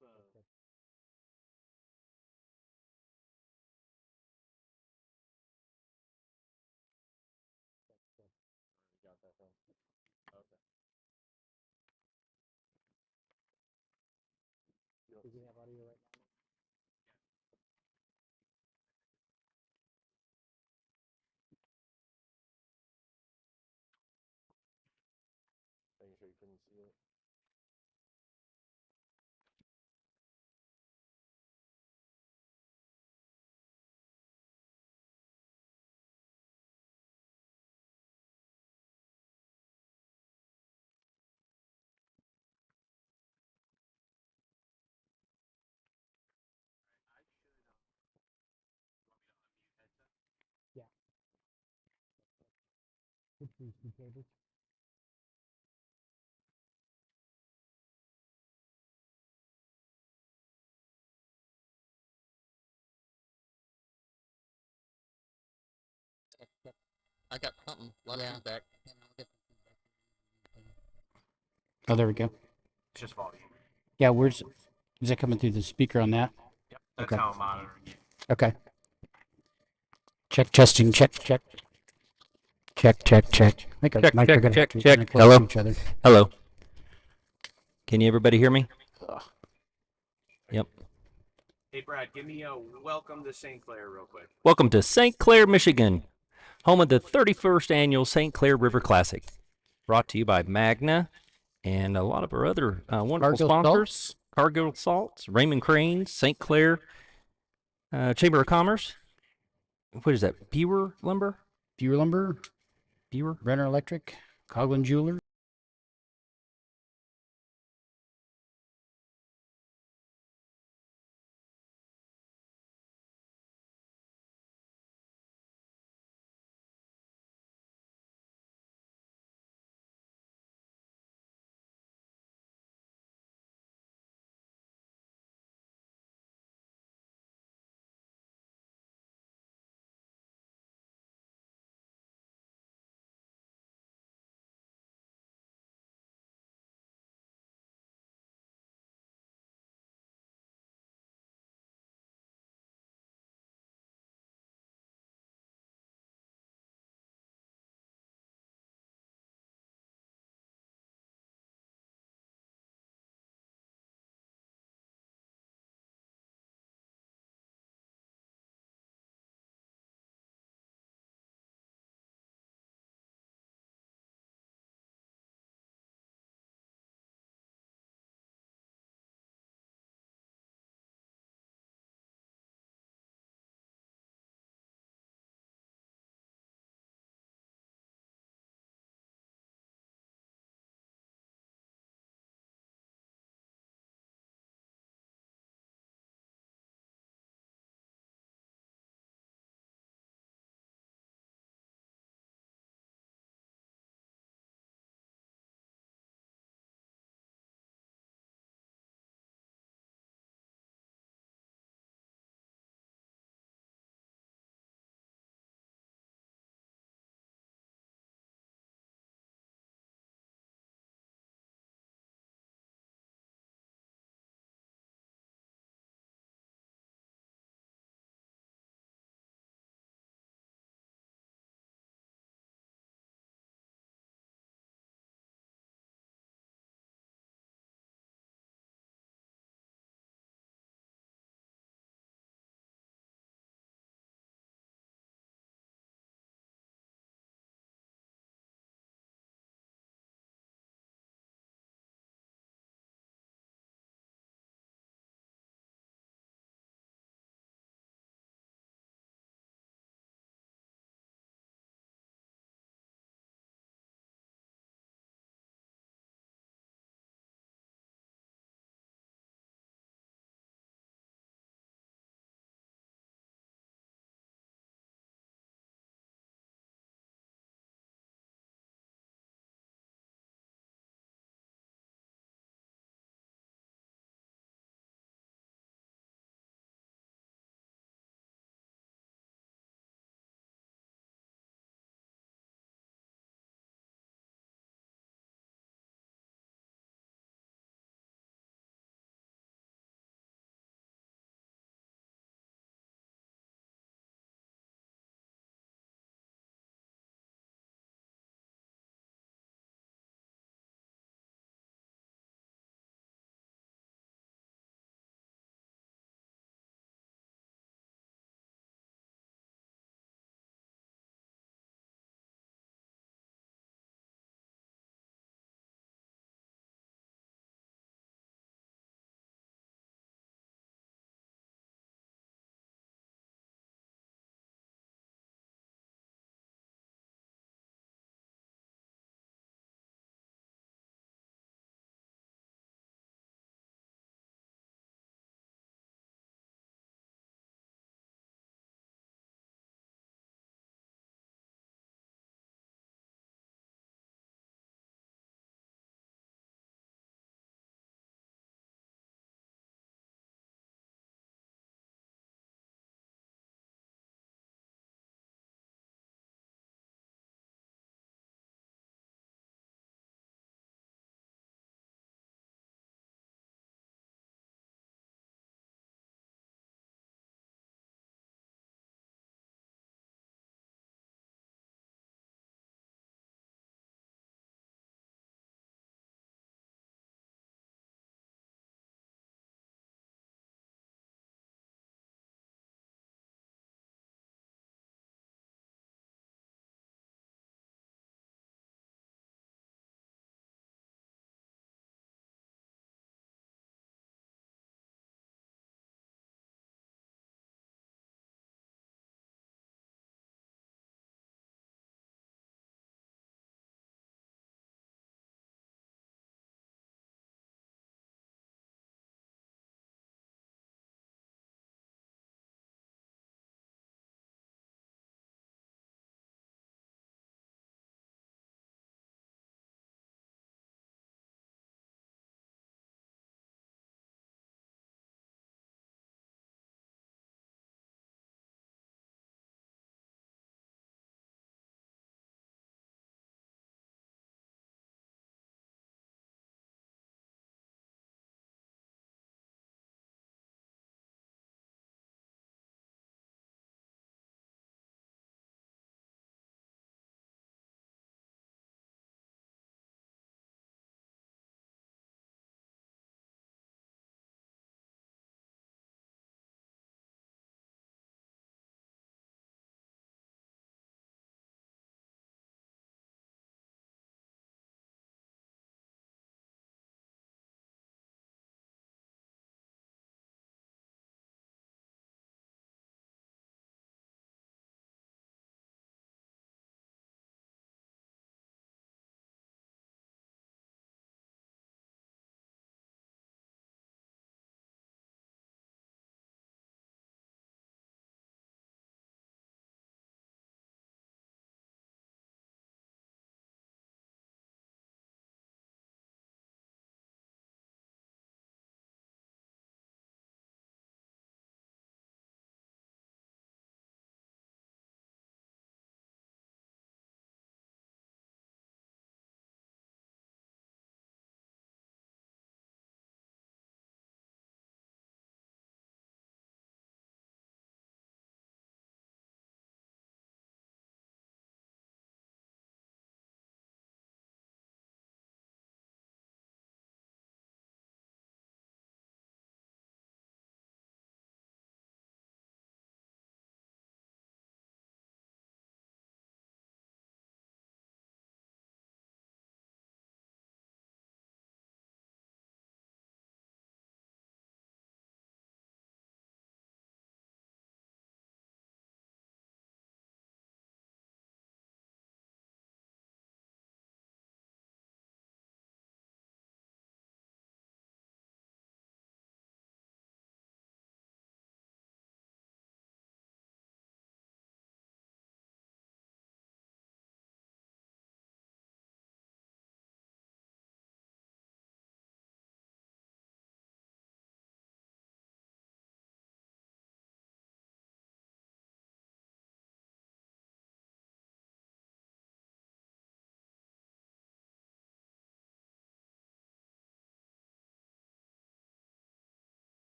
Do we have audio right now? Are you sure you couldn't see it? Yeah. Which these two cables? I got something. Lot of feedback. Oh, there we go. It's just volume. Yeah, is that coming through the speaker on that? Yep, that's Okay. how I'm monitoring it. Okay. Check, testing, check, check. Check, check, check. I think our Check, mics check, are gonna check, have to check. get close Hello? to each other. Hello. Can you everybody hear me? Yep. Hey, Brad, give me a welcome to St. Clair real quick. Welcome to St. Clair, Michigan, home of the 31st annual St. Clair River Classic. Brought to you by Magna and a lot of our other wonderful Cargill sponsors. Cargill Salts, Raymond Cranes, St. Clair Chamber of Commerce. What is that? Beaver Lumber? Viewer Lumber, Beaver? Brenner Electric, Coughlin Jeweler.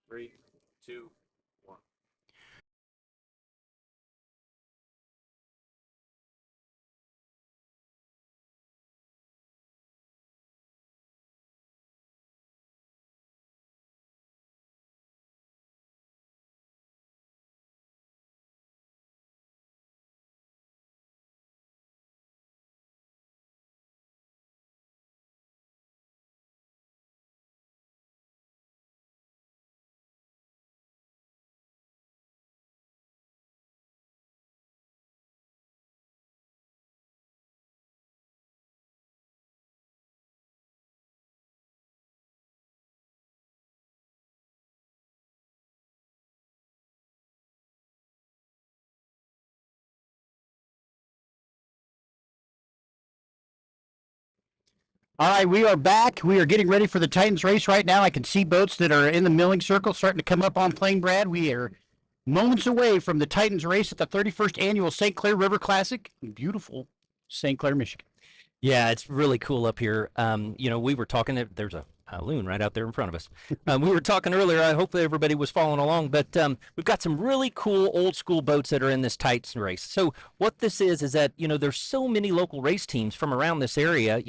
3, 2, 1. All right, we are back. We are getting ready for the Titans race right now. I can see boats that are in the milling circle starting to come up on plane, Brad. We are moments away from the Titans race at the 31st annual St. Clair River Classic in beautiful St. Clair, Michigan. Yeah, it's really cool up here. We were talking. There's a loon right out there in front of us. We were talking earlier. I hope that everybody was following along. But we've got some really cool old school boats that are in this Titan race. So what this is that there's so many local race teams from around this area.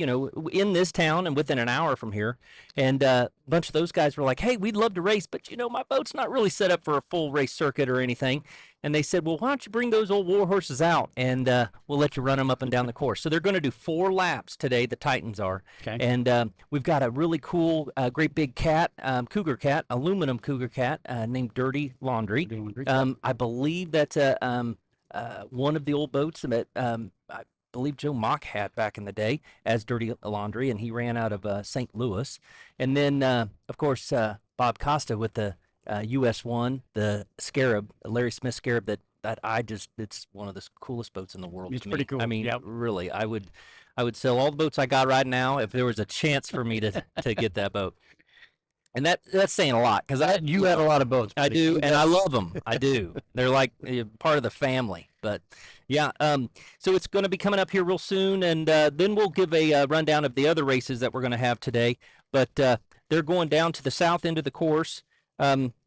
In this town and within an hour from here. And a bunch of those guys were like, "Hey, we'd love to race, but my boat's not really set up for a full race circuit or anything." And they said, "Well, why don't you bring those old war horses out and we'll let you run them up and down the course." So they're going to do 4 laps today, the Titans are. Okay. And we've got a really cool, great big cat, cougar cat, aluminum cougar cat named Dirty Laundry. I believe that's one of the old boats that I believe Joe Mock had back in the day as Dirty Laundry, and he ran out of St. Louis. And then, of course, Bob Costa with the US1, the Scarab, Larry Smith Scarab it's one of the coolest boats in the world. It's to pretty me. cool. I mean, Yep. really, I would sell all the boats I got right now if there was a chance for me to get that boat. And that's saying a lot because You have a lot of boats. I do, and I love them. I do. They're like part of the family. But yeah, so it's going to be coming up here real soon, and then we'll give a rundown of the other races that we're going to have today. But they're going down to the south end of the course.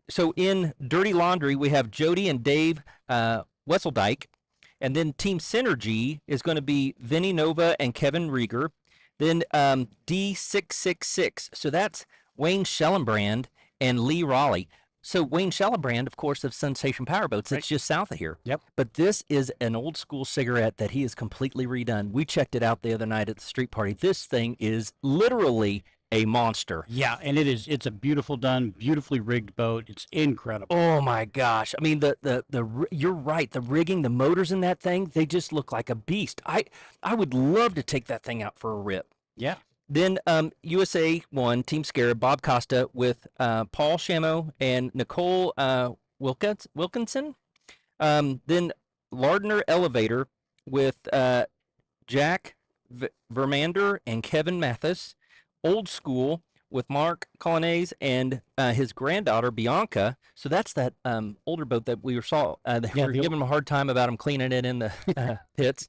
So in Dirty Laundry, we have Jody and Dave Wesseldike. And then Team Synergy is going to be Vinny Nova and Kevin Rieger. Then D666. So that's Wayne Schellenbrand and Lee Raleigh. So Wayne Schellenbrand, of course, of Sensation Powerboats. It's just south of here. Yep. But this is an old school cigarette that he has completely redone. We checked it out the other night at the street party. This thing is literally a monster. Yeah, and it's a beautiful done, beautifully rigged boat. It's incredible. Oh my gosh. I mean you're right. The rigging, the motors in that thing, they just look like a beast. I would love to take that thing out for a rip. Yeah. Then USA 1, Team Scarab, Bob Costa with Paul Shamo and Nicole Wilkinson. Then Lardner Elevator with Jack Vermander and Kevin Mathis. Old School with Mark Colonnese and his granddaughter Bianca. So that's that older boat that we saw. They were giving him a hard time about him cleaning it in the pits.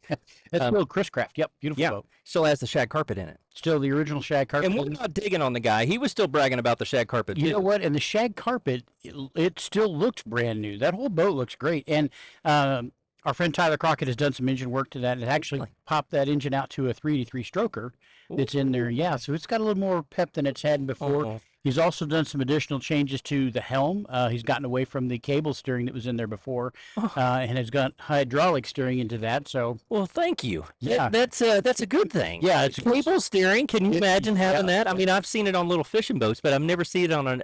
That's the old Chris Craft. Yep, beautiful boat. Still has the shag carpet in it. Still the original shag carpet. And we're not digging on the guy. He was still bragging about the shag carpet. You know what? And the shag carpet, it still looks brand new. That whole boat looks great. And our friend Tyler Crockett has done some engine work to that. It actually popped that engine out to a 383 stroker that's in there. Yeah, so it's got a little more pep than it's had before. He's also done some additional changes to the helm. He's gotten away from the cable steering that was in there before, and has got hydraulic steering into that. So, well, thank you. Yeah, that's a good thing. Yeah, it's cable steering. Can you imagine having that? I mean, I've seen it on little fishing boats, but I've never seen it on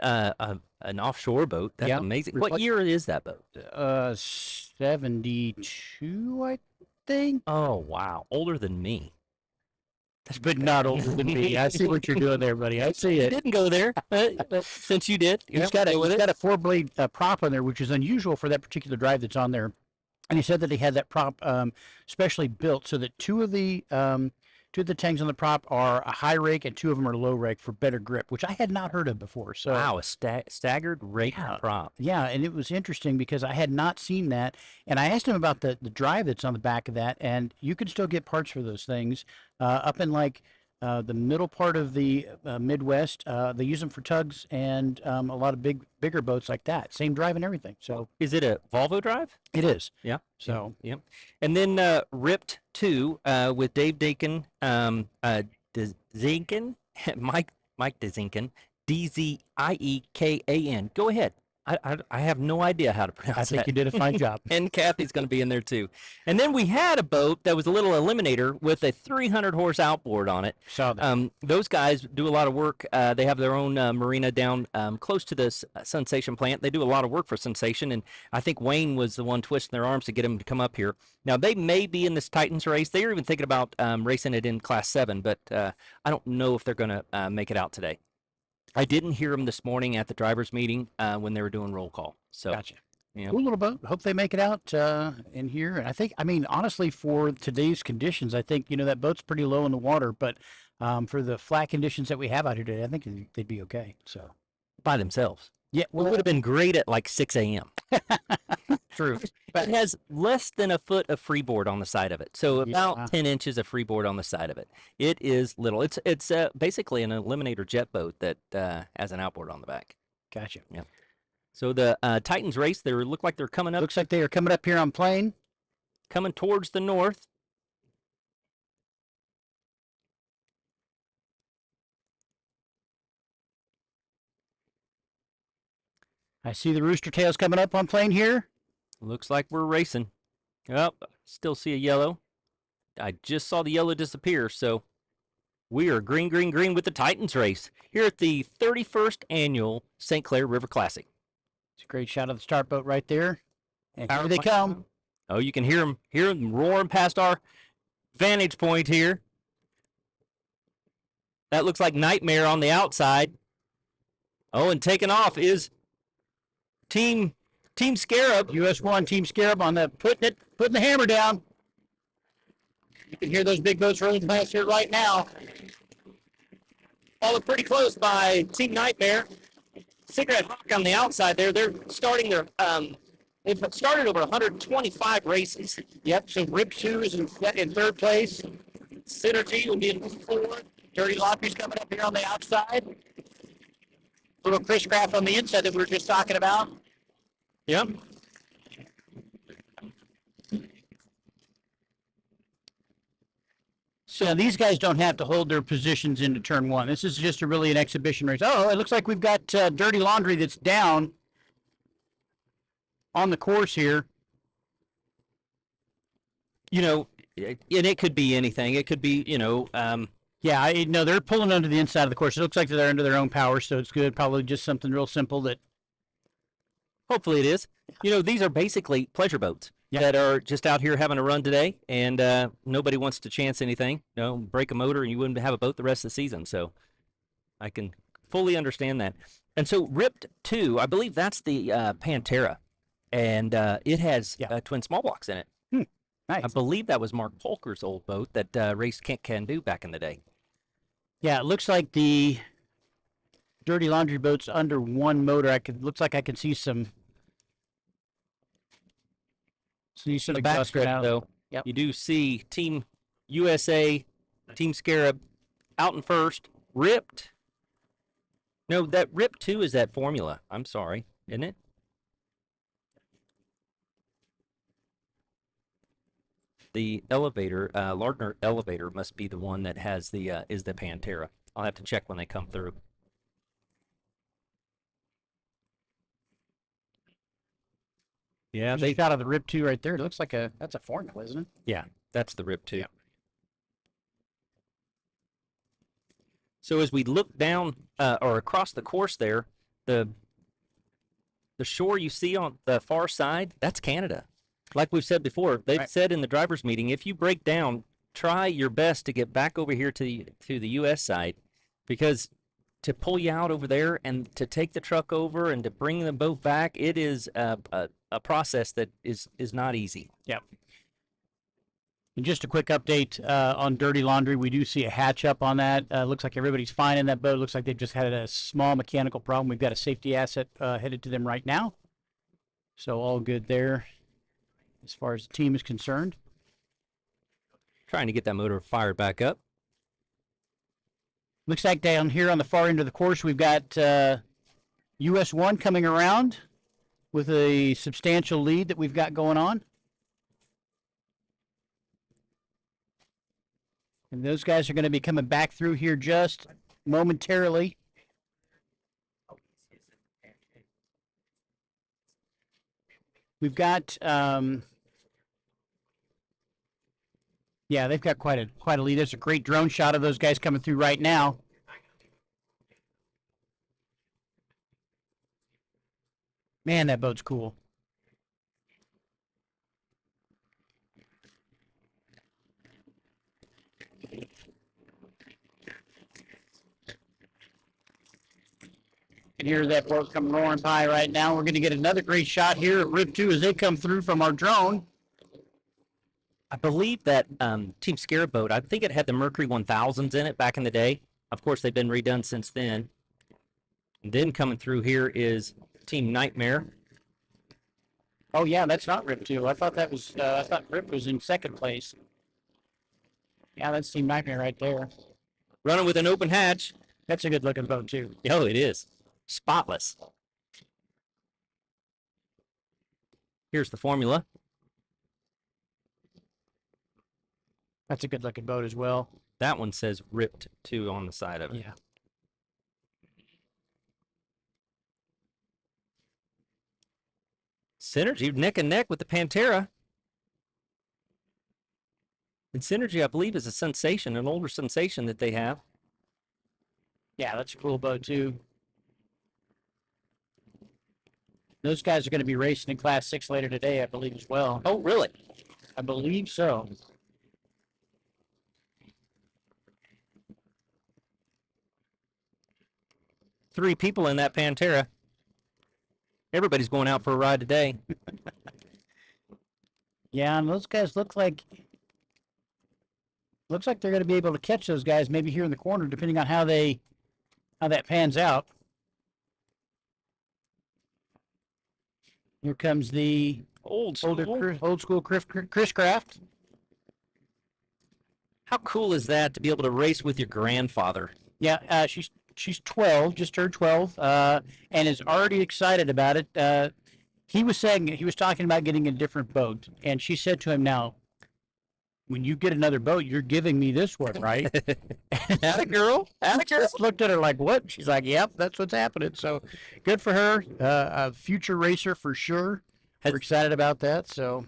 an offshore boat. That's amazing. What year is that boat? 72, I think. Oh wow, older than me. But not older than me. I see what you're doing there, buddy. I see it. Didn't go there, but since you did, he's got a 4-blade prop on there, which is unusual for that particular drive that's on there. And he said that he had that prop specially built so that two of the tangs on the prop are a high rake and 2 of them are low rake for better grip, which I had not heard of before. So wow, a staggered rake prop. Yeah, and it was interesting because I had not seen that. And I asked him about the drive that's on the back of that, and you can still get parts for those things up in like the middle part of the Midwest. They use them for tugs and a lot of bigger boats like that. Same drive and everything. So Is it a Volvo drive? it is. Yeah. So Yep. And then Ripped 2 with Dave Dakin, Zinkin, Mike DeZinkin, Dziekan. Go ahead. I have no idea how to pronounce I think that. you did a fine job. And Kathy's going to be in there too. And then we had a boat that was a little eliminator with a 300 horse outboard on it. Saw that. Those guys do a lot of work. They have their own marina down close to this Sensation plant. They do a lot of work for Sensation, and I think Wayne was the one twisting their arms to get them to come up here. Now, they may be in this Titans race. They are even thinking about racing it in Class 7, but I don't know if they're going to make it out today. I didn't hear them this morning at the drivers' meeting when they were doing roll call. So, Gotcha. yeah. Cool little boat. Hope they make it out in here. And I mean, honestly, for today's conditions, I think, that boat's pretty low in the water. But for the flat conditions that we have out here today, I think they'd be okay. So By themselves. yeah, It would have been great at like 6 a.m. true. It has less than a foot of freeboard on the side of it, so about Yeah. 10 inches of freeboard on the side of it. It is little. It's basically an eliminator jet boat that has an outboard on the back. Gotcha. So the Titans race, they look like they're coming up, Looks like they are coming up here on plane. coming towards the north. I see the rooster tails coming up on plane here. Looks like we're racing. Oh, still see a yellow. I just saw the yellow disappear, so we are green, green, green with the Titans race here at the 31st annual St. Clair River Classic. It's a great shot of the start boat right there. And Power here they plant. come. Oh, you can hear them roaring past our vantage point here. That looks like Nightmare on the outside. Oh, and taking off is Team Scarab. US 1 Team Scarab on the putting the hammer down. You can hear those big boats rolling past here right now. Followed pretty close by Team Nightmare. Cigarette Hawk on the outside there. They're starting their they've started over 125 races. Yep, so Rip 2 is in third place. Synergy will be in fourth. Dirty Laundry's coming up here on the outside. Little Chris Craft on the inside that we were just talking about. Yep. So now these guys don't have to hold their positions into turn one. This is just really an exhibition race. Oh, it looks like we've got Dirty Laundry that's down on the course here. And it could be anything. It could be, Yeah, no, they're pulling under the inside of the course. It looks like they're under their own power, so it's good. Probably just something real simple that. hopefully it is. These are basically pleasure boats that are just out here having a run today, and nobody wants to chance anything. Break a motor and you wouldn't have a boat the rest of the season. So I can fully understand that. And so Ripped 2, I believe that's the Pantera, and it has twin small blocks in it. Nice. I believe that was Mark Polker's old boat that raced Kent Can Do back in the day. Yeah, it looks like the Dirty Laundry boat's under one motor. Looks like I can see some. The backstroke, though, Yep. you do see Team USA, Team Scarab out in first. Ripped. No, that Ripped 2 is that Formula. I'm sorry, isn't it? The elevator, Lardner elevator must be the one that has is the Pantera. I'll have to check when they come through. Yeah, They got out of the Rip 2 right there. It looks like that's a formula, isn't it? Yeah, that's the Rip 2. Yeah. So as we look down or across the course there, the shore you see on the far side, that's Canada. Like we've said before, they've said in the drivers' meeting, if you break down, try your best to get back over here to the U.S. side, because to pull you out over there and to take the truck over and to bring the boat back, it is a process that is not easy. Yep. And just a quick update on Dirty Laundry. We do see a hatch up on that. Looks like everybody's fine in that boat. Looks like they've just had a small mechanical problem. We've got a safety asset headed to them right now. So all good there as far as the team is concerned. Trying to get that motor fired back up. Looks like down here on the far end of the course, we've got US 1 coming around with a substantial lead that we've got going on. And those guys are going to be coming back through here just momentarily. We've got, yeah, they've got quite a lead. There's a great drone shot of those guys coming through right now. Man, that boat's cool. And here's that boat coming roaring by right now. We're going to get another great shot here at Rib 2 as they come through from our drone. I believe that Team Scarab boat, I think it had the Mercury 1000s in it back in the day. Of course, they've been redone since then. And then coming through here is Team Nightmare. Oh yeah, that's not Rip 2. I thought that was I thought Rip was in second place. Yeah, that's Team Nightmare right there. Running with an open hatch. That's a good looking boat too. Oh, it is. Spotless. Here's the formula. That's a good looking boat as well. That one says Ripped 2 on the side of it. Yeah. Synergy neck and neck with the Pantera. And Synergy, I believe, is a sensation, an older sensation that they have. Yeah, that's a cool boat too. Those guys are going to be racing in Class 6 later today, I believe, as well. Oh, really? I believe so. Three people in that Pantera. Everybody's going out for a ride today. Yeah, and those guys looks like they're going to be able to catch those guys maybe here in the corner, depending on how that pans out. Here comes the Old school. old school Chris Craft. How cool is that to be able to race with your grandfather? Yeah, she's 12, just turned 12, and is already excited about it. He was talking about getting a different boat, and she said to him, "Now, when you get another boat, you're giving me this one, right?" Atta girl. I just looked at her like, "What?" She's like, "Yep, that's what's happening." So, good for her. A future racer for sure. We're excited about that. So,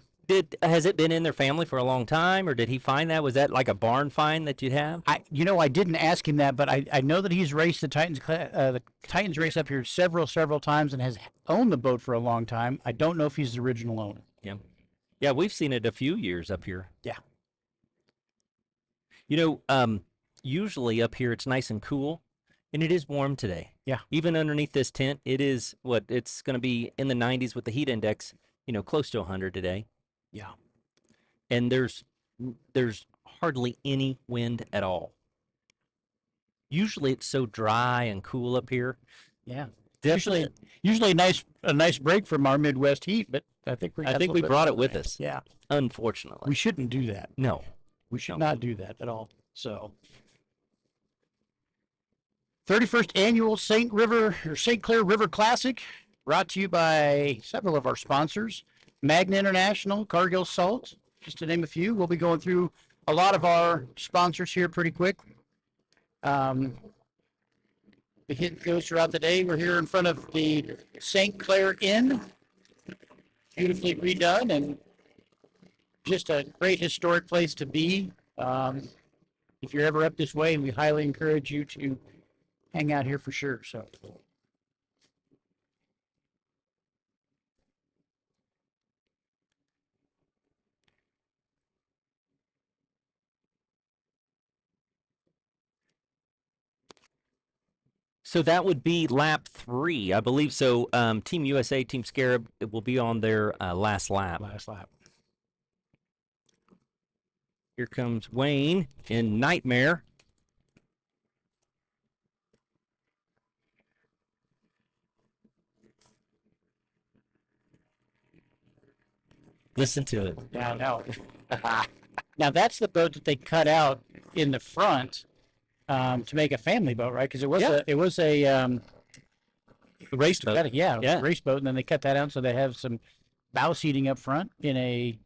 Has it been in their family for a long time, or did he find that? Was that like a barn find that you'd have? I didn't ask him that, but I know that he's raced the Titans race up here several Mm-hmm. times and has owned the boat for a long time. I don't know if he's the original owner. Yeah, we've seen it a few years up here. Yeah. Usually up here it's nice and cool, and it is warm today. Yeah. Even underneath this tent, it's going to be in the 90s with the heat index, close to 100 today. Yeah. And there's hardly any wind at all. Usually it's so dry and cool up here. Yeah. Definitely. Usually a nice break from our Midwest heat, but I think we brought it with us. Yeah. Unfortunately. We shouldn't do that. No. We should not do that at all. So 31st annual St. Clair River Classic, brought to you by several of our sponsors, Magna International, Cargill Salt, just to name a few. We'll be going through a lot of our sponsors here pretty quick. The hit goes throughout the day. We're here in front of the St. Clair Inn, beautifully redone and just a great historic place to be. If you're ever up this way, we highly encourage you to hang out here for sure. So that would be lap 3, I believe. So Team USA, Team Scarab, it will be on their last lap. Last lap. Here comes Wayne in Nightmare. Listen to it. Yeah, I know. Now that's the boat that they cut out in the front to make a family boat, right? Because Yeah. it was a Race boat. yeah, it was Yeah. a race boat, and then they cut that out so they have some bow seating up front in a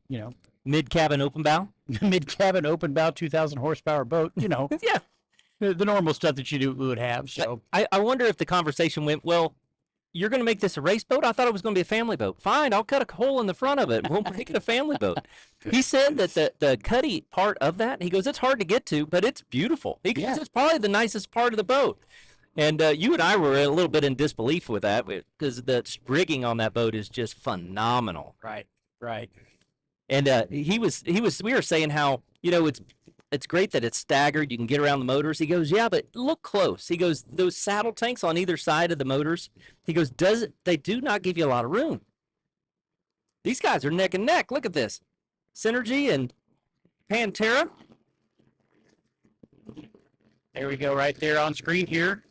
Mid cabin open bow. mid cabin open bow 2,000 horsepower boat. Yeah. The normal stuff that you would have. So I wonder if the conversation went, well, you're going to make this a race boat? I thought it was going to be a family boat. Fine, I'll cut a hole in the front of it. We'll make it a family boat. He said that the cuddy part of that, he goes, it's hard to get to, but it's beautiful. He goes, Yeah. it's probably the nicest part of the boat. And you and I were a little bit in disbelief with that because the rigging on that boat is just phenomenal. right. And we were saying how, it's great that it's staggered. You can get around the motors. He goes, yeah, but look close. He goes, those saddle tanks on either side of the motors, he goes, they do not give you a lot of room. These guys are neck and neck. Look at this. Synergy and Pantera. There we go, right there on screen here.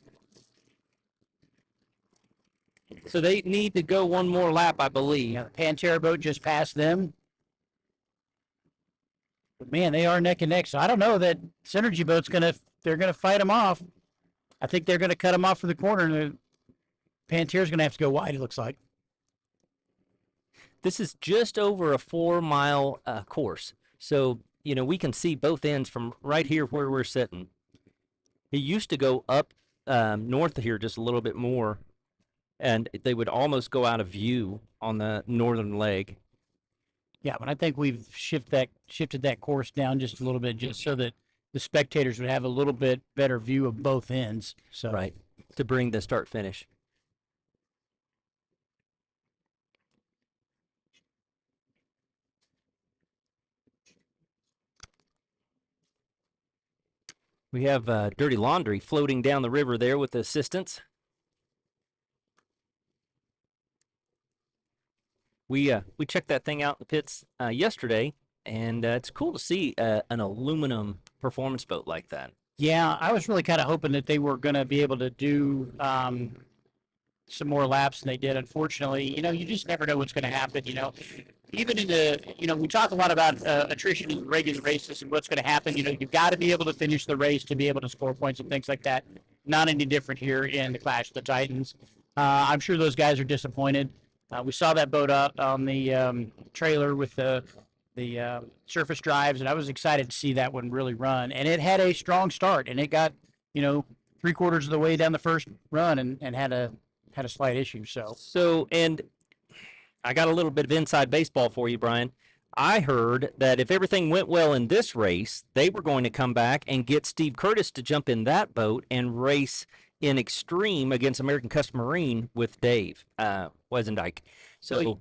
So they need to go one more lap, I believe. Yeah, the Pantera boat just passed them. But man, they are neck and neck. So I don't know that Synergy boat's they're gonna fight them off. I think they're gonna cut them off for the corner, and the Pantera's gonna have to go wide. It looks like. This is just over a 4-mile course. So, we can see both ends from right here where we're sitting. He used to go up north of here just a little bit more, and they would almost go out of view on the northern leg. Yeah, but I think we've shifted that course down just a little bit, just so that the spectators would have a little bit better view of both ends. So Right, to bring the start finish. We have Dirty Laundry floating down the river there with the assistants. We checked that thing out in the pits yesterday, and it's cool to see an aluminum performance boat like that. yeah, I was really kind of hoping that they were going to be able to do some more laps than they did. Unfortunately, you just never know what's going to happen. Even in the, we talk a lot about attrition in regular races and what's going to happen. You've got to be able to finish the race to be able to score points and things like that. Not any different here in the Clash of the Titans. I'm sure those guys are disappointed. We saw that boat out on the trailer with the surface drives, and I was excited to see that one really run. And it had a strong start, and it got, 3/4 of the way down the first run and had a slight issue. So, and I got a little bit of inside baseball for you, Brian. I heard that if everything went well in this race, they were going to come back and get Steve Curtis to jump in that boat and race in Extreme against American Custom Marine with Dave Wesendike. So,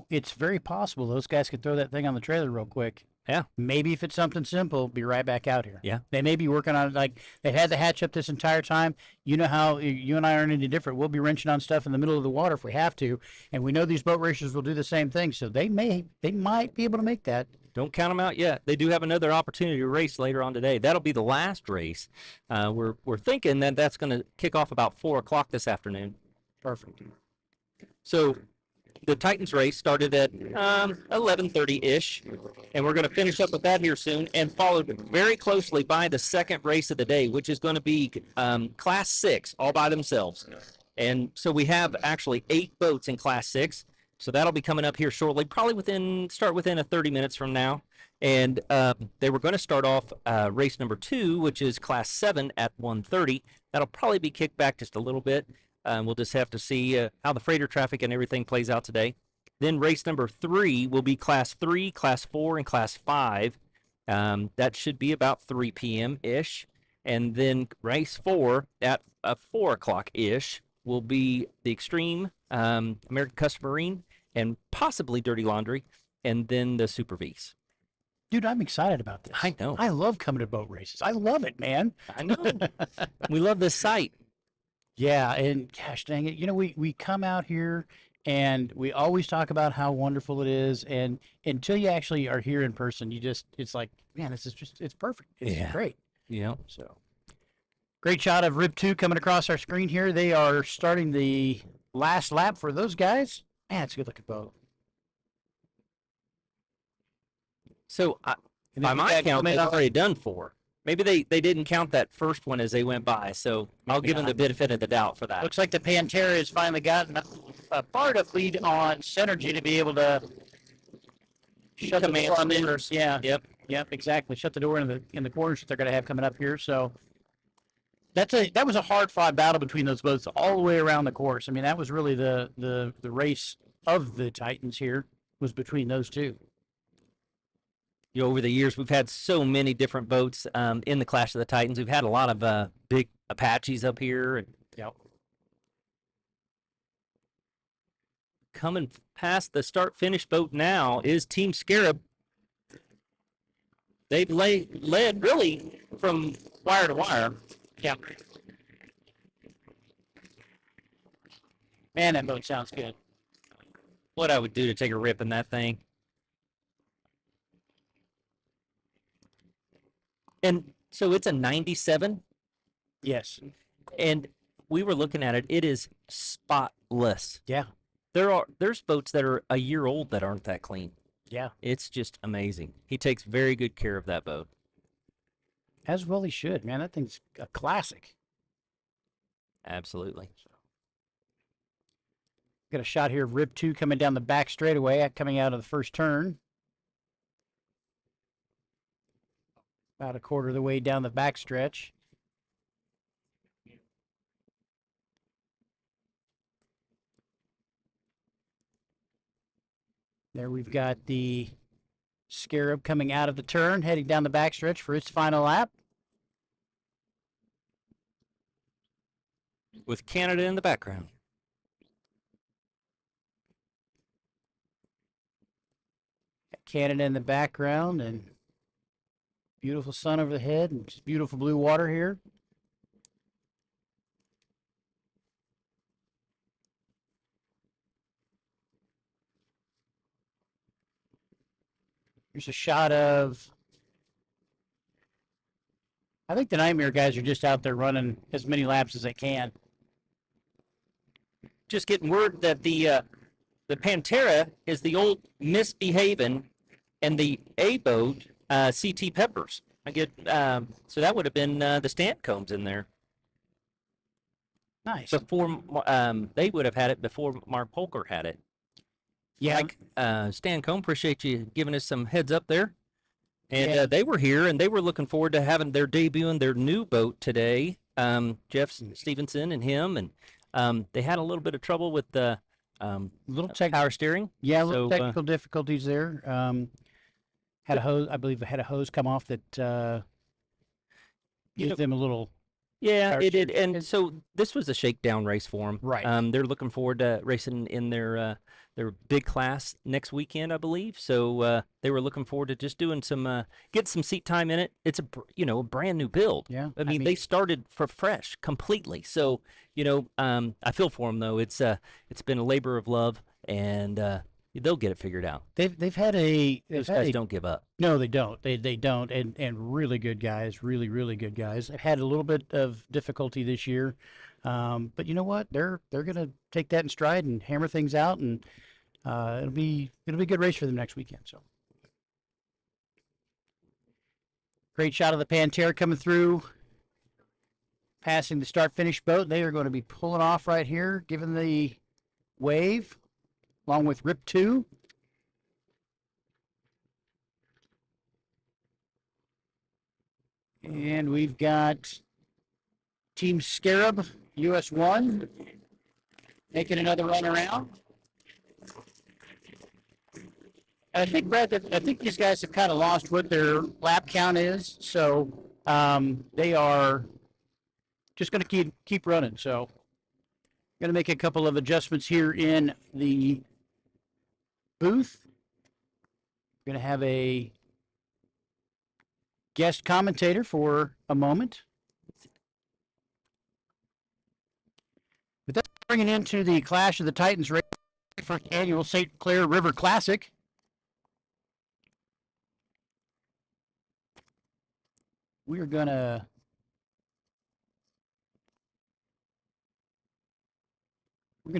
it's very possible those guys could throw that thing on the trailer real quick. Yeah. Maybe if it's something simple, be right back out here. Yeah. They may be working on it. Like, they've had the hatch up this entire time. You know how you and I aren't any different. We'll be wrenching on stuff in the middle of the water if we have to. And we know these boat racers will do the same thing. So they might be able to make that. don't count them out yet. They do have another opportunity to race later on today. That'll be the last race. We're thinking that that's going to kick off about 4 o'clock this afternoon. Perfect. So the Titans race started at 11:30-ish, and we're going to finish up with that here soon, and followed very closely by the second race of the day, which is going to be Class 6 all by themselves. And so we have actually 8 boats in Class 6. So that'll be coming up here shortly, probably start within 30 minutes from now. And they were going to start off race number 2, which is Class 7 at 1:30. That'll probably be kicked back just a little bit. We'll just have to see how the freighter traffic and everything plays out today. Then race number 3 will be Class 3, Class 4, and Class 5. That should be about 3 p.m.-ish. And then race 4 at 4 o'clock-ish will be the Extreme, American Custom Marine, and possibly Dirty Laundry, and then the Super V's. Dude, I'm excited about this. I know. I love coming to boat races. I love it, man. I know. We love this site. Yeah, and gosh dang it, we come out here and we always talk about how wonderful it is, and until you actually are here in person, it's like, man, it's perfect. It's great. Yeah. So, great shot of Rib 2 coming across our screen here. They are starting the last lap for those guys. Man, it's a good looking boat. So, And by then my that count, they've comment- already done 4. Maybe they didn't count that first one as they went by, so I'll Maybe give them the not. benefit of the doubt for that. Looks like the Pantera has finally gotten a far enough lead on Synergy to be able to shut the Command door on some the in. corners. Yeah. Yep. Yep, exactly. Shut the door in the corners that they're going to have coming up here. So that was a hard fought battle between those boats all the way around the course. I mean, that was really the race of the Titans here was between those two. You know, over the years, we've had so many different boats in the Clash of the Titans. We've had a lot of big Apaches up here. And Yep. coming past the start-finish boat now is Team Scarab. They've led really from wire to wire. Yep. Man, that boat sounds good. What I would do to take a rip in that thing. And so it's a 97, Yes. and we were looking at it. It is spotless. Yeah. There's boats that are a year old that aren't that clean. Yeah. It's just amazing. He takes very good care of that boat. As well he should, man. That thing's a classic. Absolutely. Got a shot here of Rib 2 coming down the back straightaway, coming out of the first turn. About a quarter of the way down the back stretch. There we've got the Scarab coming out of the turn, heading down the backstretch for its final lap. With Canada in the background. Got Canada in the background and beautiful sun over the head and just beautiful blue water here. Here's a shot of, I think the Nightmare guys are just out there running as many laps as they can. Just getting word that the Pantera is the old Misbehavin', and the A boat CT Peppers. I get so that would have been the Stancombs in there Nice. before. They would have had it before Mark Polker had it. Yeah. Mike, Stancomb, appreciate you giving us some heads up there. And Yeah. they were here, and they were looking forward to having their debut in their new boat today. Jeff Stevenson and him, and they had a little bit of trouble with the little power steering. Yeah, a little So, technical difficulties there. Had a hose, I believe, had a hose come off that gives them a little. Yeah, power it did. steering. And so this was a shakedown race for them. Right. They're looking forward to racing in their big class next weekend, I believe. So they were looking forward to just doing some get some seat time in it. It's a brand new build. Yeah, I mean, they started for fresh completely. So I feel for them though. It's been a labor of love, and they'll get it figured out. they've had a Those guys don't give up. No, they don't. They don't, and really good guys, really good guys. They've had a little bit of difficulty this year, but you know what? They're gonna take that in stride and hammer things out, and it'll be a good race for them next weekend. So great shot of the Pantera coming through, passing the start finish boat. They are going to be pulling off right here, giving the wave, along with Rip 2. And we've got Team Scarab, US 1, making another run around. And I think, Brad, I think these guys have kind of lost what their lap count is, so they are just going to keep running. So going to make a couple of adjustments here in the booth. Going to have a guest commentator for a moment. But that's bringing into the Clash of the Titans race for annual St. Clair River Classic. We're gonna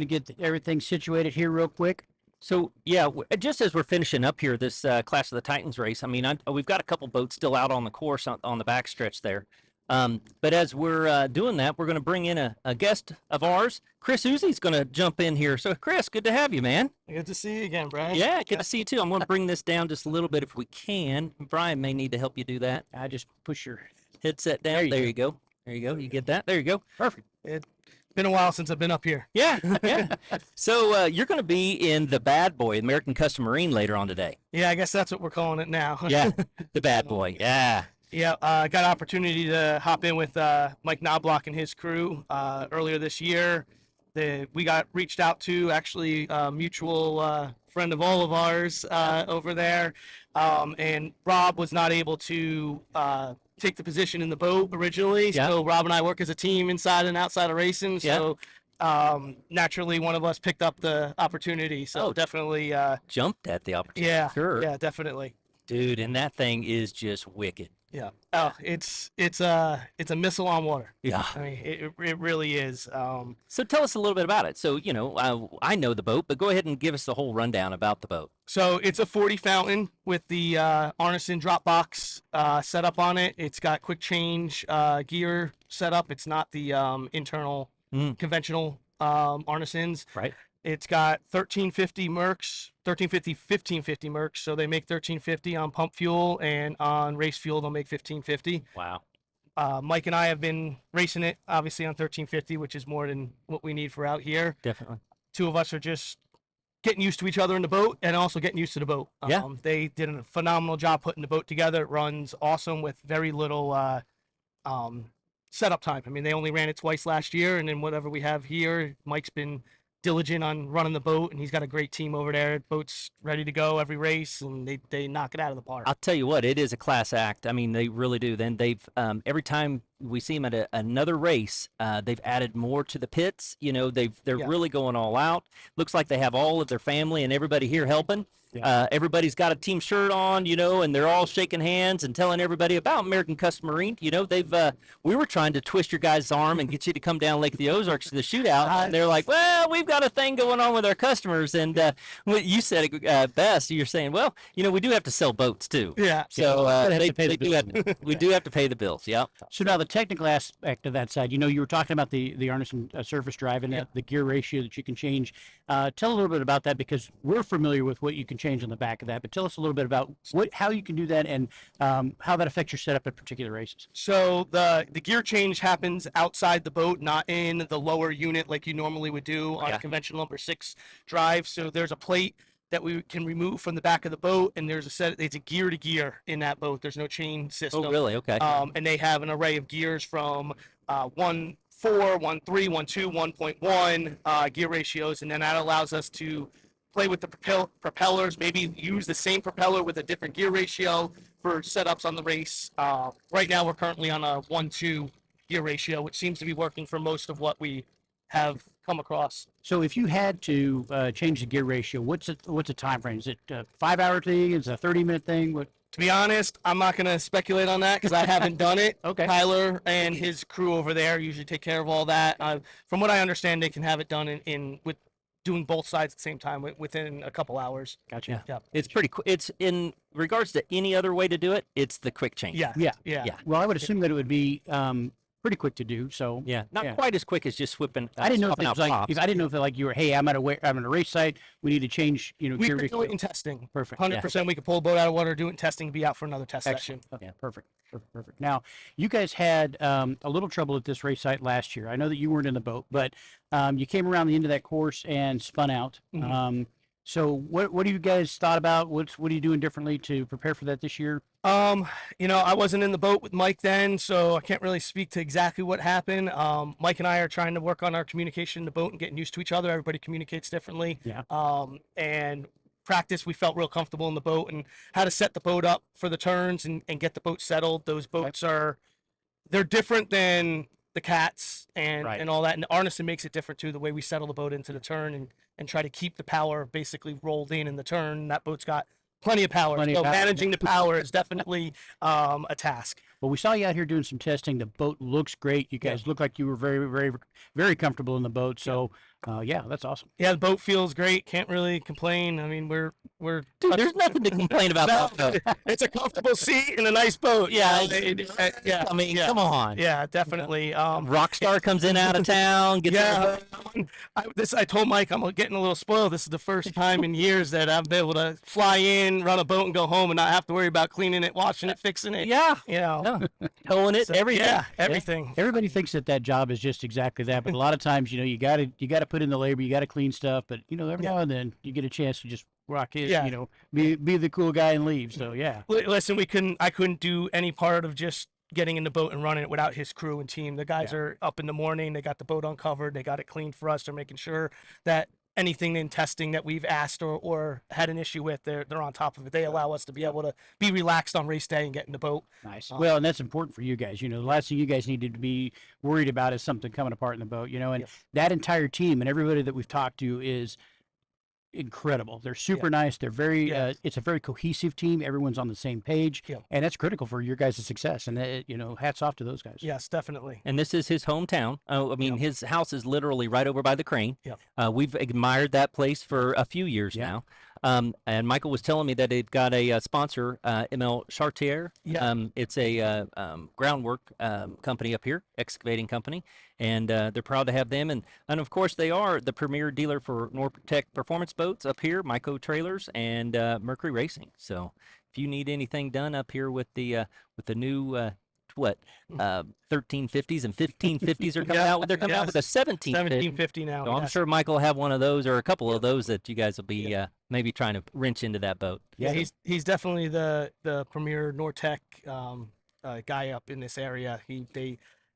get everything situated here real quick. So yeah, just as we're finishing up here, this Clash of the Titans race. I mean, we've got a couple boats still out on the course on the backstretch there. But as we're doing that, we're going to bring in a guest of ours. Chris Uzi's going to jump in here. So Chris, good to have you, man. Good to see you again, Brian. Yeah, good to see you too. I'm going to bring this down just a little bit if we can. Brian may need to help you do that. I just push your Headset down. There you go. There you go. You get that? There you go. perfect. It's been a while since I've been up here. Yeah, yeah. So you're going to be in the Bad Boy, American Custom Marine, later on today. Yeah, I guess that's what we're calling it now. Yeah, the Bad Boy. Yeah. Yeah, I got an opportunity to hop in with Mike Knobloch and his crew earlier this year. We got reached out to, actually, a mutual friend of all of ours over there. And Rob was not able to take the position in the boat originally. Yeah. So Rob and I work as a team inside and outside of racing. So naturally, one of us picked up the opportunity. So definitely. Jumped at the opportunity. Yeah, Sure. yeah, definitely. Dude, and that thing is just wicked. Yeah. Oh, it's a missile on water. Yeah. I mean, it really is. So tell us a little bit about it. So, I know the boat, but go ahead and give us the whole rundown about the boat. So it's a 40 fountain with the Arneson drop box set up on it. It's got quick change gear set up. It's not the internal conventional Arnesons. Right. It's got 1350 Mercs, 1350, 1550 Mercs. So they make 1350 on pump fuel, and on race fuel they'll make 1550. Wow. Mike and I have been racing it, obviously, on 1350, which is more than what we need for out here. Definitely. Two of us are just getting used to each other in the boat and also getting used to the boat. Yeah. They did a phenomenal job putting the boat together. It runs awesome with very little setup time. I mean, they only ran it twice last year, and then whatever we have here, Mike's been diligent on running the boat, and he's got a great team over there. Boat's ready to go every race, and they knock it out of the park. I'll tell you what, it is a class act. I mean, they really do. Then they've every time we see them at another race, they've added more to the pits. They're really going all out. Looks like they have all of their family and everybody here helping. Yeah. Everybody's got a team shirt on, and they're all shaking hands and telling everybody about American Custom Marine. We were trying to twist your guys' arm and get you to come down Lake of the Ozarks to the shootout. And they're like, well, we've got a thing going on with our customers. And what you said it best. You're saying, well, we do have to sell boats too. Yeah. So we do have to pay the bills. Yeah. So now the technical aspect of that side, you were talking about the Arneson surface drive and the gear ratio that you can change. Tell a little bit about that, because we're familiar with what you can change on the back of that, but tell us a little bit about how you can do that and how that affects your setup at particular races. So the gear change happens outside the boat, not in the lower unit like you normally would do on a conventional number 6 drive. So there's a plate that we can remove from the back of the boat, and it's a gear to gear in that boat. There's no chain system. Oh, really? Okay. And they have an array of gears from 1.4, 1.3, 1.2, 1.1 gear ratios, and then that allows us to play with the propellers, maybe use the same propeller with a different gear ratio for setups on the race. Right now we're currently on a 1.2 gear ratio, which seems to be working for most of what we have come across. So if you had to change the gear ratio, what's a time frame? Is it a 5-hour thing? Is it a 30-minute thing? To be honest, I'm not going to speculate on that because I haven't done it. Okay. Tyler and his crew over there usually take care of all that. From what I understand, they can have it done with doing both sides at the same time within a couple hours. Gotcha. Yeah. It's pretty quick. It's in regards to any other way to do it. It's the quick change. Yeah. Yeah. Well, I would assume that it would be pretty quick to do. So Not quite as quick as just whipping. I didn't know if swapping it out was pops. I didn't know if you were, hey, I'm at a race site. We need to change, We gear could do ratio. it in testing. Perfect. 100%. We could pull a boat out of water, do it in testing, be out for another test Excellent. session. Yeah, perfect. Now, you guys had a little trouble at this race site last year. I know that you weren't in the boat, but you came around the end of that course and spun out. Mm-hmm. So what do you guys thought about? What are you doing differently to prepare for that this year? I wasn't in the boat with Mike then, so I can't really speak to exactly what happened. Mike and I are trying to work on our communication in the boat and getting used to each other. Everybody communicates differently. Yeah. And practice, we felt real comfortable in the boat and how to set the boat up for the turns and get the boat settled. Those boats they're different than the Cats and all that. And Arneson makes it different too, the way we settle the boat into the turn and try to keep the power basically rolled in the turn. That boat's got plenty of power. So managing the power is definitely a task. Well, we saw you out here doing some testing. The boat looks great. You guys look like you were very, very, very comfortable in the boat. So, yeah, that's awesome. Yeah, the boat feels great. Can't really complain. I mean, we're Dude, there's nothing to complain about. No, that boat. it's a comfortable seat and a nice boat. Yeah, Yeah. I mean, yeah. come on. Yeah, definitely. Rockstar comes in out of town, gets Yeah, I told Mike I'm getting a little spoiled. This is the first time in years that I've been able to fly in, run a boat, and go home, and not have to worry about cleaning it, washing it, fixing it. Yeah, You know, towing it, So, everything. Yeah, everything. Everybody thinks that job is just exactly that, but a lot of times, you gotta put in the labor, you gotta clean stuff. But every now and then you get a chance to just rock it. Yeah. Be the cool guy and leave. So yeah. Listen, I couldn't do any part of just getting in the boat and running it without his crew and team. The guys are up in the morning. They got the boat uncovered. They got it cleaned for us. They're making sure that anything in testing that we've asked or had an issue with, they're on top of it. They allow us to be able to be relaxed on race day and get in the boat. Nice. Well, and that's important for you guys. The last thing you guys need to be worried about is something coming apart in the boat. And that entire team and everybody that we've talked to is incredible. They're super nice. They're very. It's a very cohesive team. Everyone's on the same page, and that's critical for your guys' success. And hats off to those guys. Yes, definitely. And this is his hometown. I mean, his house is literally right over by the crane. Yep. We've admired that place for a few years now. And Michael was telling me that they've got a sponsor, ML Chartier. Yeah. It's a groundwork company up here, excavating company, and they're proud to have them. And of course, they are the premier dealer for Nortec performance boats up here, Myco Trailers, and Mercury Racing. So if you need anything done up here with the new 1350s and 1550s are coming out. They're coming out with a 1750 now. So I'm sure Michael will have one of those or a couple of those that you guys will be maybe trying to wrench into that boat. Yeah, he's definitely the premier Nortec guy up in this area.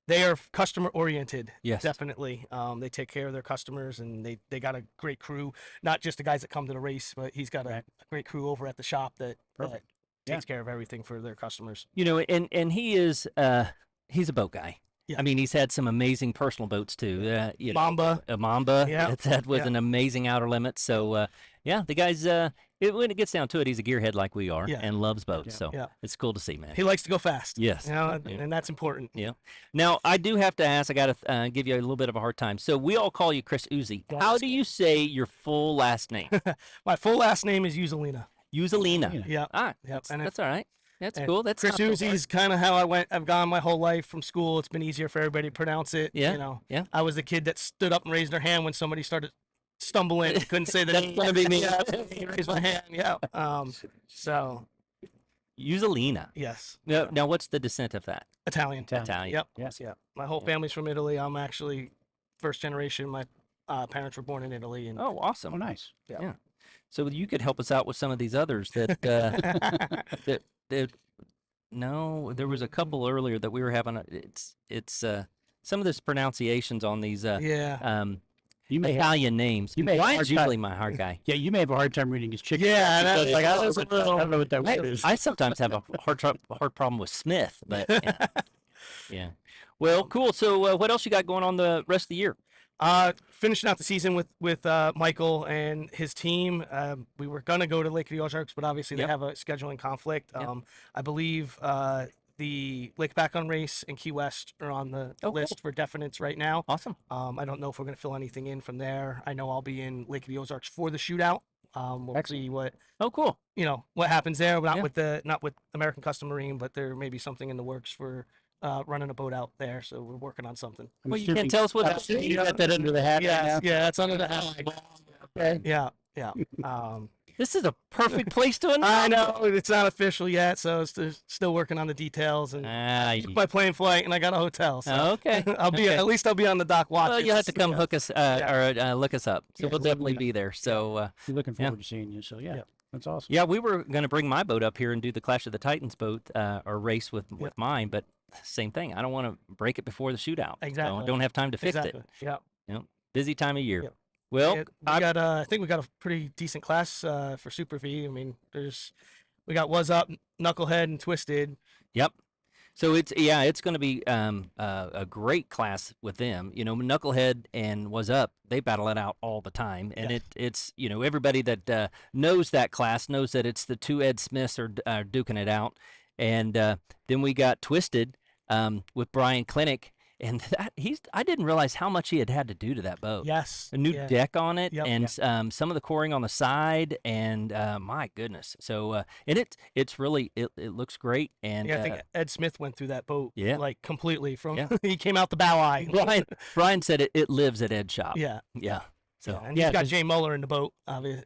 They are customer oriented. Yes, definitely. They take care of their customers, and they got a great crew. Not just the guys that come to the race, but he's got a great crew over at the shop that takes care of everything for their customers. And he is he's a boat guy. Yeah. I mean, he's had some amazing personal boats too. Mamba. Mamba. Yeah. That was an amazing outer limit. So the guy's when it gets down to it, he's a gearhead like we are and loves boats. So it's cool to see, man. He likes to go fast. Yes. And that's important. Yeah. Now I do have to ask. I got to give you a little bit of a hard time. So we all call you Chris Uzi. How do you say your full last name? My full last name is Uzalina. Uzalina. Yeah. Ah, that's all right. That's cool. That's Chris Uzi is kind of how I've gone my whole life from school. It's been easier for everybody to pronounce it. Yeah. I was the kid that stood up and raised their hand when somebody started stumbling and couldn't say the That's name. gonna be me. Raised my hand. Yeah. So. Uzalina. Yes. Now what's the descent of that? Italian. Italian. Yep. Yes. Yeah. My whole family's from Italy. I'm actually first generation. My parents were born in Italy. And Oh, awesome. Oh, nice. Yeah. So you could help us out with some of these others that no, there was a couple earlier that we were having. It's some of this pronunciations on these You may have, Italian names. you may have a hard Ryan's time- usually my hard guy. yeah, you may have a hard time reading his chicken. Yeah, because, that's- like, I that's don't a little- know what that word is. I sometimes have a hard problem with Smith, but yeah. Well, cool. So what else you got going on the rest of the year? Finishing out the season with Michael and his team. We were gonna go to Lake of the Ozarks, but obviously they have a scheduling conflict. I believe the Lake Backon race in Key West are on the list for definites right now. Awesome. I don't know if we're gonna fill anything in from there. I know I'll be in Lake of the Ozarks for the shootout. We'll see what cool. what happens there. Not with American Custom Marine, but there may be something in the works for running a boat out there. So we're working on something. I'm Well, you assuming- can't tell us what. You got that under the hat. Yeah, that's under the hat. Okay. Yeah. This is a perfect place to announce. I know it's not official yet, so it's still working on the details and my plane flight, and I got a hotel. So Okay. at least I'll be on the dock watching. Well, you'll have to come hook us or look us up. So Yeah. we'll definitely be there. So We're looking forward to seeing you. So yeah, that's awesome. yeah, we were going to bring my boat up here and do the Clash of the Titans boat or race with mine, but same thing. I don't want to break it before the shootout. Exactly. So I don't have time to fix Exactly. it. Yeah. Busy time of year. Yep. Well, I think we got a pretty decent class for Super V. I mean, we got Was Up, Knucklehead, and Twisted. Yep. So it's going to be a great class with them. Knucklehead and Was Up, they battle it out all the time, and it's everybody that knows that class knows that it's the two Ed Smiths are duking it out, And then we got Twisted with Brian Clinic, and I didn't realize how much he had to do to that boat. Yes. A new yeah. deck on it, Yep. and some of the coring on the side, and my goodness. So and it's really it looks great. And Yeah, I think Ed Smith went through that boat Yeah. like completely from Yeah. he came out the bow eye. Brian said it lives at Ed Shop. Yeah. Yeah. So Yeah, and Yeah, he's got 'cause- Jay Muller in the boat. Obviously,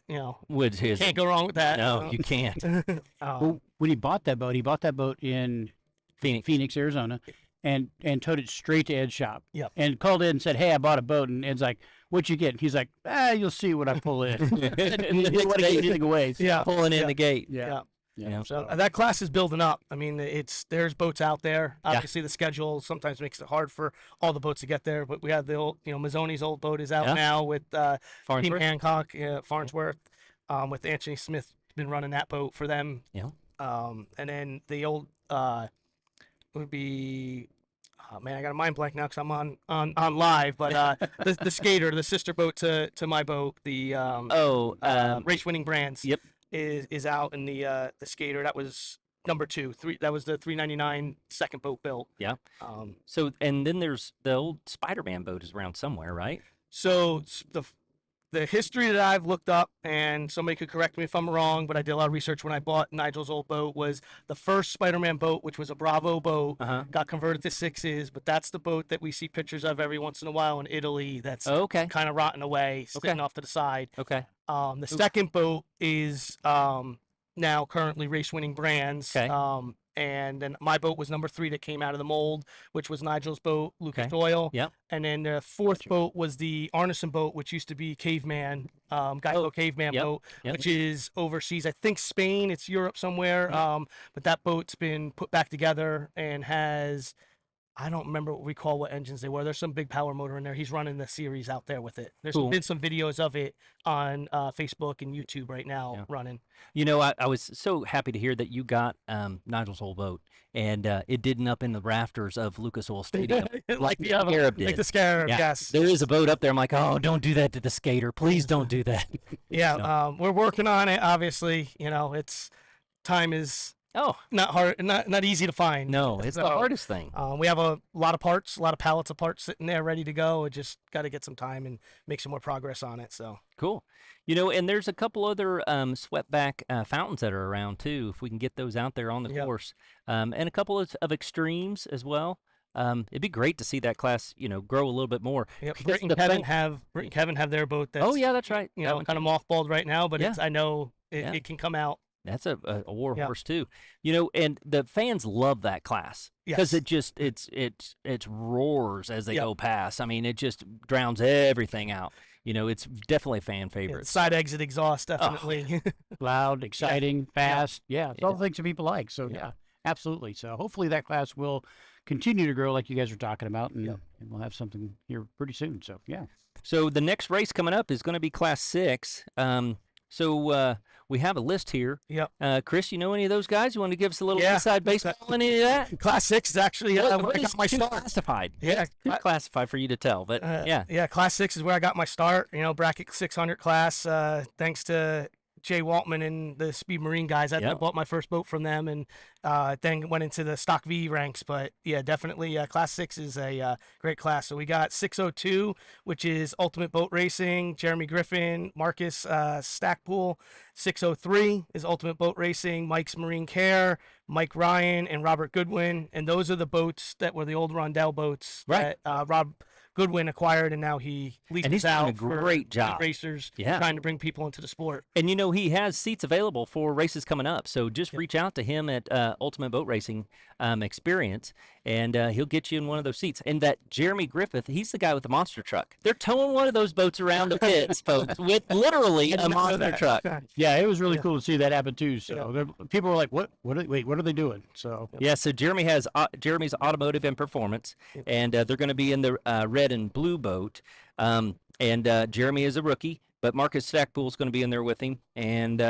with his can't go wrong with that. no, you can't. Well, when he bought that boat in Phoenix, Arizona, and towed it straight to Ed's shop. Yep. And called Ed and said, "Hey, I bought a boat." And Ed's like, "What'd you get?" And he's like, "You'll see when I pull in." He didn't want to give anything away. So, Yeah. Pulling in Yeah. the gate. Yeah. Yeah. So that class is building up. I mean, there's boats out there. Yeah. Obviously, the schedule sometimes makes it hard for all the boats to get there. But we have the old, Mazzoni's old boat is out Yeah. now with Team Farnsworth. Hancock, Farnsworth, with Anthony Smith been running that boat for them. Yeah. And then the old would be. Oh, man, I got a mind blank now because I'm on live. But the skater, the sister boat to my boat, the race winning brands. Yep. Is out in the skater. That was number 2. That was the 399 second boat built. Yeah. So and then there's the old Spider-Man boat is around somewhere, right? So the history that I've looked up, and somebody could correct me if I'm wrong, but I did a lot of research when I bought Nigel's old boat, was the first Spider-Man boat, which was a Bravo boat, got converted to 6s, but that's the boat that we see pictures of every once in a while in Italy that's Okay. kind of rotting away, sitting off to the side. Okay. The second boat is now currently race winning brands. Okay. And then my boat was number 3 that came out of the mold, which was Nigel's boat, Lucas Okay. Doyle. Yep. And then the fourth boat was the Arneson boat, which used to be Caveman, Geico Caveman Yep. boat, Yep. which is overseas. I think Spain, it's Europe somewhere. But that boat's been put back together and has, I don't remember what we call what engines they were. There's some big power motor in there. He's running the series out there with it. There's Cool. been some videos of it on Facebook and YouTube right now Yeah. running. I was so happy to hear that you got Nigel's old boat, and it didn't up in the rafters of Lucas Oil Stadium like the the other, Scarab like did. the Scarab, Yeah. yes. There is a boat up there. I'm like, oh, don't do that to the skater. Please don't do that. Yeah, No. we're working on it. Obviously, it's time is Oh, not hard, not easy to find. no, it's the So, hardest thing. We have a lot of parts, a lot of pallets of parts sitting there ready to go. We just got to get some time and make some more progress on it. So Cool. And there's a couple other swept back fountains that are around too, if we can get those out there on the Yep. course. And a couple of extremes as well. It'd be great to see that class, grow a little bit more. yep, Because Britt and the Kevin thing- have their boat. That's, Oh yeah, that's right. That one- kind of mothballed right now, but Yeah. I know Yeah. it can come out. That's a war Yeah. horse too, and the fans love that class because Yes. it just it's roars as they Yep. go past. I mean, it just drowns everything out. It's definitely a fan Yeah, favorite. side exit exhaust, Oh. definitely. loud, exciting, fast. Yeah, it's all Yeah. the things that people like. So Yeah. yeah, absolutely. So hopefully that class will continue to grow like you guys are talking about, and, Yep. and we'll have something here pretty soon. So yeah. So the next race coming up is going to be Class 6. So we have a list here. Yep. Chris, you know any of those guys? You want to give us a little Yeah. inside baseball on any of that? Class 6 is actually What where I is got my too start. classified? Yeah, Too classified for you to tell, but yeah. Yeah, Class 6 is where I got my start. Bracket 600 class. Thanks to Jay Waltman and the Speed Marine guys. I Yep. bought my first boat from them, and then went into the Stock V ranks. But yeah, definitely Class 6 is a great class. So we got 602, which is Ultimate Boat Racing, Jeremy Griffin, Marcus Stackpool. 603 is Ultimate Boat Racing, Mike's Marine Care, Mike Ryan, and Robert Goodwin. And those are the boats that were the old Rondell boats Right. that Rob Goodwin acquired, and now he leases And he's doing out a great job. for racers Yeah. trying to bring people into the sport. And he has seats available for races coming up. So just reach out to him at Ultimate Boat Racing Experience, and he'll get you in one of those seats. And that Jeremy Griffith, he's the guy with the monster truck. They're towing one of those boats around the pits, folks, with literally a monster truck. Yeah, it was really Yeah. cool to see that happen too. So people were like, "What? Wait, what are they doing?" So Yeah, so Jeremy has Jeremy's Automotive and Performance, and they're going to be in the red and blue boat. And Jeremy is a rookie, but Marcus Stackpool is going to be in there with him. And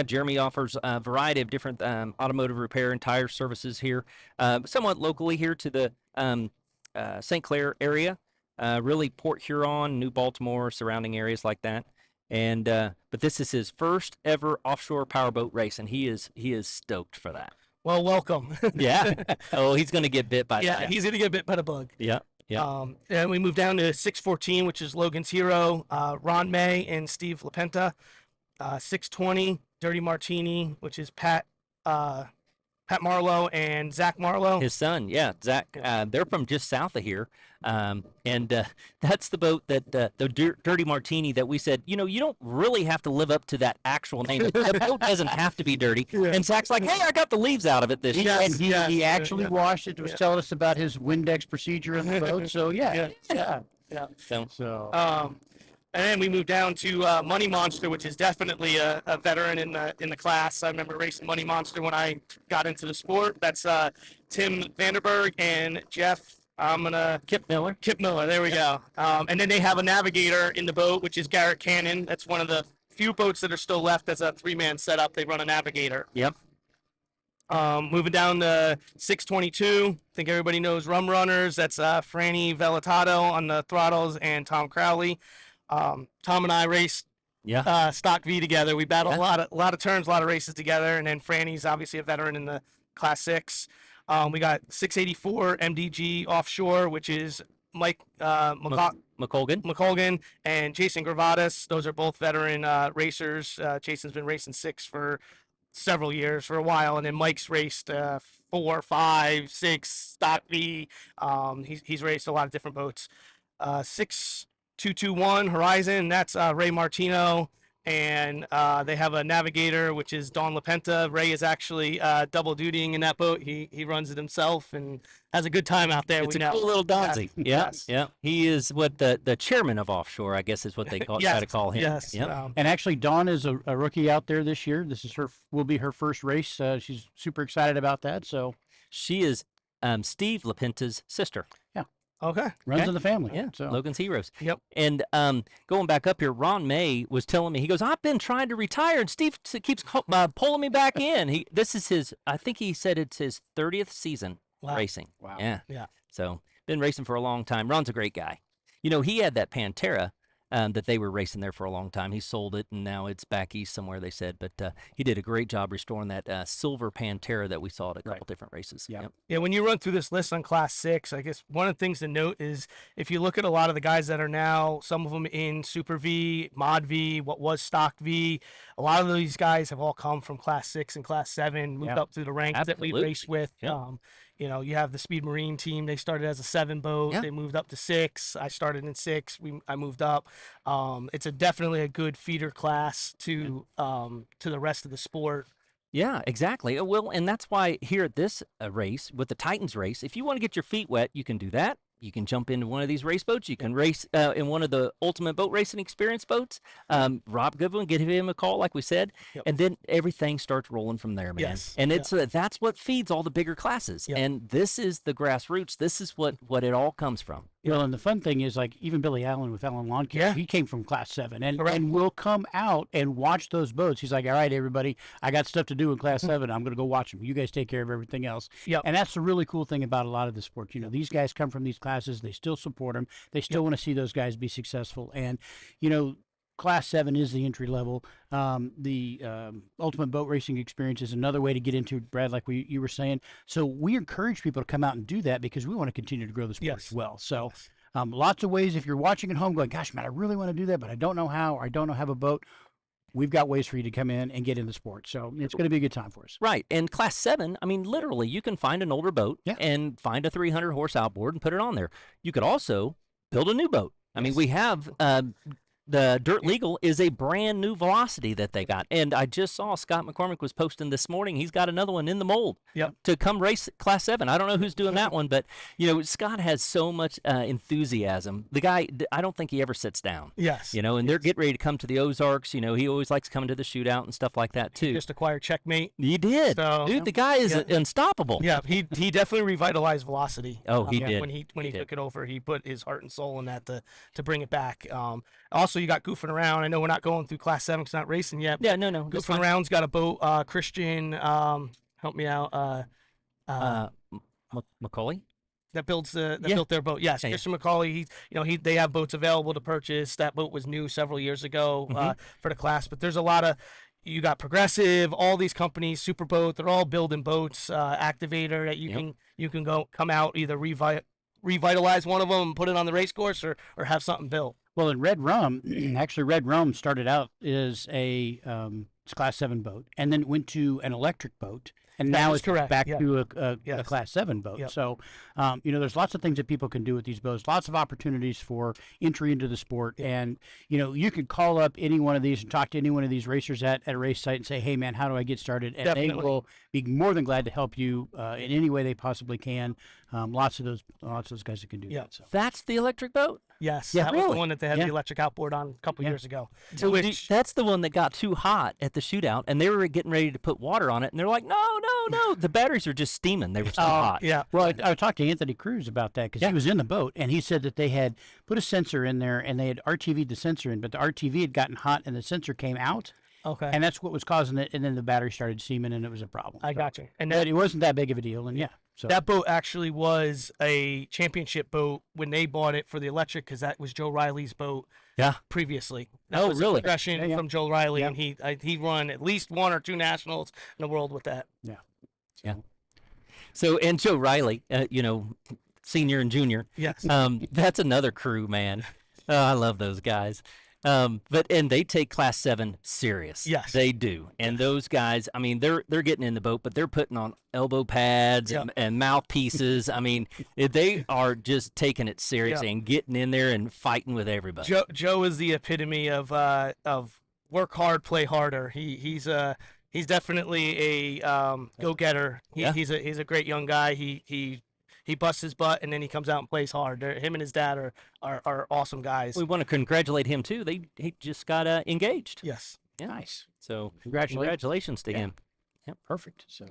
Jeremy offers a variety of different automotive repair and tire services here, somewhat locally here to the St. Clair area, really Port Huron, New Baltimore, surrounding areas like that. And but this is his first ever offshore powerboat race, and he is stoked for that. Well, welcome. Yeah. Oh, he's going to get bit by Yeah, that. he's gonna get bit by the bug. Yeah. Yeah. And we moved down to 614, which is Logan's hero, Ron May and Steve LaPenta. 620, Dirty Martini, which is Pat Marlowe and Zach Marlowe. His son, yeah, Zach. They're from just south of here, and that's the boat that the Dirty Martini that we said. You don't really have to live up to that actual name. The boat doesn't have to be dirty. Yeah. And Zach's like, hey, I got the leaves out of it this year. And he actually washed it. Was Yeah. telling us about his Windex procedure in the boat. So yeah. So And then we moved down to Money Monster, which is definitely a veteran in the class. I remember racing Money Monster when I got into the sport. That's Tim Vanderberg and Jeff. Kip Miller. Kip Miller. There we go. And then they have a navigator in the boat, which is Garrett Cannon. That's one of the few boats that are still left as a 3-man setup. They run a navigator. Yep. Moving down to 622. I think everybody knows Rum Runners. That's Franny Velatato on the throttles and Tom Crowley. Tom and I raced Yeah. Stock V together. We battled Yeah. a lot of turns, a lot of races together. And then Franny's obviously a veteran in the Class 6. We got 684 MDG Offshore, which is Mike McColgan. and Jason Gravatas. Those are both veteran racers. Jason's been racing 6 for several years, for a while, and then Mike's raced 4, 5, 6 Stock V. He's raced a lot of different boats. 6221 Horizon, that's Ray Martino, and they have a navigator, which is Don LaPenta. Ray is actually double dutying in that boat. He runs it himself and has a good time out there. It's we a know. cool little Donzi. Yeah. Yes. Yeah. He is what the chairman of Offshore, I guess, is what they try to call him. Yes. Yep. And actually, Dawn is a rookie out there this year. This is will be her first race. She's super excited about that. So She is Steve LaPenta's sister. Okay. runs in the family. Yeah, So Logan's Heroes. Yep. And going back up here, Ron May was telling me, he goes, I've been trying to retire, and Steve keeps pulling me back in. This is his, I think he said it's his 30th season Wow. racing. Wow. Yeah. Yeah. So been racing for a long time. Ron's a great guy. He had that Pantera that they were racing there for a long time. He sold it, and now it's back east somewhere, they said. But he did a great job restoring that silver Pantera that we saw at a couple different races. Yeah. Yeah, when you run through this list on Class 6, I guess one of the things to note is if you look at a lot of the guys that are now, some of them in Super V, Mod V, what was Stock V, a lot of these guys have all come from Class 6 and Class 7, moved Yeah. up through the ranks that we Absolutely. raced with. Yeah. You have the Speed Marine team. They started as a 7 boat. Yeah. They moved up to 6. I started in 6. I moved up. It's definitely a good feeder class to the rest of the sport. Yeah, exactly. Well, and that's why here at this race, with the Titans race, if you want to get your feet wet, you can do that. You can jump into one of these race boats. You can race in one of the Ultimate Boat Racing Experience boats. Rob Goodwin, give him a call, like we said, Yep. and then everything starts rolling from there, man. Yes. And it's that's what feeds all the bigger classes. Yep. And this is the grassroots. This is what it all comes from. Well, and the fun thing is, like, even Billy Allen with Allen Lawn Care, Yeah. he came from Class 7 and Correct. will come out and watch those boats. He's like, all right, everybody, I got stuff to do in Class 7. I'm going to go watch them. You guys take care of everything else. Yep. And that's the really cool thing about a lot of the sports. These guys come from these classes. They still support them. They still want to see those guys be successful. And, Class 7 is the entry level. The Ultimate Boat Racing Experience is another way to get into it, Brad, like you were saying. So we encourage people to come out and do that because we want to continue to grow the sport Yes. as well. So lots of ways. If you're watching at home going, gosh, man, I really want to do that, but I don't know how, or I don't know how to have a boat, we've got ways for you to come in and get in the sport. So it's going to be a good time for us. Right. And Class 7, I mean, literally, you can find an older boat Yeah. and find a 300-horse outboard and put it on there. You could also build a new boat. I mean, we have the Dirt Legal is a brand new Velocity that they got. And I just saw Scott McCormick was posting this morning. He's got another one in the mold Yep. to come race Class 7. I don't know who's doing that one, but, Scott has so much enthusiasm. The guy, I don't think he ever sits down. Yes. And they're getting ready to come to the Ozarks. He always likes coming to the shootout and stuff like that, too. Just acquired Checkmate. He did. So- Dude, the guy is Yeah. unstoppable. Yeah, he definitely revitalized Velocity. Oh, he did. When he did. took it over, he put his heart and soul in that to bring it back. Also, you got Goofing Around. I know we're not going through Class 7 because not racing yet. Yeah, no. That's Goofing fine. Around's got a boat. Christian, help me out. Macaulay? That built their boat. Yes, Yeah, yeah. Christian Macaulay. They have boats available to purchase. That boat was new several years ago Mm-hmm. for the class. But there's a lot of you got Progressive, all these companies, Superboat, they're all building boats. Activator that you can go come out either revitalize one of them and put it on the race course, or have something built. Well, in Red Rum, actually, Red Rum started out as a it's Class 7 boat, and then went to an electric boat, and That now is it's correct, back yeah. to a Yes. Class 7 boat. Yep. So, there's lots of things that people can do with these boats, lots of opportunities for entry into the sport. And, you can call up any one of these and talk to any one of these racers at a race site and say, hey, man, how do I get started? And they Definitely. will be more than glad to help you in any way they possibly can. Lots of those guys that can do Yeah. that. So. That's the electric boat. Yes, Yeah, that was really? the one that they had Yeah. the electric outboard on a couple Yeah. years ago. So Which that's the one that got too hot at the shootout, and they were getting ready to put water on it, and they're like, no, no, no. The batteries are just steaming. They were so hot. yeah, Well, I talked to Anthony Cruz about that because he was in the boat, and he said that they had put a sensor in there, and they had RTV'd the sensor in, but the RTV had gotten hot, and the sensor came out, okay, and that's what was causing it. And then the battery started steaming, and it was a problem. I So- got you. And But that it wasn't that big of a deal, and so that boat actually was a championship boat when they bought it for the electric, because that was Joe Riley's boat. Yeah. Previously. That Oh, was a really? progression Yeah, yeah. from Joe Riley, Yeah. and he won at least 1 or 2 nationals in the world with that. Yeah. So, and Joe Riley, senior and junior, Yes. that's another crew, man. Oh, I love those guys. And they take Class 7 serious. Yes. They do. And those guys, I mean, they're getting in the boat, but they're putting on elbow pads and mouthpieces. I mean, they are just taking it seriously and getting in there and fighting with everybody. Joe is the epitome of work hard, play harder. He's definitely a go-getter. He's a great young guy. He busts his butt, and then he comes out and plays hard. Him and his dad are awesome guys. We want to congratulate him too. He just got engaged. Yes. Yeah. nice. So Congratulations. to him. Perfect. So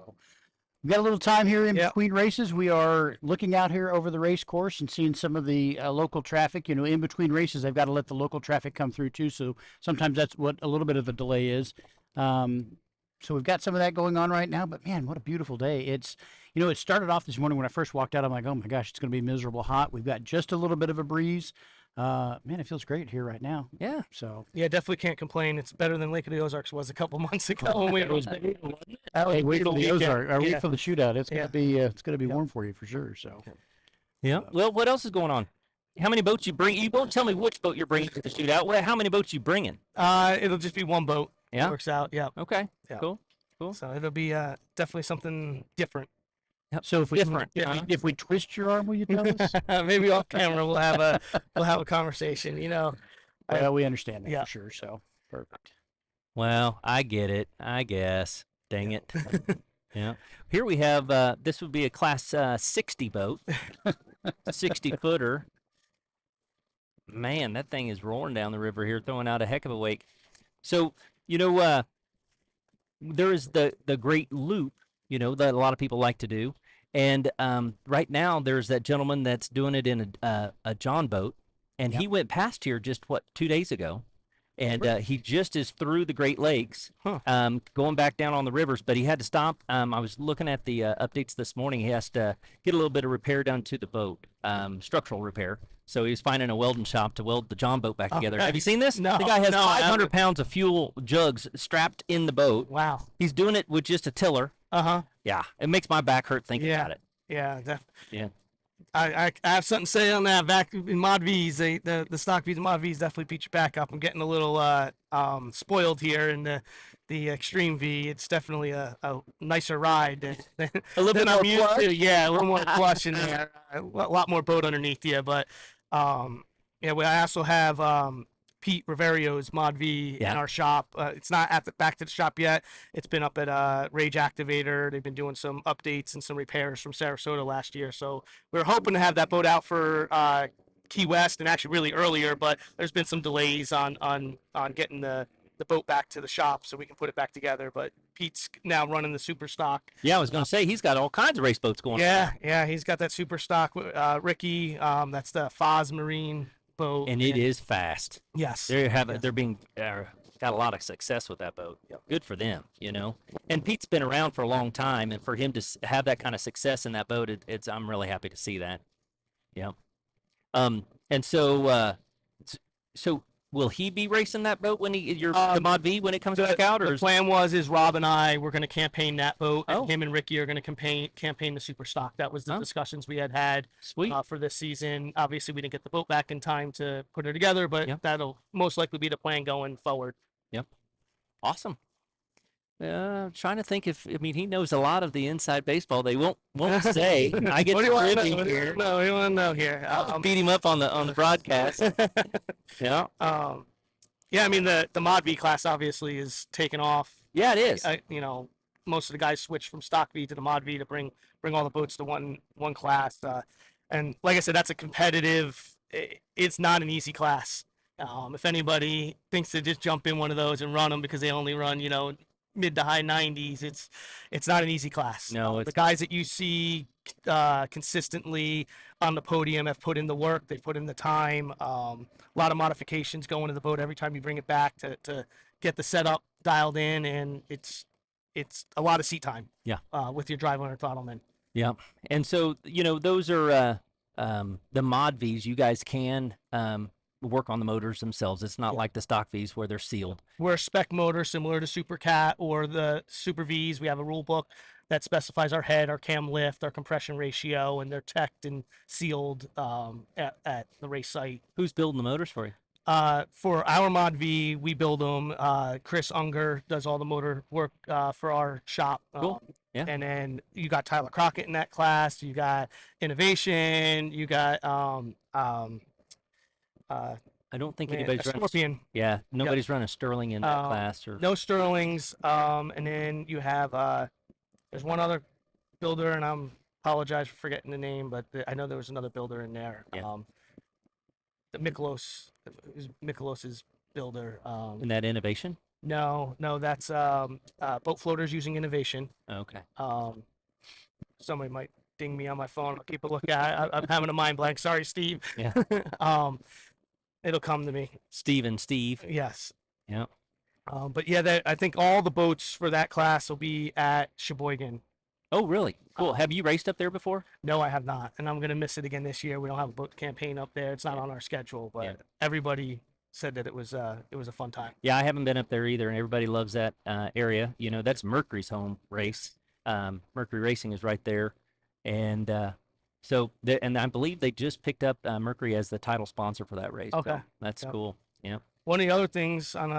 we've got a little time here in Yep. between races. We are looking out here over the race course and seeing some of the local traffic. In between races, they've got to let the local traffic come through too. So sometimes that's what a little bit of the delay is. So we've got some of that going on right now. But man, what a beautiful day! It started off this morning when I first walked out. I'm like, oh my gosh, it's going to be miserable hot. We've got just a little bit of a breeze. Man, it feels great here right now. Yeah. So Yeah, definitely can't complain. It's better than Lake of the Ozarks was a couple months ago when we it was that hey, was wait for brutal the weekend. Ozark, or wait Yeah. for the shootout. It's gonna Yeah. be warm for you for sure. So. Yeah. Well, what else is going on? How many boats you bring? You won't tell me which boat you're bringing to the shootout. Well, how many boats you bringing? It'll just be one boat. Yeah? Works out. Yeah. Okay. Yeah. Cool. So it'll be definitely something different. So if we Different, if we twist your arm, will you tell us? Maybe off camera we'll have a conversation. Well, we understand that Yeah. for sure. So perfect. Well, I get it. I guess. Dang it. Yeah. Here we have. This would be a Class 60 boat, 60-footer. Man, that thing is roaring down the river here, throwing out a heck of a wake. So there is the great loop, that a lot of people like to do, and right now there's that gentleman that's doing it in a John boat, and he went past here just 2 days ago, and he just is through the Great Lakes, going back down on the rivers, but he had to stop. I was looking at the updates this morning. He has to get a little bit of repair done to the boat, structural repair. So he was finding a welding shop to weld the John boat back together. Okay. Have you seen this? No, The guy has no, I 500 haven't. pounds of fuel jugs strapped in the boat. Wow. He's doing it with just a tiller. Uh-huh. Yeah, it makes my back hurt thinking Yeah. about it. Yeah. Yeah. I have something to say on that. Back in Mod V's, the stock V's and Mod V's definitely beat your back up. I'm getting a little spoiled here in the Extreme V. It's definitely a nicer ride than A little bit I'm more used plush? to. Yeah, a little more plush in there. A lot more boat underneath you. But I also have Pete Riverio's Mod V in our shop. It's not back to the shop yet. It's been up at Rage Activator. They've been doing some updates and some repairs from Sarasota last year. So we're hoping to have that boat out for Key West, and actually really earlier, but there's been some delays on getting the boat back to the shop so we can put it back together. But Pete's now running the super stock. Yeah, I was going to say, he's got all kinds of race boats going on. Yeah, he's got that super stock. Ricky, that's the Foz Marine boat. And it is fast. Yes. They're being got a lot of success with that boat. Good for them, And Pete's been around for a long time, and for him to have that kind of success in that boat, I'm really happy to see that. Yeah. And so will he be racing that boat when the Mod V when it comes The, back out, or the is plan is Rob and I were going to campaign that boat, Oh. and him and Ricky are going to campaign the super stock. That was the Oh. discussions we had sweet? for this season. Obviously, we didn't get the boat back in time to put it together, but Yep. that'll most likely be the plan going forward. Awesome. Trying to think if he knows a lot of the inside baseball. They won't say. I get What do you want to privy know? here. No, what do you want to know here? I'll beat him up on the broadcast. Yeah. Yeah, I mean the Mod V class obviously is taken off. Yeah, it is. Most of the guys switched from stock V to the Mod V to bring all the boats to one class. And like I said, that's a competitive. It's not an easy class. If anybody thinks to just jump in one of those and run them because they only run, mid to high 90s, it's not an easy class. No, The it's guys that you see consistently on the podium have put in the work. They've put in the time. A lot of modifications go into the boat every time you bring it back to get the setup dialed in, and it's a lot of seat time. Yeah. With your drive under throttleman. yeah. And so those are the Mod Vs. You guys can work on the motors themselves. It's not like the stock Vs where they're sealed. We're a spec motor similar to Super Cat or the Super Vs. We have a rule book that specifies our head, our cam lift, our compression ratio, and they're teched and sealed at the race site. Who's building the motors for you? For our Mod V, we build them. Chris Unger does all the motor work for our shop. Cool. Yeah. And then you got Tyler Crockett in that class. You got Innovation. You got I don't think anybody's running. Scorpion. Yeah, nobody's running Sterling in that class. Or No Sterlings. And then you have there's one other builder, and I'm apologize for forgetting the name, but I know there was another builder in there. Yeah. The Michelos's builder. in that Innovation. No, that's boat floaters using Innovation. Okay. Somebody might ding me on my phone. I'll keep a look at. I'm having a mind blank. Sorry, Steve. Yeah. It'll come to me. Steve. Yes. Yeah. But yeah, I think all the boats for that class will be at Sheboygan. Oh, really? Cool. Have you raced up there before? No, I have not, and I'm gonna miss it again this year. We don't have a boat campaign up there. It's not on our schedule, but Yeah. everybody said that it was a fun time. Yeah, I haven't been up there either, and everybody loves that area. That's Mercury's home race. Mercury Racing is right there, and and I believe they just picked up Mercury as the title sponsor for that race. Okay. So that's Yep. cool. Yeah. One of the other things on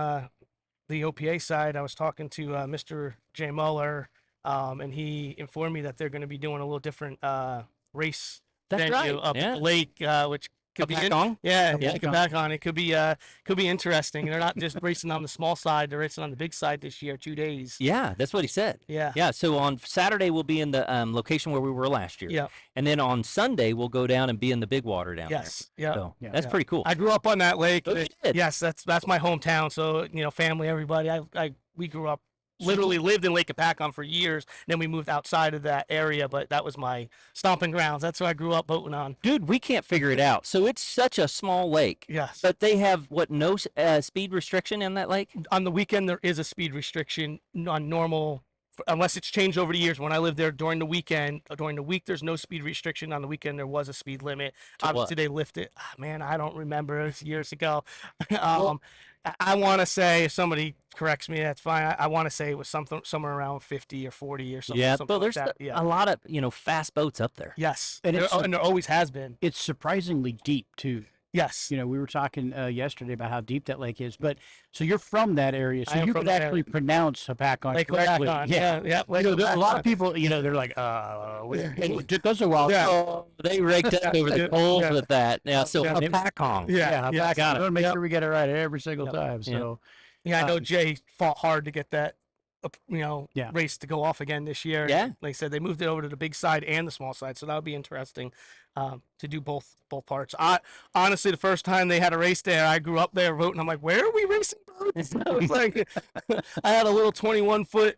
the OPA side, I was talking to Mr. Jay Muller, and he informed me that they're going to be doing a little different race That's venue right. up Yeah. at the lake, which could be Kapakong? yeah, Yeah. come back on. It could be interesting. They're not just racing on the small side; they're racing on the big side this year, 2 days. Yeah, that's what he said. Yeah. Yeah, so on Saturday we'll be in the location where we were last year. Yeah. And then on Sunday we'll go down and be in the big water down Yes. there. Yeah. So Yeah. that's Yeah. pretty cool. I grew up on that lake. Oh, you did? Yes, that's my hometown. So family, everybody. We grew up. Literally lived in Lake Kapakon for years. Then we moved outside of that area, but that was my stomping grounds. That's where I grew up boating on. Dude, we can't figure it out. So it's such a small lake, Yes. but they have no speed restriction in that lake? On the weekend, there is a speed restriction on normal, unless it's changed over the years. When I lived there during the weekend, during the week, there's no speed restriction. On the weekend, there was a speed limit. To what? Obviously, they lifted. Man, I don't remember. It was years ago. I want to say, if somebody corrects me, that's fine. I want to say it was somewhere around 50 or 40 or something. Yeah, something but like there's that. Yeah. a lot of, fast boats up there. Yes, And and, it's- and there always has been. It's surprisingly deep too. Yes. We were talking yesterday about how deep that lake is. But so you're from that area, so I am you from could that actually pronounce Hapakon Lake correctly. Kapakon. Yeah. Yeah. A lot of Kapakon. people, they're like, it took us a while. Yeah. Oh, they raked up over the Yeah. coals Yeah. with that. Yeah, so Yeah. Hapakon. Yeah. Yeah, Yeah. got it. Make Yep. sure we get it right every single Yep. time. So Yeah, I know Jay fought hard to get that, Yeah. race to go off again this year. Yeah. Like I said, they moved it over to the big side and the small side, so that would be interesting to do both parts. Honestly, the first time they had a race there, I grew up there voting. I'm like, where are we racing boats? I was like, I had a little 21-foot,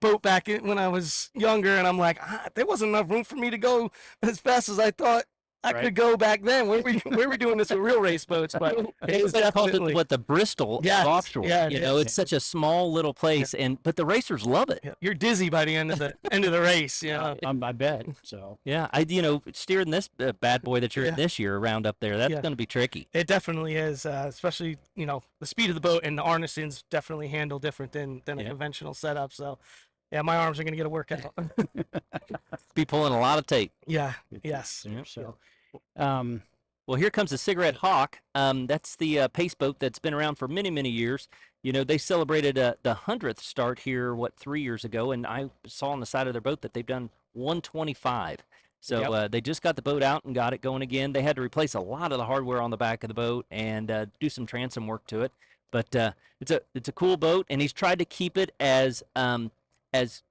boat back when I was younger, and I'm like, there wasn't enough room for me to go as fast as I thought I Right. could go back then. Where we doing this with real race boats? But it is They call it definitely. what the Bristol of Yes, offshore. yeah, You it know, is. it's such a small little place, but the racers love it. Yeah, you're dizzy by the end of the race. You know. I bet. So Yeah, steering this bad boy that you're in Yeah. this year around up there, that's Yeah. going to be tricky. It definitely is, especially the speed of the boat and the harnessing's definitely handle different than a Yeah. conventional setup. So, yeah, my arms are gonna get a workout. Be pulling a lot of tape. Yeah. Yes. Yeah. so um, Well, here comes the Cigarette Hawk. That's the pace boat that's been around for many, many years. You know, they celebrated the 100th start here, 3 years ago, and I saw on the side of their boat that they've done 125. So they just got the boat out and got it going again. They had to replace a lot of the hardware on the back of the boat and do some transom work to it. But it's a cool boat, and he's tried to keep it as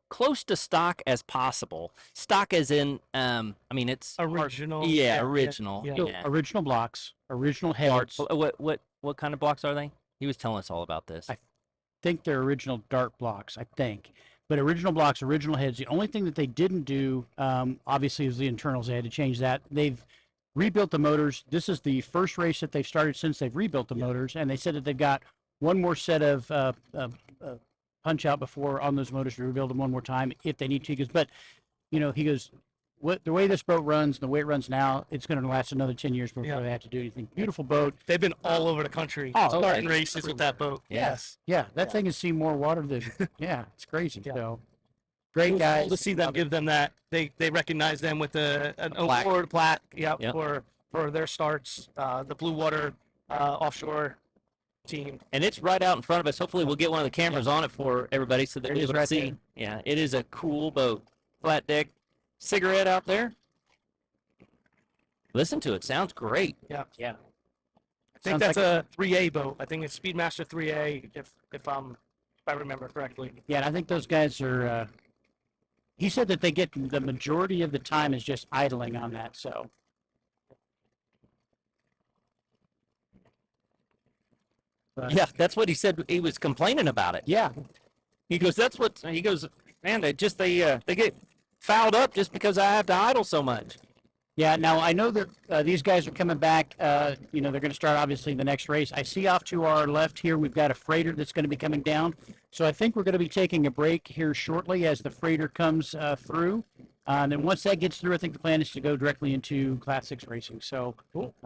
close to stock as possible. Stock as in, I mean, it's Original. Yeah, original. yeah. so Yeah. original blocks, original Darts. heads. What kind of blocks are they? He was telling us all about this. I think they're original dart blocks, I think. But original blocks, original heads. The only thing that they didn't do, obviously, is the internals. They had to change that. They've rebuilt the motors. This is the first race that they've started since they've rebuilt the motors, and they said that they've got one more set of punch out before on those motors to rebuild them one more time if they need to. He goes, but he goes, the way this boat runs, the way it runs now, it's going to last another 10 years before Yeah. they have to do anything. Beautiful boat. They've been all over the country Oh, starting okay. races with that boat. Yes. Yeah, that thing has seen more water than. Yeah, it's crazy. Yeah. So It great was guys. cool to see them give them that. They recognize them with an plaque. award plaque. Yeah, Yep. for their starts. The Blue Water offshore team. And it's right out in front of us. Hopefully, we'll get one of the cameras on it for everybody so There they're it is able to right see. there. Yeah, it is a cool boat. Flat deck, cigarette out there. Listen to it. Sounds great. Yeah. Yeah. I think Sounds that's a 3A boat. I think it's Speedmaster 3A, if I remember correctly. Yeah, and I think those guys are. He said that they get the majority of the time is just idling on that. So. But, Yeah, that's what he said. He was complaining about it. Yeah. He goes, he goes, man, they get fouled up just because I have to idle so much. Yeah. Now I know that these guys are coming back. They're going to start obviously the next race. I see off to our left here we've got a freighter that's going to be coming down. So I think we're going to be taking a break here shortly as the freighter comes through. And then once that gets through, I think the plan is to go directly into Class 6 racing. So,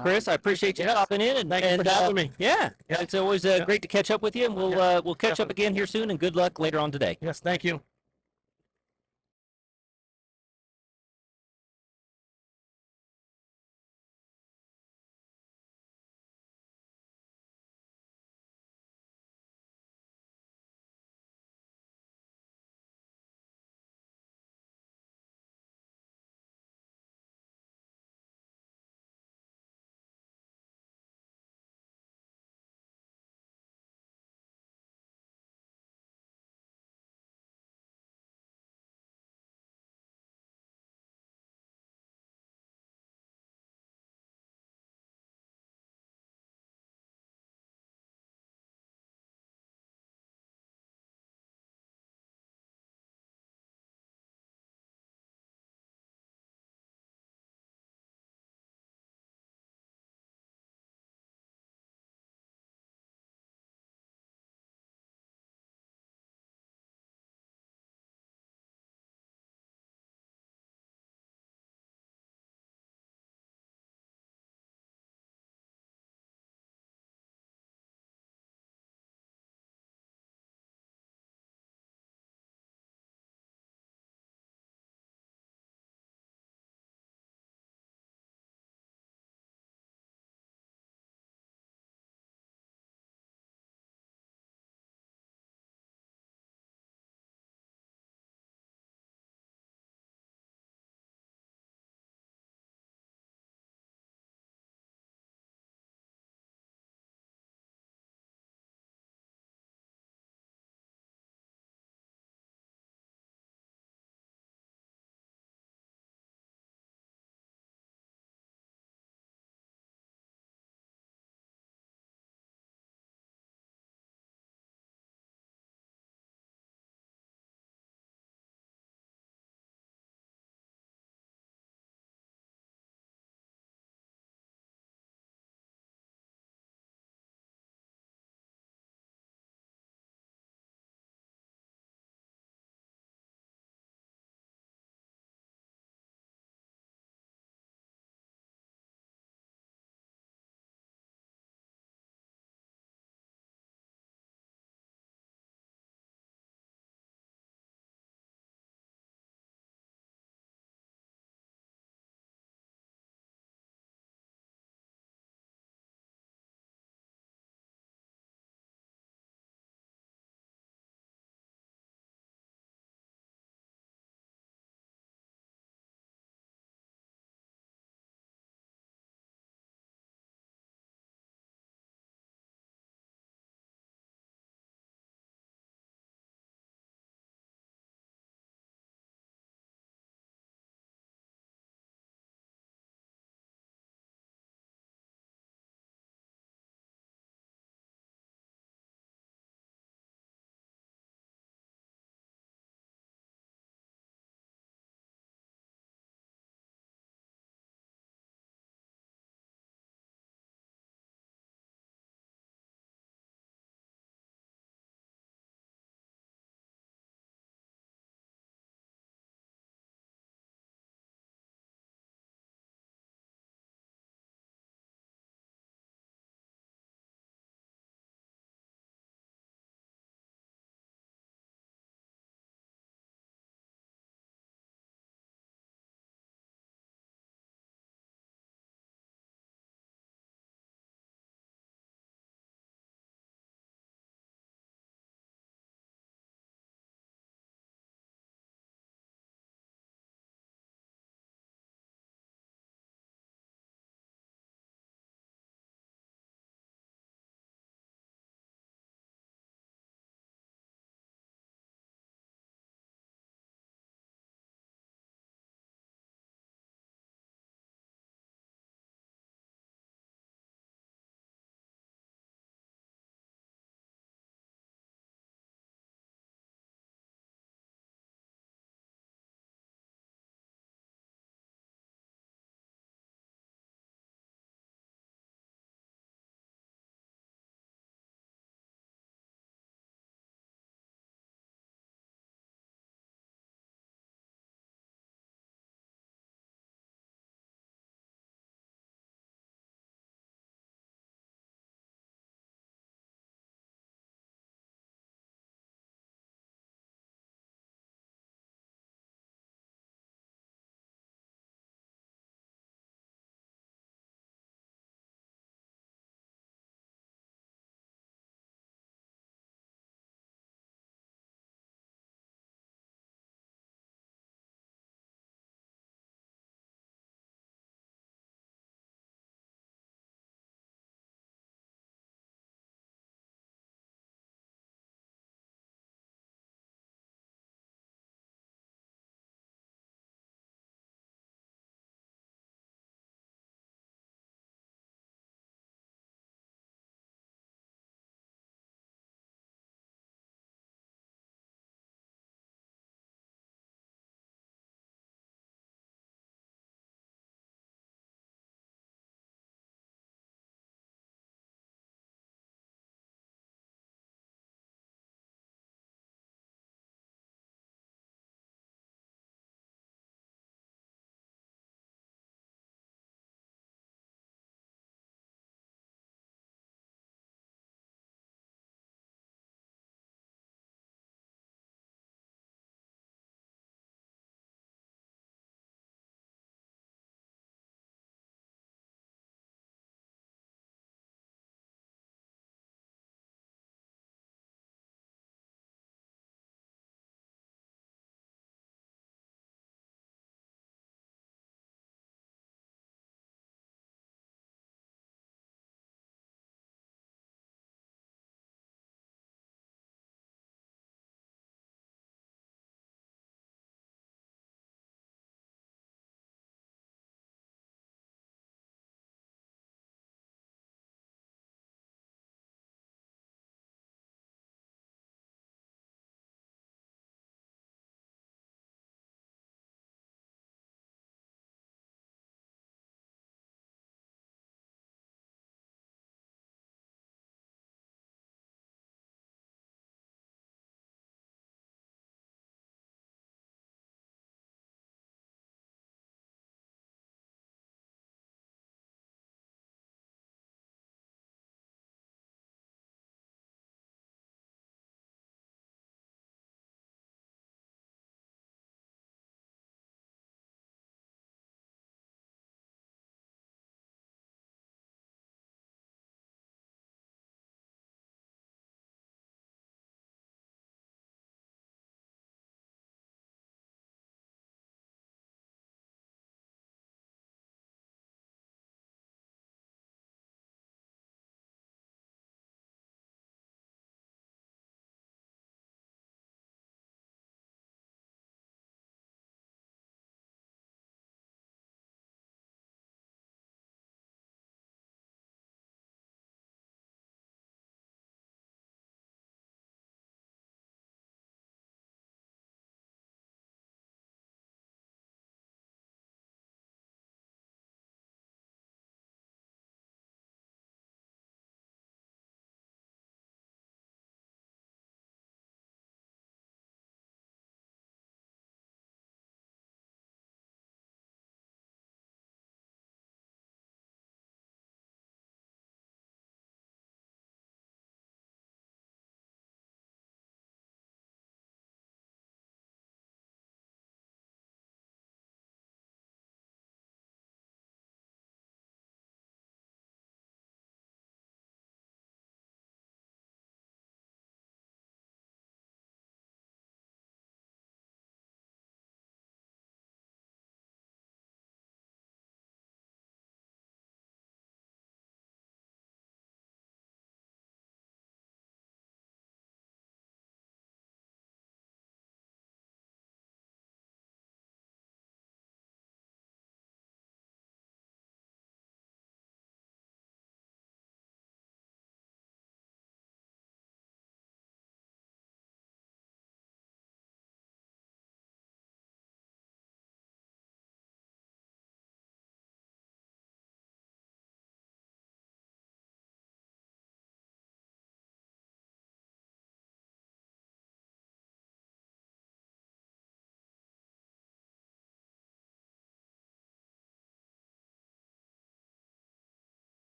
Chris, I appreciate you stopping in and Thank you for having me. Yeah, Yeah. it's always great to catch up with you, and we'll catch up again here soon. And good luck later on today. Yes, thank you.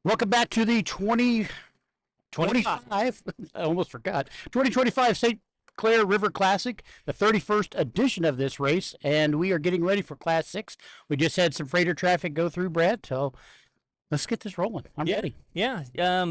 Welcome back to the 2025. I almost forgot. 2025 St. Clair River Classic, the 31st edition of this race, and we are getting ready for Class 6. We just had some freighter traffic go through, Brad, so let's get this rolling. I'm ready. Yeah.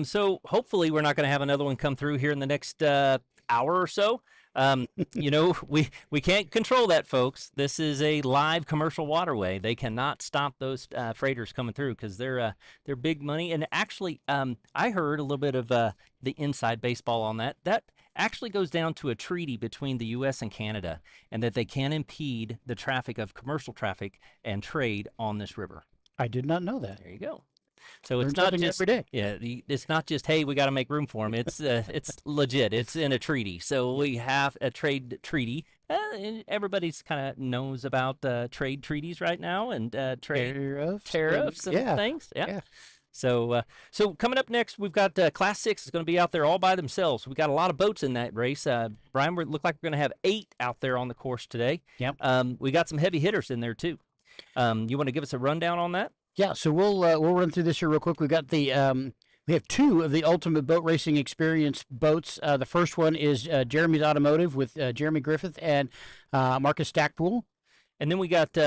So hopefully we're not going to have another one come through here in the next hour or so. We can't control that, folks. This is a live commercial waterway. They cannot stop those freighters coming through because they're big money. And actually, I heard a little bit of the inside baseball on that. That actually goes down to a treaty between the U.S. and Canada, and that they can impede the traffic of commercial traffic and trade on this river. I did not know that. There you go. So Learn it's not something just every day. yeah, it's not just hey, we got to make room for them. It's legit. It's in a treaty. So we have a trade treaty. And everybody's kind of knows about trade treaties right now and trade tariffs and things. Yeah. So coming up next, we've got Class 6 is going to be out there all by themselves. We got a lot of boats in that race. Brian, we look like we're going to have 8 out there on the course today. Yep. We got some heavy hitters in there too. You want to give us a rundown on that? Yeah, so we'll run through this here real quick. We've got we have 2 of the Ultimate Boat Racing Experience boats. The first one is Jeremy's Automotive with Jeremy Griffith and Marcus Stackpool. And then we got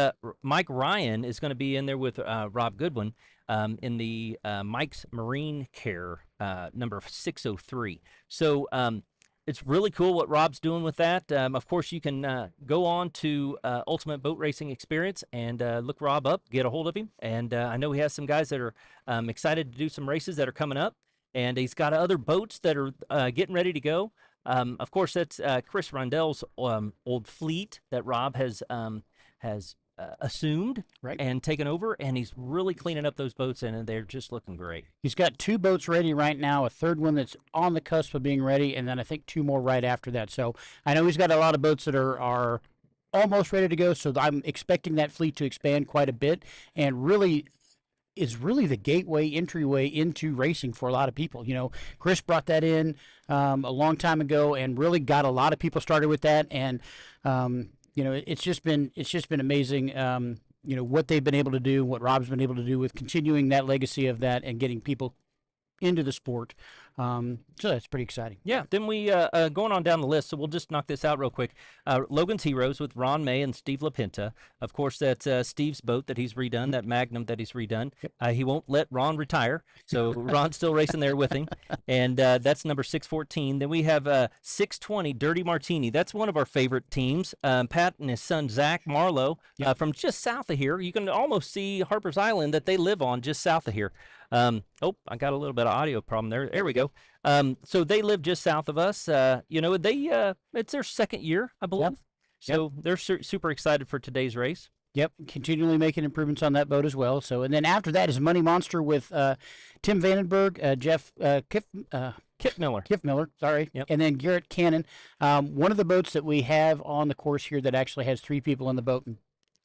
Mike Ryan is going to be in there with Rob Goodwin in the Mike's Marine Care number 603. So it's really cool what Rob's doing with that. Of course, you can go on to Ultimate Boat Racing Experience and look Rob up, get a hold of him. And I know he has some guys that are excited to do some races that are coming up. And he's got other boats that are getting ready to go. Of course, that's Chris Rundell's old fleet that Rob has assumed and taken over, and he's really cleaning up those boats, and they're just looking great. He's got 2 boats ready right now, a third one that's on the cusp of being ready, and then I think 2 more right after that. So I know he's got a lot of boats that are almost ready to go, so I'm expecting that fleet to expand quite a bit, and really is really the entryway into racing for a lot of people. You know, Chris brought that in a long time ago and really got a lot of people started with that, and it's just been amazing, what they've been able to do, what Rob's been able to do with continuing that legacy of that and getting people into the sport. So that's pretty exciting. Yeah. Then we going on down the list, so we'll just knock this out real quick. Logan's Heroes with Ron May and Steve LaPinta. Of course, that's Steve's boat that he's redone, that Magnum that he's redone. Yep. He won't let Ron retire, so Ron's still racing there with him, and that's number 614. Then we have 620 Dirty Martini. That's one of our favorite teams. Pat and his son Zach Marlowe from just south of here. You can almost see Harper's Island that they live on just south of here. I got a little bit of audio problem there. There we go. So they live just south of us. It's their second year, I believe. Yep. So they're super excited for today's race. Yep, continually making improvements on that boat as well. So, and then after that is Money Monster with Tim Vandenberg, Jeff Kip Miller. Kip Miller, sorry. Yep. And then Garrett Cannon. One of the boats that we have on the course here that actually has 3 people in the boat.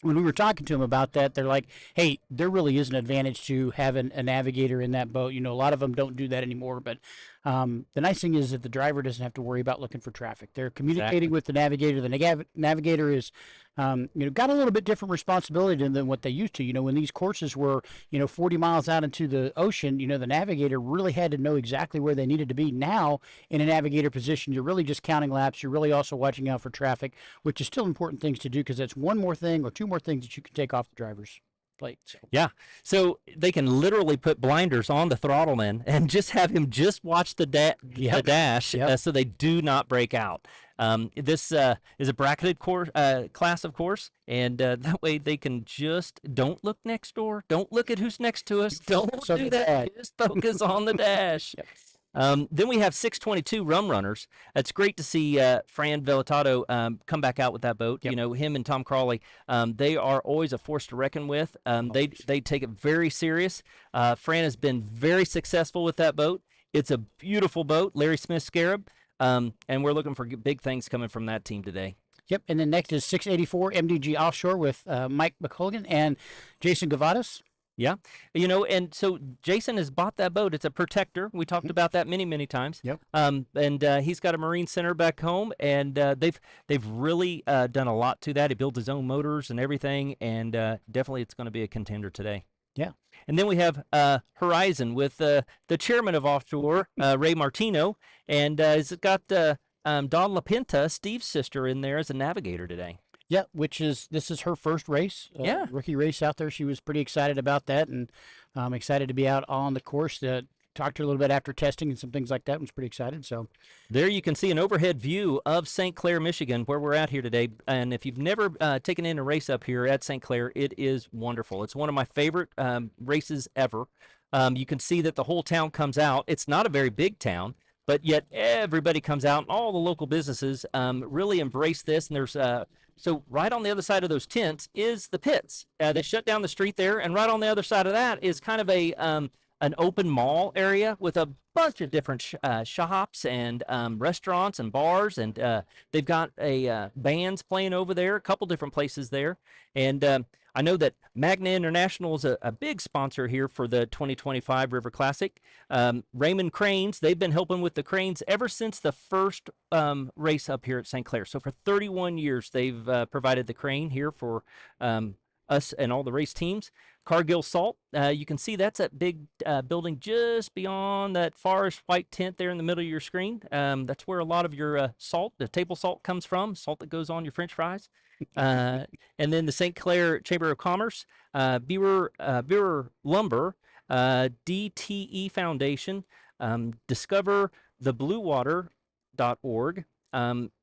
When we were talking to them about that, they're like, hey, there really is an advantage to having a navigator in that boat. You know, a lot of them don't do that anymore. But the nice thing is that the driver doesn't have to worry about looking for traffic. They're communicating with the navigator. The navigator is, got a little bit different responsibility than what they used to. You know, when these courses were, 40 miles out into the ocean, the navigator really had to know exactly where they needed to be. Now, in a navigator position, you're really just counting laps. You're really also watching out for traffic, which is still important things to do because that's one more thing or 2 more things that you can take off the driver's plate. So. Yeah, so they can literally put blinders on the throttleman and just have him just watch the dash so they do not break out. This is a bracketed class, of course, and that way they can just don't look next door, don't look at who's next to us, don't do that, just focus on the dash. Yep. Then we have 622 Rum Runners. It's great to see Fran Vellatato come back out with that boat. Yep. Him and Tom Crawley, they are always a force to reckon with. They take it very serious. Fran has been very successful with that boat. It's a beautiful boat, Larry Smith Scarab, and we're looking for big things coming from that team today. Yep, and then next is 684 MDG Offshore with Mike McColgan and Jason Gavadas. Yeah, and so Jason has bought that boat. It's a Protector. We talked about that many, many times. Yep. And he's got a Marine Center back home, and they've really done a lot to that. He built his own motors and everything, and definitely it's going to be a contender today. Yeah. And then we have Horizon with the chairman of Offshore, Ray Martino, and it's got Dawn LaPinta, Steve's sister, in there as a navigator today. Yeah, this is her first race, Yeah. rookie race out there. She was pretty excited about that, and excited to be out on the course. Talked to her a little bit after testing and some things like that. Was pretty excited. So there you can see an overhead view of St. Clair, Michigan, where we're at here today. And if you've never taken in a race up here at St. Clair, it is wonderful. It's one of my favorite races ever. You can see that the whole town comes out. It's not a very big town, but yet everybody comes out, and all the local businesses really embrace this. And there's so right on the other side of those tents is the pits. They shut down the street there, and right on the other side of that is kind of an open mall area with a bunch of different shops and restaurants and bars, and they've got bands playing over there, a couple different places there. And I know that Magna International is a big sponsor here for the 2025 River Classic. Raymond Cranes, they've been helping with the cranes ever since the first race up here at St. Clair. So for 31 years, they've provided the crane here for us and all the race teams. Cargill Salt, you can see that's that big building just beyond that forest white tent there in the middle of your screen. That's where a lot of your salt, the table salt, comes from, salt that goes on your French fries. And then the St. Clair Chamber of Commerce, Beaver Lumber, DTE Foundation, discoverthebluewater.org,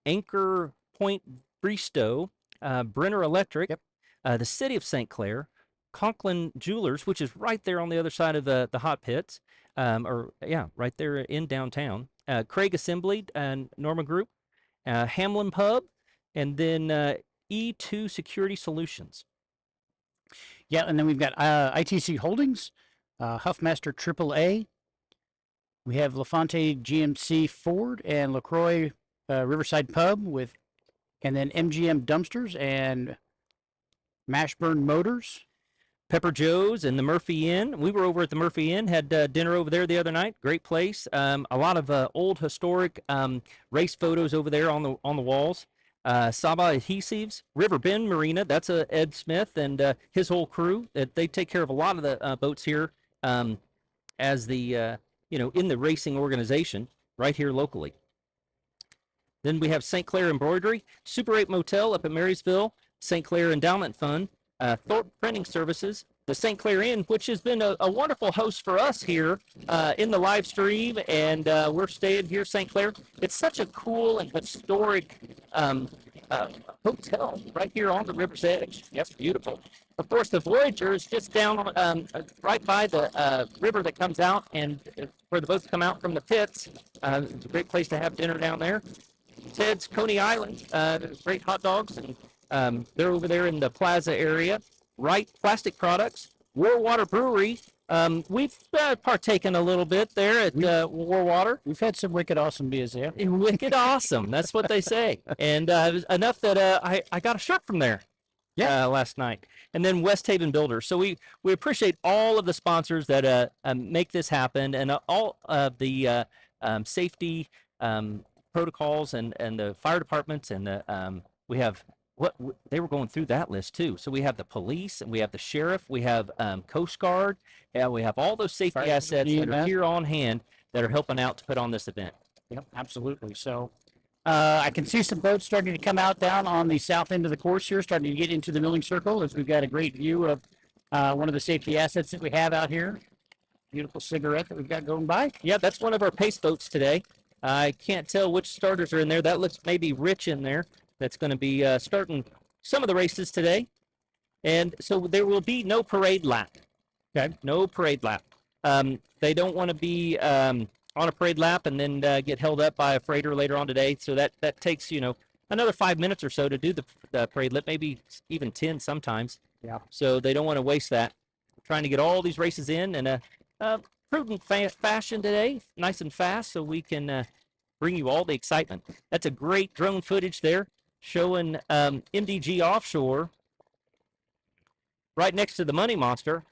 Anchor Point Bristow, Brenner Electric, the City of St. Clair, Conklin Jewelers, which is right there on the other side of the hot pits, right there in downtown. Craig Assembly and Norma Group, Hamlin Pub, and then E2 Security Solutions. yeah, and then we've got ITC Holdings, Huffmaster AAA. We have LaFonte GMC Ford and LaCroix Riverside Pub and then MGM Dumpsters and Mashburn Motors. Pepper Joe's and the Murphy Inn. We were over at the Murphy Inn, had dinner over there the other night. Great place. A lot of old historic race photos over there on the walls. Saba Adhesives, River Bend Marina. That's Ed Smith and his whole crew. They take care of a lot of the boats here as the in the racing organization right here locally. Then we have St. Clair Embroidery, Super 8 Motel up at Marysville, St. Clair Endowment Fund, Thorpe Printing Services, the St. Clair Inn, which has been a wonderful host for us here in the live stream, and we're staying here, St. Clair. It's such a cool and historic hotel right here on the river's edge. Yes, beautiful. Of course, the Voyager is just down right by the river that comes out, and where the boats come out from the pits. It's a great place to have dinner down there. Ted's Coney Island, great hot dogs, and they're over there in the plaza area. Wright Plastic Products, Warwater Brewery. We've partaken a little bit there at Warwater. We've had some wicked awesome beers there. Wicked awesome. That's what they say. And enough that I got a shirt from there last night. And then West Haven Builders. So we appreciate all of the sponsors that make this happen, and all of the safety protocols and the fire departments, and we have they were going through that list too. So we have the police, and we have the sheriff, we have Coast Guard, and we have all those safety assets that are here on hand that are helping out to put on this event. Yep, absolutely. So I can see some boats starting to come out down on the south end of the course here, starting to get into the milling circle, as we've got a great view of one of the safety assets that we have out here. Beautiful cigarette that we've got going by. Yeah, that's one of our pace boats today. I can't tell which starters are in there. That looks maybe Rich in there. That's going to be starting some of the races today. And so there will be no parade lap. Okay. No parade lap. They don't want to be on a parade lap and then get held up by a freighter later on today. So that takes, another 5 minutes or so to do the parade lap, maybe even 10 sometimes. Yeah. So they don't want to waste that. Trying to get all these races in a prudent fashion today, nice and fast, so we can bring you all the excitement. That's a great drone footage there, showing MDG Offshore right next to the Money Monster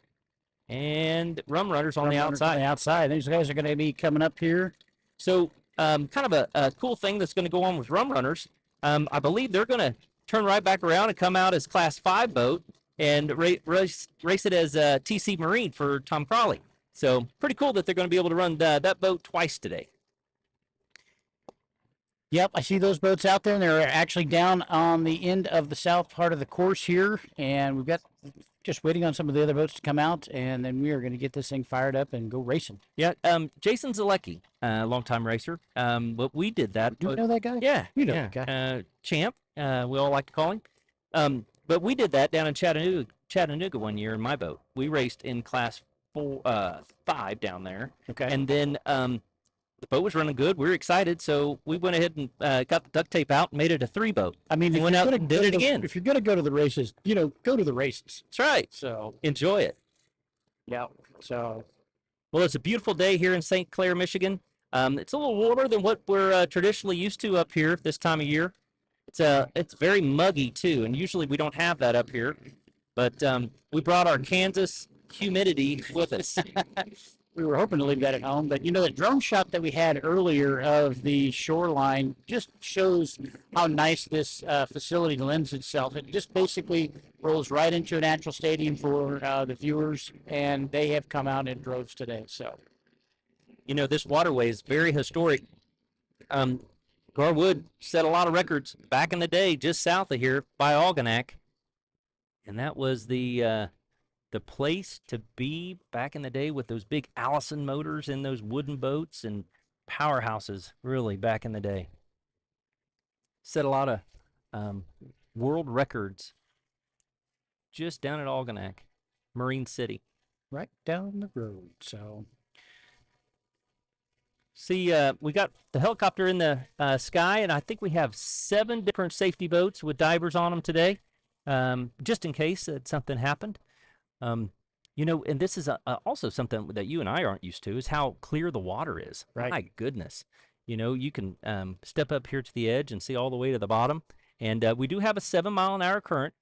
and Rum Runners on the outside. On the outside. These guys are going to be coming up here. So kind of a cool thing that's going to go on with Rum Runners. I believe they're going to turn right back around and come out as Class 5 boat. and race it as TC Marine for Tom Crawley. So pretty cool that they're going to be able to run that boat twice today. Yep, I see those boats out there, and they're actually down on the end of the south part of the course here, and we've got just waiting on some of the other boats to come out, and then we are going to get this thing fired up and go racing. Yeah, Jason Zalecki, longtime racer. But we did that. Do you know that guy? Yeah, You know yeah. that guy. Champ, we all like to call him. But we did that down in Chattanooga one year in my boat. We raced in class 5 down there. Okay. And then the boat was running good. We were excited, so we went ahead and got the duct tape out and made it a 3 boat. I mean, we went out and did it again. If you're going to go to the races, go to the races. That's right. So, Enjoy it. yeah. So, Well, it's a beautiful day here in St. Clair, Michigan. It's a little warmer than what we're traditionally used to up here this time of year. It's very muggy too, and usually we don't have that up here. But we brought our Kansas humidity with us. we were hoping to leave that at home, but the drone shot that we had earlier of the shoreline just shows how nice this facility lends itself. It just basically rolls right into a natural stadium for the viewers, and they have come out in droves today. So, This waterway is very historic. Garwood set a lot of records back in the day, just south of here by Algonac, and that was the place to be back in the day with those big Allison motors and those wooden boats and powerhouses. Really, back in the day, set a lot of world records just down at Algonac, Marine City. right down the road. So, See, we got the helicopter in the sky, and I think we have 7 different safety boats with divers on them today, just in case that something happened. And this is also something that you and I aren't used to, is how clear the water is. Right. My goodness. You can step up here to the edge and see all the way to the bottom. And we do have a 7-mile-an-hour current,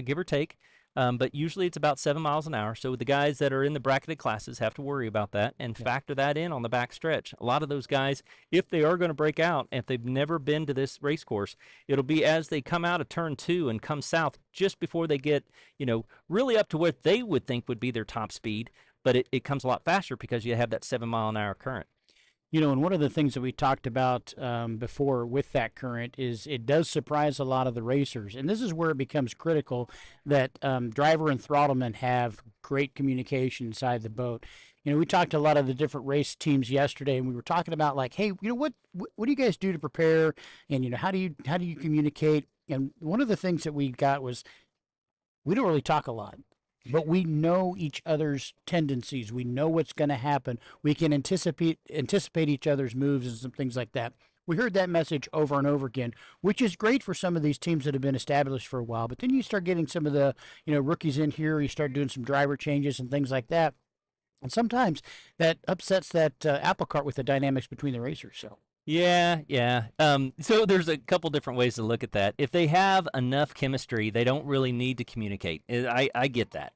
give or take. But usually it's about 7 miles an hour. So the guys that are in the bracketed classes have to worry about that and factor that in on the back stretch. A lot of those guys, if they are going to break out, if they've never been to this race course, it'll be as they come out of turn 2 and come south just before they get, really up to what they would think would be their top speed. But it comes a lot faster because you have that 7-mile-an-hour current. And one of the things that we talked about before with that current is it does surprise a lot of the racers. And this is where it becomes critical that driver and throttleman have great communication inside the boat. We talked to a lot of the different race teams yesterday, and we were talking about like, hey, what do you guys do to prepare? And, how do you communicate? And one of the things that we got was we don't really talk a lot. But we know each other's tendencies. We know what's going to happen. We can anticipate each other's moves and some things like that. We heard that message over and over again, which is great for some of these teams that have been established for a while. But then you start getting some of the rookies in here. You start doing some driver changes and things like that, and sometimes that upsets that apple cart with the dynamics between the racers. So. Yeah. So there's a couple different ways to look at that. If they have enough chemistry, they don't really need to communicate. I get that.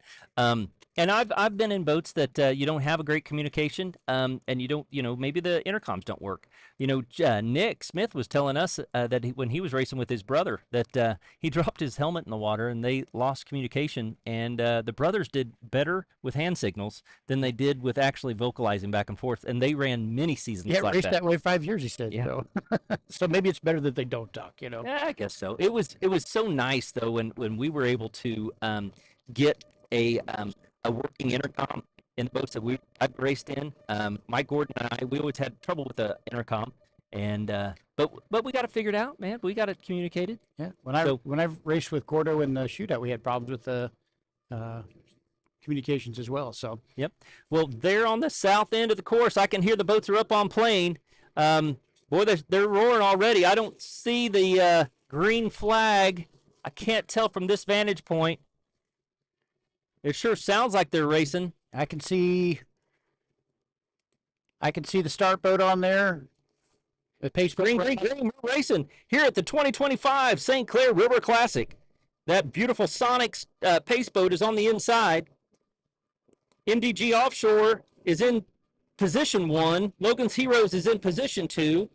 And I've been in boats that you don't have a great communication, and you don't, maybe the intercoms don't work. Nick Smith was telling us that when he was racing with his brother, that he dropped his helmet in the water and they lost communication. And the brothers did better with hand signals than they did with actually vocalizing back and forth. And they ran many seasons like that. Yeah, raced that way 5 years, he said. Yeah. So. So maybe it's better that they don't talk. Yeah, I guess so. It was so nice though when we were able to get a working intercom in the boats that I've raced in. Mike Gordon and I, we always had trouble with the intercom, and but we got it figured out, man. We got it communicated. Yeah. When I raced with Gordo in the shootout, we had problems with the communications as well. So. Yep. Well, they're on the south end of the course. I can hear the boats are up on plane. Boy, they're roaring already. I don't see the green flag. I can't tell from this vantage point. It sure sounds like they're racing. I can see the start boat on there. The pace boat. Green, we're racing here at the 2025 St. Clair River Classic. That beautiful Sonics pace boat is on the inside. MDG Offshore is in position 1. Logan's Heroes is in position 2.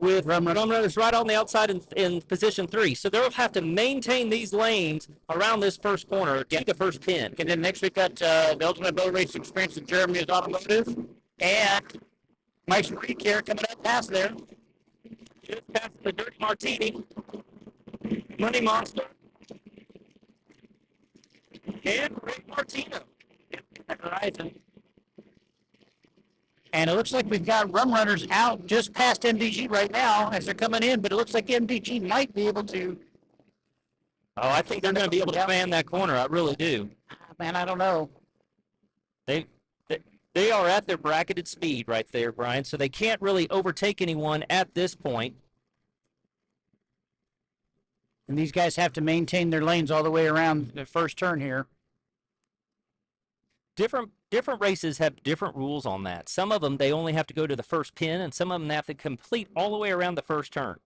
with Rum rum runners. runners right on the outside in position 3. So they'll have to maintain these lanes around this first corner to the first pin. And then next we've got the Ultimate Boat Race Experience in Jeremy's Automotive. And Mike's Marine Care coming up past there. Just past the Dirty Martini, Money Monster, and Ray Martino. Horizon. And it looks like we've got Rum Runners out just past MDG right now as they're coming in, but it looks like MDG might be able to. Oh, I think they're going to be able to fan that corner. I really do. Man, I don't know. They are at their bracketed speed right there, Brian, so they can't really overtake anyone at this point. And these guys have to maintain their lanes all the way around the first turn here. Different races have different rules on that. Some of them, they only have to go to the first pin, and some of them have to complete all the way around the first turn.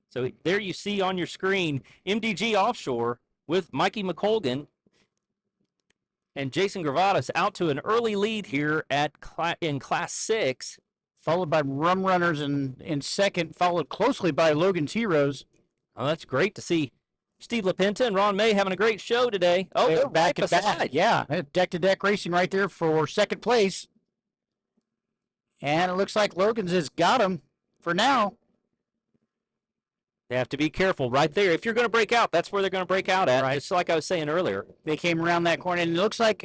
So there you see on your screen, MDG Offshore with Mikey McColgan and Jason Gravatas out to an early lead here in Class 6. Followed by Rum Runners in second, followed closely by Logan's Heroes. Oh, that's great to see Steve LaPinta and Ron May having a great show today. Oh, They're they're back right at back. beside. Yeah, deck-to-deck racing right there for second place. And it looks like Logan's has got him for now. They have to be careful right there. If you're going to break out, that's where they're going to break out at, just like I was saying earlier. They came around that corner, and it looks like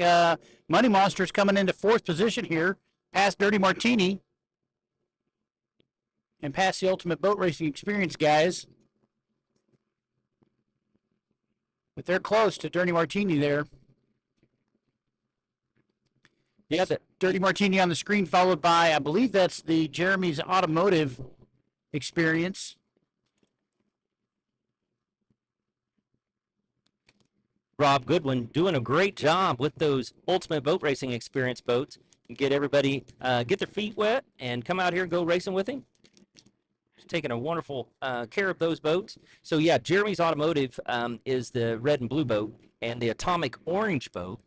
Money Monster's coming into fourth position here, past Dirty Martini, and past the Ultimate Boat Racing Experience guys. But they're close to Dirty Martini there. Yeah, the Dirty Martini on the screen, followed by, I believe that's the Jeremy's Automotive Experience. Rob Goodwin doing a great job with those Ultimate Boat Racing Experience boats. And get everybody, get their feet wet and come out here and go racing with him. He's taking a wonderful care of those boats. So yeah, Jeremy's Automotive is the red and blue boat, and the Atomic Orange boat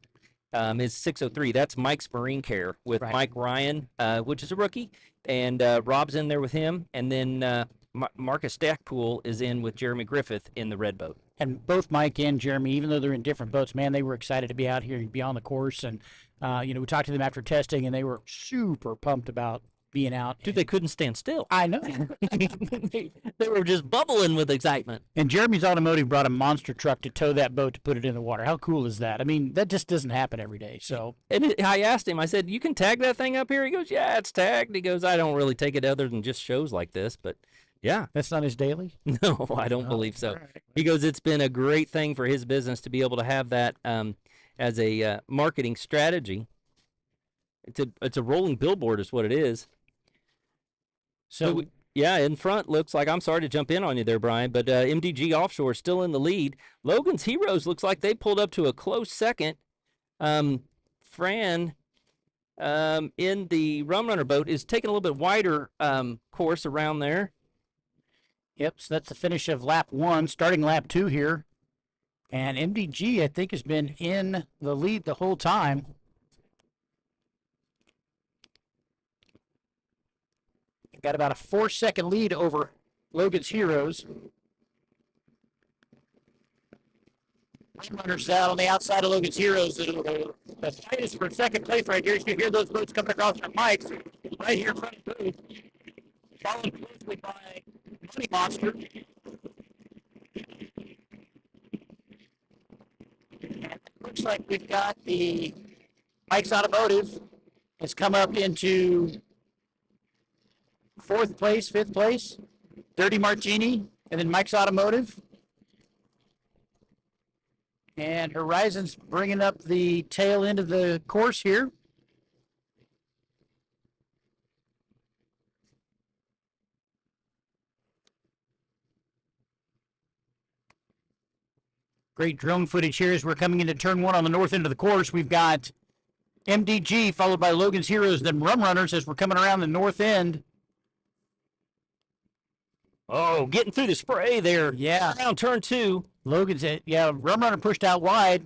is 603. That's Mike's Marine Care with Mike Ryan, which is a rookie, and Rob's in there with him, and then Marcus Stackpool is in with Jeremy Griffith in the red boat. And both Mike and Jeremy, even though they're in different boats, man, they were excited to be out here and be on the course. And, we talked to them after testing, and they were super pumped about being out. Dude, they couldn't stand still. I know. They were just bubbling with excitement. And Jeremy's Automotive brought a monster truck to tow that boat to put it in the water. How cool is that? I mean, that just doesn't happen every day. So, and I asked him, I said, you can tag that thing up here? He goes, yeah, it's tagged. He goes, I don't really take it other than just shows like this, but yeah. That's not his daily? No, I don't believe so. Right. He goes, it's been a great thing for his business to be able to have that as a marketing strategy. It's a rolling billboard is what it is. So yeah, in front looks like, I'm sorry to jump in on you there, Brian, but MDG Offshore is still in the lead. Logan's Heroes looks like they pulled up to a close second. Fran in the Rum Runner boat is taking a little bit wider course around there. Yep, so that's the finish of lap 1, starting lap 2 here. And MDG, I think, has been in the lead the whole time. Got about a 4-second lead over Logan's Heroes. Runners out on the outside of Logan's Heroes. The fight is for second place right here. You can hear those boats coming across their mics right here in front of the booth. Followed closely by Money Monster. And it looks like we've got the Mike's Automotive has come up into 4th place, 5th place. Dirty Martini, and then Mike's Automotive. And Horizon's bringing up the tail end of the course here. Great drone footage here as we're coming into turn 1 on the north end of the course. We've got MDG followed by Logan's Heroes, then Rum Runners as we're coming around the north end. Oh, getting through the spray there. Yeah. Around turn 2. Logan's, Rum Runner pushed out wide.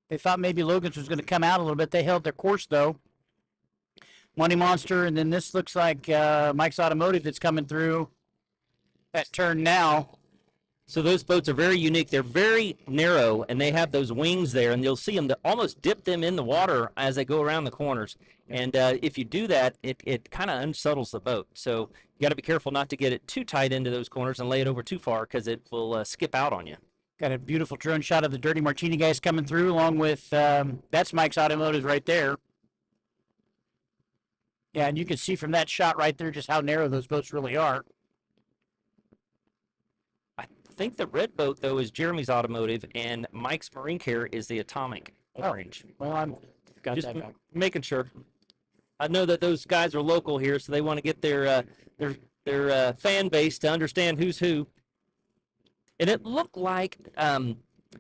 They thought maybe Logan's was going to come out a little bit. They held their course, though. Money Monster, and then this looks like Mike's Automotive that's coming through that turn now. So those boats are very unique. They're very narrow, and they have those wings there, and you'll see them almost dip them in the water as they go around the corners. And if you do that, it kind of unsettles the boat. So you got to be careful not to get it too tight into those corners and lay it over too far, because it will skip out on you. Got a beautiful drone shot of the Dirty Martini guys coming through, along with that's Mike's Automotive right there. Yeah, and you can see from that shot right there just how narrow those boats really are. I think the red boat, though, is Jeremy's Automotive, and Mike's Marine Care is the Atomic Orange. Well, I'm got Just that back. making sure. I know that those guys are local here, so they want to get their fan base to understand who's who. And it looked like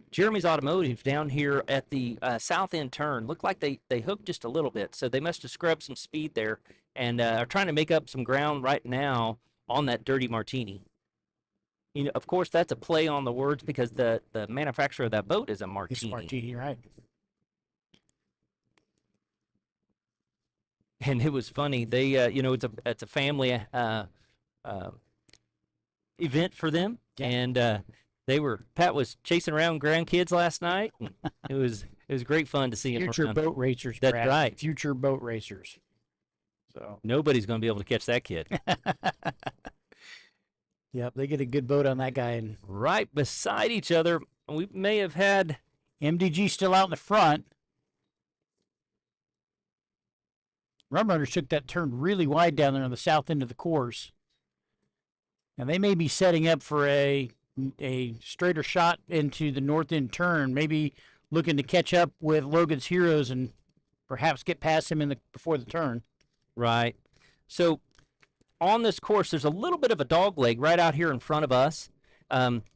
Jeremy's Automotive down here at the south end turn looked like they hooked just a little bit, so they must have scrubbed some speed there and are trying to make up some ground right now on that Dirty Martini. You know, of course, that's a play on the words because the manufacturer of that boat is a It's Martini. Martini, right? And it was funny. They, you know, it's a family event for them, Yeah. and Pat was chasing around grandkids last night. And it was great fun to see him Future around. boat racers. That's Brad. right. Future boat racers. So. Nobody's going to be able to catch that kid. Yep, they get a good boat on that guy, and Right beside each other, we may have had MDG still out in the front. Rum Runners took that turn really wide down there on the south end of the course. And they may be setting up for a straighter shot into the north end turn, maybe looking to catch up with Logan's Heroes and perhaps get past him before the turn. right. So on this course, there's a little bit of a dog leg right out here in front of us.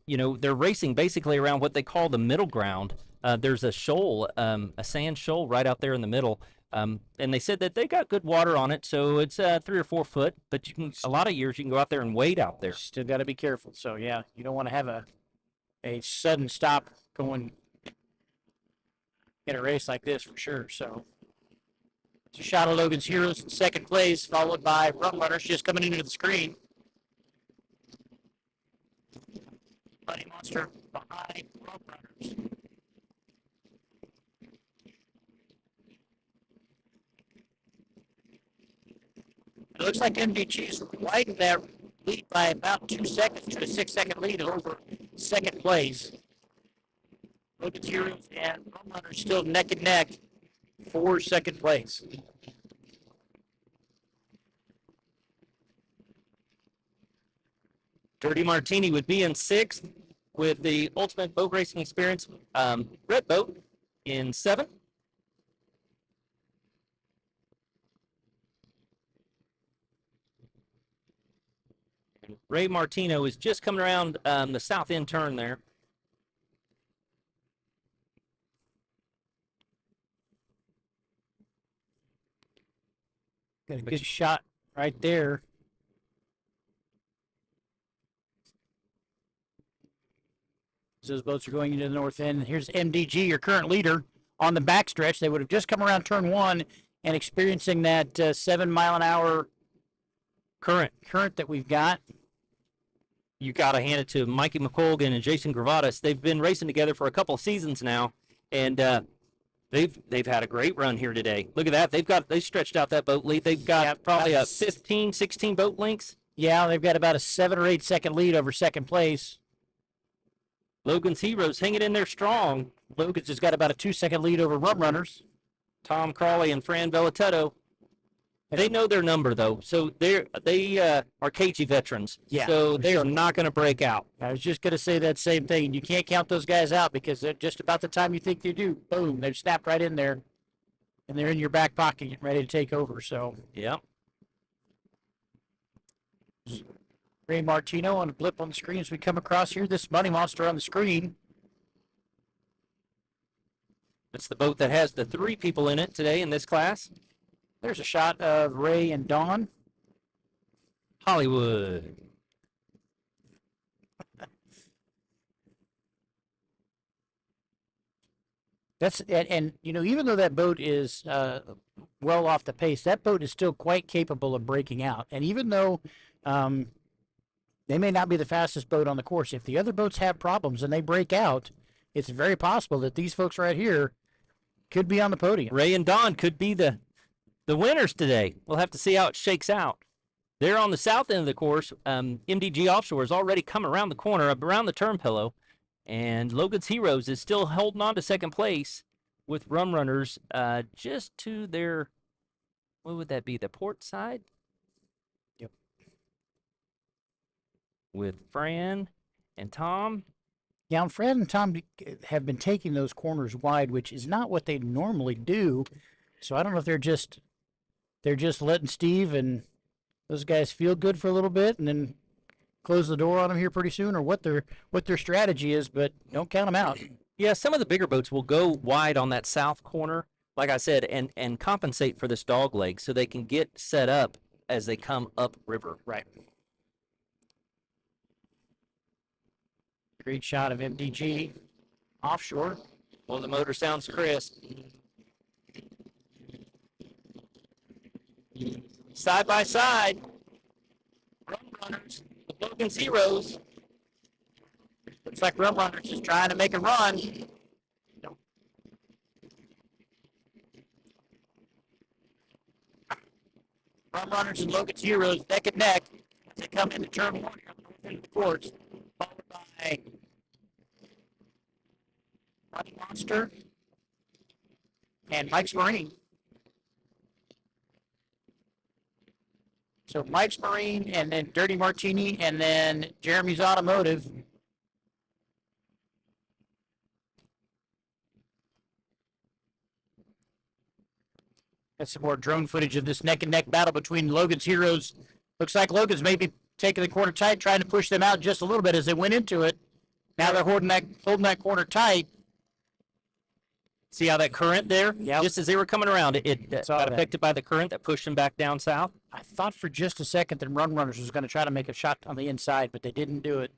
You know, they're racing basically around what they call the middle ground. There's a shoal, a sand shoal right out there in the middle. And they said that they got good water on it, so it's 3 or 4 foot. But a lot of years you can go out there and wade out there. Still got to be careful. So, yeah, you don't want to have a sudden stop going in a race like this for sure. So, it's a shot of Logan's Heroes in second place, followed by Rum Runners just coming into the screen. Money Monster behind Rum Runners. It looks like MDG's widened that lead by about 2 seconds to a 6-second lead over second place. Logan's Heroes and Rum Runners still neck and neck for second place. Dirty Martini would be in 6th with the Ultimate Boat Racing Experience red boat in 7th. Ray Martino is just coming around the south end turn there. Got a good shot right there. Those boats are going into the north end. Here's MDG, your current leader, on the backstretch. They would have just come around turn 1 and experiencing that 7 mile an hour current that we've got. You got to hand it to Mikey McColgan and Jason Gravatas. They've been racing together for a couple of seasons now, and they've had a great run here today. Look at that. They stretched out that boat lead. They've got probably a 15, 16 boat lengths. Yeah, they've got about a 7 or 8 second lead over second place. Logan's Heroes hanging in there strong. Logan's has got about a 2-second lead over Rum Runners. Tom Crawley and Fran Velatetto. They know their number, though, so they are cagey veterans. Yeah, so for they sure. are not going to break out. I was just going to say that same thing. You can't count those guys out because they're just about the time you think they do, boom, they're snapped right in there, and they're in your back pocket getting ready to take over. So Yeah. Ray Martino on a blip on the screen as we come across here. This Money Monster on the screen. It's the boat that has the 3 people in it today in this class. There's a shot of Ray and Dawn. Hollywood. That's and you know, even though that boat is well off the pace, that boat is still quite capable of breaking out. And even though they may not be the fastest boat on the course, if the other boats have problems and they break out, it's very possible that these folks right here could be on the podium. Ray and Don could be the winners today. We'll have to see how it shakes out. They're on the south end of the course. MDG Offshore has already come around the corner, up around the turn pillow, and Logan's Heroes is still holding on to second place with Rum Runners just to their, what would that be, the port side? Yep. With Fran and Tom. Yeah, and Fred and Tom have been taking those corners wide, which is not what they normally do. So I don't know if they're just letting Steve and those guys feel good for a little bit and then close the door on them here pretty soon, or what their strategy is. But don't count them out. Yeah, some of the bigger boats will go wide on that south corner, like I said, and compensate for this dog leg so they can get set up as they come up river. Right. Great shot of MDG Offshore. Well, the motor sounds crisp. Side by side, Rum Runners, the Logan's Heroes. Looks like Rum Runners is trying to make a run. Rum Runners and Logan's Heroes neck and neck as they come into turn one here on the north end of the course, followed by Money Monster and Mike's Marine. So Mike's Marine, and then Dirty Martini, and then Jeremy's Automotive. Got some more drone footage of this neck-and-neck battle between Logan's Heroes. Looks like Logan's maybe taking the corner tight, trying to push them out just a little bit as they went into it. Now they're holding that corner tight. See how that current there? Yep. Just as they were coming around, it Saw got that. affected by the current that pushed them back down south. I thought for just a second that Rum Runners was going to try to make a shot on the inside, but they didn't do it.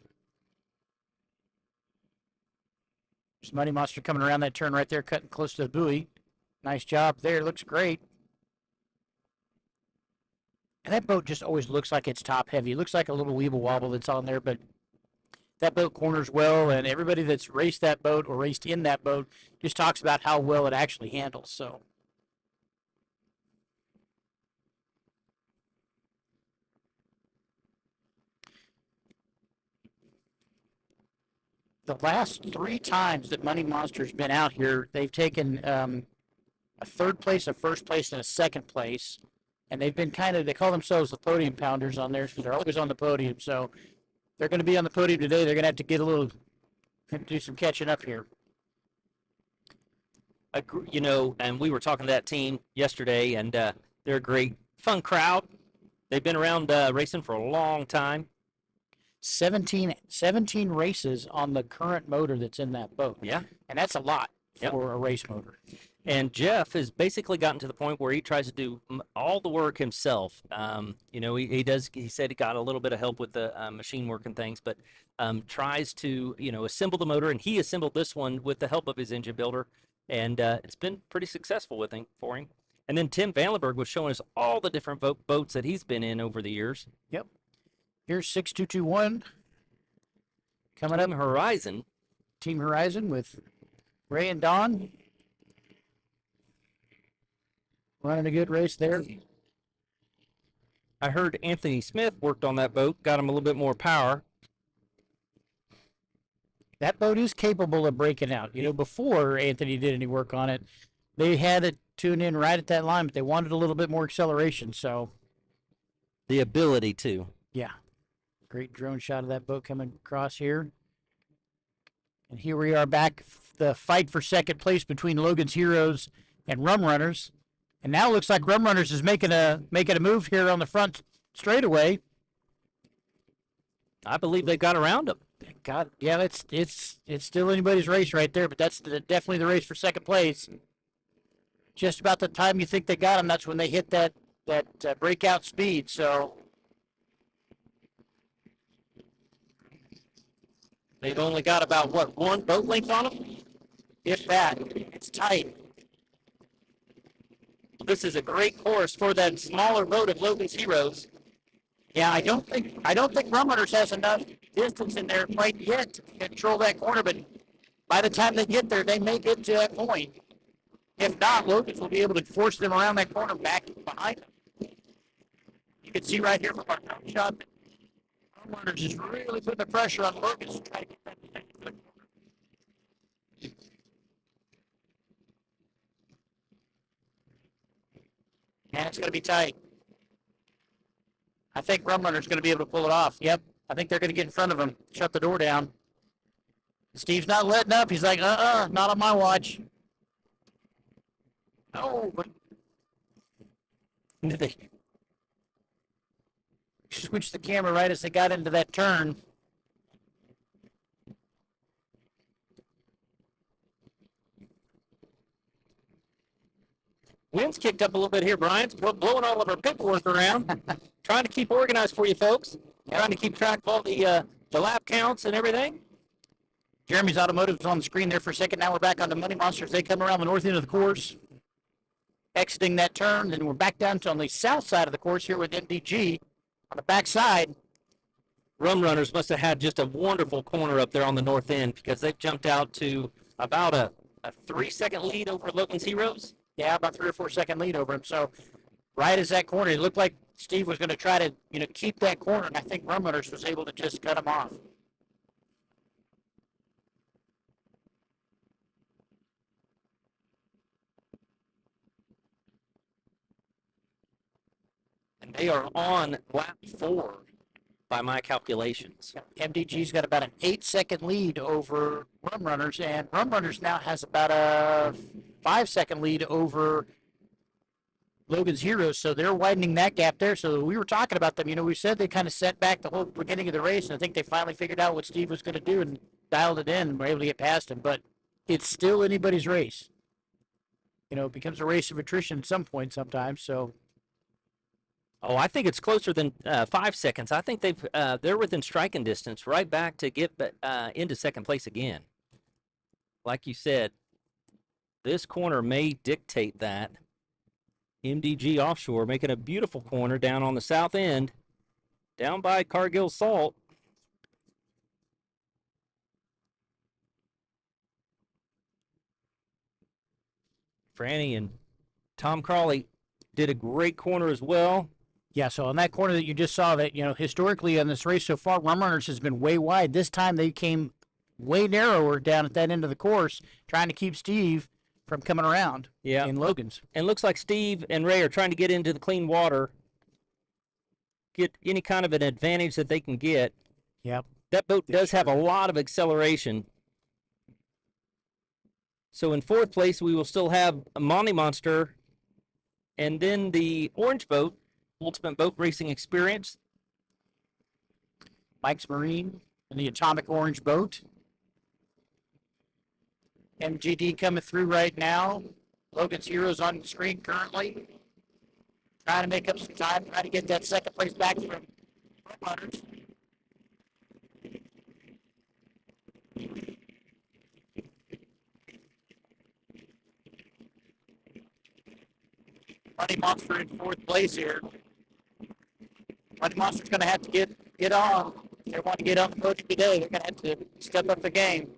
There's Money Monster coming around that turn right there, cutting close to the buoy. Nice job there. Looks great. And that boat just always looks like it's top heavy. It looks like a little weeble wobble that's on there, but that boat corners well, and everybody that's raced that boat or raced in that boat just talks about how well it actually handles. So the last 3 times that Money Monster's been out here, they've taken a third place, a first place, and a second place. And they've been they call themselves the podium pounders on there because they're always on the podium. So they're going to be on the podium today. They're going to have to get do some catching up here. You know, and we were talking to that team yesterday, and they're a great, fun crowd. They've been around racing for a long time. 17 races on the current motor that's in that boat. Yeah. And that's a lot Yep. for a race motor. And Jeff has basically gotten to the point where he tries to do all the work himself. You know, he said he got a little bit of help with the machine work and things, but tries to, you know, assemble the motor. And he assembled this one with the help of his engine builder. And it's been pretty successful for him. And then Tim Vandenberg was showing us all the different boats that he's been in over the years. Yep. Here's 6221 coming up. Team Horizon. Team Horizon with Ray and Don. Running a good race there. I heard Anthony Smith worked on that boat, got him a little bit more power. That boat is capable of breaking out. You know, before Anthony did any work on it, they had it tuned in right at that line, but they wanted a little bit more acceleration. So, The ability to. yeah. Great drone shot of that boat coming across here. And here we are back, the fight for second place between Logan's Heroes and Rum Runners. And now it looks like Rum Runners is making a move here on the front straightaway. I believe they got around him. God, yeah, it's still anybody's race right there, but that's definitely the race for second place. Just about the time you think they got them, that's when they hit that breakout speed. So They've only got about, what, one boat length on them? if that, it's tight. this is a great course for that smaller boat of Logan's Heroes. Yeah, I don't think Rum Runners has enough distance in there quite yet to control that corner, but by the time they get there, they may get to that point. If not, Logan's will be able to force them around that corner back behind them. You can see right here from our drone shot that Rum Runners is really putting the pressure on Logan's to try to get that second foot. And it's going to be tight. I think Rum Runner's going to be able to pull it off. Yep. I think they're going to get in front of him, shut the door down. Steve's not letting up. He's like, not on my watch. Oh, but they switched the camera right as they got into that turn. Wind's kicked up a little bit here, Brian. It's blowing all of our paperwork around. Trying to keep organized for you folks. Trying to keep track of all the lap counts and everything. Jeremy's Automotive is on the screen there for a second. Now we're back on the Money Monsters. They come around the north end of the course, exiting that turn. Then we're back down to on the south side of the course here with MDG on the back side. Rum Runners must have had just a wonderful corner up there on the north end because they've jumped out to about a 3-second lead over Logan's Heroes. Yeah, about 3 or 4 second lead over him. So right as that corner, it looked like Steve was going to try to, keep that corner, and I think Rum Runners was able to just cut him off. And they are on lap 4 by my calculations. MDG's got about an 8-second lead over Rum Runners, and Rum Runners now has about a 5-second lead over Logan's Heroes, so they're widening that gap there. So we were talking about them. We said they kind of set back the whole beginning of the race, and I think they finally figured out what Steve was going to do and dialed it in and were able to get past him. But it's still anybody's race. It becomes a race of attrition at some point sometimes, so... Oh, I think it's closer than 5 seconds. I think they're within striking distance right back to get into second place again. Like you said, this corner may dictate that. MDG Offshore making a beautiful corner down on the south end, down by Cargill Salt. Franny and Tom Crawley did a great corner as well. Yeah, so on that corner that you just saw, that historically on this race so far, Rum Runners has been way wide. This time they came way narrower down at that end of the course, trying to keep Steve from coming around in Logan's. And looks like Steve and Ray are trying to get into the clean water, get any kind of an advantage that they can get. Yep. That boat does have a lot of acceleration. So in fourth place, we will still have a Monty Monster, and then the orange boat, Ultimate Boat Racing Experience. Mike's Marine and the Atomic Orange boat. MGD coming through right now. Logan's Heroes on the screen currently. Trying to make up some time, trying to get that second place back from Rum Runners. Money Monster in fourth place here. Money Monster's going to have to get on. If they want to get on the podium today, they're going to have to step up the game.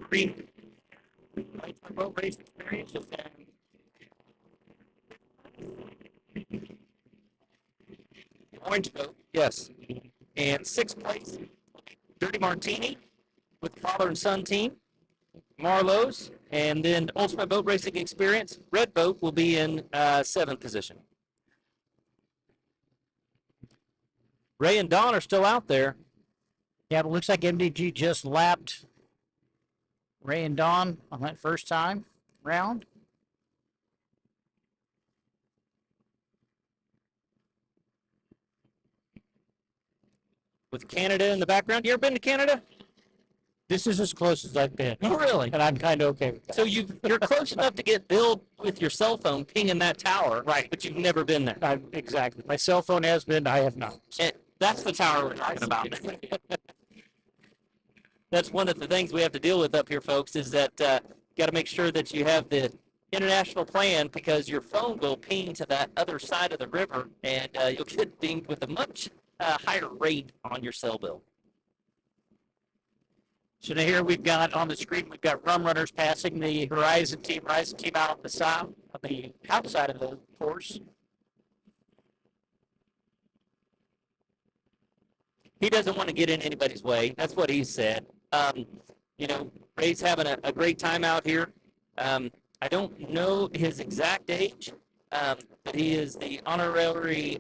Green. Ultimate Boat Race Experience is orange boat. Yes. And sixth place, Dirty Martini. With father and son team, Marlowe's, and then Ultimate Boat Racing Experience. Red boat will be in seventh position. Ray and Don are still out there. Yeah, but it looks like MDG just lapped Ray and Don on that first time round. With Canada in the background. You ever been to Canada? This is as close as I've been. Oh, really? And I'm kind of okay with that. So you're close enough to get billed with your cell phone pinging that tower, Right. but you've never been there. Exactly. My cell phone has been, I have not. And that's the tower we're talking about. That's one of the things we have to deal with up here, folks, is that got to make sure that you have the international plan, because your phone will ping to that other side of the river, and you'll get dinged with a much higher rate on your cell bill. So now here we've got on the screen, we've got rum runners passing the Horizon team out on the south, on the outside of the course. He doesn't want to get in anybody's way. That's what he said. You know, Ray's having a great time out here. I don't know his exact age, but he is the honorary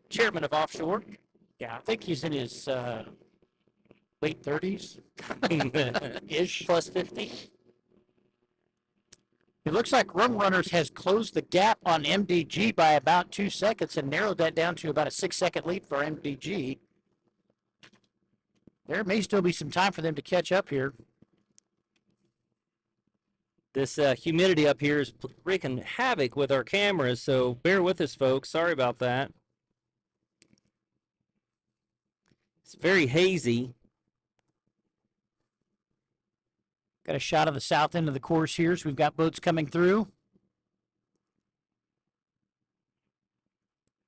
chairman of Offshore. Yeah, I think he's in his late 30s ish. Plus 50. It looks like Rum Runners has closed the gap on MDG by about 2 seconds and narrowed that down to about a 6-second lead for MDG. There may still be some time for them to catch up here. This humidity up here is wreaking havoc with our cameras, so bear with us, folks. Sorry about that. It's very hazy. Got a shot of the south end of the course here, so we've got boats coming through.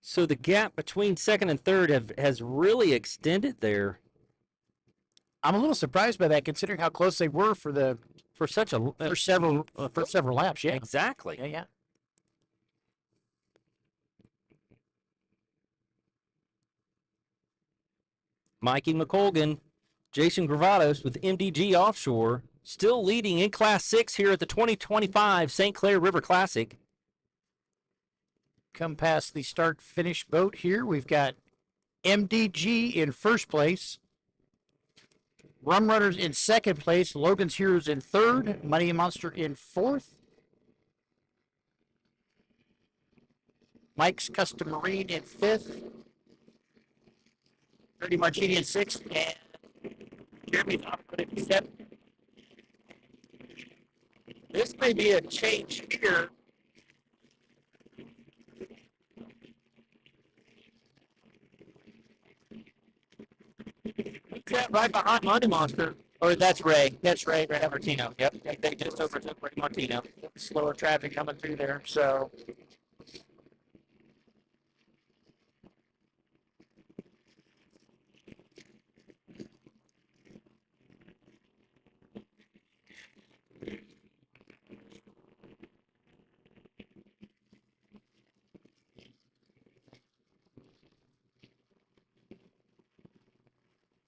So the gap between second and third has really extended there. I'm a little surprised by that, considering how close they were for several laps. Yeah, Exactly. yeah. Mikey McColgan, Jason Gravatos with MDG Offshore, still leading in Class 6 here at the 2025 St. Clair River Classic. Come past the start-finish boat here. We've got MDG in first place. Rum Runners in second place. Logan's Heroes in third. Money Monster in fourth. Mike's Custom Marine in fifth. Dirty Martini in sixth. And Jeremy's Off-Road in seventh. This may be a change here. Right behind Money Monster. Or that's Ray. That's Ray Martino. Yep. They just overtook Ray Martino. Slower traffic coming through there. So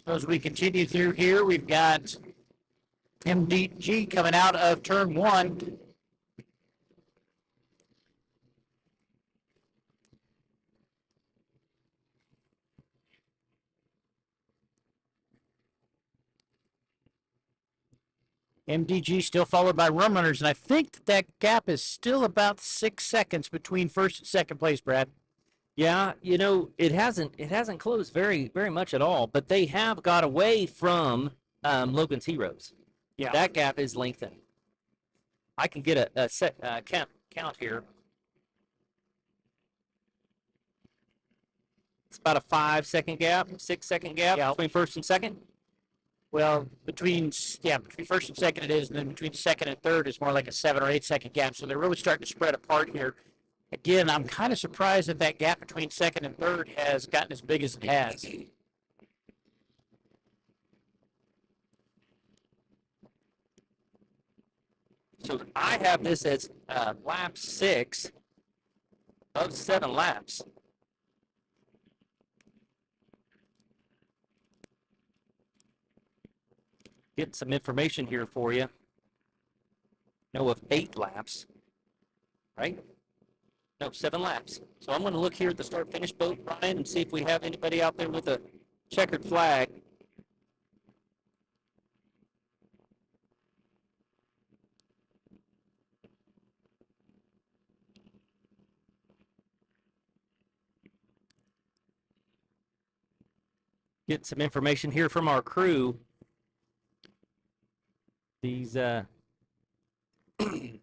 as we continue through here, we've got MDG coming out of turn one. MDG still followed by Rum Runners, and I think that gap is still about 6 seconds between first and second place, Brad. Yeah, you know, it hasn't closed very much at all, but they have got away from Logan's Heroes. Yeah. That gap is lengthened. I can get a set count here. It's about a 5-second gap, 6-second gap between first and second. Well, between first and second it is, and then between second and third is more like a 7 or 8 second gap. So they're really starting to spread apart here. Again, I'm kind of surprised that gap between second and third has gotten as big as it has. So I have this as lap 6 of 7 laps. Get some information here for you. Know of 8 laps, right? No, 7 laps. So I'm going to look here at the start-finish boat, Ryan, and see if we have anybody out there with a checkered flag. Get some information here from our crew. These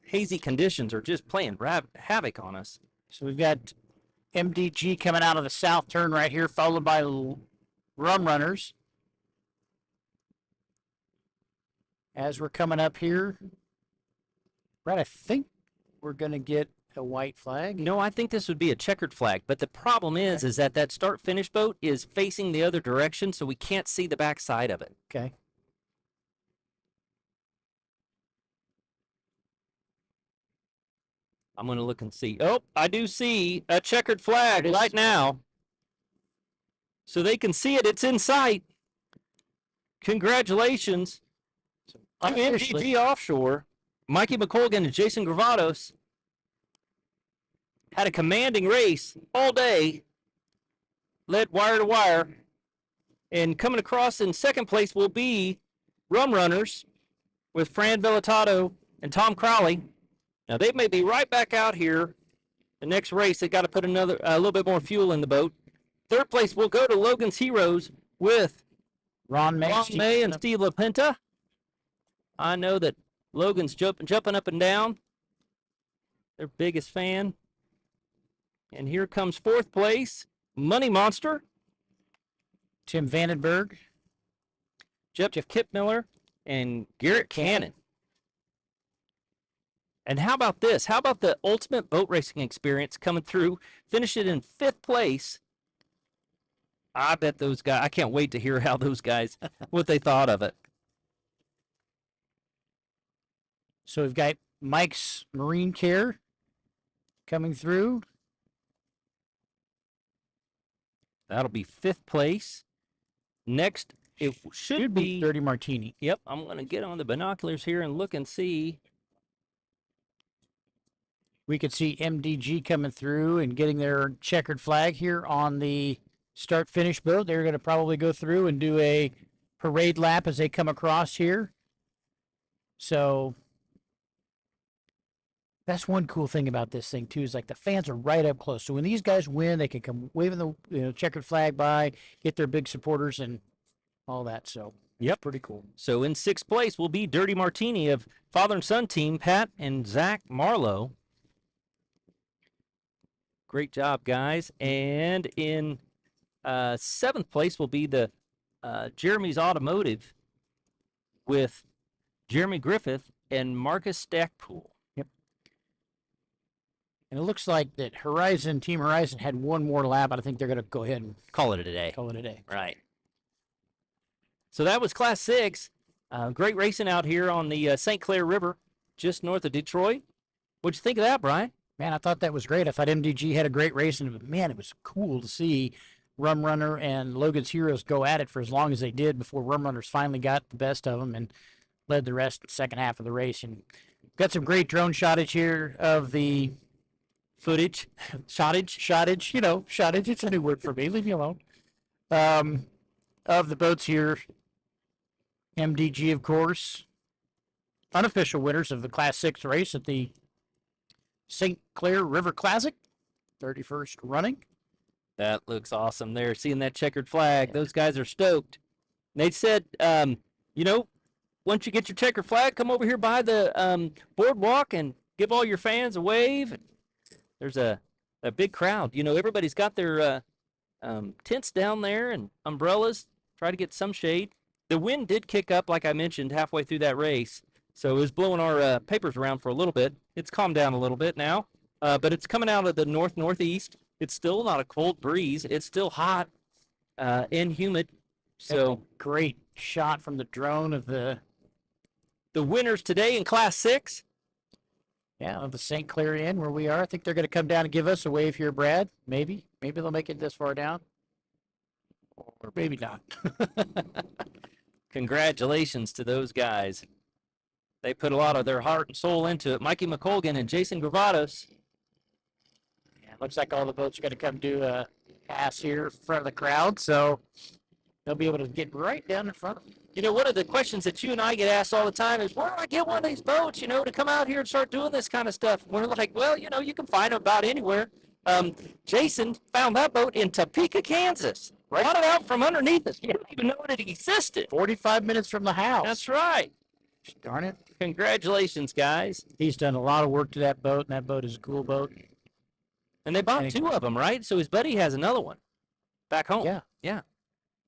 hazy conditions are just playing havoc on us. So we've got MDG coming out of the south turn right here, followed by Rum Runners. as we're coming up here, Brad, I think we're going to get a white flag. No, I think this would be a checkered flag. But the problem is that that start-finish boat is facing the other direction, so we can't see the back side of it. Okay. I'm going to look and see. Oh, I do see a checkered flag right now. So they can see it. It's in sight. Congratulations to MGG Offshore. Mikey McColgan and Jason Gravatos had a commanding race all day, led wire to wire. And coming across in second place will be Rum Runners with Fran Villatato and Tom Crowley. Now they may be right back out here. The next race, they got to put a little bit more fuel in the boat. Third place will go to Logan's Heroes with Ron May and Steve LaPenta. I know that Logan's jumping up and down. Their biggest fan. And here comes fourth place, Money Monster. Tim Vandenberg. Jeff Kipmiller and Garrett Cannon. And how about this? How about the ultimate boat racing experience coming through, finish it in fifth place? I bet those guys, I can't wait to hear how those guys, what they thought of it. So we've got Mike's Marine Care coming through. That'll be fifth place. Next, it should be Dirty Martini. Yep, I'm going to get on the binoculars here and look and see. We could see MDG coming through and getting their checkered flag here on the start-finish boat. They're going to probably go through and do a parade lap as they come across here. So that's one cool thing about this thing too, is like the fans are right up close. So when these guys win, they can come waving the checkered flag by, get their big supporters and all that. So yep, pretty cool. So in sixth place will be Dirty Martini of father and son team, Pat and Zach Marlowe. Great job, guys. And in seventh place will be the Jeremy's Automotive with Jeremy Griffith and Marcus Stackpool. Yep. And it looks like that Team Horizon had one more lap, but I think they're going to go ahead and call it a day. Right. So that was Class 6. Great racing out here on the St. Clair River, just north of Detroit. What'd you think of that, Brian? Man, I thought that was great. I thought MDG had a great race, and man, it was cool to see Rum Runner and Logan's Heroes go at it for as long as they did before Rum Runners finally got the best of them and led the rest second half of the race. And got some great drone shottage here of the footage. Shottage, you know, shottage. It's a new word for me. Leave me alone. Of the boats here. MDG, of course. Unofficial winners of the Class 6 race at the St. Clair River Classic, 31st running. That looks awesome there. Seeing that checkered flag, those guys are stoked. They said, you know, once you get your checkered flag, come over here by the boardwalk and give all your fans a wave. There's a big crowd. You know, everybody's got their tents down there and umbrellas. Try to get some shade. The wind did kick up, like I mentioned, halfway through that race. So it was blowing our papers around for a little bit. It's calmed down a little bit now, but it's coming out of the northeast. It's still not a cold breeze. It's still hot and humid. So great shot from the drone of the winners today in Class 6. Yeah, of the St. Clair Inn where we are. I think they're going to come down and give us a wave here, Brad. Maybe they'll make it this far down, or maybe not. Congratulations to those guys. They put a lot of their heart and soul into it. Mikey McColgan and Jason Gravatos. Yeah, looks like all the boats are going to come do a pass here in front of the crowd, so they'll be able to get right down in front of them. You know, one of the questions that you and I get asked all the time is, where do I get one of these boats, you know, to come out here and start doing this kind of stuff? We're like, well, you know, you can find them about anywhere. Jason found that boat in Topeka, Kansas. Brought it out from underneath us. He didn't even know it existed. 45 minutes from the house. That's right. Darn it. Congratulations, guys. He's done a lot of work to that boat, and that boat is a cool boat. And they bought two of them, right? So his buddy has another one back home. Yeah.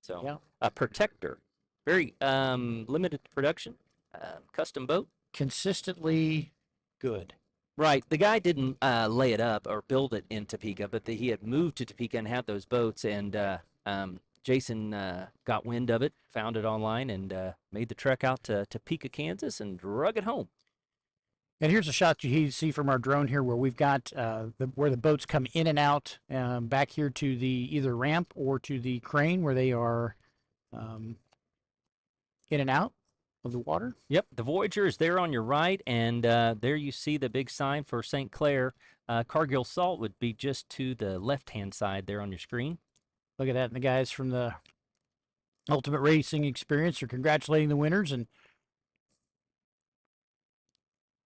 So yeah. A Protector. Very limited production. custom boat. Consistently good. Right. The guy didn't lay it up or build it in Topeka, but he had moved to Topeka and had those boats. And Jason got wind of it, found it online, and made the trek out to Topeka, Kansas, and drug it home. And here's a shot you see from our drone here, where we've got where the boats come in and out back here to the either ramp or to the crane where they are in and out of the water. Yep, the Voyager is there on your right, and there you see the big sign for St. Clair. Cargill Salt would be just to the left-hand side there on your screen. Look at that. And the guys from the Ultimate Racing Experience are congratulating the winners. And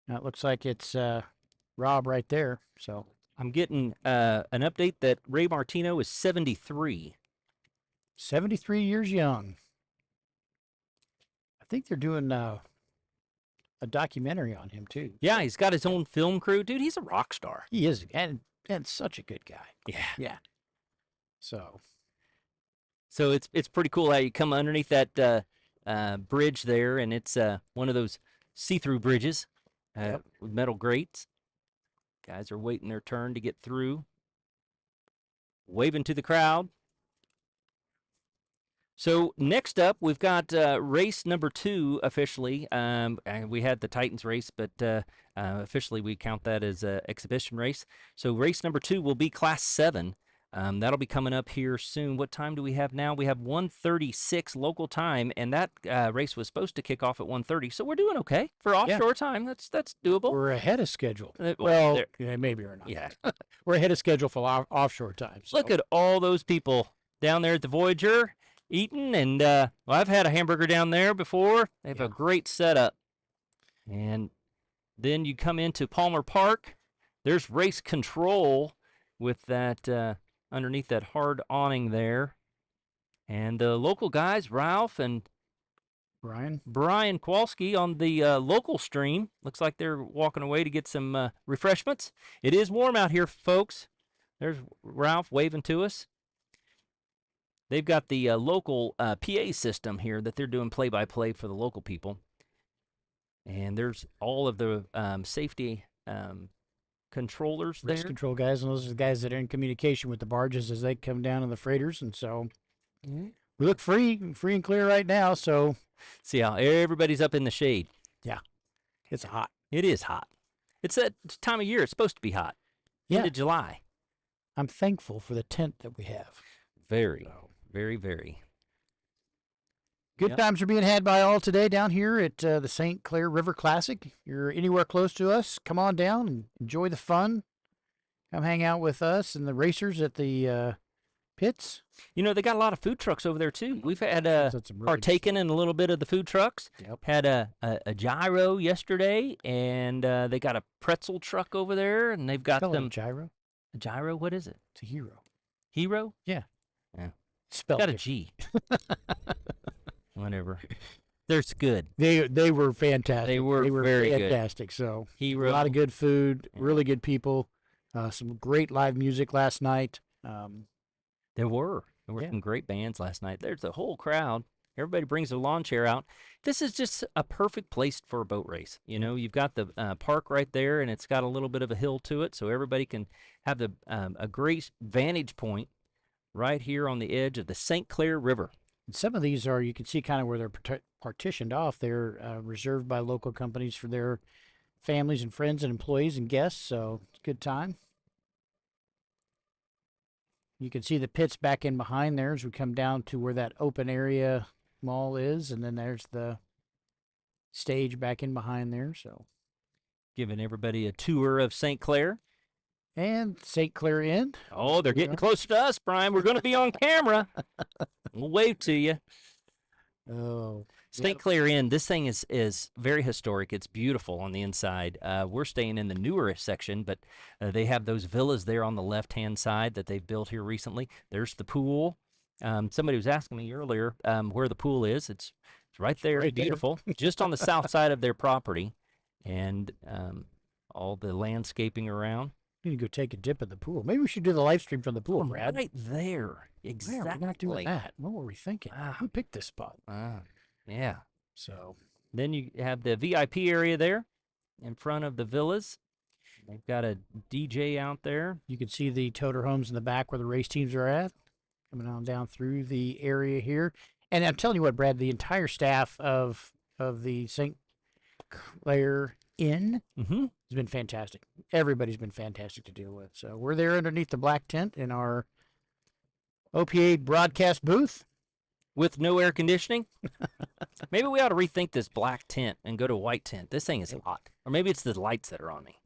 now it looks like it's Rob right there. So I'm getting an update that Ray Martino is 73. 73 years young. I think they're doing a documentary on him, too. Yeah, he's got his own film crew. Dude, he's a rock star. He is, and such a good guy. Yeah. Yeah. So it's pretty cool how you come underneath that bridge there, and it's one of those see-through bridges with metal grates. Guys are waiting their turn to get through. Waving to the crowd. So next up, we've got race number 2 officially. And we had the Titans race, but officially we count that as an exhibition race. So race number 2 will be Class 7. That'll be coming up here soon. What time do we have now? We have 1:36 local time, and that race was supposed to kick off at 1:30. So we're doing okay for offshore time. That's doable. we're ahead of schedule. Well, Well, yeah, maybe or not. yeah. We're ahead of schedule for offshore time. So. Look at all those people down there at the Voyager eating, and well, I've had a hamburger down there before. They have a great setup. And then you come into Palmer Park. There's race control with that underneath that hard awning there. And the local guys, Ralph and Brian Kowalski on the local stream. Looks like they're walking away to get some refreshments. It is warm out here, folks. There's Ralph waving to us. They've got the local PA system here that they're doing play-by-play for the local people. And there's all of the safety controllers there. Race control guys, and those are the guys that are in communication with the barges as they come down in the freighters. And so we look free and clear right now. So see how everybody's up in the shade. Yeah, it's hot. It is hot. It's that time of year. It's supposed to be hot. Yeah. End of July. I'm thankful for the tent that we have. Very, very. Good times are being had by all today down here at the St. Clair River Classic. You're anywhere close to us, come on down and enjoy the fun. Come hang out with us and the racers at the pits. You know, they got a lot of food trucks over there, too. We've had partaken in a little bit of the food trucks. Yep. Had a gyro yesterday, and they got a pretzel truck over there, and they've got them. Gyro? A gyro? What is it? It's a hero. Hero? Yeah. Yeah. Spelled Got a different. G. Whatever. They're good. They were fantastic. They were very good. fantastic. So Hero. a lot of good food, really good people, some great live music last night. There were some great bands last night. There's a whole crowd. Everybody brings their lawn chair out. This is just a perfect place for a boat race. You know, you've got the park right there, and it's got a little bit of a hill to it, so everybody can have a great vantage point right here on the edge of the St. Clair River. And some of these you can see kind of where they're partitioned off. They're reserved by local companies for their families and friends and employees and guests, so it's a good time. You can see the pits back in behind there as we come down to where that open area mall is, and then there's the stage back in behind there. So, giving everybody a tour of St. Clair. And St. Clair Inn. Oh, they're getting closer to us, Brian. We're going to be on camera. We'll wave to you. Oh. St. Clair Inn, this thing is very historic. It's beautiful on the inside. We're staying in the newer section, but they have those villas there on the left-hand side that they've built here recently. There's the pool. Somebody was asking me earlier where the pool is. It's right there. It's beautiful. Just on the south side of their property, and all the landscaping around. You need to go take a dip in the pool. Maybe we should do the live stream from the pool, Brad. Right there. Exactly. We're not doing that. What were we thinking? Who picked this spot? Yeah. So Then you have the VIP area there in front of the villas. They've got a DJ out there. You can see the toter homes in the back where the race teams are at, coming on down through the area here. And I'm telling you what, Brad, the entire staff of the St. Clair Inn Mm-hmm. has been fantastic. Everybody's been fantastic to deal with. So we're there underneath the black tent in our OPA broadcast booth. With no air conditioning. Maybe we ought to rethink this black tent and go to white tent. This thing is hot. Or maybe it's the lights that are on me.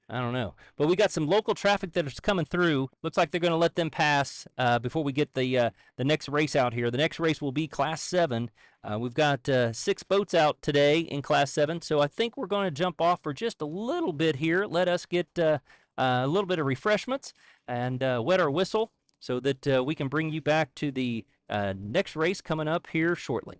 I don't know. But we got some local traffic that is coming through. Looks like they're going to let them pass before we get the next race out here. The next race will be Class 7. We've got 6 boats out today in Class 7, so I think we're going to jump off for just a little bit here. Let us get a little bit of refreshments and wet our whistle so that we can bring you back to the next race coming up here shortly.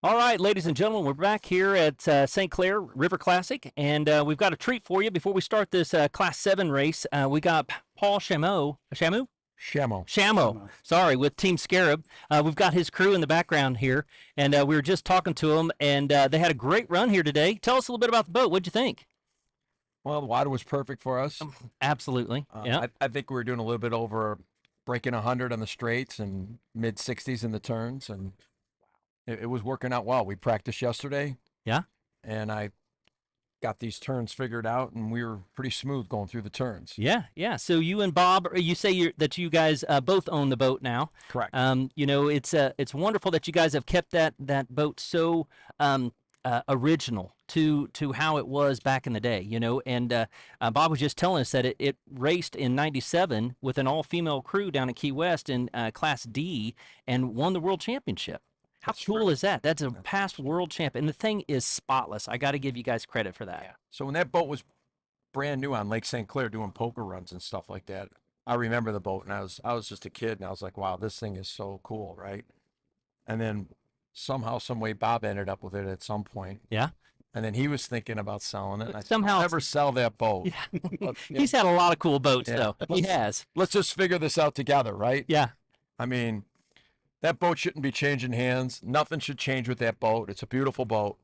All right, ladies and gentlemen, we're back here at St. Clair River Classic, and we've got a treat for you before we start this Class 7 race. We got Paul Shamo, sorry, with Team Scarab. We've got his crew in the background here, and we were just talking to them, and they had a great run here today. Tell us a little bit about the boat. What'd you think? Well, the water was perfect for us. Absolutely. Yeah. I think we were doing a little bit over breaking 100 on the straights and mid 60s in the turns, and it was working out well. We practiced yesterday. Yeah. And I got these turns figured out, and we were pretty smooth going through the turns. Yeah, yeah. So you and Bob, you say that you guys both own the boat now. Correct. You know, it's wonderful that you guys have kept that boat so original to how it was back in the day. You know, and Bob was just telling us that it raced in '97 with an all-female crew down at Key West in Class D and won the world championship. How cool is that? That's a past world champ, and the thing is spotless. I got to give you guys credit for that. Yeah. So when that boat was brand new on Lake St. Clair doing poker runs and stuff like that, I remember the boat, and I was just a kid, and I was like, wow, this thing is so cool, right? And then somehow, some way, Bob ended up with it at some point. Yeah. And then he was thinking about selling it. And I said, Somehow I'll never sell that boat. Yeah. He's had a lot of cool boats, Yeah. though. He has. Let's just figure this out together, right? Yeah. I mean, that boat shouldn't be changing hands. Nothing should change with that boat. It's a beautiful boat.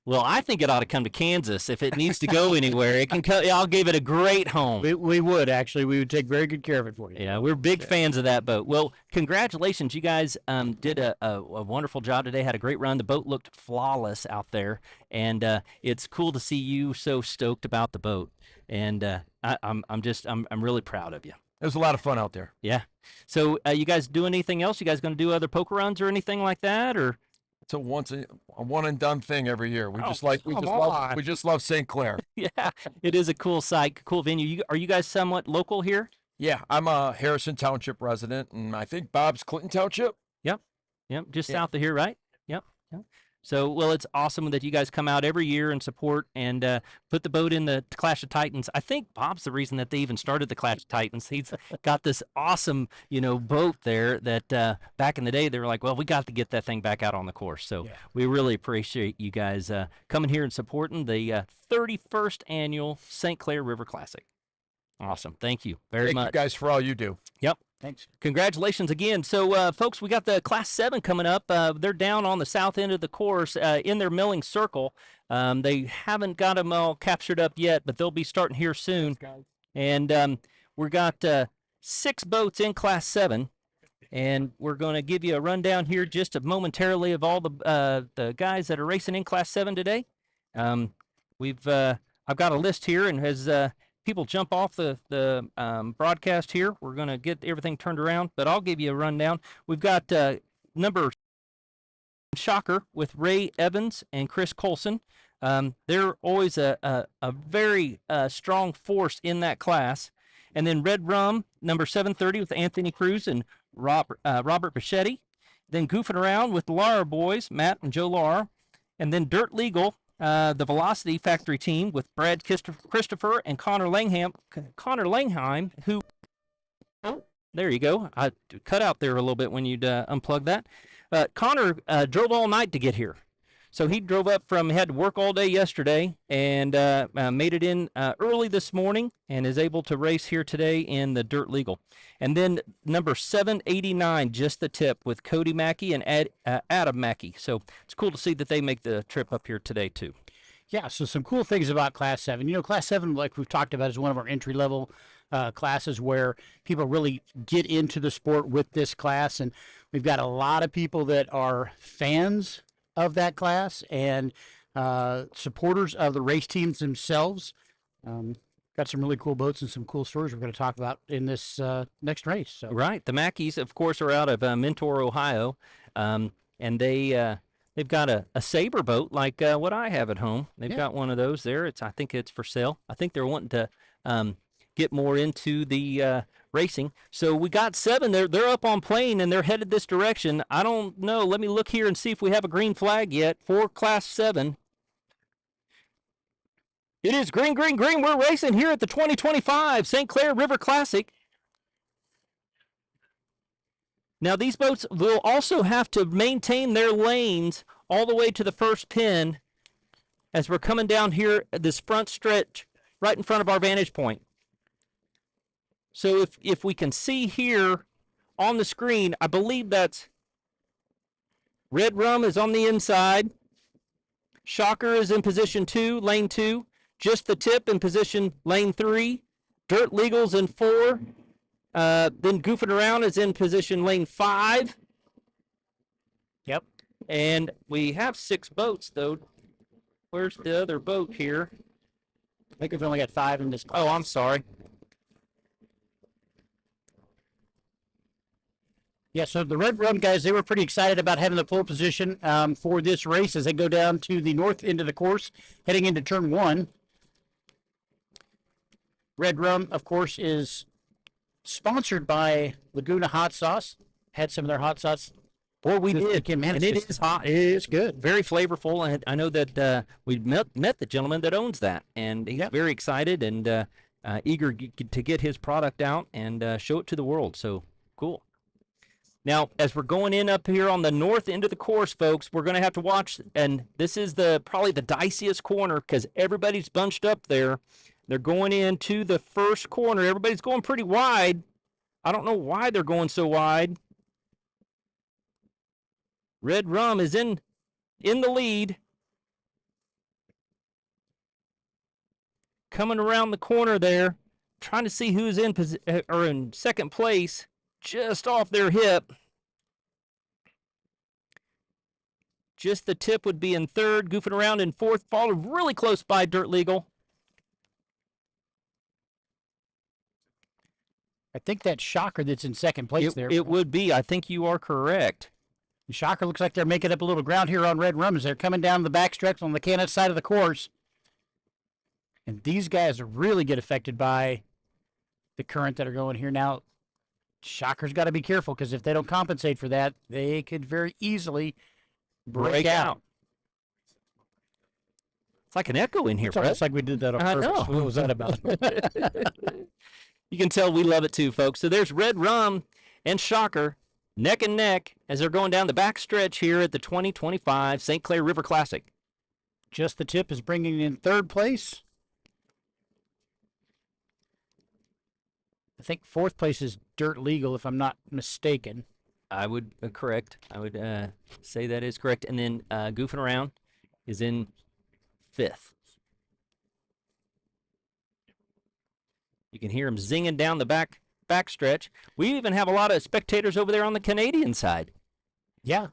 Well, I think it ought to come to Kansas if it needs to go anywhere. It can. I'll give it a great home. We would actually. We would take very good care of it for you. Yeah, we're big fans of that boat. Well, congratulations. You guys did a wonderful job today. Had a great run. The boat looked flawless out there, and it's cool to see you so stoked about the boat. And I'm really proud of you. It was a lot of fun out there. Yeah. So you guys do anything else? You guys going to do other poker runs or anything like that, or? It's a one and done thing every year. We just love St. Clair. Yeah, it is a cool site, cool venue. Are you guys somewhat local here? Yeah, I'm a Harrison Township resident, and I think Bob's Clinton Township. Yep, just south of here, right? Yep. So, well, it's awesome that you guys come out every year and support and put the boat in the Clash of Titans. I think Bob's the reason that they even started the Clash of Titans. He's got this awesome, boat there that back in the day they were like, well, we got to get that thing back out on the course. So we really appreciate you guys coming here and supporting the 31st annual St. Clair River Classic. Awesome. Thank you very much. Thank you guys for all you do. Yep. Thanks. Congratulations again. So, folks, we got the Class 7 coming up. They're down on the south end of the course in their milling circle. They haven't got them all captured up yet, but they'll be starting here soon. And we've got 6 boats in Class 7, and we're going to give you a rundown here just momentarily of all the guys that are racing in Class 7 today. I've got a list here, and as people jump off the broadcast here, we're going to get everything turned around, but I'll give you a rundown. We've got number Shocker with Ray Evans and Chris Colson. They're always a very strong force in that class. And then Red Rum, number 730 with Anthony Cruz and Robert Bichetti. Then Goofing Around with the Lara boys, Matt and Joe Lara. And then Dirt Legal, the Velocity Factory team with Brad Christopher and Connor Langheim, who, there you go. I cut out there a little bit when you'd unplug that. Connor drove all night to get here. So he drove up had to work all day yesterday and made it in early this morning and is able to race here today in the Dirt Legal. And then number 789, Just the Tip with Cody Mackey and Adam Mackey. So it's cool to see that they make the trip up here today too. Yeah, so some cool things about Class 7. Class 7, like we've talked about, is one of our entry-level classes where people really get into the sport with this class. And we've got a lot of people that are fans of that class and supporters of the race teams themselves. Got some really cool boats and some cool stories we're going to talk about in this next race. So. Right. The Mackeys, of course, are out of Mentor, Ohio, and they've got a Sabre boat like what I have at home. They've got one of those there. I think it's for sale. I think they're wanting to get more into the racing. So we got 7. They're up on plane and they're headed this direction. I don't know. Let me look here and see if we have a green flag yet for Class 7. It is green, green, green. We're racing here at the 2025 St. Clair River Classic. Now, these boats will also have to maintain their lanes all the way to the first pin as we're coming down here at this front stretch right in front of our vantage point. So if we can see here on the screen, I believe that's Red Rum is on the inside. Shocker is in position 2, lane 2. Just the Tip in position lane 3. Dirt Legal's in 4. Then Goofing Around is in position lane 5. Yep. And we have 6 boats, though. Where's the other boat here? I think we've only got 5 in this class. Oh, I'm sorry. Yeah, so the Red Rum guys, they were pretty excited about having the pole position for this race as they go down to the north end of the course, heading into turn 1. Red Rum, of course, is sponsored by Laguna Hot Sauce. Had some of their hot sauce. Boy, we this did. weekend, man, And it's it just- is hot. It's good. Very flavorful, and I know that we met the gentleman that owns that, and he's Yep. very excited and eager to get his product out and show it to the world. So cool. Now, as we're going in up here on the north end of the course, folks, we're going to have to watch, and this is probably the diciest corner because everybody's bunched up there. They're going into the first corner. Everybody's going pretty wide. I don't know why they're going so wide. Red Rum is in the lead. Coming around the corner there, trying to see who's in second place, just off their hip. Just the Tip would be in third, Goofing Around in fourth, followed really close by Dirt Legal. I think that Shocker that's in second place there. It would be. I think you are correct. The Shocker looks like they're making up a little ground here on Red Rum as they're coming down the backstretch on the Canada side of the course. And these guys really get affected by the current that are going here. Now, Shocker's got to be careful because if they don't compensate for that, they could very easily break out. It's like an echo in here, It's Brett. almost like we did that on I purpose. know. What was that about? You can tell we love it too, folks. So there's Red Rum and Shocker neck and neck as they're going down the back stretch here at the 2025 St. Clair River Classic. Just the Tip is bringing in third place. I think fourth place is Dirt Legal, if I'm not mistaken. I would correct. I would say that is correct. And then Goofing Around is in fifth. You can hear him zinging down the back stretch. We even have a lot of spectators over there on the Canadian side. Yeah.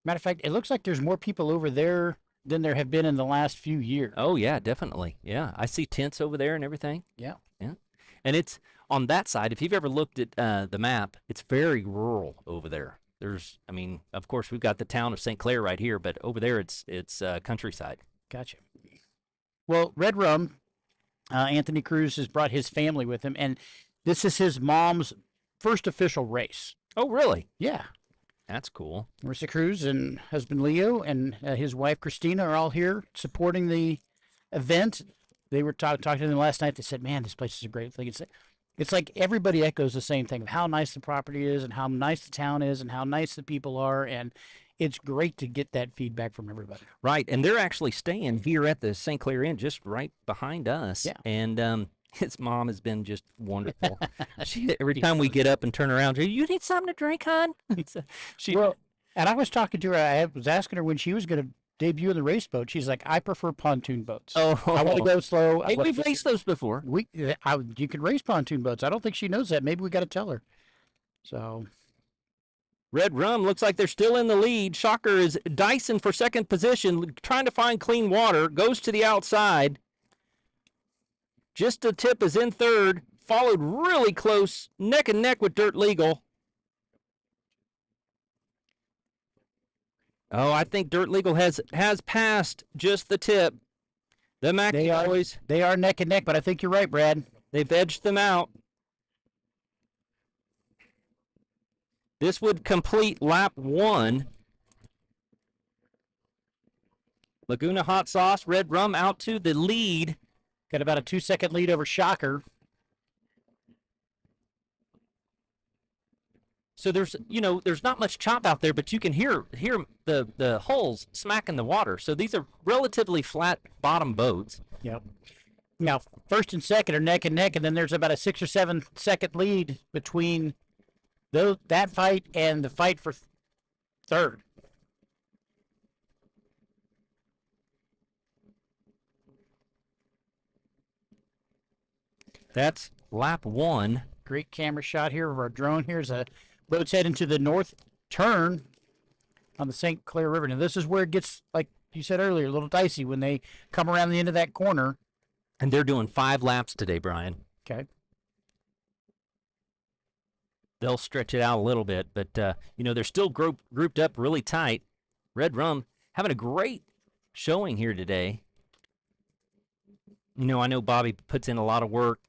Matter of fact, it looks like there's more people over there than there have been in the last few years. Oh, yeah, definitely. Yeah, I see tents over there and everything. Yeah. Yeah. And it's on that side, if you've ever looked at the map, it's very rural over there. I mean, of course, we've got the town of St. Clair right here, but over there it's countryside. Gotcha. Well, Red Rum, Anthony Cruz has brought his family with him, and this is his mom's first official race. Oh, really? Yeah. That's cool. Marissa Cruz and husband Leo and his wife Christina are all here supporting the event. They were talking to them last night. They said, man, this place is a great thing. It's like everybody echoes the same thing of how nice the property is and how nice the town is and how nice the people are. And it's great to get that feedback from everybody. Right. And they're actually staying here at the St. Clair Inn just right behind us. Yeah. And his mom has been just wonderful. Every time we get up and turn around, you need something to drink, hon? Well, and I was talking to her. I was asking her when she was going to debut in the race boat. She's like, I prefer pontoon boats. Oh, I want to go slow. Hey, we've raced those before. You can race pontoon boats. I don't think she knows that. Maybe we got to tell her. So, Red Rum looks like they're still in the lead. Shocker is Dyson for second position, trying to find clean water. Goes to the outside. Just a Tip is in third, followed really close, neck and neck with Dirt Legal. Oh, I think Dirt Legal has passed just the Tip. The Mackey boys, they are neck and neck, but I think you're right, Brad. they've edged them out. This would complete lap 1. Laguna Hot Sauce, Red Rum out to the lead. Got about a 2-second lead over Shocker. So there's there's not much chop out there, but you can hear the hulls smacking the water. So these are relatively flat bottom boats. Yep. Now, first and second are neck and neck, and then there's about a 6 or 7 second lead between that fight and the fight for third. That's lap 1. Great camera shot here of our drone. Here's a boat's heading to the north turn on the St. Clair River. Now, this is where it gets, like you said earlier, a little dicey when they come around the end of that corner. And they're doing 5 laps today, Brian. Okay. They'll stretch it out a little bit, but they're still grouped up really tight. Red Rum having a great showing here today. I know Bobby puts in a lot of work.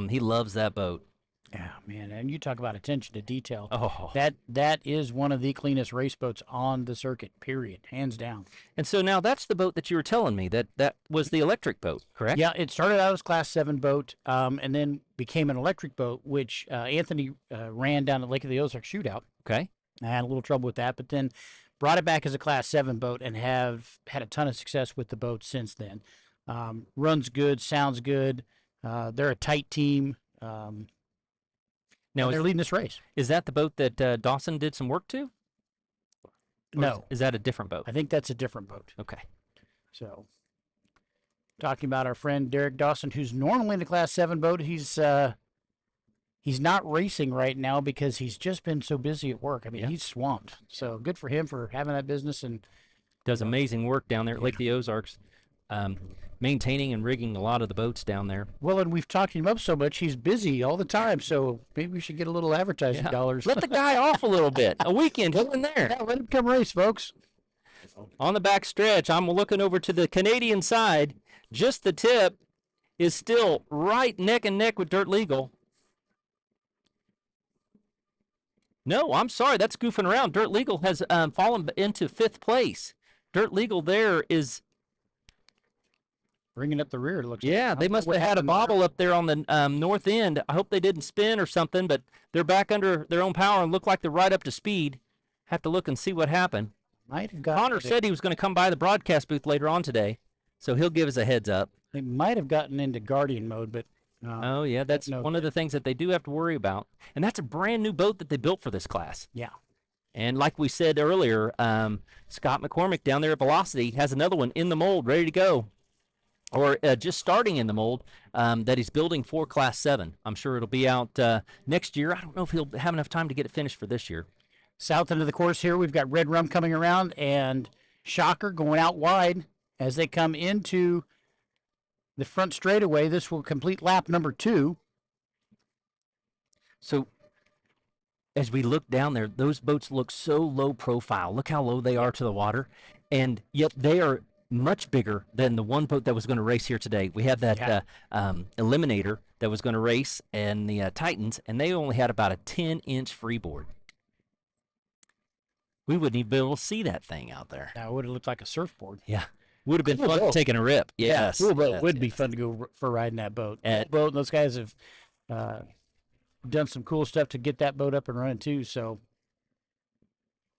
He loves that boat. Yeah, man, and you talk about attention to detail. Oh, That is one of the cleanest race boats on the circuit, period, hands down. and so now that's the boat that you were telling me that was the electric boat, correct? Yeah, it started out as Class 7 boat, and then became an electric boat, which Anthony ran down at Lake of the Ozarks shootout. Okay. I had a little trouble with that, but then brought it back as a Class 7 boat and have had a ton of success with the boat since then. Runs good, sounds good. They're a tight team. Now They're leading this race. is that the boat that Dawson did some work to? Or No, Is that a different boat? I think that's a different boat. Okay. So, talking about our friend Derek Dawson, who's normally in a Class 7 boat, he's not racing right now because he's just been so busy at work. I mean, Yeah. he's swamped. So good for him for having that business. And Does amazing work down there at Lake of the Ozarks, maintaining and rigging a lot of the boats down there. well, and we've talked him up so much, he's busy all the time. So maybe we should get a little advertising Yeah. dollars. Let the guy off a little bit. A weekend here and there. Yeah, let him come race, folks. On the back stretch, I'm looking over to the Canadian side. Just the tip is still right neck and neck with Dirt Legal. No, I'm sorry. That's goofing around. Dirt Legal has fallen into 5th place. Dirt Legal there is, Bringing up the rear, it looks. yeah, like. they must have had a bobble up there on the north end. I hope they didn't spin or something, but they're back under their own power and look like they're right up to speed. Have to look and see what happened. Might have got. Connor said he was going to come by the broadcast booth later on today, so he'll give us a heads up. They might have gotten into Guardian mode, but Oh, yeah, that's no. one of the things that they do have to worry about. And that's a brand new boat that they built for this class. yeah. And like we said earlier, Scott McCormick down there at Velocity has another one in the mold, ready to go, or just starting in the mold that he's building for Class 7. I'm sure it'll be out next year. I don't know if he'll have enough time to get it finished for this year. South end of the course here, we've got Red Rum coming around and Shocker going out wide as they come into the front straightaway. This will complete lap number 2. So as we look down there, those boats look so low profile. Look how low they are to the water, and yet they are much bigger than the one boat that was going to race here today. We had that Yeah. Eliminator that was going to race, and the Titans, and they only had about a 10-inch freeboard. We wouldn't even be able to see that thing out there. Now, it would have looked like a surfboard. Yeah, would have been Cool fun boat. taking a rip. Yes, Cool boat. yes, Would be yes. fun to go for riding that boat. And- Cool boat, and those guys have done some cool stuff to get that boat up and running too. So,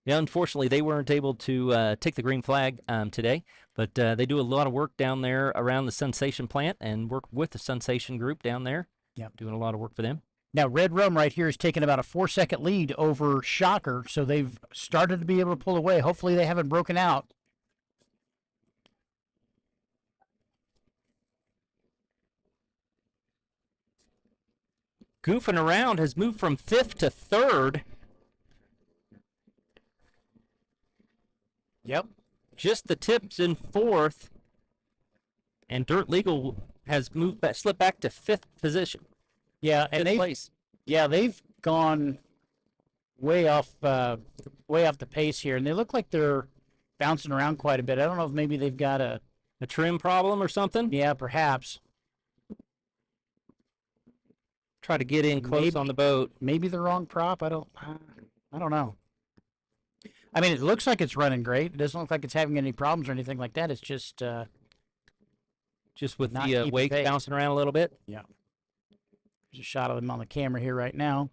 Yeah, unfortunately, they weren't able to take the green flag today, but they do a lot of work down there around the Sensation plant and work with the Sensation group down there. Yep. Doing a lot of work for them. now Red Rum right here is taking about a 4-second lead over Shocker. So they've started to be able to pull away. Hopefully they haven't broken out. Goofing Around has moved from 5th to 3rd. Yep. Just the tips in 4th. And Dirt Legal has moved back, slipped back to 5th position. Yeah, 5th and they've gone way off the pace here, and they look like they're bouncing around quite a bit. I don't know if maybe they've got a trim problem or something. yeah, perhaps Try to get in close on the boat. maybe the wrong prop. I don't know. I mean, it looks like it's running great. It doesn't look like it's having any problems or anything like that. It's just Just with Not the keeping wake pace. bouncing around a little bit. there's a shot of them on the camera here right now.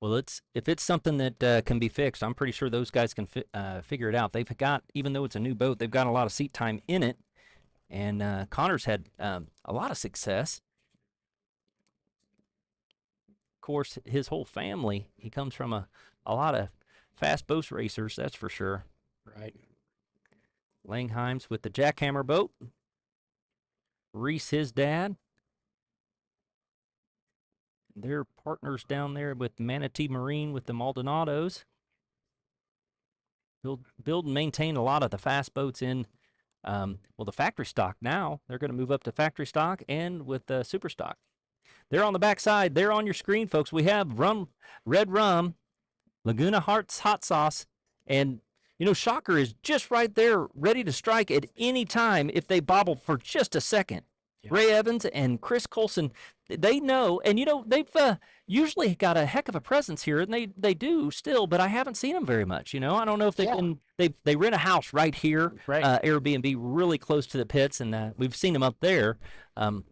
Well, if it's something that can be fixed, I'm pretty sure those guys can figure it out. They've got, even though it's a new boat, they've got a lot of seat time in it, and Connor's had a lot of success. Of course, his whole family, he comes from a lot of fast boat racers, that's for sure. Right. Langheim's with the jackhammer boat. Reese, his dad. They're partners down there with Manatee Marine with the Maldonados. Build and maintain a lot of the fast boats in, well, the factory stock now. They're going to move up to factory stock and with the super stock. They're on the back side. They're on your screen, folks. We have red rum, Laguna Hearts hot sauce, and Shocker is just right there, ready to strike at any time if they bobble for just a second. Yeah. Ray Evans and Chris Colson, they know, and they've usually got a heck of a presence here, and they do still, but I haven't seen them very much. I don't know if they rent a house right here, right. Airbnb really close to the pits, and we've seen them up there.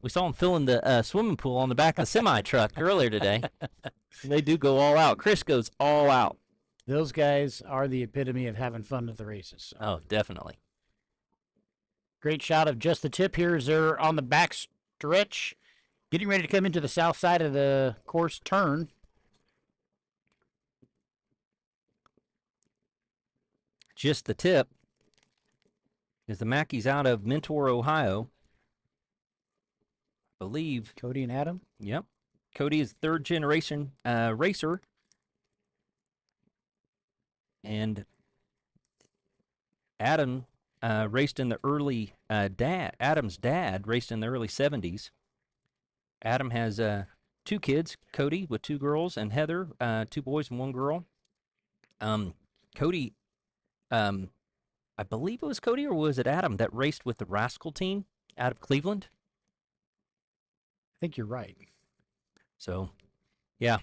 We saw them filling the swimming pool on the back of the semi truck earlier today. They do go all out. Chris goes all out. Those guys are the epitome of having fun at the races. So. Oh, definitely. Great shot of Just the Tip here as they're on the back stretch, getting ready to come into the south side of the course turn. Just the Tip is the Mackeys out of Mentor, Ohio. I believe. Cody and Adam? Yep. Cody is third generation racer. And Adam raced in the early Adam's dad raced in the early 70s. Adam has 2 kids, Cody with 2 girls, and Heather, 2 boys and 1 girl. Cody, I believe it was Cody, or was it Adam that raced with the Rascal team out of Cleveland? I think you're right. So, yeah,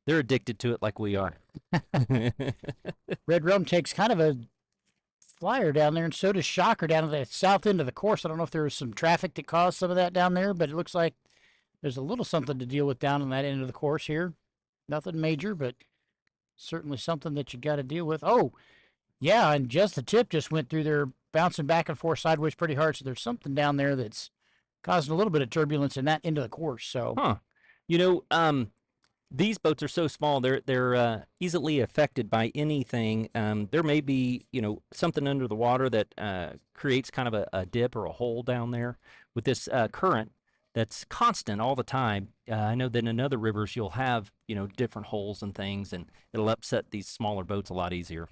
they're addicted to it like we are. Red Rum takes kind of a flyer down there, and so does Shocker down at the south end of the course. I don't know if there was some traffic that caused some of that down there, but it looks like there's a little something to deal with down on that end of the course here. Nothing major, but certainly something that you got to deal with. Oh, yeah, and Just the Tip just went through there, bouncing back and forth sideways pretty hard, so there's something down there that's causing a little bit of turbulence in that end of the course. So, these boats are so small; they're easily affected by anything. There may be something under the water that creates kind of a dip or a hole down there with this current that's constant all the time. I know that in other rivers you'll have different holes and things, and it'll upset these smaller boats a lot easier.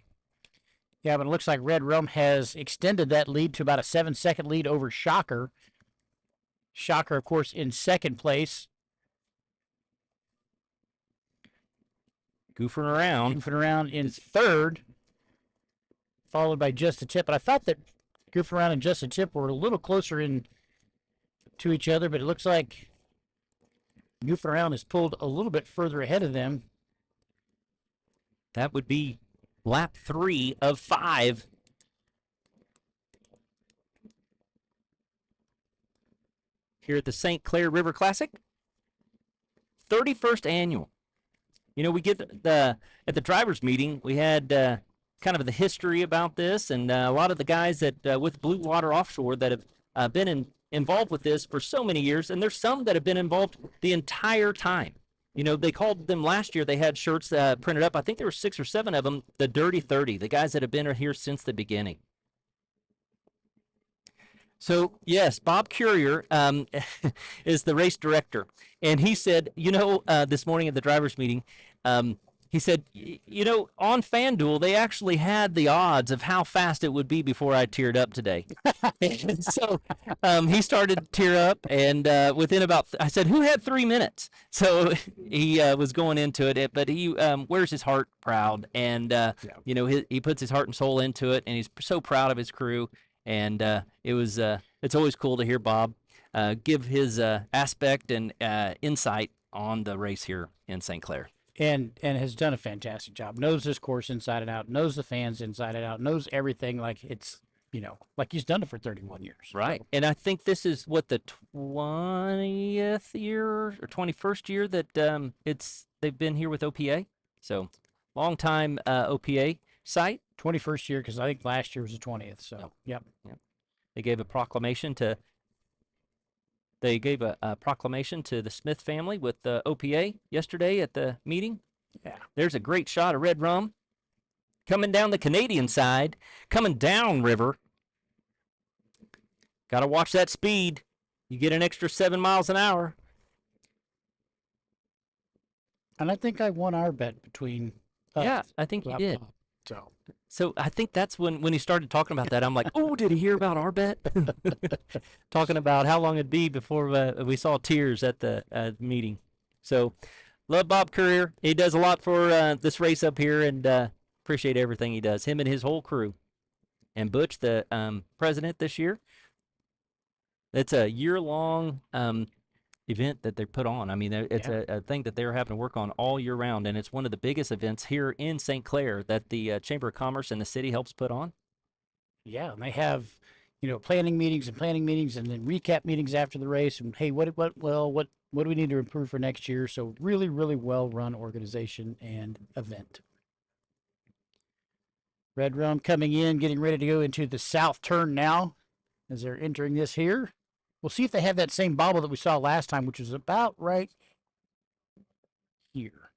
Yeah, but it looks like Red Rum has extended that lead to about a 7-second lead over Shocker. Shocker, of course, in second place. Goofing around in third, followed by Just a Tip. But I thought that Goofing Around and Just a Tip were a little closer in to each other, but it looks like Goofing Around is pulled a little bit further ahead of them. That would be lap 3 of 5. Here at the St. Clair River Classic. 31st annual. We get at the drivers' meeting, we had kind of the history about this, and a lot of the guys that with Blue Water Offshore that have been involved with this for so many years, and there's some that have been involved the entire time. They called them last year. They had shirts printed up. I think there were 6 or 7 of them. The Dirty 30, the guys that have been here since the beginning. So, yes, Bob Currier is the race director. And he said, this morning at the drivers' meeting, he said, on FanDuel, they actually had the odds of how fast it would be before I teared up today. And so he started to tear up, and within I said, who had 3 minutes? So he was going into it, but he wears his heart proud, and, he puts his heart and soul into it, and he's so proud of his crew. And it's always cool to hear Bob give his aspect and insight on the race here in St. Clair. And has done a fantastic job. Knows this course inside and out. Knows the fans inside and out. Knows everything like it's, like he's done it for 31 years. Right. So. And I think this is the 20th year or 21st year that they've been here with OPA. So, long time OPA site. 21st year, because I think last year was the 20th. So, yep. They gave a proclamation to. They gave a proclamation to the Smith family with the OPA yesterday at the meeting. Yeah. There's a great shot of red rum coming down the Canadian side, coming down river. Got to watch that speed. You get an extra 7 miles an hour. And I think I won our bet between us. Yeah, I think you did. So, So I think that's when he started talking about that. I'm like, oh, did he hear about our bet? Talking about how long it'd be before we saw tears at the meeting. So love Bob Courier. He does a lot for this race up here, and appreciate everything he does. Him and his whole crew. And Butch, the president this year. It's a year-long event that they put on. I mean, it's a thing that they're having to work on all year round, and it's one of the biggest events here in St. Clair that the Chamber of Commerce and the city helps put on. yeah, and they have, planning meetings and then recap meetings after the race. And hey, what do we need to improve for next year? So really, really well-run organization and event. Red Rum coming in, getting ready to go into the south turn now as they're entering this here. We'll see if they have that same bobble that we saw last time, which was about right here.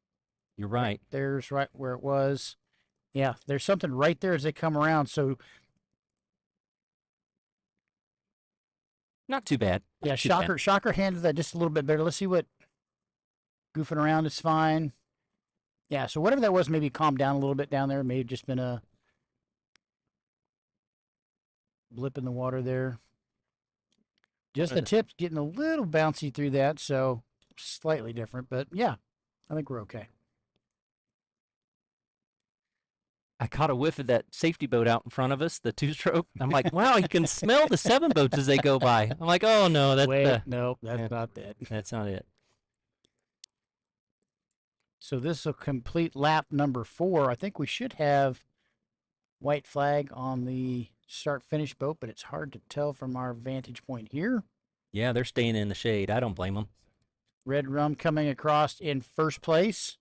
You're right. There's right where it was. Yeah, there's something right there as they come around. So, Not too bad. yeah, Not too bad. Shocker handled that just a little bit better. Let's see what goofing around is fine. Yeah, so whatever that was, maybe calmed down a little bit down there. May have just been a blip in the water there. Just the tip's getting a little bouncy through that, so slightly different. But yeah, I think we're okay. I caught a whiff of that safety boat out in front of us, the two-stroke. I'm like, wow, you can smell the 7 boats as they go by. I'm like, oh no, that's No, that's not that. that's not it. So this will complete lap number 4. I think we should have white flag on the start-finish boat, but it's hard to tell from our vantage point here. Yeah, they're staying in the shade. I don't blame them. Red Rum coming across in first place.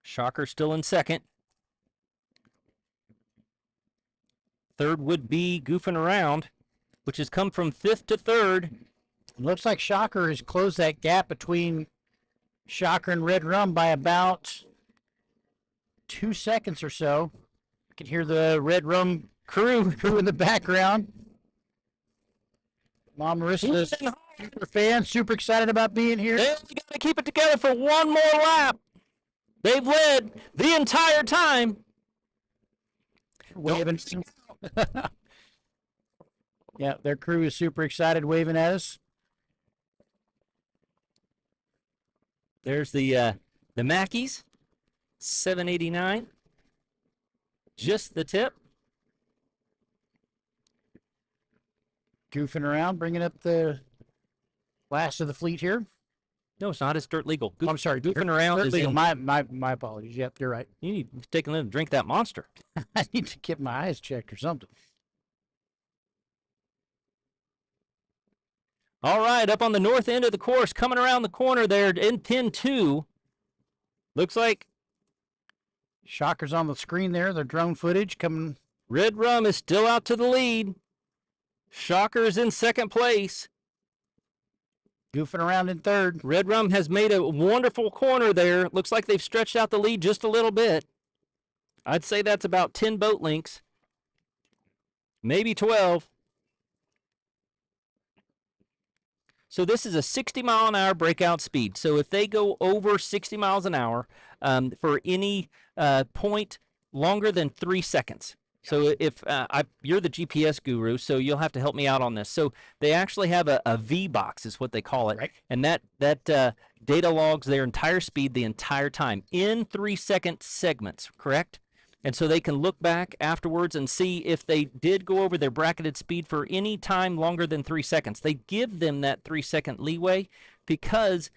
Shocker still in second. Third would be Goofing Around, which has come from 5th to 3rd. It looks like Shocker has closed that gap between Shocker and Red Rum by about 2 seconds or so. You can hear the Red Rum crew in the background. Mom Marissa's super fan, super excited about being here. They've got to keep it together for one more lap. They've led the entire time. Waving. Yeah, their crew is super excited, waving at us. There's the Mackeys, 789. Just the tip. Goofing around, bringing up the last of the fleet here. No, it's not. It's dirt legal. I'm sorry, Goofing Around dirt is legal. in. My apologies. Yep, you're right. You need to take a little drink that monster. I need to get my eyes checked or something. All right, up on the north end of the course, coming around the corner there in pin 2. Looks like Shocker's on the screen there. Their drone footage coming. Red Rum is still out to the lead. Shocker is in second place. Goofing around in third. Red Rum has made a wonderful corner there. Looks like they've stretched out the lead just a little bit. I'd say that's about 10 boat lengths, maybe 12. So this is a 60-mile-an-hour breakout speed. So if they go over 60 miles an hour for any point longer than 3 seconds. So if you're the GPS guru, so you'll have to help me out on this. So they actually have a V box, is what they call it, right. And that data logs their entire speed the entire time in 3-second segments, correct? And so they can look back afterwards and see if they did go over their bracketed speed for any time longer than 3 seconds. They give them that 3-second leeway because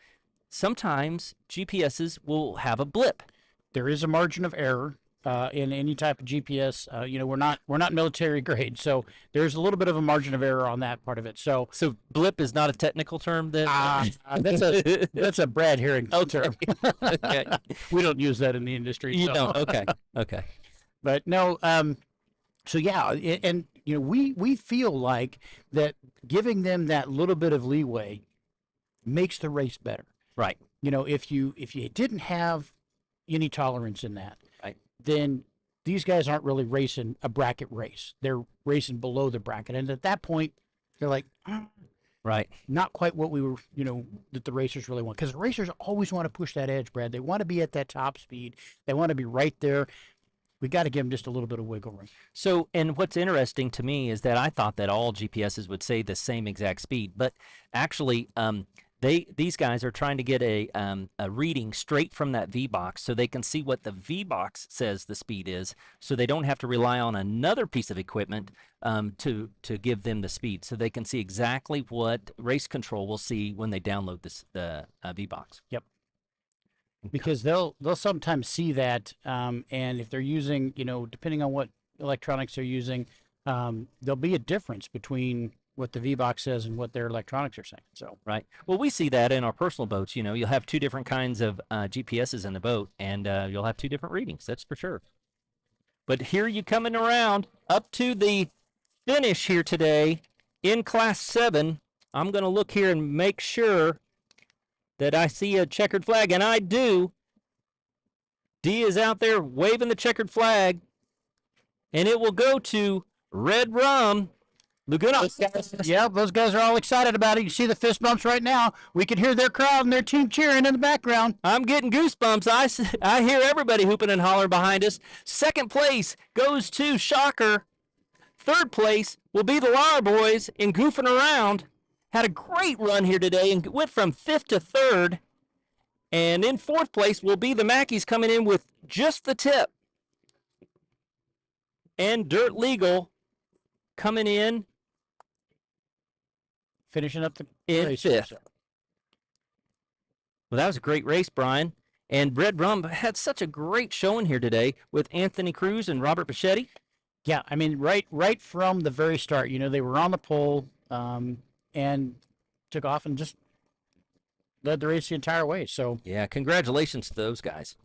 sometimes GPSs will have a blip. There is a margin of error. in any type of GPS. We're not military grade, so there's a little bit of a margin of error on that part of it. So So blip is not a technical term then? that's a Brad Herring Okay. term. Okay. We don't use that in the industry. You so. don't. Okay. Okay. But no, so yeah, and we feel like that giving them that little bit of leeway makes the race better. Right. If you didn't have any tolerance in that, Right. then these guys aren't really racing a bracket race. They're racing below the bracket, and at that point, they're like, Right. not quite what we were, that the racers really want. Because the racers always want to push that edge, Brad. They want to be at that top speed. They want to be right there. We got to give them just a little bit of wiggle room. So, and what's interesting to me is that I thought that all GPSs would say the same exact speed, but actually, these guys are trying to get a reading straight from that V box, so they can see what the V box says the speed is, so they don't have to rely on another piece of equipment to give them the speed, so they can see exactly what race control will see when they download the V box. Yep. Because they'll sometimes see that, and if they're using, depending on what electronics they're using, there'll be a difference between what the V-Box says and what their electronics are saying. So Right. Well, we see that in our personal boats. You'll have two different kinds of GPSs in the boat, and you'll have two different readings. That's for sure. But here you coming around up to the finish here today in Class 7. I'm going to look here and make sure that I see a checkered flag, and I do. D is out there waving the checkered flag, and it will go to Red Rum, Laguna. yeah, those guys are all excited about it. You see the fist bumps right now. We can hear their crowd and their team cheering in the background. I'm getting goosebumps. I hear everybody hooping and hollering behind us. Second place goes to Shocker. Third place will be the Lara Boys in Goofing Around. Had a great run here today and went from 5th to 3rd. And in 4th place will be the Mackies coming in with just the tip. And Dirt Legal coming in Finishing up the in race. 5th. Well, that was a great race, Brian. And Red Rum had such a great showing here today with Anthony Cruz and Robert Bichetti. Yeah, I mean, right from the very start, they were on the pole and took off and just led the race the entire way. So, Yeah, congratulations to those guys.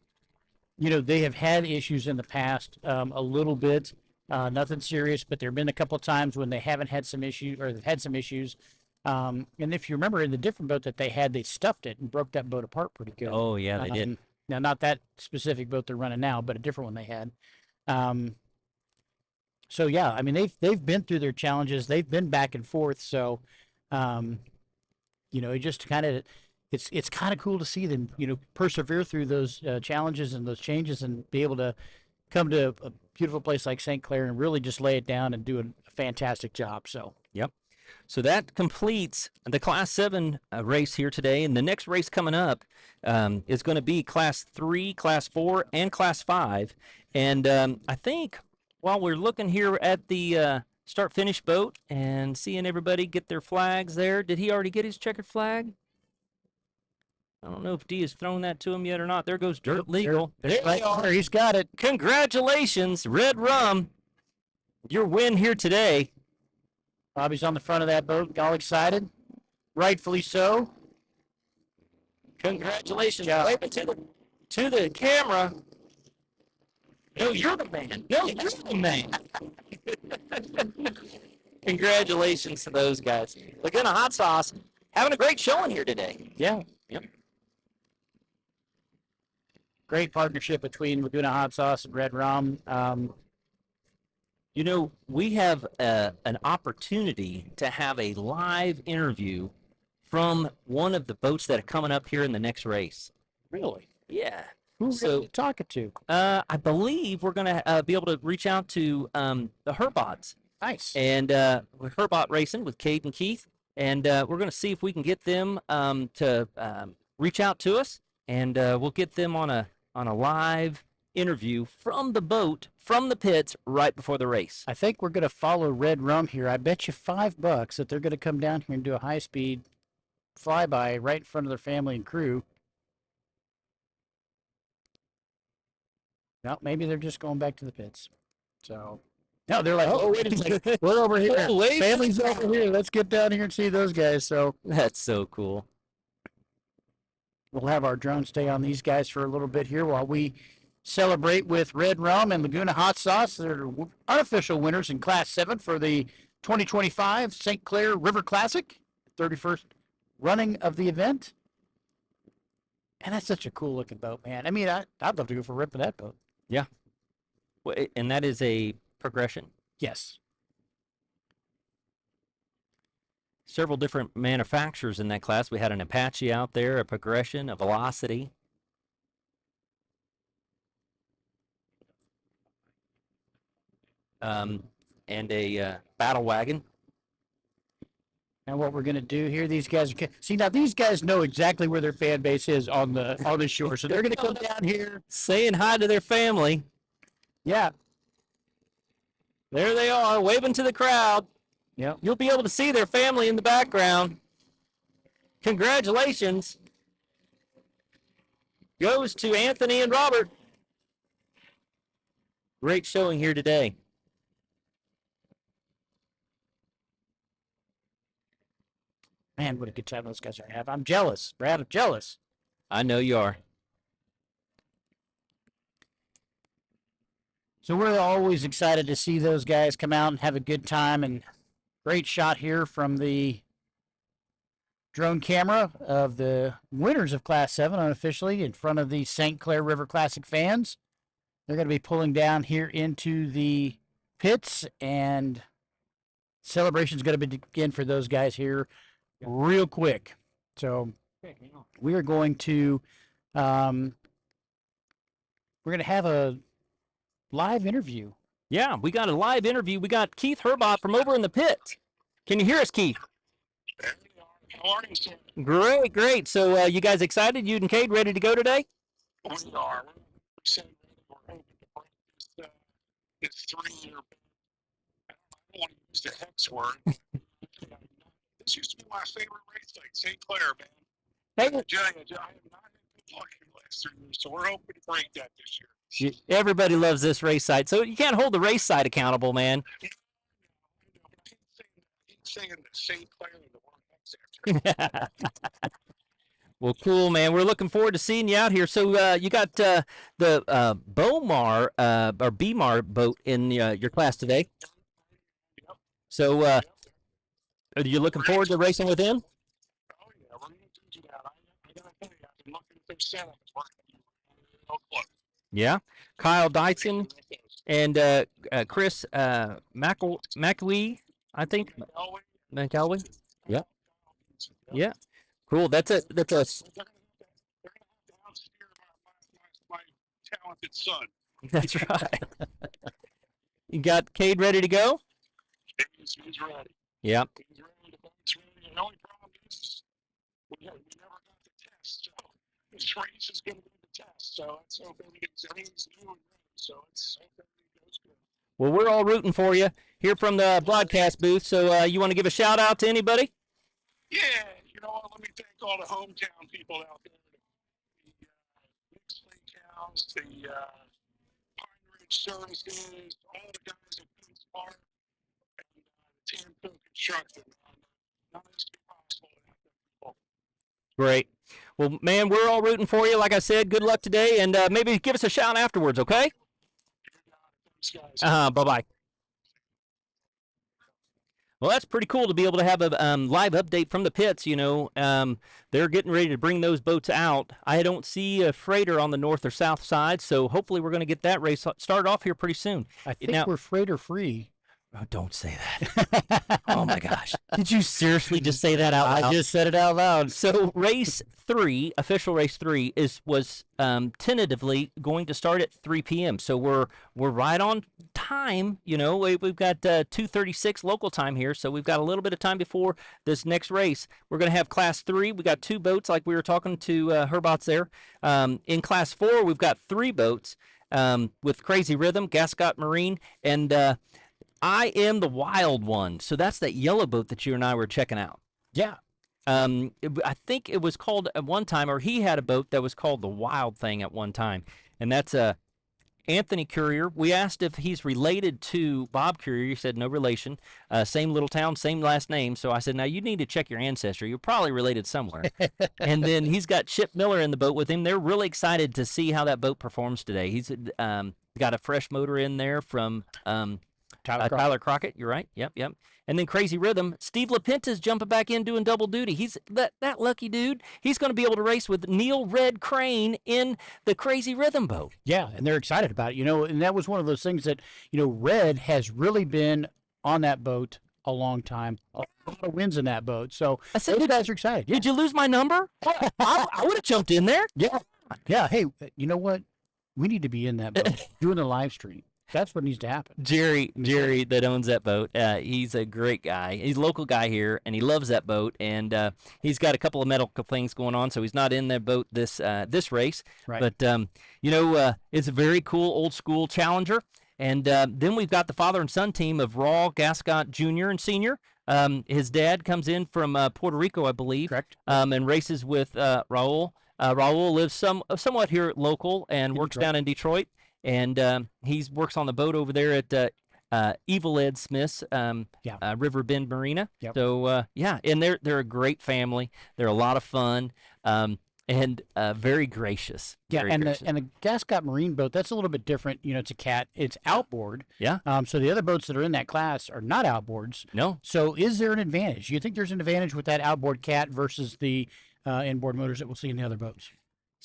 they have had issues in the past, a little bit, nothing serious, but there have been a couple of times when they haven't had some issues or they've had some issues. And if you remember in the different boat that they had, they stuffed it and broke that boat apart pretty good. Oh, yeah, they did. Now, not that specific boat they're running now, but a different one they had. So yeah, I mean they've been through their challenges. They've been back and forth. So, it just kind of it's kind of cool to see them persevere through those challenges and those changes and be able to come to a beautiful place like St. Clair and really just lay it down and do a fantastic job. So. Yep. So that completes the Class 7 race here today. And the next race coming up is going to be Class 3, Class 4, and Class 5. And I think while we're looking here at the start-finish boat and seeing everybody get their flags there, did he already get his checkered flag? I don't know if D has thrown that to him yet or not. There goes Dirt Legal. There he's got it. Congratulations, Red Rum. Your win here today. Bobby's on the front of that boat, all excited, rightfully so. Congratulations. Wave it to the camera. No, you're the man. No, you're the man. Congratulations to those guys. Laguna Hot Sauce having a great showing here today. Yeah. Yep. Great partnership between Laguna Hot Sauce and Red Rum. We have an opportunity to have a live interview from one of the boats that are coming up here in the next race. Really? Yeah. Who's So talking to? I believe we're going to be able to reach out to the Herbots. Nice. And with Herbot Racing with Cade and Keith. And we're going to see if we can get them to reach out to us. And we'll get them on a live interview from the boat, from the pits, right before the race. I think we're going to follow Red Rum here. I bet you $5 that they're going to come down here and do a high-speed flyby right in front of their family and crew. Well, maybe they're just going back to the pits. So, no, they're like, Oh. oh, wait a second. We're over here. Oh, wait. Family's over here. Let's get down here and see those guys. So That's so cool. we'll have our drone stay on these guys for a little bit here while we celebrate with Red Rum and Laguna Hot Sauce. They're unofficial winners in Class 7 for the 2025 St. Clair River Classic, 31st running of the event. And that's such a cool looking boat, man. I mean, I'd love to go for a rip of that boat. Well, and that is a progression. Yes. Several different manufacturers in that class. We had an Apache out there, a progression, a Velocity. And a Battle Wagon. And what we're going to do here, these guys are, see, now these guys know exactly where their fan base is on the shore. So they're going to come down here. Saying hi to their family. Yeah. There they are, waving to the crowd. Yep. You'll be able to see their family in the background. Congratulations. Goes to Anthony and Robert. Great showing here today. Man, what a good time those guys are having. I'm jealous, Brad. I'm jealous. I know you are. So we're always excited to see those guys come out and have a good time. And great shot here from the drone camera of the winners of Class 7 unofficially in front of the St. Clair River Classic fans. They're going to be pulling down here into the pits, and celebration's going to begin for those guys here real quick. So we are going to we're going to have a live interview. Yeah, we got a live interview. We got Keith Herbot from over in the pit. Can you hear us, Keith? How are you, sir? Great, great. So you guys excited? You and Cade ready to go today? We are. We're hoping to break this 3-year. I don't want to use the hex word. This used to be my favorite race site, St. Clair, man. Hey, I have not had good luck in the last 3 years, so we're hoping to break that this year. everybody loves this race site, so you can't hold the race site accountable, man. I keep saying the St. Clair and the word hex after. Well, cool, man. We're looking forward to seeing you out here. So you got the Bomar or BMAR boat in your class today. Yep. So are you looking forward to racing with him? Oh, yeah, we're going to do that. I got to tell you, I've been looking at their setup. It's working real close. Yeah. Kyle Dyson and Chris McAwee, I think. McAwee? Yeah. Yeah. Cool. That's a They're gonna have to outsteer my talented son. that's right. You got Cade ready to go? He's ready. Yep. He's ready. The boat's ready. The only problem is we never got the test. So this race is going to be the test. So let's hope everything's new and ready. So let's hope everything goes good. Well, we're all rooting for you here from the broadcast booth. So you want to give a shout out to anybody? Yeah, you know what? Let me thank all the hometown people out there. The Mixed Lake House, the Pine Ridge Services, all the guys at Phoenix Park, and the Tamco Construction. None of this would be possible without them people. Great. Well, man, we're all rooting for you. Like I said, good luck today, and maybe give us a shout afterwards, okay? You got it. Thanks, guys. Bye-bye. Well, that's pretty cool to be able to have a live update from the pits. You know, they're getting ready to bring those boats out. I don't see a freighter on the north or south side, so hopefully we're going to get that race started off here pretty soon. I think Now- we're freighter free. Oh, don't say that. Oh my gosh. Did you seriously just say that out loud? I just said it out loud. So race 3, official race 3, was tentatively going to start at 3 p.m. So we're right on time. You know, we've got 2:36 local time here, so we've got a little bit of time before this next race. We're going to have Class 3. We got 2 boats, like we were talking to Herbots there. In Class 4, we've got 3 boats with Crazy Rhythm, Gascot Marine, and I Am the Wild One. So that's that yellow boat that you and I were checking out. Yeah. I think it was called at one time, or he had a boat that was called the Wild Thing at one time, and that's Anthony Courier. We asked if he's related to Bob Courier. He said no relation. Same little town, same last name. So I said, now you need to check your ancestry. You're probably related somewhere. And then he's got Chip Miller in the boat with him. They're really excited to see how that boat performs today. He's got a fresh motor in there from Tyler Crockett. You're right. Yep. And then Crazy Rhythm, Steve LaPenta's jumping back in doing double duty. He's that lucky dude. He's going to be able to race with Neil Red Crane in the Crazy Rhythm boat. Yeah, and they're excited about it. And that was one of those things that, Red has really been on that boat a long time. A lot of wins in that boat. So I said, those guys are excited. Yeah. Did you lose my number? I would have jumped in there. Yeah. Yeah. Hey, you know what? We need to be in that boat doing the live stream. That's what needs to happen. Jerry that owns that boat, he's a great guy. He's a local guy here, and he loves that boat. And he's got a couple of medical things going on, so he's not in that boat this race. Right. But, it's a very cool old-school Challenger. And then we've got the father and son team of Raw Gascott Jr. and Sr. His dad comes in from Puerto Rico, I believe. Correct. And races with Raul. Raul lives somewhat here local and works down in Detroit. And he works on the boat over there at Evil Ed Smith's River Bend Marina. Yep. So and they're a great family. They're a lot of fun and very gracious. Yeah, Very gracious. and the Gascott Marine boat, that's a little bit different. It's a cat. It's outboard. Yeah. So the other boats that are in that class are not outboards. No. So is there an advantage? You think there's an advantage with that outboard cat versus the inboard motors that we'll see in the other boats?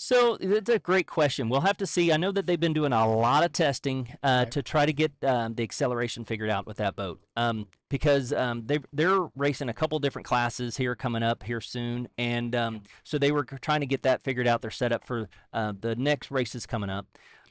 So that's a great question. We'll have to see. I know that they've been doing a lot of testing to try to get the acceleration figured out with that boat because they're racing a couple different classes here coming up here soon. And so they were trying to get that figured out. They're set up for the next races coming up.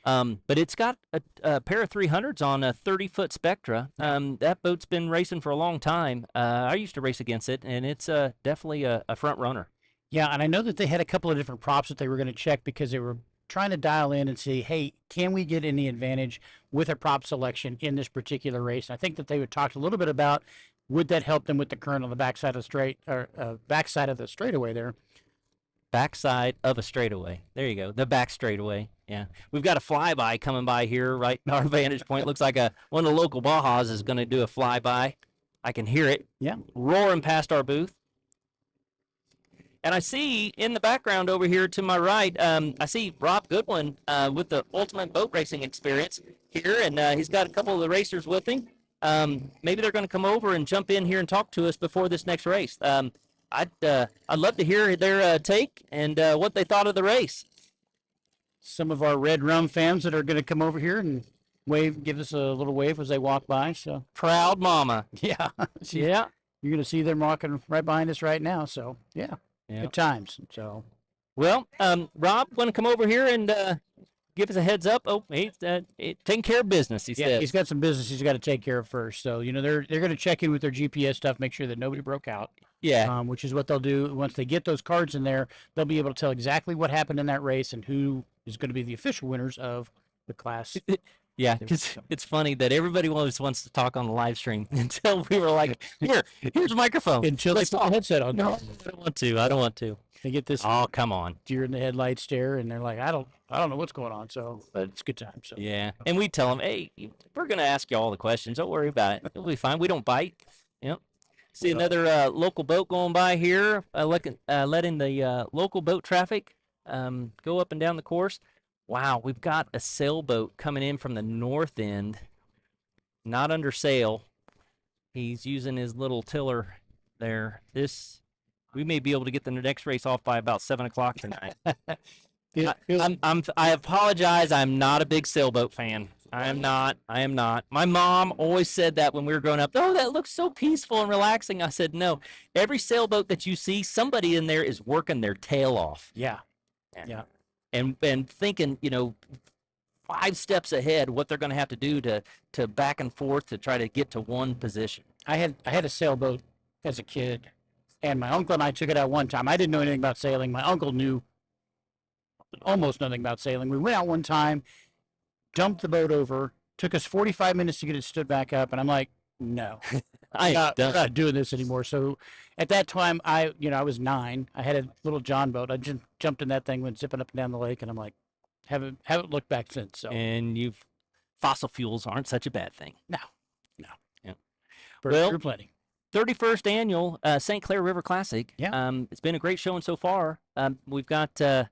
But it's got a pair of 300s on a 30-foot Spectra. That boat's been racing for a long time. I used to race against it, and it's definitely a front runner. Yeah, and I know that they had a couple of different props that they were going to check because they were trying to dial in and see, hey, can we get any advantage with a prop selection in this particular race? And I think that they would talk a little bit about would that help them with the current on the backside of the straightaway there. Backside of a straightaway. There you go. The back straightaway. Yeah. We've got a flyby coming by here right in our vantage point. Looks like one of the local Bajas is going to do a flyby. I can hear it. Yeah. Roaring past our booth. And I see in the background over here to my right, I see Rob Goodwin with the Ultimate Boat Racing Experience here, and he's got a couple of the racers with him. Maybe they're going to come over and jump in here and talk to us before this next race. I'd love to hear their take and what they thought of the race. Some of our Red Rum fans that are going to come over here and give us a little wave as they walk by. So Proud mama. yeah, Yeah. you're going to see them walking right behind us right now. So yeah. Good times. So, well, Rob, want to come over here and give us a heads up? Oh, he's taking care of business. He says he's got some business he's got to take care of first. So they're going to check in with their GPS stuff, make sure that nobody broke out. Yeah. Which is what they'll do once they get those cards in there. They'll be able to tell exactly what happened in that race and who is going to be the official winners of the class. Yeah, because it's funny that everybody always wants to talk on the live stream until we were like, here's a microphone. Until they put the headset on. No, I don't want to. They get this come on. deer in the headlight stare, and they're like, I don't know what's going on. So, but it's a good time. So yeah, and we tell them, hey, we're gonna ask you all the questions. Don't worry about it. It'll be fine. We don't bite. Yep. See another local boat going by here, letting the local boat traffic go up and down the course. Wow, we've got a sailboat coming in from the north end, not under sail. He's using his little tiller there. We may be able to get the next race off by about 7 o'clock tonight. I apologize. I'm not a big sailboat fan. I am not. My mom always said that when we were growing up. Oh, that looks so peaceful and relaxing. I said, no. Every sailboat that you see, somebody in there is working their tail off. Yeah. And thinking, 5 steps ahead what they're going to have to do to back and forth to try to get to one position. I had a sailboat as a kid, and my uncle and I took it out one time. I didn't know anything about sailing. My uncle knew almost nothing about sailing. We went out one time, dumped the boat over, took us 45 minutes to get it stood back up, and I'm like, no, I'm not doing this anymore. So at that time, I was 9. I had a little John boat. I just jumped in that thing, went zipping up and down the lake, and I'm like, haven't looked back since. So And fossil fuels aren't such a bad thing. no, Well, through plenty. 31st annual St. Clair River Classic. Yeah. It's been a great showing so far. We've got a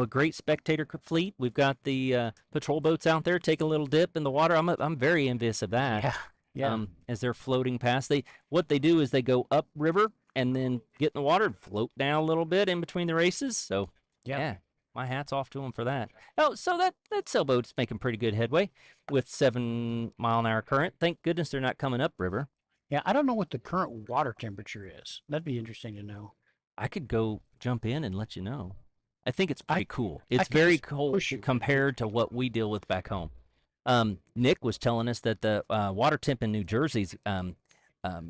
great spectator fleet. We've got the patrol boats out there taking a little dip in the water. I'm very envious of that. Yeah. As they're floating past, what they do is they go up river and then get in the water and float down a little bit in between the races. So yeah, my hat's off to them for that. Oh, so that sailboat's making pretty good headway with 7-mile-an-hour current. Thank goodness they're not coming up river. Yeah, I don't know what the current water temperature is. That'd be interesting to know. I could go jump in and let you know. I think it's pretty cool. I It's could very just cold push you. compared to what we deal with back home. Nick was telling us that the water temp in New Jersey's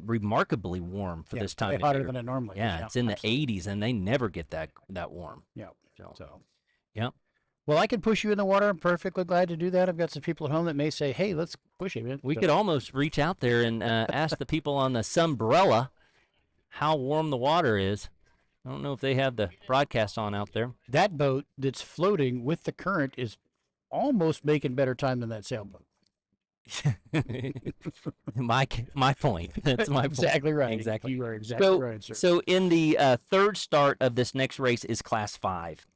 remarkably warm for Yeah, this time way of hotter year. than it normally is. Yeah, it's in the absolutely. 80s, and they never get that warm. Yeah. So, Well, I can push you in the water. I'm perfectly glad to do that. I've got some people at home that may say, "Hey, let's push it, man." we So- could almost reach out there and ask the people on the Sunbrella how warm the water is. I don't know if they have the broadcast on out there. That boat that's floating with the current is almost making better time than that sailboat. my point. That's my point. Exactly right. Exactly. You are exactly So, right, sir. so in the third start of this next race is Class 5.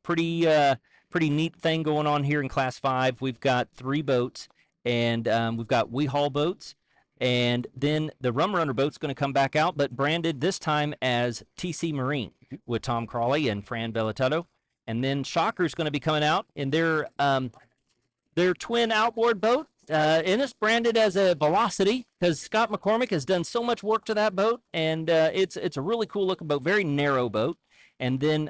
Pretty neat thing going on here in Class 5. We've got 3 boats, and we've got we haul boats, and then the Rum Runner boat's going to come back out, but branded this time as TC Marine with Tom Crawley and Fran Bellotto. And then Shocker's going to be coming out in their twin outboard boat. And it's branded as a Velocity because Scott McCormick has done so much work to that boat, and it's a really cool looking boat, very narrow boat. And then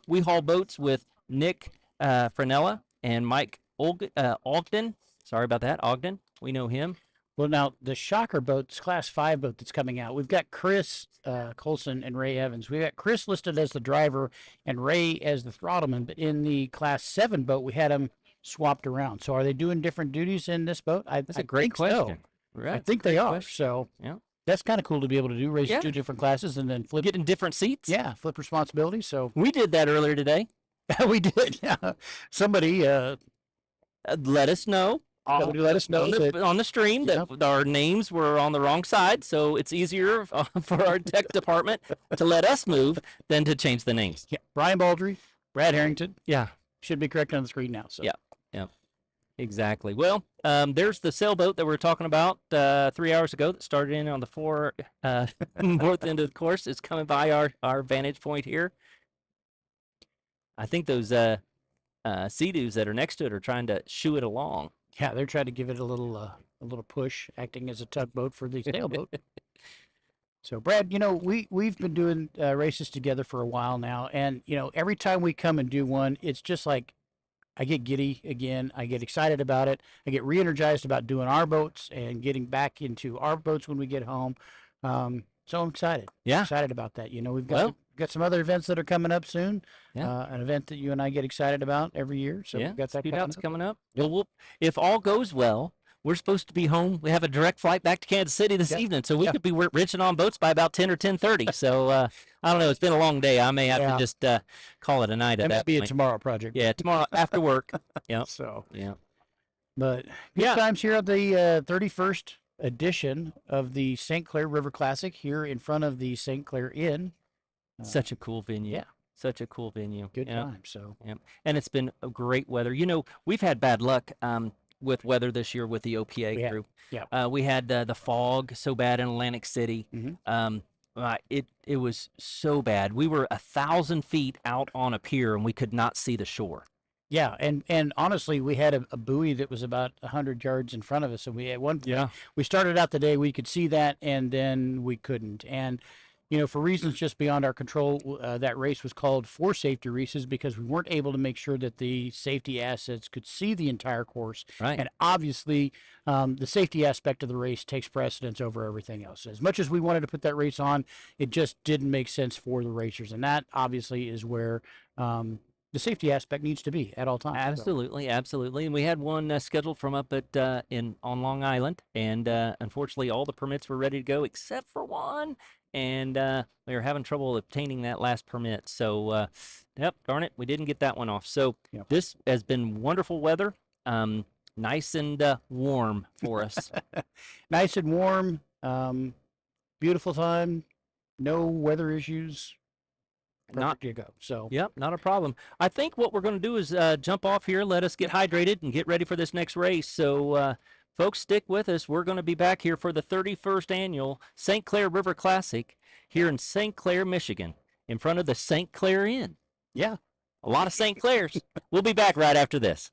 we haul boats with Nick Frenella and Mike Ogden. Sorry about that, Ogden. We know him. Well, now the Shocker boat's Class 5 boat that's coming out. We've got Chris Colson and Ray Evans. We've got Chris listed as the driver and Ray as the throttleman. But in the Class 7 boat, we had them swapped around. So are they doing different duties in this boat? That's a I great think so. question. I think they are. question. So Yeah. that's kind of cool to be able to do, race Yeah. 2 different classes and then flip. Get in different seats. Yeah, flip responsibility. So We did that earlier today. we did. Yeah. Somebody Let us know. somebody let us know that On the stream that our names were on the wrong side, so it's easier for our tech department to let us move than to change the names. yeah, Brian Baldry, Brad Harrington Yeah, should be correct on the screen now. So Yeah. exactly. Well, there's the sailboat that we were talking about 3 hours ago that started in on the north end of the course. It's coming by our vantage point here. I think those Sea-Doos that are next to it are trying to shoo it along. yeah, they're trying to give it a little push, acting as a tugboat for the sailboat. So, Brad, we've been doing races together for a while now, and every time we come and do one, it's just like I get giddy again. I get excited about it. I get re-energized about doing our boats and getting back into our boats when we get home. So I'm excited. Yeah. Excited about that. We've Well- got some other events that are coming up soon. Yeah. An event that you and I get excited about every year. So yeah, we've got that Speed coming Out's up. coming up. Well, if all goes well, we're supposed to be home. We have a direct flight back to Kansas City this Yeah. evening, so we Yeah. could be riching on boats by about 10 or 10:30. So I don't know. It's been a long day. I may have Yeah. to just call it a night That at might that be a point. tomorrow project. Yeah, tomorrow after work. Yep. So, Yeah. but good Yeah. times here at the 31st edition of the St. Clair River Classic here in front of the St. Clair Inn. Such a cool venue. yeah. Such a cool venue. Good Yeah. time. So, And it's been a great weather. We've had bad luck with weather this year with the OPA We have, crew. yeah. We had the fog so bad in Atlantic City. Mhm. It was so bad. We were 1,000 feet out on a pier and we could not see the shore. yeah. And honestly, we had a buoy that was about 100 yards in front of us. And we at one point, we started out the day, we could see that, and then we couldn't. And for reasons just beyond our control, that race was called for safety reasons because we weren't able to make sure that the safety assets could see the entire course. Right. And obviously, the safety aspect of the race takes precedence over everything else. As much as we wanted to put that race on, it just didn't make sense for the racers. And that obviously is where the safety aspect needs to be at all times. So, Absolutely, absolutely. And we had one scheduled from up at on Long Island, and unfortunately, all the permits were ready to go except for one. and we were having trouble obtaining that last permit. So, yep, darn it, we didn't get that one off. So Yep. this has been wonderful weather, nice and warm for us. Nice and warm. Beautiful time. No weather issues. Not Perfect to go. So Yep, not a problem. I think what we're going to do is jump off here, let us get hydrated, and get ready for this next race. So, folks, stick with us. We're going to be back here for the 31st annual St. Clair River Classic here in St. Clair, Michigan, in front of the St. Clair Inn. yeah. A lot of St. Clairs. We'll be back right after this.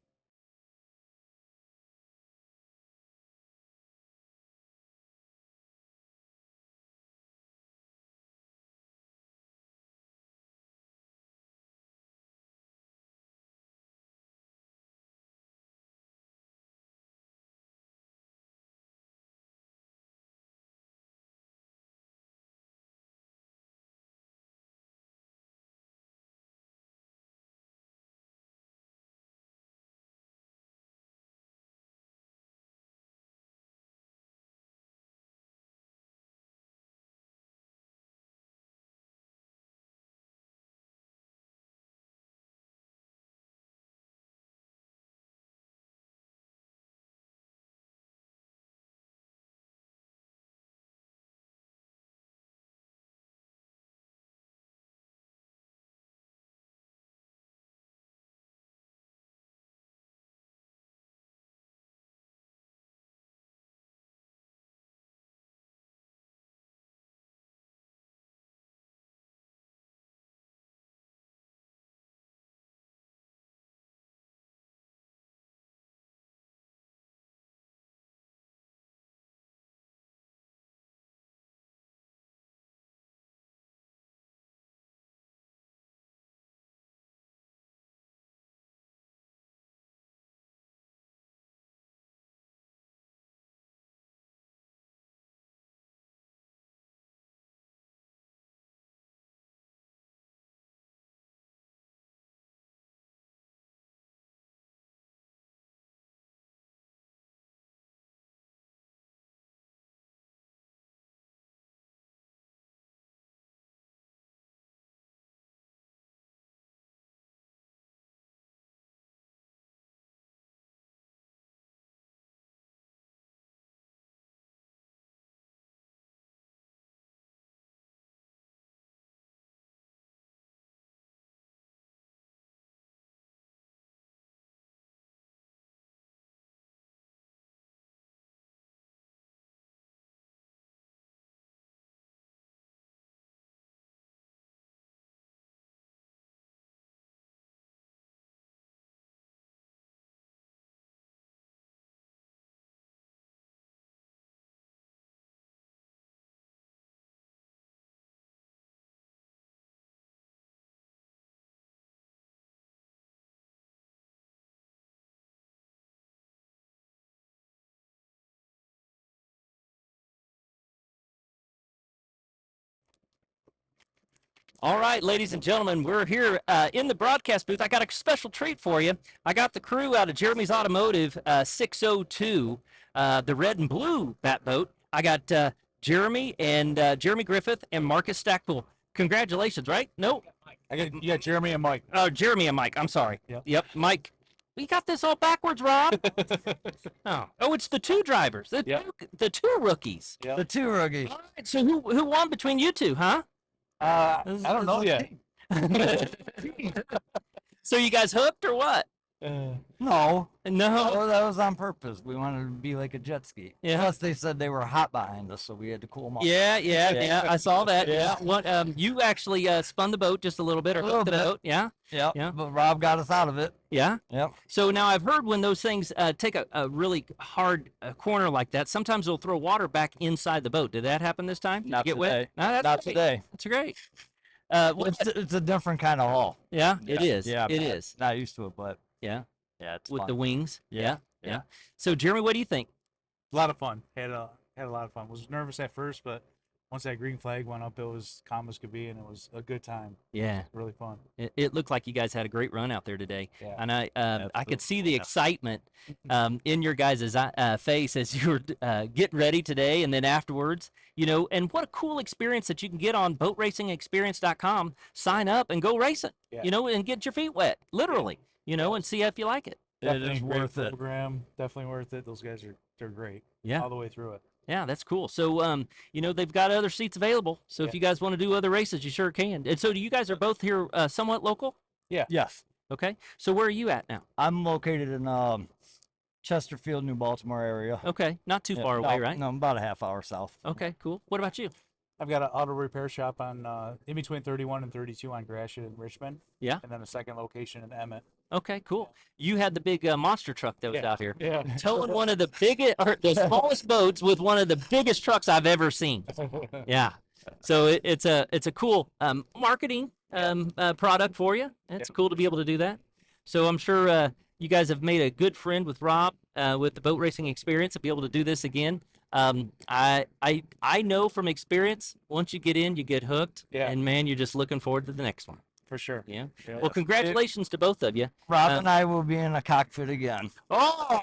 All right, ladies and gentlemen, we're here in the broadcast booth. I got a special treat for you. I got the crew out of Jeremy's Automotive 602, the red and blue bat boat. I got Jeremy and Jeremy Griffith and Marcus Stackpool. Congratulations, right? No? You got Jeremy and Mike. Oh, Jeremy and Mike. I'm sorry. Yep, Mike. We got this all backwards, Rob. Oh, it's the two drivers, the two rookies. Yep. The two rookies. All right, so who won between you two, huh? I don't know yet. So you guys hooked or what? No, No. that was on purpose. We wanted to be like a jet ski. Yeah. Plus, they said they were hot behind us, so we had to cool them off. Yeah. I saw that. Yeah. What? You actually spun the boat just a little bit, or A little hooked the bit. boat. Yeah. Yep. Yeah. But Rob got us out of it. Yeah. Yep. So now I've heard when those things take a really hard corner like that, sometimes they'll throw water back inside the boat. Did that happen this time? Did Not you get wet? today. No, that's Not great. today. That's great. It's a different kind of haul. Yeah, it is. Yeah. It but is. Not used to it, but Yeah. yeah, it's With fun. the wings. Yeah. So Jeremy, what do you think? A lot of fun. Had a lot of fun. Was nervous at first, but once that green flag went up, it was calm as could be, and it was a good time. Yeah. Really fun. It looked like you guys had a great run out there today, Yeah. and I could see the Absolutely. excitement in your guys' face as you were getting ready today, and then afterwards, and what a cool experience that you can get on boatracingexperience.com. Sign up and go racing, Yeah. and get your feet wet, literally, and see if you like it. Definitely It is a great worth it. program. Definitely worth it. Those guys they're great. Yeah. All the way through it. Yeah, that's cool. So, they've got other seats available. So if Yeah. you guys want to do other races, you sure can. And so, you guys are both here somewhat local? Yes. Okay. So where are you at now? I'm located in Chesterfield, New Baltimore area. Okay, not too Yeah, far away, no, right? No, about a half hour south. Okay, cool. What about you? I've got an auto repair shop on in between 31 and 32 on Gratiot in Richmond. Yeah. And then a second location in Emmett. Okay, cool. You had the big monster truck that was Yeah. out here. Yeah. Towing one of the biggest, or the smallest boats with one of the biggest trucks I've ever seen. Yeah. So it's a cool marketing product for you. It's cool to be able to do that. So I'm sure you guys have made a good friend with Rob with the boat racing experience to be able to do this again. I know from experience, once you get in, you get hooked. Yeah. And man, you're just looking forward to the next one. For sure. Yeah. Yeah. Well, congratulations to both of you. Rob and I will be in a cockpit again. Oh, all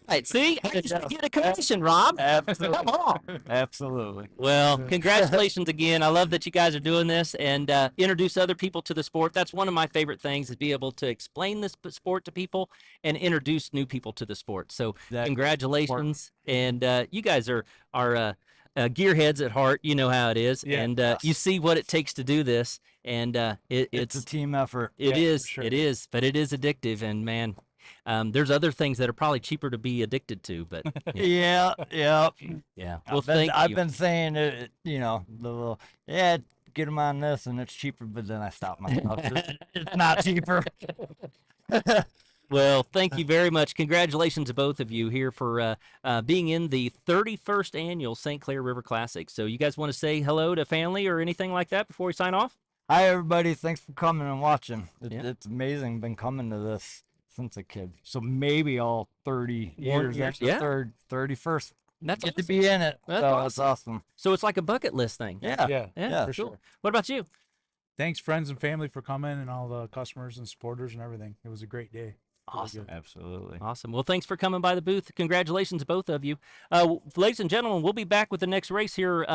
right. See, I just get a commission, Rob. Absolutely. Come on. Absolutely. Well, congratulations again. I love that you guys are doing this and introduce other people to the sport. That's one of my favorite things is be able to explain this sport to people and introduce new people to the sport. So congratulations. And you guys are gearheads at heart. You know how it is. Yeah. And you see what it takes to do this. And It's a team effort. It Yeah, is. for sure. It is. But it is addictive. And man, there's other things that are probably cheaper to be addicted to. But Yeah. Yeah. yeah. Well, thank I've you. been saying it. The little get them on this and it's cheaper, but then I stop myself. It's not cheaper. Well, thank you very much. Congratulations to both of you here for being in the 31st annual St. Clair River Classic. So you guys want to say hello to family or anything like that before we sign off? Hi, everybody. Thanks for coming and watching. Yeah. It's amazing. Been coming to this since a kid. So maybe all 30 years. That's yeah. the 31st. That's Get to awesome. be in it. That's So it's awesome. So it's like a bucket list thing. Yeah. Yeah. Yeah, For cool. sure. What about you? Thanks, friends and family, for coming, and all the customers and supporters and everything. It was a great day. Awesome. Absolutely. Awesome. Well, thanks for coming by the booth. Congratulations, both of you. Ladies and gentlemen, we'll be back with the next race here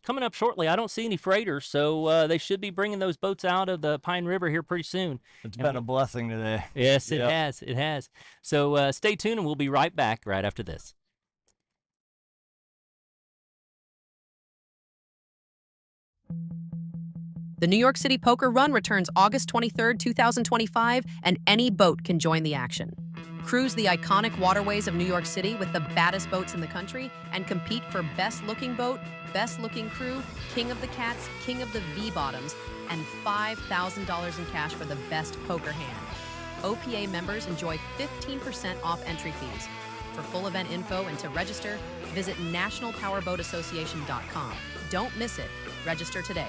coming up shortly. I don't see any freighters, so they should be bringing those boats out of the Pine River here pretty soon. It's been a blessing today. Yes, it Yep. has. It has. So stay tuned, and we'll be right back right after this. The New York City Poker Run returns August 23rd, 2025, and any boat can join the action. Cruise the iconic waterways of New York City with the baddest boats in the country and compete for best looking boat, best looking crew, king of the cats, king of the V-bottoms, and $5,000 in cash for the best poker hand. OPA members enjoy 15% off entry fees. For full event info and to register, visit nationalpowerboatassociation.com. Don't miss it. Register today.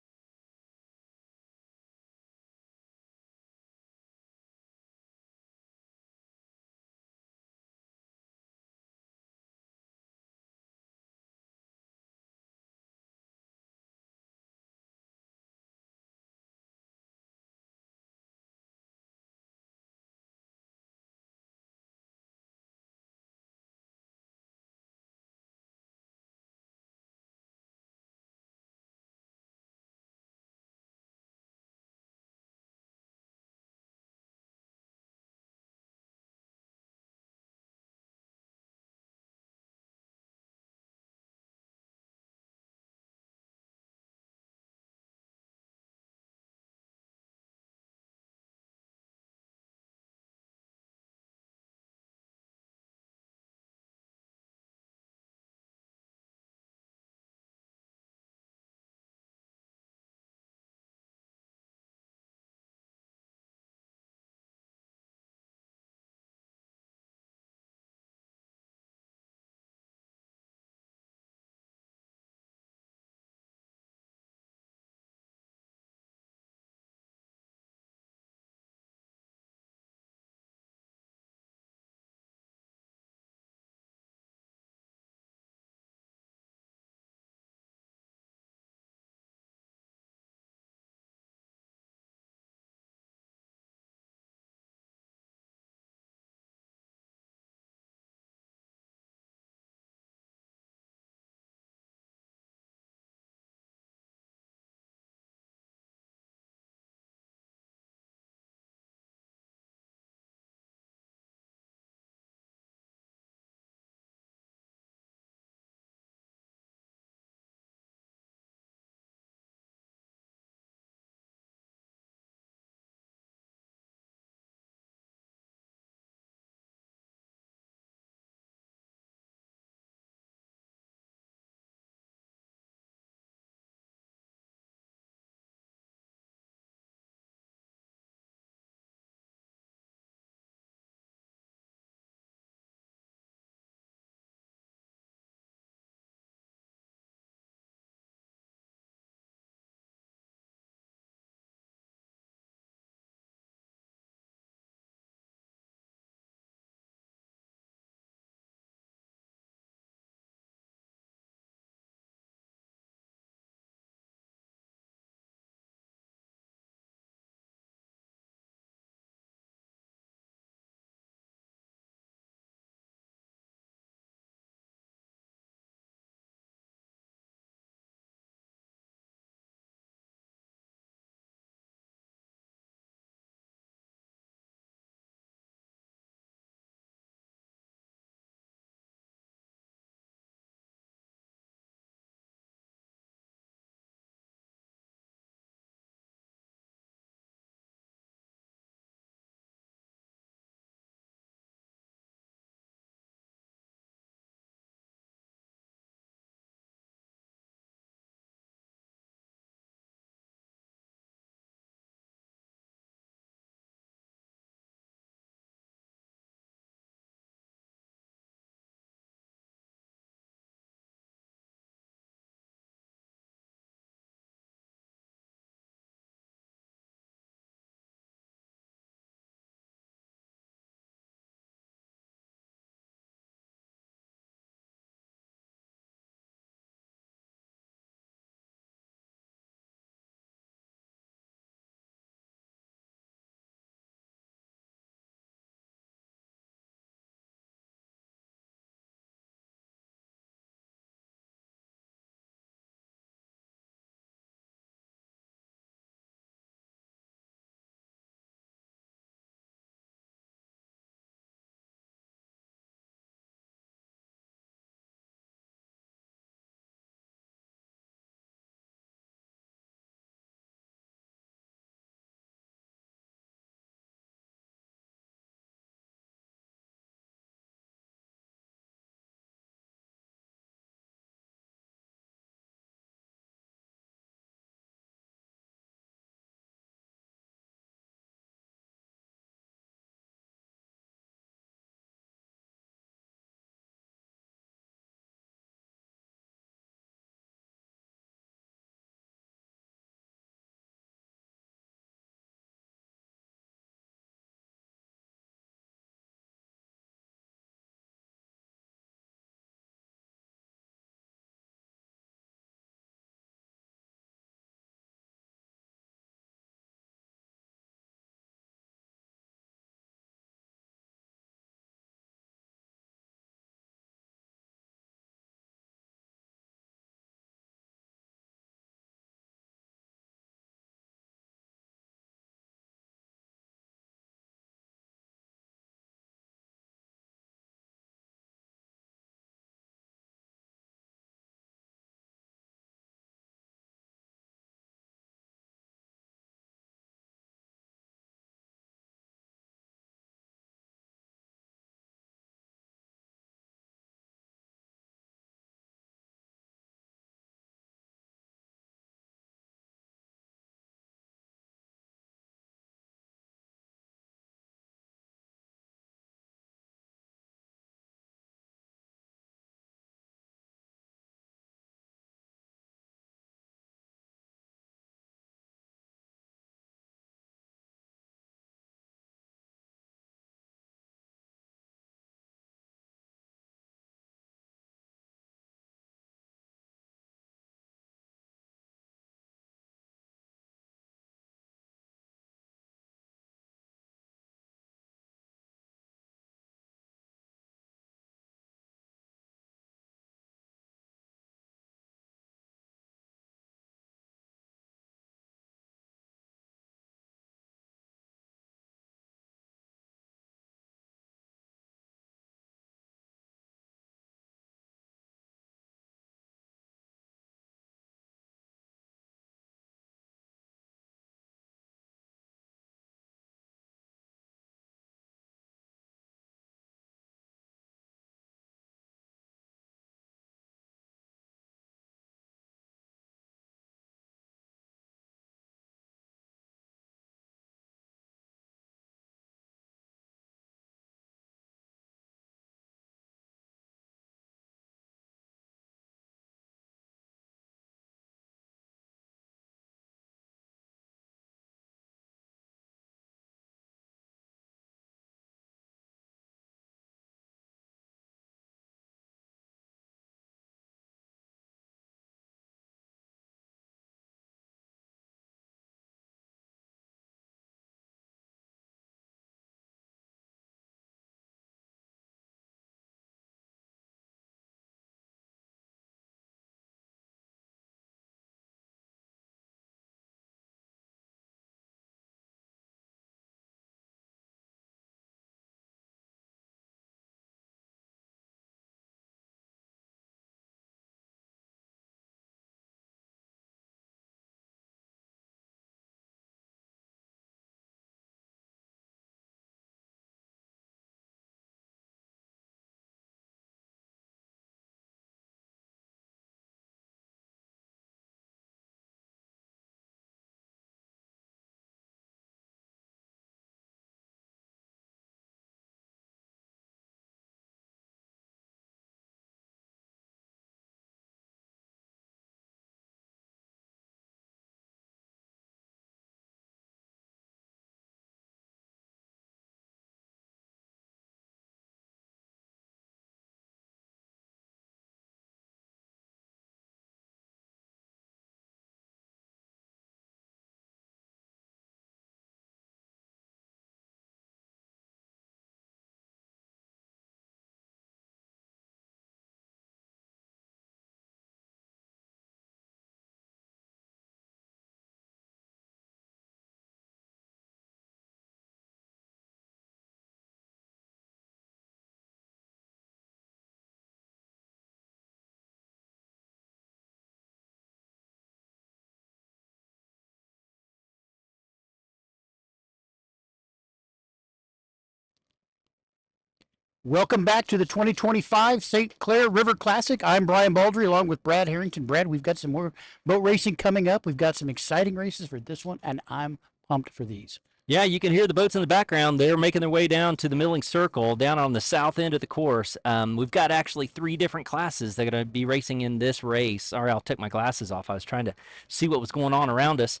Welcome back to the 2025 St. Clair River Classic. I'm Brian Baldry along with Brad Harrington. Brad, we've got some more boat racing coming up. We've got some exciting races for this one, and I'm pumped for these. Yeah, you can hear the boats in the background. They're making their way down to the milling circle down on the south end of the course. We've got actually 3 different classes that are going to be racing in this race. Sorry, I'll take my glasses off. I was trying to see what was going on around us.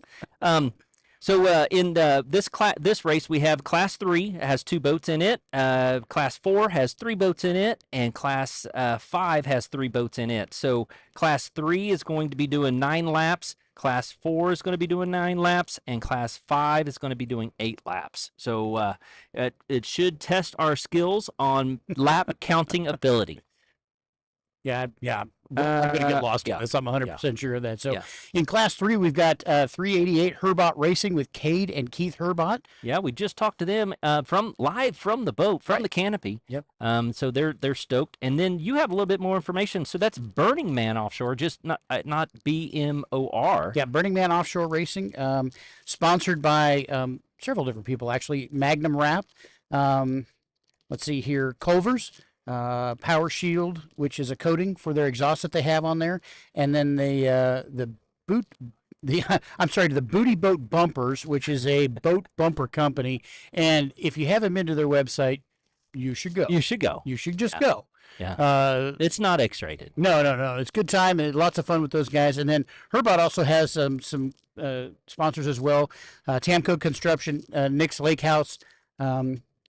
In this race, we have Class 3 has 2 boats in it. Class 4 has 3 boats in it, and Class 5 has 3 boats in it. So Class 3 is going to be doing 9 laps. Class 4 is going to be doing 9 laps, and Class 5 is going to be doing 8 laps. So it should test our skills on lap counting ability. Yeah. I'm going to get lost yeah. on this. I'm 100% sure of that. So Yeah. in Class 3, we've got 388 Herbot Racing with Cade and Keith Herbot. Yeah, we just talked to them live from the boat, from the canopy. Yep. So they're stoked. And then you have a little bit more information. So that's Burning Man Offshore, just not BMOR. Yeah, Burning Man Offshore Racing, sponsored by several different people, actually. Magnum Wrap. Let's see here. Culver's. Power Shield, which is a coating for their exhaust that they have on there, and then the Booty Boat Bumpers, which is a boat bumper company. And if you haven't been to their website, you should go. You should go. You should just go. Yeah. It's not X-rated. No. It's a good time and lots of fun with those guys. And then Herbot also has some sponsors as well. Tamco Construction, Nick's Lake House,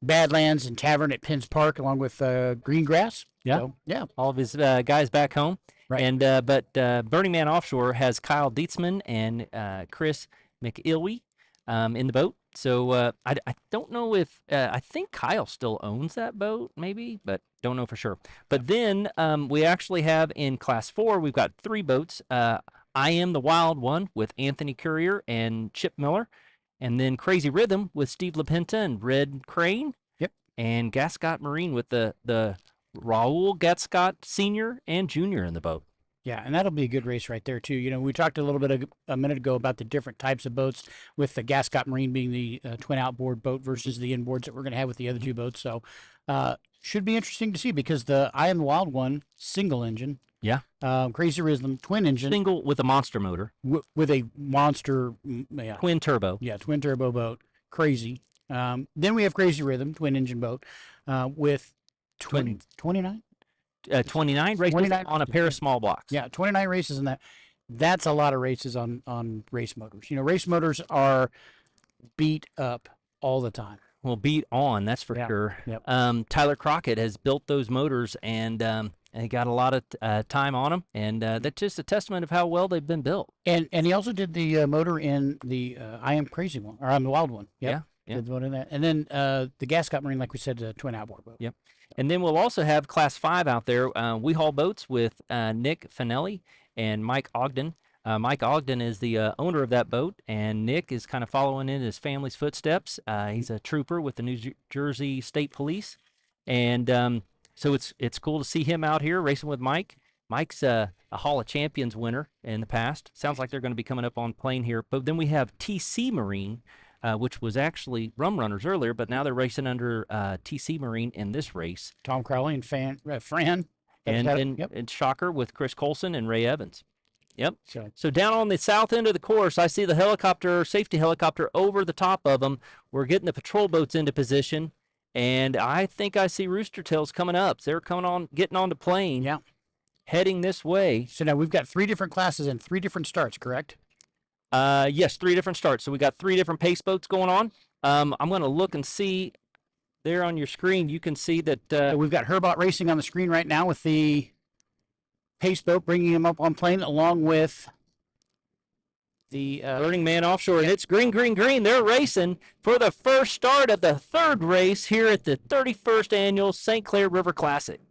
Badlands and Tavern at Penns Park, along with Greengrass. Yeah. So, yeah. All of his guys back home. Right. And but Burning Man Offshore has Kyle Dietzman and Chris McIlwee in the boat. So I don't know if I think Kyle still owns that boat, maybe, but don't know for sure. But then we actually have in Class 4, we've got 3 boats. I Am the Wild One with Anthony Courier and Chip Miller. And then Crazy Rhythm with Steve LaPenta and Red Crane. Yep. And Gascott Marine with the Raul Gascott Sr. and Jr. in the boat. Yeah, and that'll be a good race right there, too. You know, we talked a little bit a minute ago about the different types of boats, with the Gascott Marine being the twin outboard boat versus the inboards that we're going to have with the other 2 boats. So should be interesting to see, because the I Am the Wild One, single engine. Yeah. Crazy Rhythm, twin engine. Single with a monster motor. With a monster. Twin turbo. Yeah, twin turbo boat. Crazy. Then we have Crazy Rhythm, twin engine boat, with 29? 29 races 29 on a pair of small blocks. Yeah, 29 races in that. That's a lot of races on race motors. You know, race motors are beat up all the time. Well, beat on, that's for sure. Yep. Tyler Crockett has built those motors, and he got a lot of time on them, and that's just a testament of how well they've been built. And he also did the motor in the I Am Crazy One, or I'm the Wild One. Yep. Yeah. Did the motor in that. And then the Gascott Marine, like we said, twin outboard boat. Yep. And then we'll also have Class 5 out there. We haul boats with Nick Finelli and Mike Ogden. Mike Ogden is the owner of that boat, and Nick is kind of following in his family's footsteps. He's a trooper with the New Jersey State Police, and so it's cool to see him out here racing with Mike. Mike's a Hall of Champions winner in the past. Sounds like they're going to be coming up on plane here. But then we have TC Marine, which was actually Rum Runners earlier, but now they're racing under TC Marine in this race. Tom Crowley and Fran. And Shocker with Chris Colson and Ray Evans. Yep. So down on the south end of the course, I see the safety helicopter over the top of them. We're getting the patrol boats into position, and I think I see Rooster Tails coming up. They're getting on the plane. Yeah. Heading this way. So now we've got 3 different classes and 3 different starts, correct? Yes, 3 different starts. So we got 3 different pace boats going on. I'm going to look and see there on your screen. You can see that we've got Herbot Racing on the screen right now with the pace boat, bringing him up on plane, along with the Burning Man Offshore. And it's green. They're racing for the first start of the 3rd race here at the 31st annual St. Clair River Classic.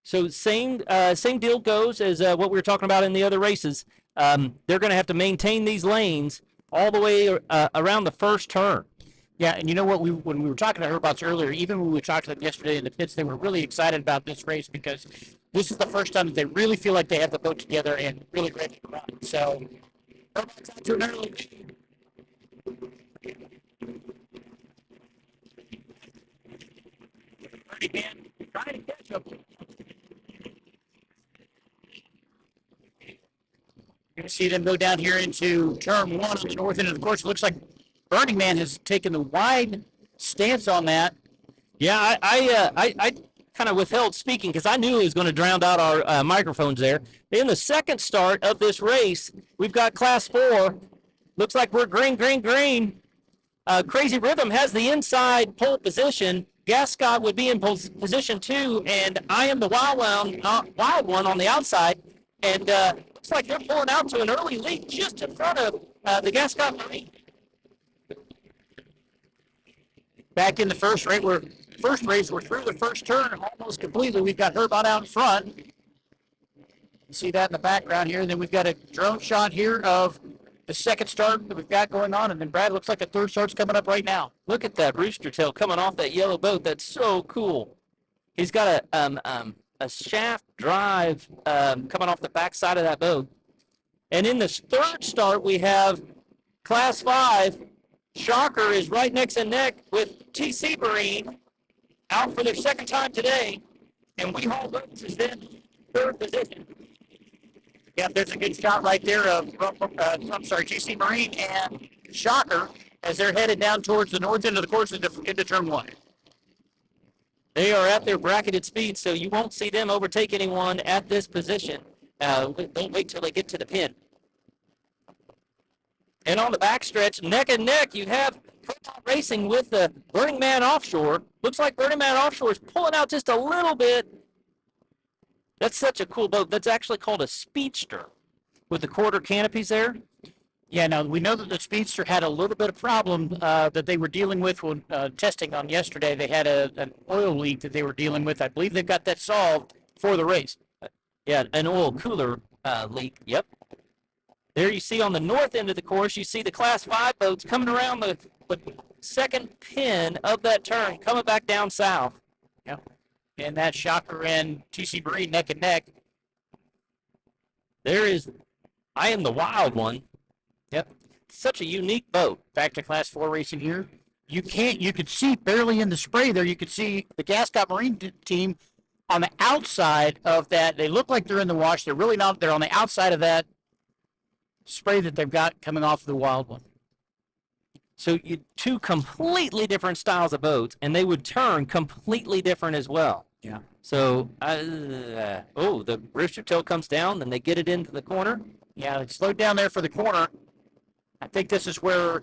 So same deal goes as what we were talking about in the other races. They're going to have to maintain these lanes all the way around the first turn. Yeah, and you know what? When we were talking to Herbots earlier, even when we talked to them yesterday in the pits, they were really excited about this race, because this is the first time that they really feel like they have the boat together and really ready to run. So, Herbots out to an early lead. Burning Man trying to catch him. You're going to see them go down here into turn one on the north end of the course. It looks like Burning Man has taken the wide stance on that. Yeah, I kind of withheld speaking because I knew it was going to drown out our microphones there. In the second start of this race, we've got Class 4. Looks like we're green, green, green. Crazy Rhythm has the inside pole position. Gascott would be in position 2, and I Am the Wild One on the outside. And looks like they're pulling out to an early lead just in front of the Gascott Marine. Back in the first race, we're through the first turn almost completely. We've got Herbot out in front. You see that in the background here. And then we've got a drone shot here of the second start that we've got going on. And then Brad, looks like a third start's coming up right now. Look at that rooster tail coming off that yellow boat. That's so cool. He's got a shaft drive coming off the backside of that boat. And in the third start, we have Class 5. Shocker is right neck and neck with TC Marine out for their second time today. And We Haul Boats is in third position. Yeah, there's a good shot right there of, TC Marine and Shocker as they're headed down towards the north end of the course into turn one. They are at their bracketed speed, so you won't see them overtake anyone at this position. Don't wait till they get to the pin. And on the backstretch, neck and neck, you have racing with the Burning Man Offshore. Looks like Burning Man Offshore is pulling out just a little bit. That's such a cool boat. That's actually called a Speedster with the quarter canopies there. Yeah, now we know that the Speedster had a little bit of problem that they were dealing with when testing on yesterday. They had an oil leak that they were dealing with. I believe they've got that solved for the race. Yeah, an oil cooler leak. Yep. There you see on the north end of the course, you see the Class 5 boats coming around the second pin of that turn, coming back down south. Yeah. And that Shocker and TC Marine neck and neck. There is I Am the Wild One. Yep. Such a unique boat. Back to Class 4 racing here. You could see barely in the spray there, you could see the Gascott Marine team on the outside of that. They look like they're in the wash. They're really not. They're on the outside of that spray that they've got coming off the Wild One. So two completely different styles of boats, and they would turn completely different as well. Yeah. So, the rooster tail comes down, then they get it into the corner. Yeah, they slowed down there for the corner. I think this is where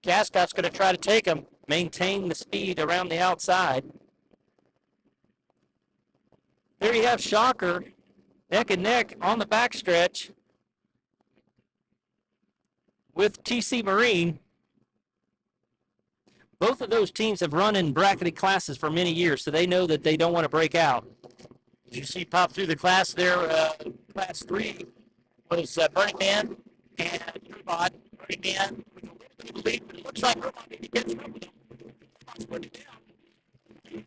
Gascott's going to try to take them. Maintain the speed around the outside. There you have Shocker, neck and neck on the backstretch with TC Marine. Both of those teams have run in bracketed classes for many years, so they know that they don't want to break out. You see pop through the class there, Class 3 was Burning Man and Robot. Burning Man with a little bit of a lead, but it looks like Robot maybe gets up with him. Robot's putting it down.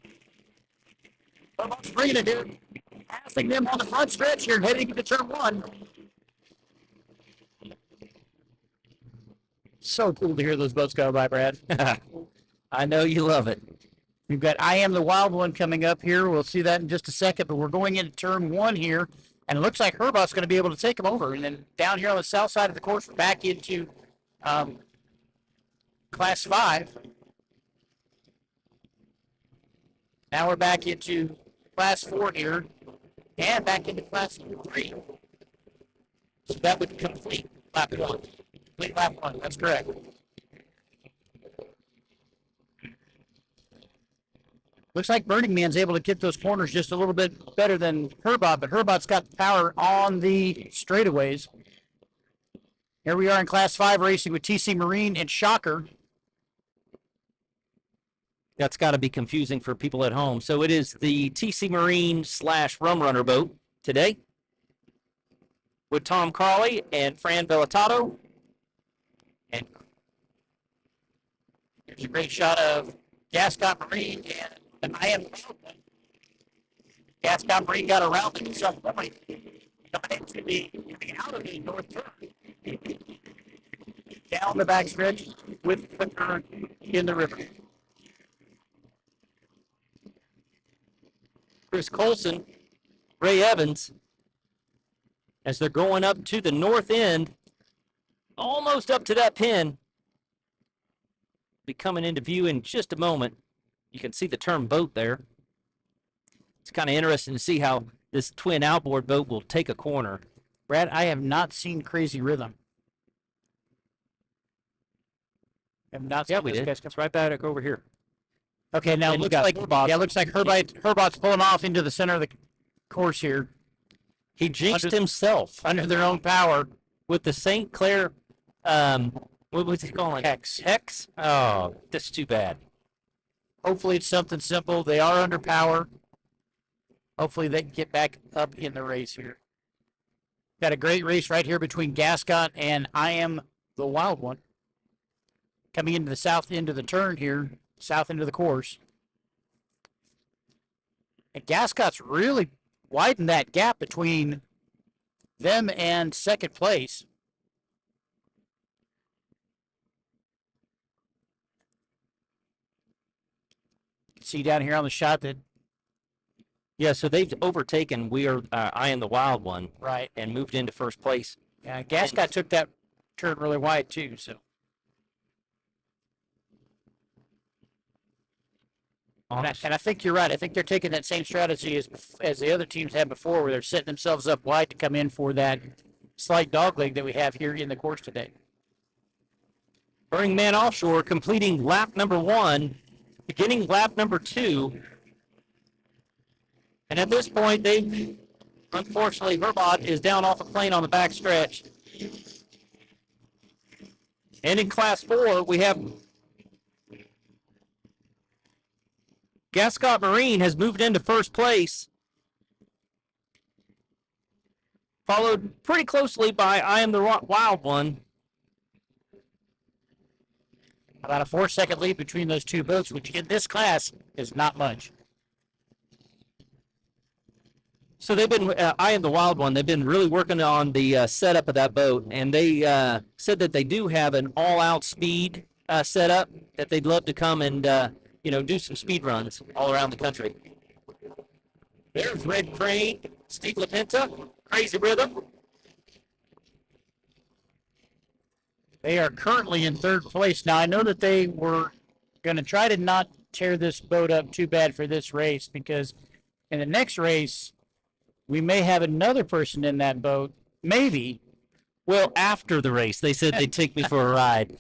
Robot's bringing it here, passing them on the front stretch here, heading into turn one. So cool to hear those boats go by, Brad. I know you love it. We've got I Am the Wild One coming up here. We'll see that in just a second, but we're going into turn one here, and it looks like Herbot's going to be able to take him over. And then down here on the south side of the course, we're back into Class 5. Now we're back into Class 4 here, and back into Class 3. So that would complete lap 1. Complete lap 1, that's correct. Looks like Burning Man's able to get those corners just a little bit better than Herbot, but Herbot's got the power on the straightaways. Here we are in Class 5 racing with TC Marine and Shocker. That's got to be confusing for people at home. So it is the TC Marine / Rum Runner boat today with Tom Crawley and Fran Vellatato. And here's a great shot of Gascott Marine and I Am the Wild One. Gascott Marine got around it at some point. Coming into the out of the north turn. Down the backstretch with the turn in the river. Chris Colson, Ray Evans, as they're going up to the north end, almost up to that pin. Be coming into view in just a moment. You can see the term boat there. It's kind of interesting to see how this twin outboard boat will take a corner. Brad, I have not seen Crazy Rhythm. Have not seen Yeah, we this did. guys come. It's right back over here. Okay, now it And you looks got like Herbot. yeah, it looks like Herbot's pulling off into the center of the course here He jinxed Under- himself under their own power. with the St. Clair, what was he calling it? Hex. Hex? Oh, that's too bad. Hopefully it's something simple. They are under power. Hopefully they can get back up in the race here. Got a great race right here between Gascott and I Am the Wild One. Coming into the south end of the turn here, south end of the course. And Gascott's really widened that gap between them and second place. You can see down here on the shot that Yeah, so they've overtaken We Are I Am the Wild One right. and moved into first place. Yeah, Gascott took that turn really wide too. So and I think you're right. I think they're taking that same strategy as the other teams had before, where they're setting themselves up wide to come in for that slight dogleg that we have here in the course today. Burning Man Offshore completing lap number 1, beginning lap number 2. And at this point, unfortunately, Herbot is down off a plane on the back stretch. And in Class 4, we have Gascott Marine has moved into first place, followed pretty closely by I Am the Wild One. About a 4-second lead between those two boats, which in this class is not much. So they've been, I Am the Wild One, they've been really working on the setup of that boat, and they said that they do have an all-out speed setup, that they'd love to come and, do some speed runs all around the country. There's Red Crane, Steve LaPinta, Crazy Rhythm. They are currently in third place. Now, I know that they were going to try to not tear this boat up too bad for this race, because in the next race, we may have another person in that boat. Maybe. Well, after the race, they said they'd take me for a ride.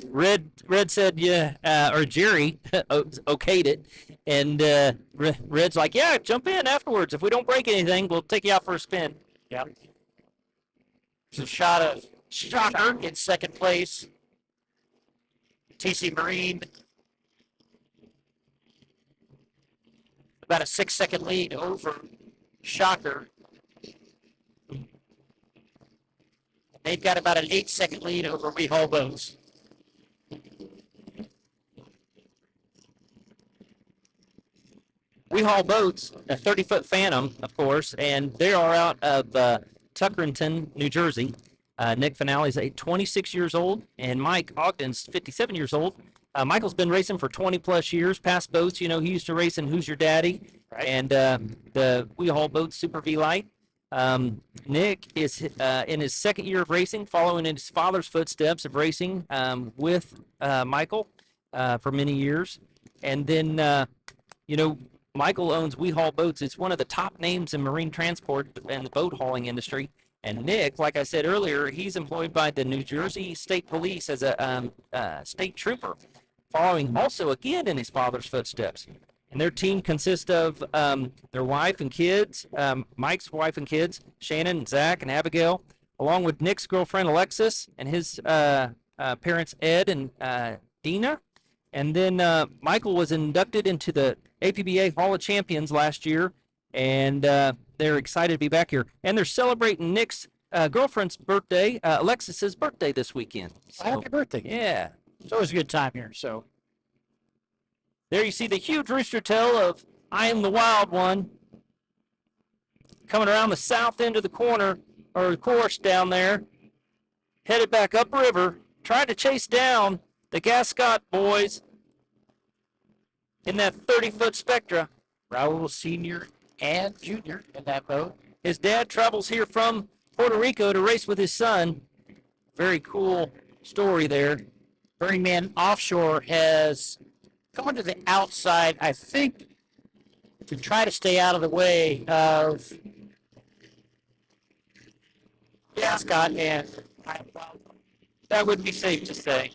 Red said, yeah, or Jerry okayed it, and Red's like, yeah, jump in afterwards. If we don't break anything, we'll take you out for a spin. Yep. There's a shot of Shocker in second place. TC Marine. About a 6-second lead over Shocker. They've got about an 8-second lead over We Haul Boats. We Haul Boats, a 30-foot Phantom, of course, and they are out of Tuckerington, New Jersey. Nick Finale's 26 years old, and Mike Ogden's 57 years old. Michael's been racing for 20-plus years, past boats. He used to race in Who's Your Daddy, right, and the We Haul Boats Super V Light. Nick is in his second year of racing, following in his father's footsteps of racing with Michael for many years. And then, Michael owns We Haul Boats. It's one of the top names in marine transport and the boat hauling industry. And Nick, like I said earlier, he's employed by the New Jersey State Police as a state trooper, following also again in his father's footsteps. And their team consists of their wife and kids, Mike's wife and kids, Shannon, Zach, and Abigail, along with Nick's girlfriend, Alexis, and his parents, Ed and Dina. And then Michael was inducted into the APBA Hall of Champions last year, and they're excited to be back here. And they're celebrating Nick's girlfriend's birthday, Alexis's birthday this weekend. So, Happy birthday. yeah. It's always a good time here. So There you see the huge rooster tail of I Am the Wild One coming around the south end of the corner, or the course down there, headed back upriver, trying to chase down the Gascott boys in that 30-foot Spectra. Raul Senior and Junior in that boat. His dad travels here from Puerto Rico to race with his son. Very cool story there. Burning Man Offshore has gone to the outside, I think, to try to stay out of the way of Scott, and That would be safe to say.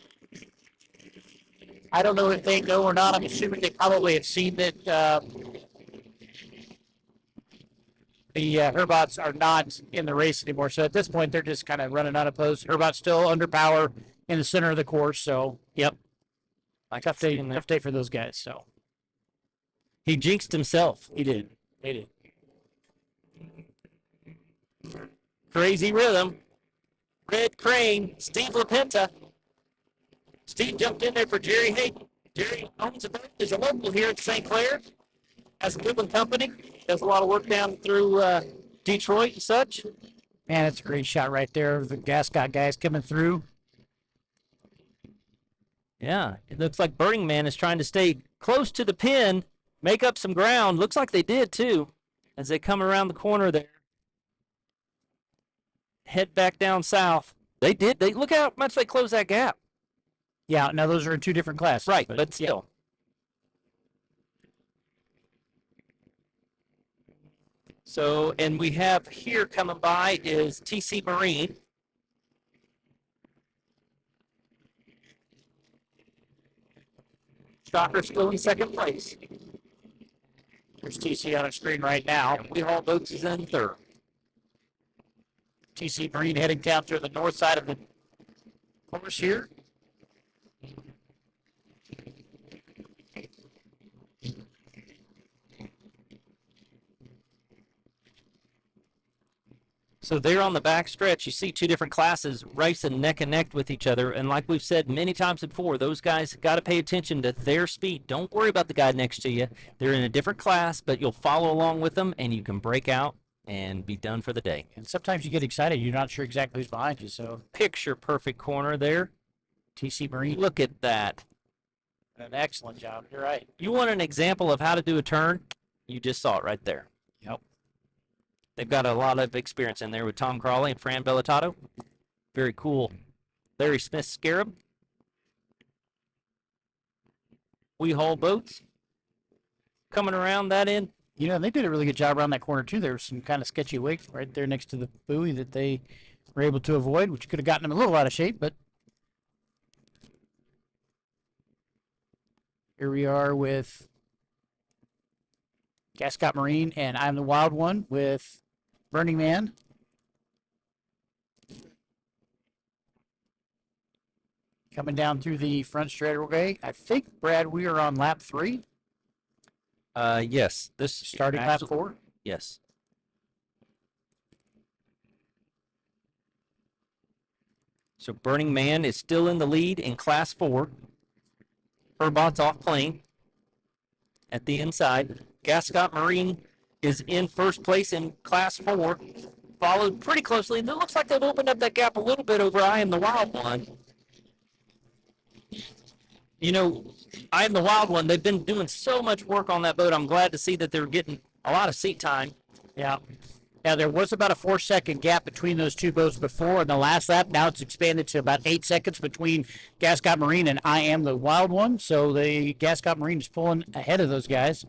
I don't know if they know or not. I'm assuming they probably have seen that the Herbots are not in the race anymore. So at this point, they're just kind of running unopposed. Herbot's still under power in the center of the course. So, Yep. tough day for those guys. So He jinxed himself. he did. He did. Crazy Rhythm. Red Crane. Steve LaPenta. Steve jumped in there for Jerry Hayden. Jerry owns a boat. Is a local here at St. Clair. Has a Midland company. Does a lot of work down through Detroit and such. Man, it's a great shot right there. The Gascot guys coming through. Yeah, it looks like Burning Man is trying to stay close to the pin, make up some ground. Looks like they did too, as they come around the corner there. Head back down south. They did. They look how much they closed that gap. Yeah, now those are in two different classes. Right, but still. So, and we have here coming by is TC Marine. Shocker still in second place. There's TC on a screen right now. We Haul Boats is in third. TC Marine heading down to the north side of the course here. So there on the back stretch, you see two different classes racing neck and neck with each other. And like we've said many times before, those guys got to pay attention to their speed. Don't worry about the guy next to you. They're in a different class, but you'll follow along with them, and you can break out and be done for the day. And sometimes you get excited. You're not sure exactly who's behind you. So Picture perfect corner there. TC Marine, Look at that. an excellent job. You're right. You want an example of how to do a turn? You just saw it right there. Yep. They've got a lot of experience in there with Tom Crawley and Fran Bellatato. Very cool. Larry Smith Scarab. We Haul Boats. Coming around that end. You know, they did a really good job around that corner, too. There was some kind of sketchy wake right there next to the buoy that they were able to avoid, which could have gotten them a little out of shape, but here we are with Gascot Marine, and I'm the Wild One with Burning Man. Coming down through the front straightaway. I think, Brad, we are on lap 3. Yes. This Starting lap 4. Yes. So Burning Man is still in the lead in Class 4. Herbot's off plane at the inside. Gascot Marine is in first place in Class 4, followed pretty closely. And it looks like they've opened up that gap a little bit over I Am the Wild One. You know, I Am the Wild One, they've been doing so much work on that boat. I'm glad to see that they're getting a lot of seat time. Yeah. Now, there was about a 4-second gap between those two boats before in the last lap. Now it's expanded to about 8 seconds between Gascot Marine and I Am the Wild One. So the Gascot Marine is pulling ahead of those guys.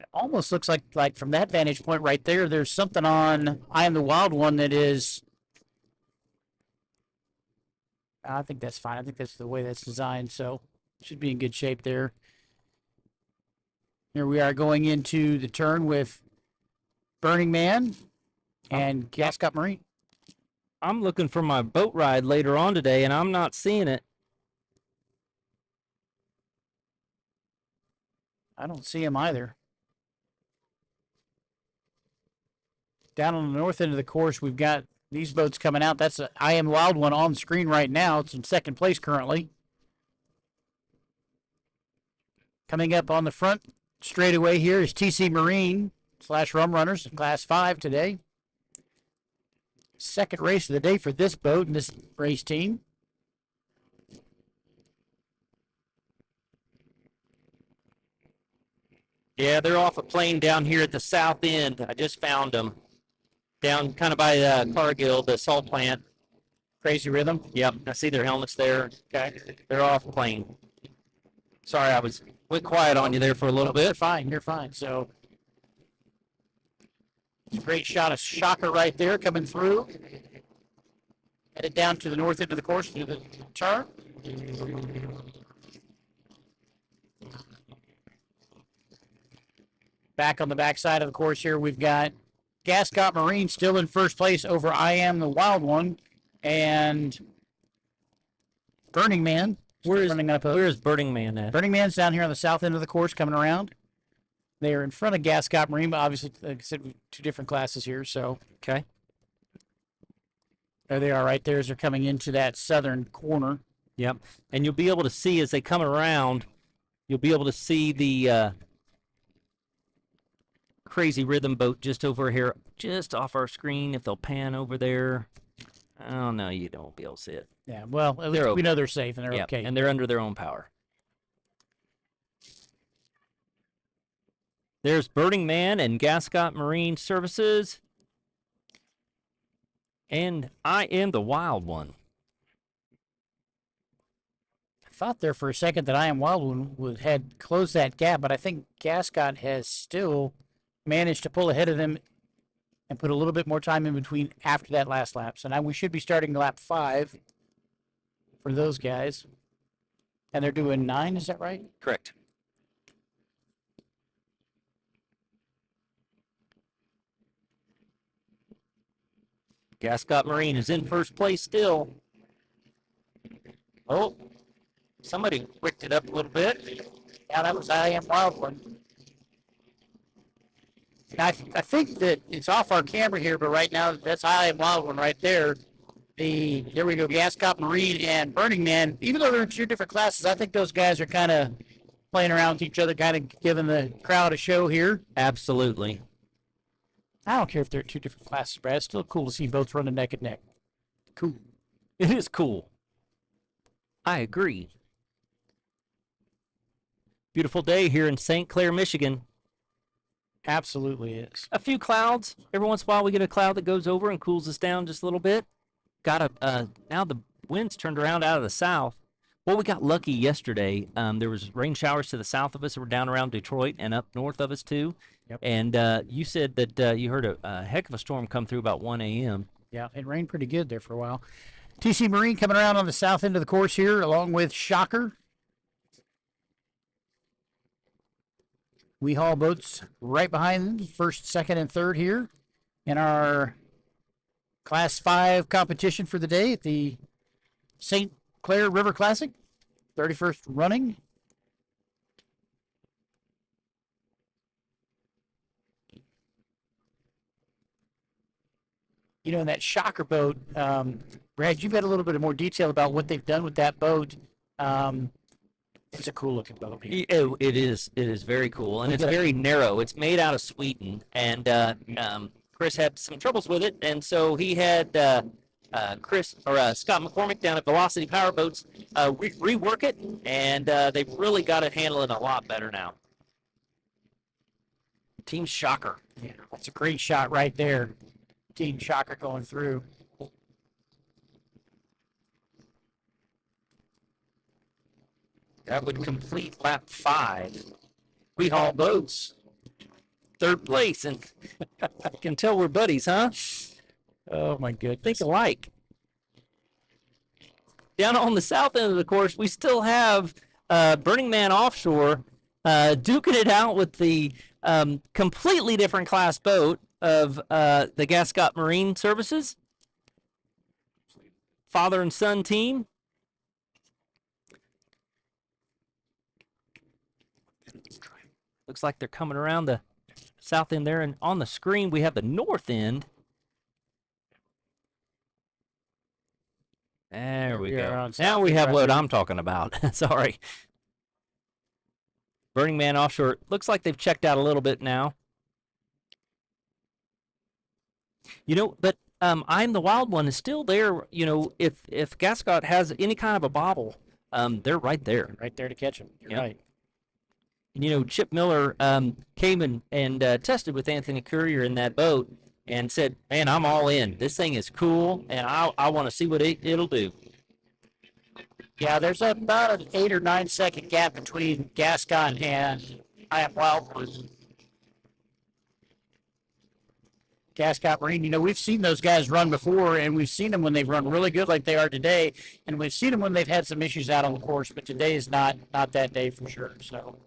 It almost looks like from that vantage point right there, there's something on I Am the Wild One that is... I think that's fine. I think that's the way that's designed. So should be in good shape there. Here we are going into the turn with Burning Man and Gascot Marine. I'm looking for my boat ride later on today, and I'm not seeing it. I don't see him either. Down on the north end of the course, we've got these boats coming out. That's a I Am Wild One on the screen right now. It's in second place currently. Coming up on the front straightaway here is TC Marine / Rum Runners in Class 5 today. Second race of the day for this boat and this race team. Yeah, they're off a plane down here at the south end. I just found them down kind of by Cargill, the salt plant. Crazy Rhythm. Yep, I see their helmets there. Okay, they're off plane. Sorry, went quiet on you there for a little bit. You're fine. You're fine. So, it's a great shot of Shocker right there coming through. Headed down to the north end of the course through the turn. Back on the backside of the course here, we've got Gascot Marine still in first place over I Am the Wild One, and Burning Man. Where's Burning Man at? Burning Man's down here on the south end of the course coming around. They are in front of Gascot Marine, but obviously, like I said, two different classes here. So Okay. there they are right there as they're coming into that southern corner. Yep. And you'll be able to see as they come around, you'll be able to see the Crazy Rhythm boat just over here, just off our screen. If they'll pan over there. Oh, no, you don't be able to see it. Yeah, well, at least we know they're safe and they're Yep, okay. and they're under their own power. There's Burning Man and Gascot Marine Services. And I Am the Wild One. I thought there for a second that I Am Wild One had closed that gap, but I think Gascot has still managed to pull ahead of them and put a little bit more time in between after that last lap. So now we should be starting lap 5 for those guys. And they're doing 9, is that right? Correct. Gascot Marine is in first place still. Oh, somebody wicked it up a little bit. Yeah, that was I Am Wild One. Now, I think that it's off our camera here, but right now that's I Am Wild One right there. There we go, Gascot Marine and Burning Man. Even though they're in two different classes, I think those guys are kind of playing around with each other, kind of giving the crowd a show here. Absolutely. I don't care if they're two different classes, Brad. It's still cool to see both running neck and neck. Cool. It is cool. I agree. Beautiful day here in St. Clair, Michigan. Absolutely is. A few clouds. Every once in a while we get a cloud that goes over and cools us down just a little bit. Now the winds turned around out of the south. Well, we got lucky yesterday. There was rain showers to the south of us that were down around Detroit and up north of us too. Yep. And you said that you heard a heck of a storm come through about 1 a.m. Yeah, it rained pretty good there for a while. TC Marine coming around on the south end of the course here, along with Shocker. We haul boats right behind them, first, second, and third here in our Class 5 competition for the day at the St. Clair River Classic, 31st running. You know, in that Shocker boat, Brad, you've got a little bit of more detail about what they've done with that boat. It's a cool looking boat. It is very cool, and it's very narrow. It's made out of Sweden, and Chris had some troubles with it, and so he had Scott McCormick down at Velocity Power Boats rework it, and they've really got it handling a lot better now. Team Shocker. Yeah, that's a great shot right there. Team Shocker going through. That would complete lap 5. We haul boats. Third place, and I can tell we're buddies, huh? Oh my goodness. Think alike. Down on the south end of the course, we still have Burning Man Offshore duking it out with the completely different class boat of the Gascot Marine Services. Father and son team. Looks like they're coming around the south end there, and on the screen we have the north end. There we go. Now we have what I'm talking about. Sorry. Burning Man Offshore. Looks like they've checked out a little bit now. You know, but I'm the Wild One is still there. You know, if Gascot has any kind of a bobble, they're right there. Right there to catch them. You're right. You know, Chip Miller came and tested with Anthony Courier in that boat and said, "Man, I'm all in. This thing is cool, and I want to see what it'll do." Yeah, there's about an 8 or 9 second gap between Gascon and I Am Wildwood. Gascon Marine, you know, we've seen those guys run before, and we've seen them when they've run really good like they are today, and we've seen them when they've had some issues out on the course, but today is not that day for sure. So.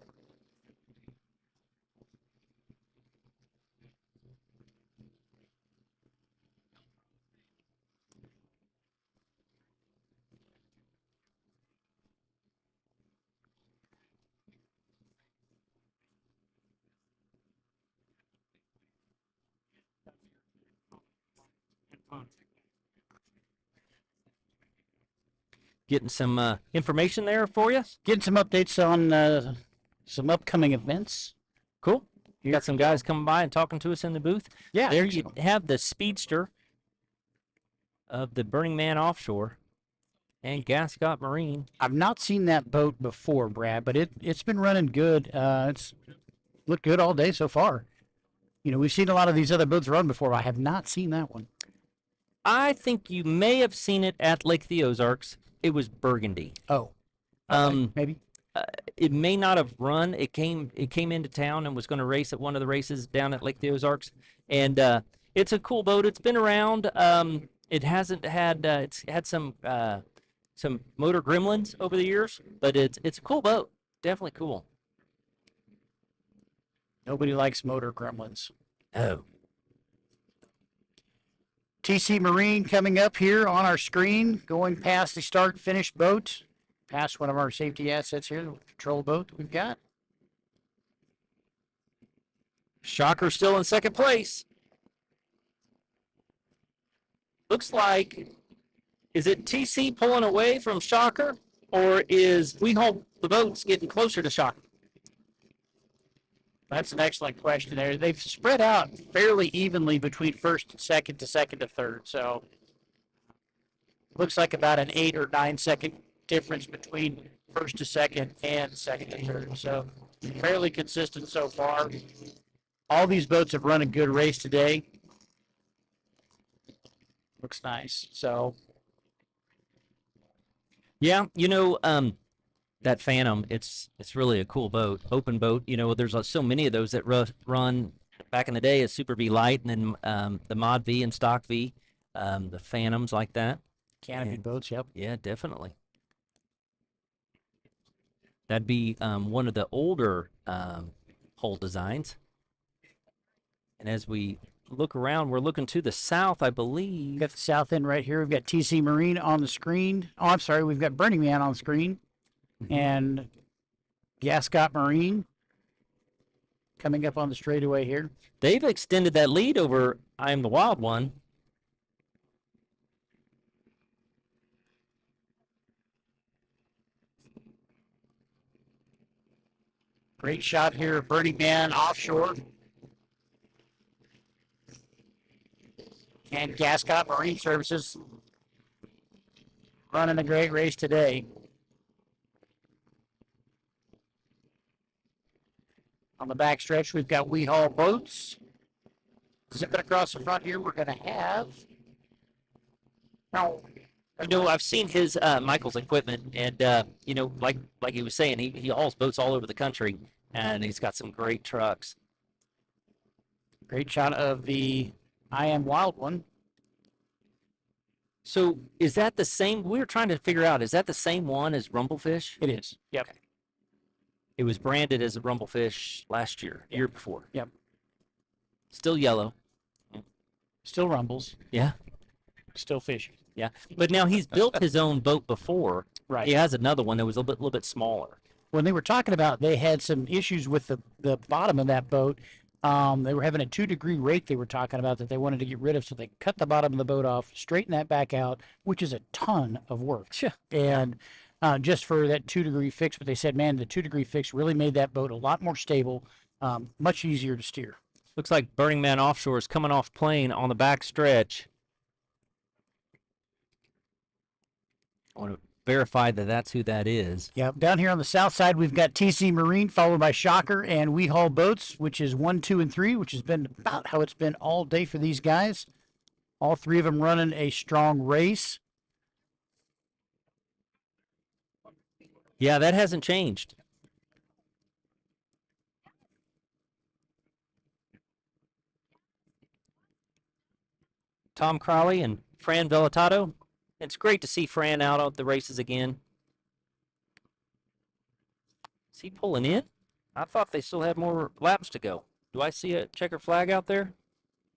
Getting some information there for you. Getting some updates on some upcoming events. Cool. You got some guys coming by and talking to us in the booth. Yeah. There you have the Speedster of the Burning Man Offshore and Gascot Marine. I've not seen that boat before, Brad, but it's been running good. It's looked good all day so far. You know, we've seen a lot of these other boats run before. I have not seen that one. I think you may have seen it at Lake the Ozarks. It was burgundy. Oh. Maybe. It may not have run. It came into town and was going to race at one of the races down at Lake the Ozarks, and it's a cool boat. It's been around. It hasn't had. It's had some motor gremlins over the years, but it's a cool boat. Definitely cool. Nobody likes motor gremlins. Oh. TC Marine coming up here on our screen, going past the start finish boat, past one of our safety assets here, the patrol boat that we've got. Shocker still in second place. Looks like, is it TC pulling away from Shocker, or is We Haul the Boats getting closer to Shocker? That's an excellent question there. They've spread out fairly evenly between first to second to third. So looks like about an 8 or 9 second difference between first to second and second to third. So fairly consistent so far. All these boats have run a good race today. Looks nice. So yeah, you know, that Phantom, it's really a cool boat, open boat. You know, there's so many of those that run back in the day as Super V Light, and then the Mod V and Stock V, the Phantoms like that. Canopy boats, yep. Yeah, definitely. That'd be one of the older hull designs. And as we look around, we're looking to the south, I believe. We've got the south end right here. We've got TC Marine on the screen. Oh, I'm sorry. We've got Burning Man on the screen. And Gascot Marine coming up on the straightaway here. They've extended that lead over I Am the Wild One. Great shot here of Burning Man Offshore. And Gascot Marine Services running a great race today. On the back stretch, we've got We Haul Boats. Zipping across the front here, we're going to have... You know, I've seen his Michael's equipment, and you know, like he was saying, he hauls boats all over the country, and he's got some great trucks. Great shot of the I Am Wild One. So is that the same? We were trying to figure out, is that the same one as Rumblefish? It is. Yep. Okay. It was branded as a Rumblefish last year, year before. Yep. Still yellow. Still rumbles. Yeah. Still fishing. Yeah. But now he's built his own boat before. Right. He has another one that was a little bit smaller. When they were talking about, they had some issues with the bottom of that boat. They were having a 2-degree rake they were talking about that they wanted to get rid of, so they cut the bottom of the boat off, straighten that back out, which is a ton of work. Sure. And just for that 2-degree fix, but they said, man, the 2-degree fix really made that boat a lot more stable, much easier to steer. Looks like Burning Man Offshore is coming off plane on the back stretch. I want to verify that that's who that is. Yep. Down here on the south side, we've got TC Marine, followed by Shocker and We Haul Boats, which is 1, 2, and 3, which has been about how it's been all day for these guys. All three of them running a strong race. Yeah, that hasn't changed. Tom Crowley and Fran Velatato. It's great to see Fran out at the races again. Is he pulling in? I thought they still had more laps to go. Do I see a checkered flag out there?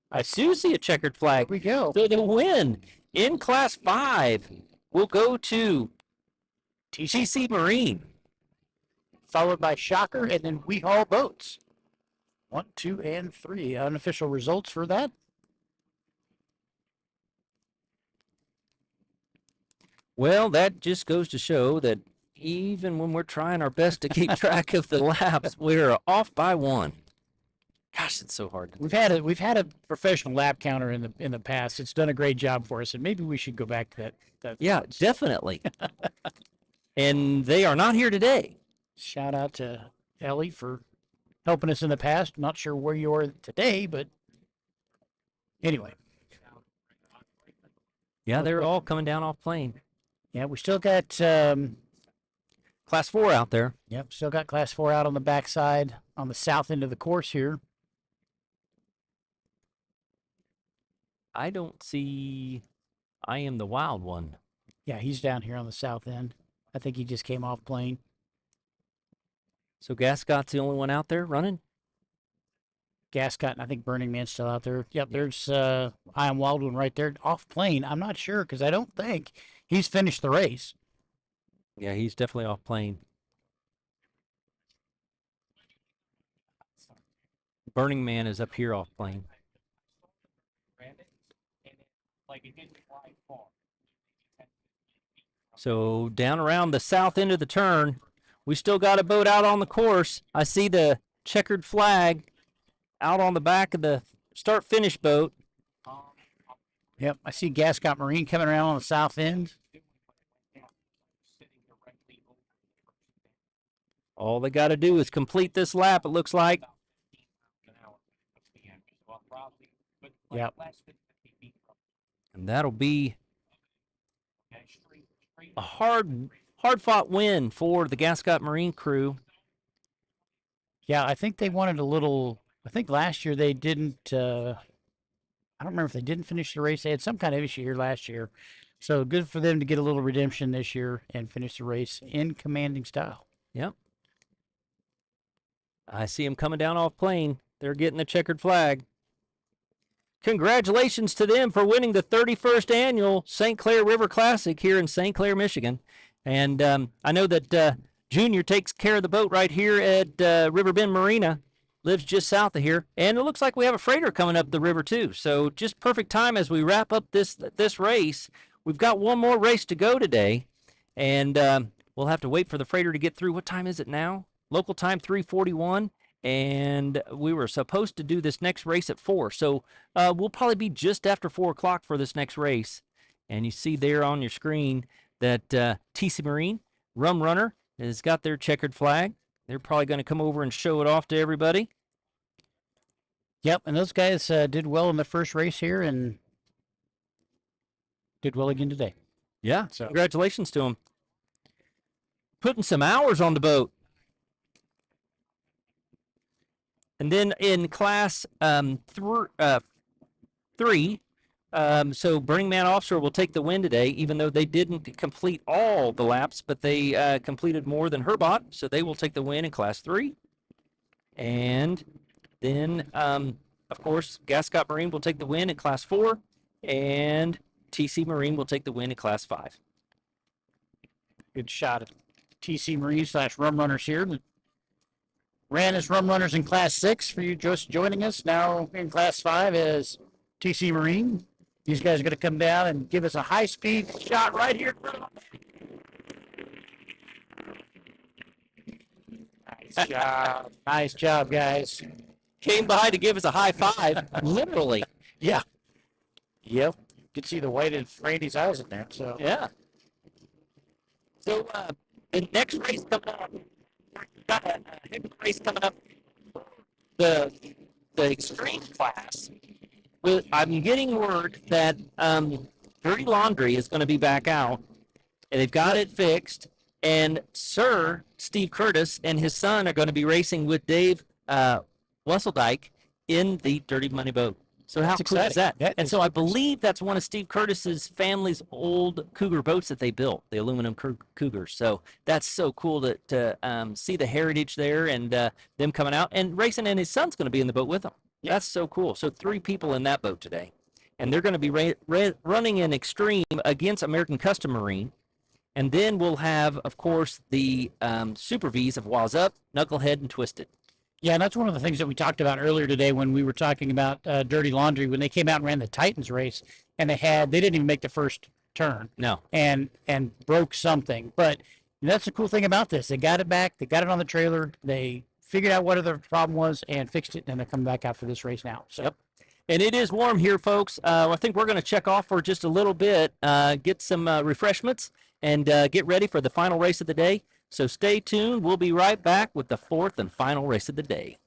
I do see a checkered flag. Here we go. So the win in Class 5 will go to TC Marine. Followed by Shocker and then We Haul Boats. 1, 2, and 3. Unofficial results for that. Well, that just goes to show that even when we're trying our best to keep track of the laps, we're off by 1. Gosh, it's so hard. We've had a professional lap counter in the past. It's done a great job for us, and maybe we should go back to that. Yeah, definitely. And they are not here today. Shout out to Ellie for helping us in the past. Not sure where you are today, but anyway. Yeah, they're all coming down off plane. Yeah, we still got Class 4 out there. Yep, still got Class 4 out on the backside on the south end of the course here. I don't see I Am the Wild One. Yeah, he's down here on the south end. I think he just came off plane. So Gascott's the only one out there running? Gascott and I think Burning Man's still out there. Yep, there's I Am Wild One right there off plane. I'm not sure because I don't think he's finished the race. Yeah, he's definitely off plane. Burning Man is up here off plane. So down around the south end of the turn, we still got a boat out on the course. I see the checkered flag out on the back of the start-finish boat. Yep, I see Gascott Marine coming around on the south end. All they got to do is complete this lap, it looks like. Yep. And that'll be a hard-fought win for the Gascott Marine crew. Yeah, I think they wanted a little. I think last year they didn't. I don't remember if they didn't finish the race. They had some kind of issue here last year. So good for them to get a little redemption this year and finish the race in commanding style. Yep. I see them coming down off plane. They're getting the checkered flag. Congratulations to them for winning the 31st annual St. Clair River Classic here in St. Clair, Michigan. And I know that Junior takes care of the boat right here at Riverbend Marina, lives just south of here. And it looks like we have a freighter coming up the river too. So just perfect time as we wrap up this race. We've got one more race to go today, and we'll have to wait for the freighter to get through. What time is it now? Local time 3:41. And we were supposed to do this next race at 4. So we'll probably be just after 4 o'clock for this next race. And you see there on your screen that TC Marine, Rum Runner, has got their checkered flag. They're probably going to come over and show it off to everybody. Yep, and those guys did well in the first race here and did well again today. Yeah, So- congratulations to them. Putting some hours on the boat. And then in Class 3, so Burning Man Offshore will take the win today, even though they didn't complete all the laps, but they completed more than Herbot, so they will take the win in Class 3. And then, of course, Gascott Marine will take the win in Class 4, and TC Marine will take the win in Class 5. Good shot at TC Marine / Rum Runners here. Ran as Rum Runners in Class 6 for you just joining us. Now in Class 5 is TC Marine. These guys are going to come down and give us a high-speed shot right here. Nice job. Nice job, guys. Came by to give us a high five, literally. Yeah. Yep. You can see the white in Randy's eyes in there. So Yeah. So the next race coming up, we've got a heavy race coming up. The extreme class. I'm getting word that Dirty Laundry is going to be back out, and they've got it fixed. And Sir Steve Curtis and his son are going to be racing with Dave Wesseldike in the Dirty Money boat. So how That's cool is exciting. that? That And is so I super believe that's one of Steve Curtis's family's old Cougar boats that they built, the aluminum Cougars. So that's so cool to see the heritage there and them coming out and racing. And his son's going to be in the boat with them. Yeah. That's so cool. So 3 people in that boat today. And they're going to be running in extreme against American Custom Marine. And then we'll have, of course, the Super Vs of Waz Up, Knucklehead, and Twisted. Yeah, and that's one of the things that we talked about earlier today when we were talking about Dirty Laundry, when they came out and ran the Titans race, and they didn't even make the first turn. No. And broke something. But that's the cool thing about this. They got it back. They got it on the trailer. They figured out what the problem was and fixed it, and they're coming back out for this race now. So. Yep. And it is warm here, folks. I think we're going to check off for just a little bit, get some refreshments, and get ready for the final race of the day. So stay tuned. We'll be right back with the 4th and final race of the day.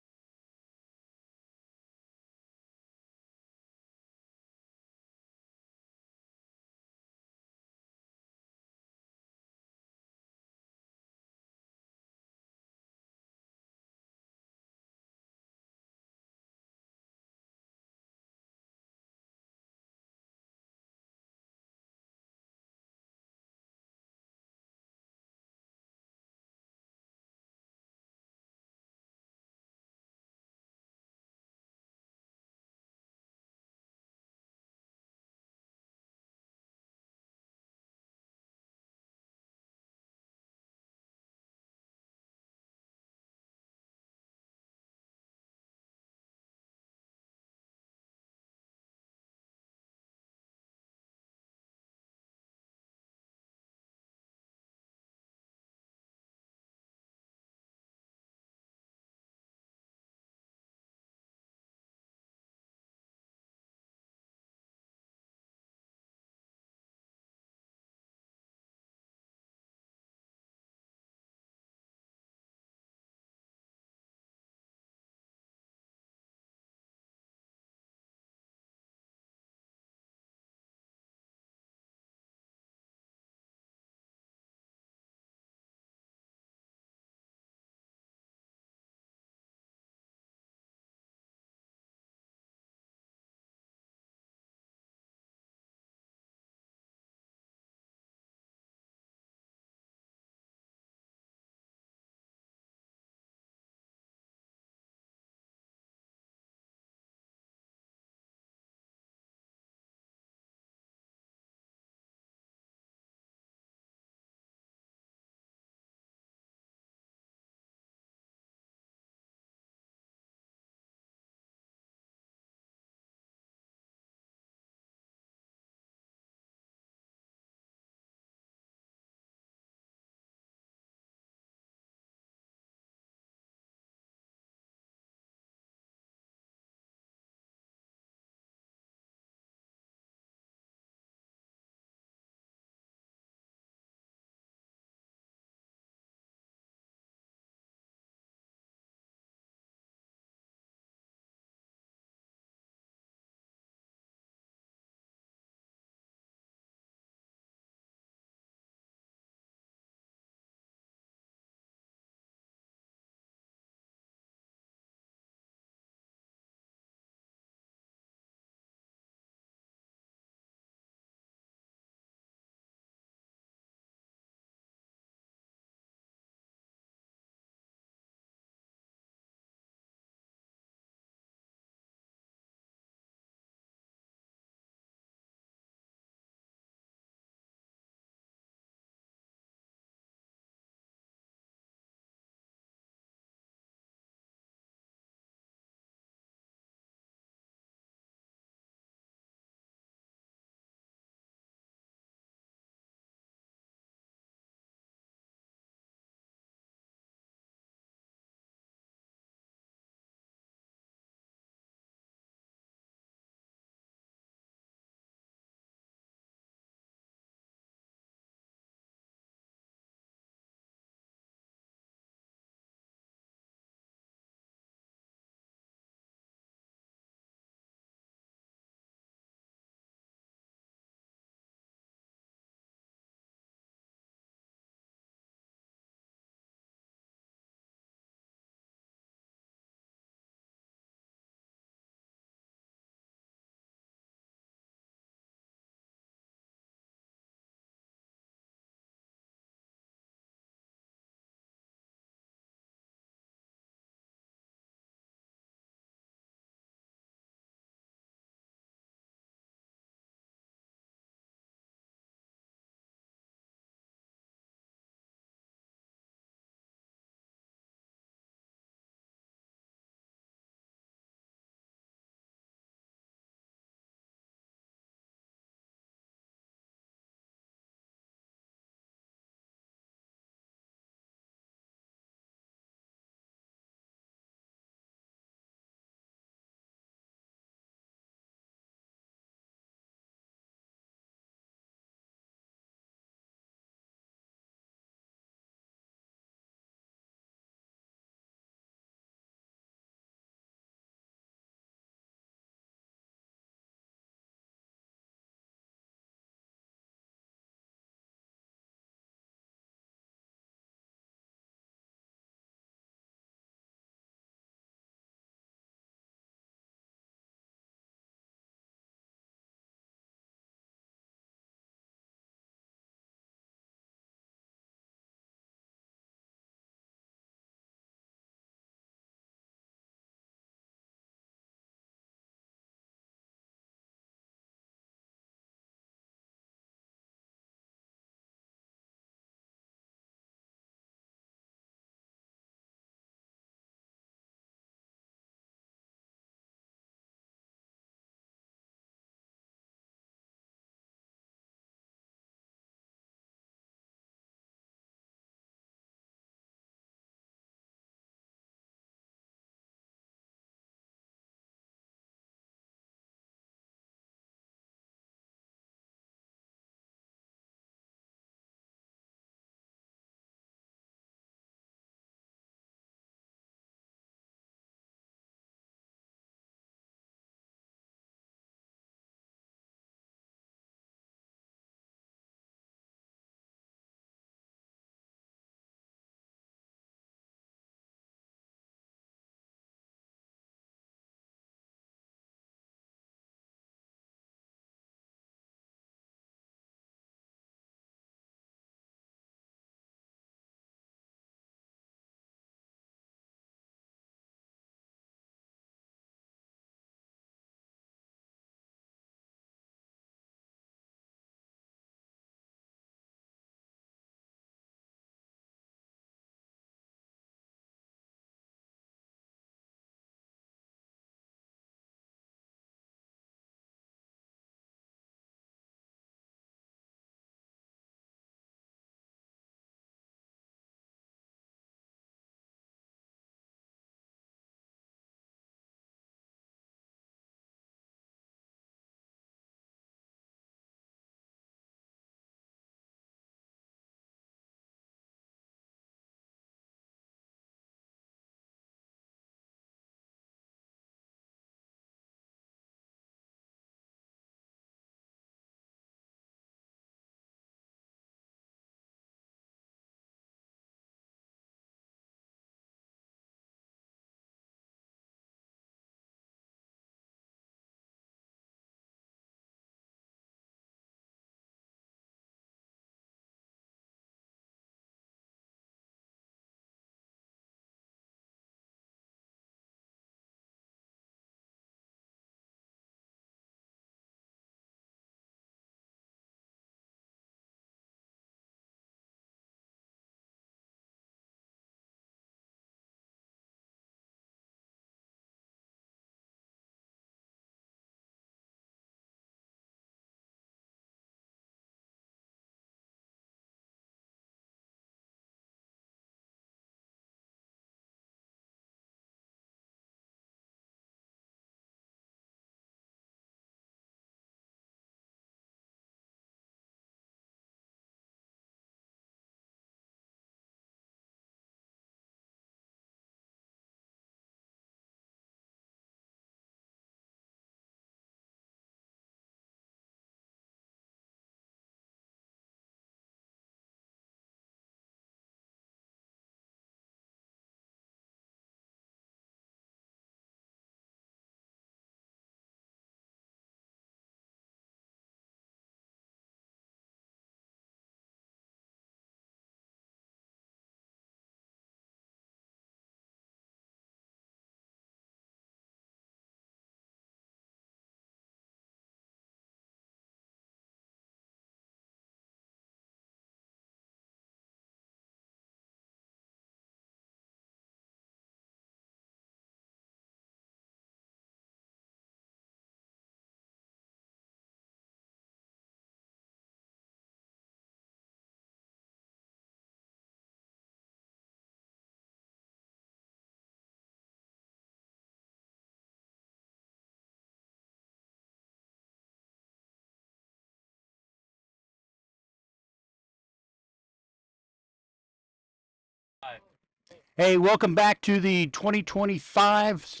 Hey, welcome back to the 2025.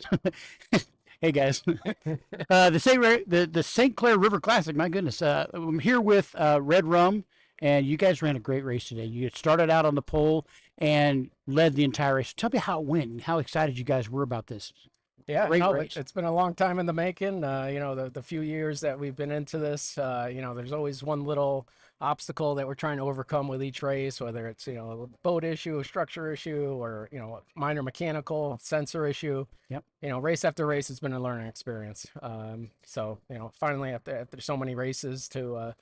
Hey guys, the St. Clair River Classic. My goodness, I'm here with Red Rum, and you guys ran a great race today. You started out on the pole and led the entire race. Tell me how it went and how excited you guys were about this. Yeah, Great no, race. it's been a long time in the making. The few years that we've been into this, there's always one little obstacle that we're trying to overcome with each race, whether it's, a boat issue, a structure issue, or, a minor mechanical sensor issue. Yep. Race after race, it's been a learning experience. Finally, after so many races to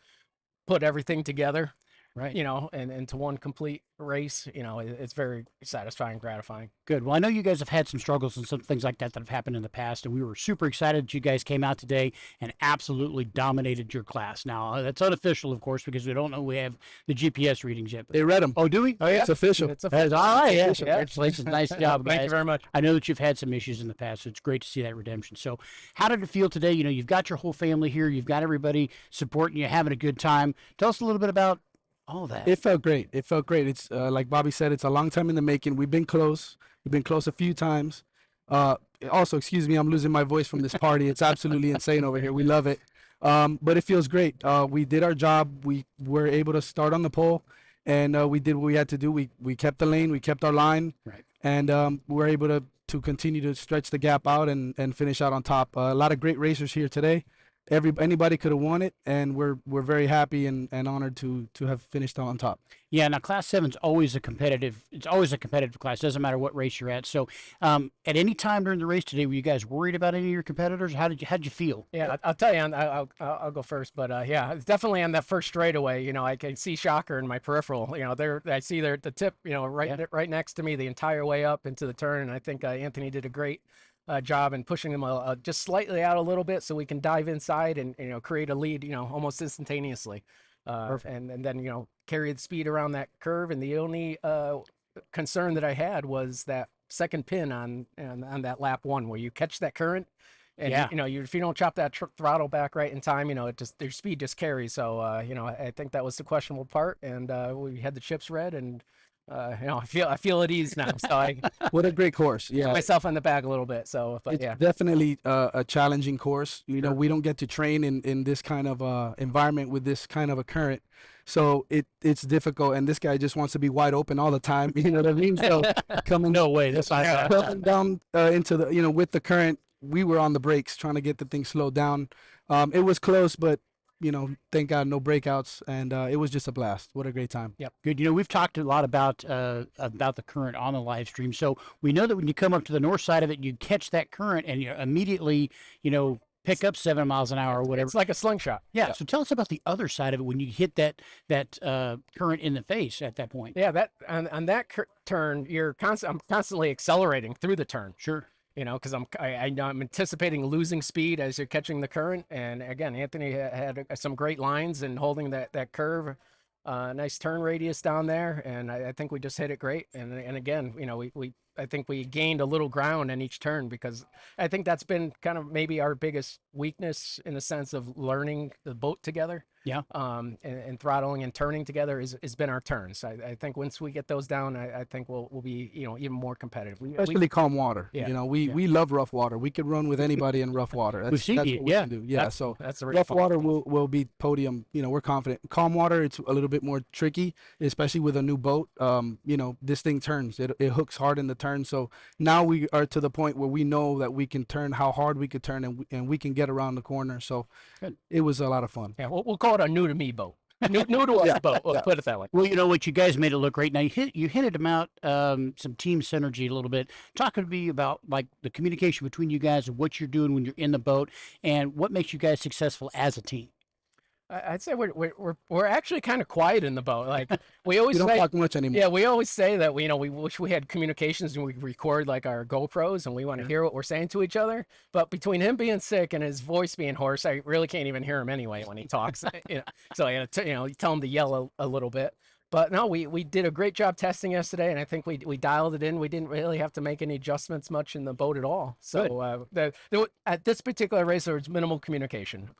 put everything together, Right. and into one complete race, it's very satisfying, gratifying. Good. Well, I know you guys have had some struggles and some things like that have happened in the past, and we were super excited that you guys came out today and absolutely dominated your class. Now, that's unofficial, of course, because we don't know we have the GPS readings yet. They read them. Oh, do we? Oh, yeah. It's official. It's That's all right. Yeah. official. Congratulations. Nice job, guys. Thank you very much. I know that you've had some issues in the past, so it's great to see that redemption. So, how did it feel today? You've got your whole family here. You've got everybody supporting you, having a good time. Tell us a little bit about all that. It felt great. It felt great. It's like Bobby said, it's a long time in the making. We've been close. We've been close a few times. Also, excuse me, I'm losing my voice from this party. It's absolutely insane over here. We love it. But it feels great. We did our job. We were able to start on the pole, and we did what we had to do. We kept the lane. We kept our line. Right. And we were able to continue to stretch the gap out and finish out on top. A lot of great racers here today. Anybody could have won it, and we're very happy and honored to have finished on top. Yeah, now Class 7's always a competitive. It's always a competitive class. Doesn't matter what race you're at. So, at any time during the race today, were you guys worried about any of your competitors? How'd you feel? Yeah, I'll tell you, I'll go first, but yeah, it's definitely on that first straightaway. I can see Shocker in my peripheral. I see they're at the tip. Right next to me the entire way up into the turn, and I think Anthony did a great job in pushing them just slightly out a little bit so we can dive inside and create a lead almost instantaneously, and then carry the speed around that curve. And the only concern that I had was that second pin on that lap one where you catch that current. And Yeah. if you don't chop that throttle back right in time, their speed just carries. So I think that was the questionable part, and we had the chips read, and I feel at ease now. So I What a great course. put Yeah. myself on the back a little bit. So, but It's yeah, definitely a challenging course. We don't get to train in this kind of environment with this kind of a current. So it's difficult, and this guy just wants to be wide open all the time. You know what I mean? So coming No way. That's not. coming down into the with the current, we were on the brakes trying to get the thing slowed down. It was close, but thank God no breakouts, and it was just a blast. What a great time. Good. We've talked a lot about the current on the live stream. So we know that when you come up to the north side of it, you catch that current and you immediately, pick up 7 miles an hour or whatever. it's like a slingshot. Yeah. So tell us about the other side of it when you hit that current in the face at that point. Yeah, that on that turn, I'm constantly accelerating through the turn. Sure. Because I'm anticipating losing speed as you're catching the current. And again, Anthony had some great lines and holding that curve, nice turn radius down there. And I think we just hit it great. And again, I think we gained a little ground in each turn, because I think that's been kind of maybe our biggest weakness in the sense of learning the boat together. Yeah. And throttling and turning together has been our turns. I think once we get those down, I think we'll be even more competitive. Especially calm water. Yeah. We love rough water. We could run with anybody in rough water. We've seen that's it, what we yeah. can do. Yeah. That's- So that's the real rough fun. water will be podium. We're confident. Calm water, it's a little bit more tricky, especially with a new boat. This thing turns. It hooks hard in the turn. So now we are to the point where we know that we can turn, how hard we could turn, and we can get around the corner. So Good. It was a lot of fun. Yeah, we'll call it a new to me boat. New to us boat. We'll put it that way. Well, what you guys made it look great. Now you hinted about some team synergy a little bit. Talk to me about like the communication between you guys and what you're doing when you're in the boat, and what makes you guys successful as a team. I'd say we're actually kind of quiet in the boat. Like we always We don't say, talk much anymore. yeah, we always say that we wish we had communications and we record like our GoPros and we want to hear what we're saying to each other. But between him being sick and his voice being hoarse, I really can't even hear him anyway when he talks. So I tell him to yell a little bit. But no, we did a great job testing yesterday, and I think we dialed it in. We didn't really have to make any adjustments much in the boat at all. So at this particular race, there was minimal communication.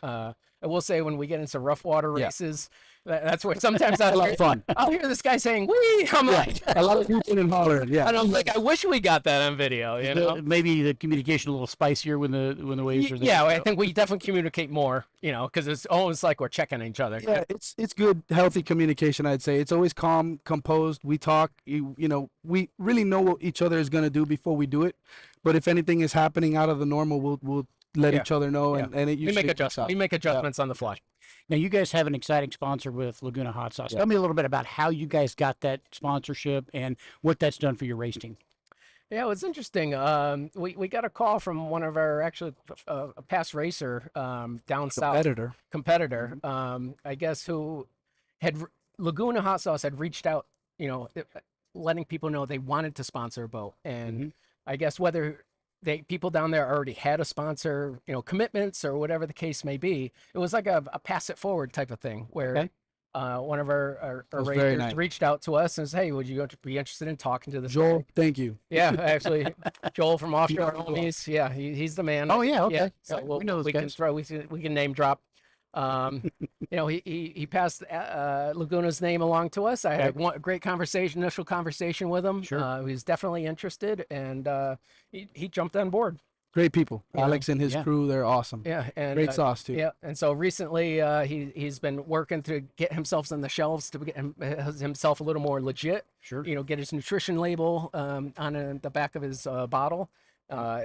I will say when we get into rough water Yeah. races, that's where sometimes A lot of fun. I'll hear this guy saying, "Wee!" I'm like, A lot of hooting and hollering. Yeah. and I'm like, I wish we got that on video. You know? Maybe the communication a little spicier when the waves are there. Yeah, I think we definitely communicate more, you know, because it's almost like we're checking each other. Yeah, it's good, healthy communication. I'd say it's always calm, composed. We talk. You know, we really know what each other is gonna do before we do it. But if anything is happening out of the normal, we'll let Yeah. each other know, Yeah. and it We usually make works adjustments. out. We make adjustments on the fly. Now, you guys have an exciting sponsor with Laguna Hot Sauce. Yeah. Tell me a little bit about how you guys got that sponsorship and what that's done for your race team. Yeah, it was interesting. We got a call from one of our actually a past racer down south competitor. I guess who had Laguna Hot Sauce had reached out, you know, letting people know they wanted to sponsor a boat, and I guess whether people down there already had a sponsor, you know, commitments or whatever the case may be, it was like a pass it forward type of thing where. Okay. One of our That was very racers nice. reached out to us and said, "Hey, would you be interested in talking to this Joel, guy?" thank you. Yeah, actually, Joel from Offshore Joel. homies. Yeah, he's the man. Oh, yeah, okay. Yeah, so Yeah, we know those we can guys. throw we can name drop. You know, he passed Laguna's name along to us. I had a great initial conversation with him. Sure. He was definitely interested, and he jumped on board. Great people. Yeah. Alex and his Yeah. crew, they're awesome. Yeah, and Great sauce too. yeah, and so recently he's been working to get himself on the shelves to get himself a little more legit. Sure. You know, get his nutrition label on the back of his bottle.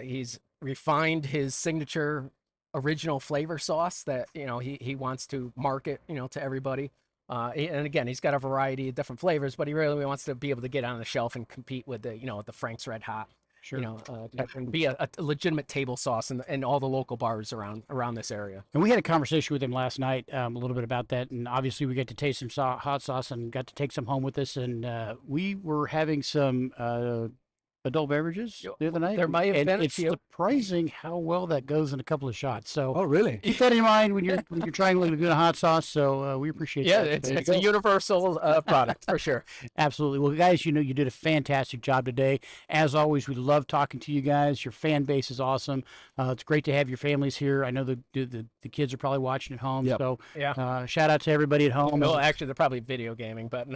He's refined his signature original flavor sauce that you know he wants to market, you know, to everybody. And again, he's got a variety of different flavors, but he really wants to be able to get on the shelf and compete with the, you know, the Frank's Red Hot. Sure. You know, and be a legitimate table sauce in all the local bars around this area. And we had a conversation with him last night, a little bit about that. And obviously, we got to taste some hot sauce and got to take some home with us. And we were having some adult beverages the other night. There might have and been a it's few. surprising how well that goes in a couple of shots. So Oh, really? keep that in mind when you're trying Laguna hot sauce. So we appreciate Yeah, that. it's a universal product for sure. Absolutely. Well, guys, you know, you did a fantastic job today. As always, we love talking to you guys. Your fan base is awesome. It's great to have your families here. I know the kids are probably watching at home. Yep. So Yeah. shout out to everybody at home. Well, actually, they're probably video gaming, but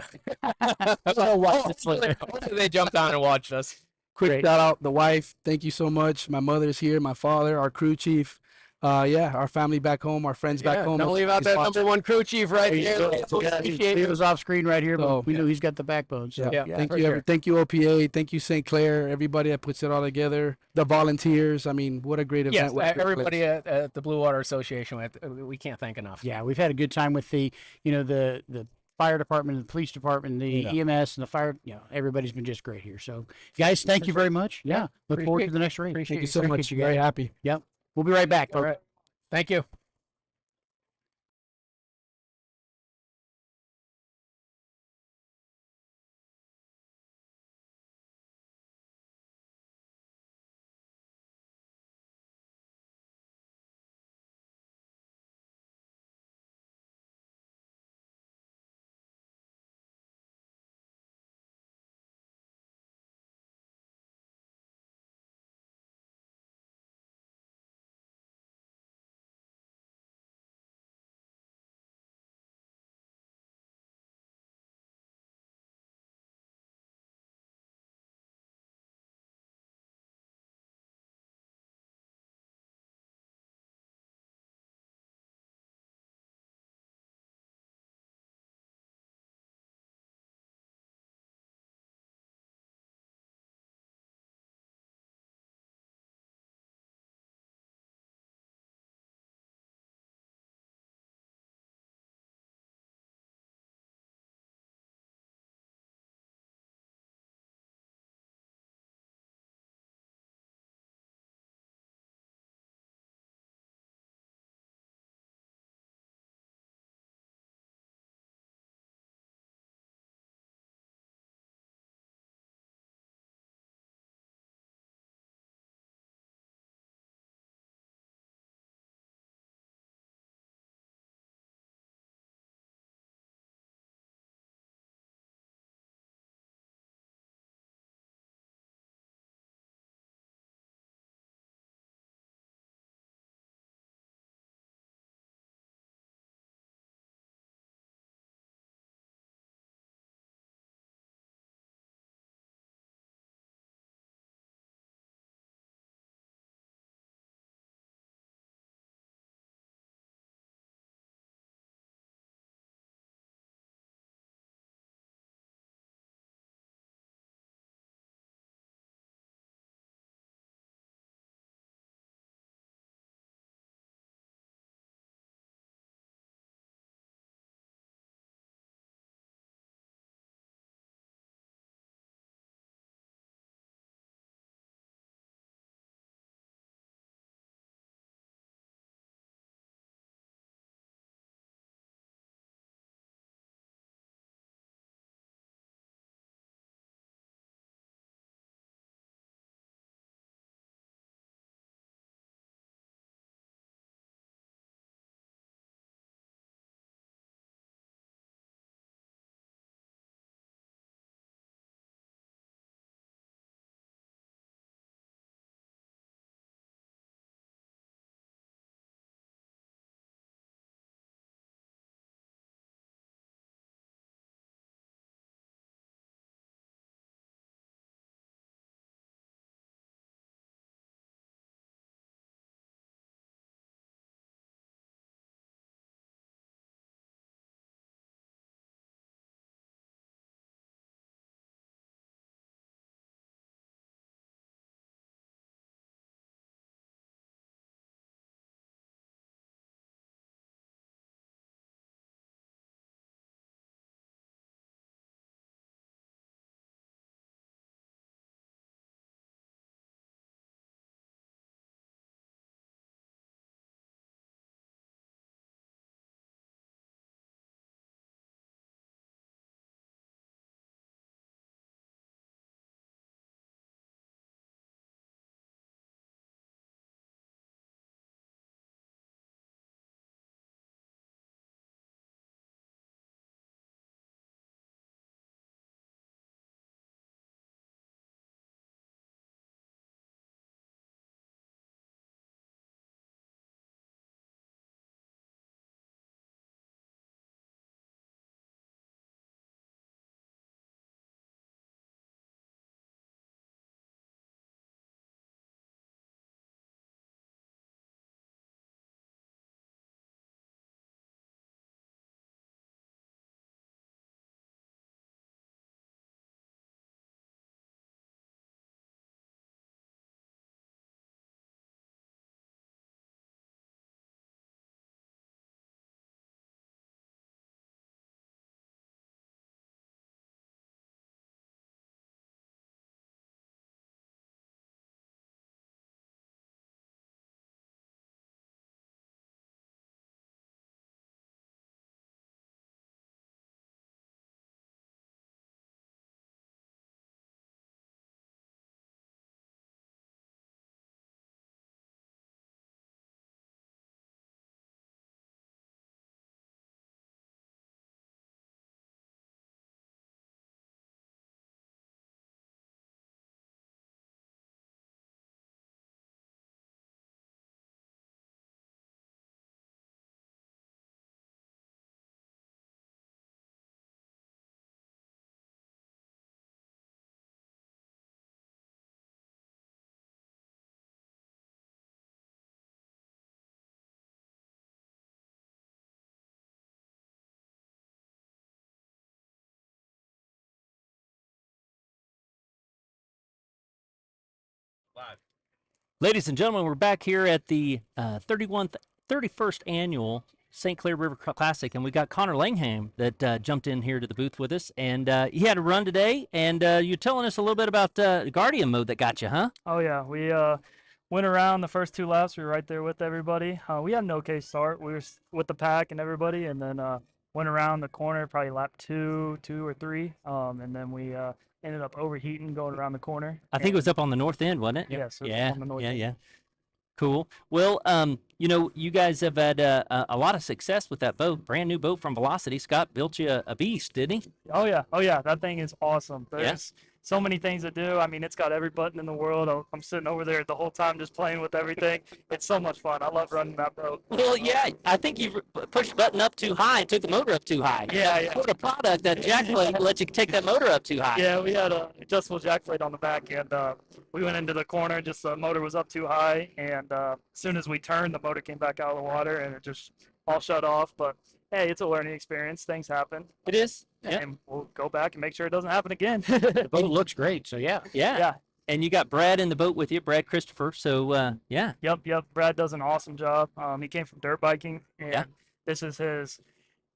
I'll watch this later. they jumped on and watched us. Quick Great. shout out the wife. Thank you so much. My mother's here. My father, our crew chief. Yeah, our family back home, our friends back home. Don't leave out that number one crew chief right there. He was off screen right here, but So, we know he's got the backbone. So Yeah. Yeah, Thank for you. sure. Thank you, OPA. Thank you, St. Clair. Everybody that puts it all together. The volunteers. I mean, what a great event. Yes, What a great everybody place. at the Blue Water Association, we can't thank enough. yeah, we've had a good time with the fire department, the police department, the EMS, and the fire. You know, everybody's been just great here. So, guys, thank you very much. Yeah, look forward to the next race. Appreciate Thank you so much. you Very guys. happy. Yep, we'll be right back. All folks. right. Thank you. Ladies and gentlemen, we're back here at the 31st annual St. Clair River Classic, and we got Connor Langham that jumped in here to the booth with us, and he had a run today, and you're telling us a little bit about Guardian mode that got you, huh? Oh yeah, we went around the first 2 laps. We were right there with everybody. We had an okay start. We were with the pack and everybody, and then went around the corner, probably lap two or three, and then we ended up overheating going around the corner. I think it was up on the north end, wasn't it? Yes, it was Yeah, on the north yeah, end. yeah. Cool. Well, you guys have had a lot of success with that boat, brand new boat from Velocity. Scott built you a beast, didn't he? Oh yeah, that thing is awesome. Yeah. There's so many things to do. I mean, it's got every button in the world. I'm sitting over there the whole time just playing with everything. It's so much fun. I love running that boat. Well, yeah, I think you pushed the button up too high and took the motor up too high. Yeah. Put a product that jack plate let you take that motor up too high. Yeah, we had a adjustable jack plate on the back, and we went into the corner. Just the motor was up too high, and as soon as we turned, the motor came back out of the water, and it just all shut off. But hey, it's a learning experience. Things happen. It is. Yeah. And we'll go back and make sure it doesn't happen again. The boat looks great, so yeah. Yeah. And you got Brad in the boat with you, Brad Christopher. So yeah. Yep. Brad does an awesome job. He came from dirt biking, and this is his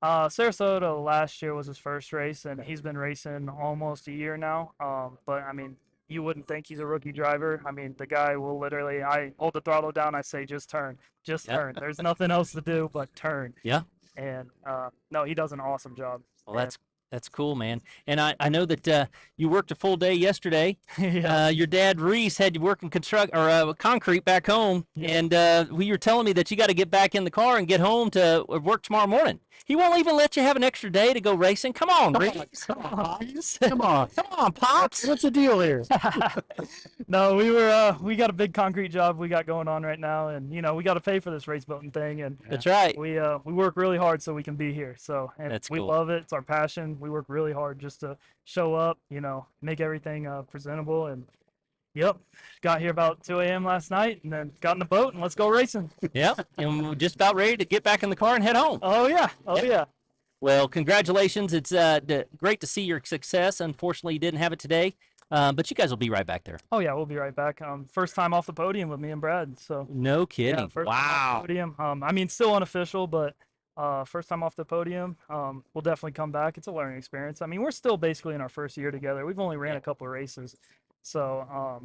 Sarasota last year was his first race, and he's been racing almost a year now. But I mean, you wouldn't think he's a rookie driver. I mean, the guy will literally, I hold the throttle down, I say, just turn. Turn. There's nothing else to do but turn. Yeah. And no, he does an awesome job. Well, that's cool, man. And I know that you worked a full day yesterday. Yeah. Your dad Reese had you working concrete back home, and you were telling me that you got to get back in the car and get home to work tomorrow morning. He won't even let you have an extra day to go racing. Come on, Reese. Come on, Pops. What's the deal here? No, we got a big concrete job we got going on right now, and we got to pay for this race boating thing, and that's right. We work really hard so we can be here. So and that's we cool. love it. It's our passion. We work really hard just to show up, make everything presentable, and got here about 2 a.m. last night, and then got in the boat and let's go racing. Yep, and we're just about ready to get back in the car and head home. Oh yeah. Well, congratulations. It's great to see your success. Unfortunately, you didn't have it today, but you guys will be right back there. Oh yeah, we'll be right back. First time off the podium with me and Brad. So no kidding. Yeah, first time off the podium. I mean, still unofficial, but first time off the podium. We'll definitely come back. It's a learning experience. I mean, we're still basically in our first year together. We've only ran a couple of races, so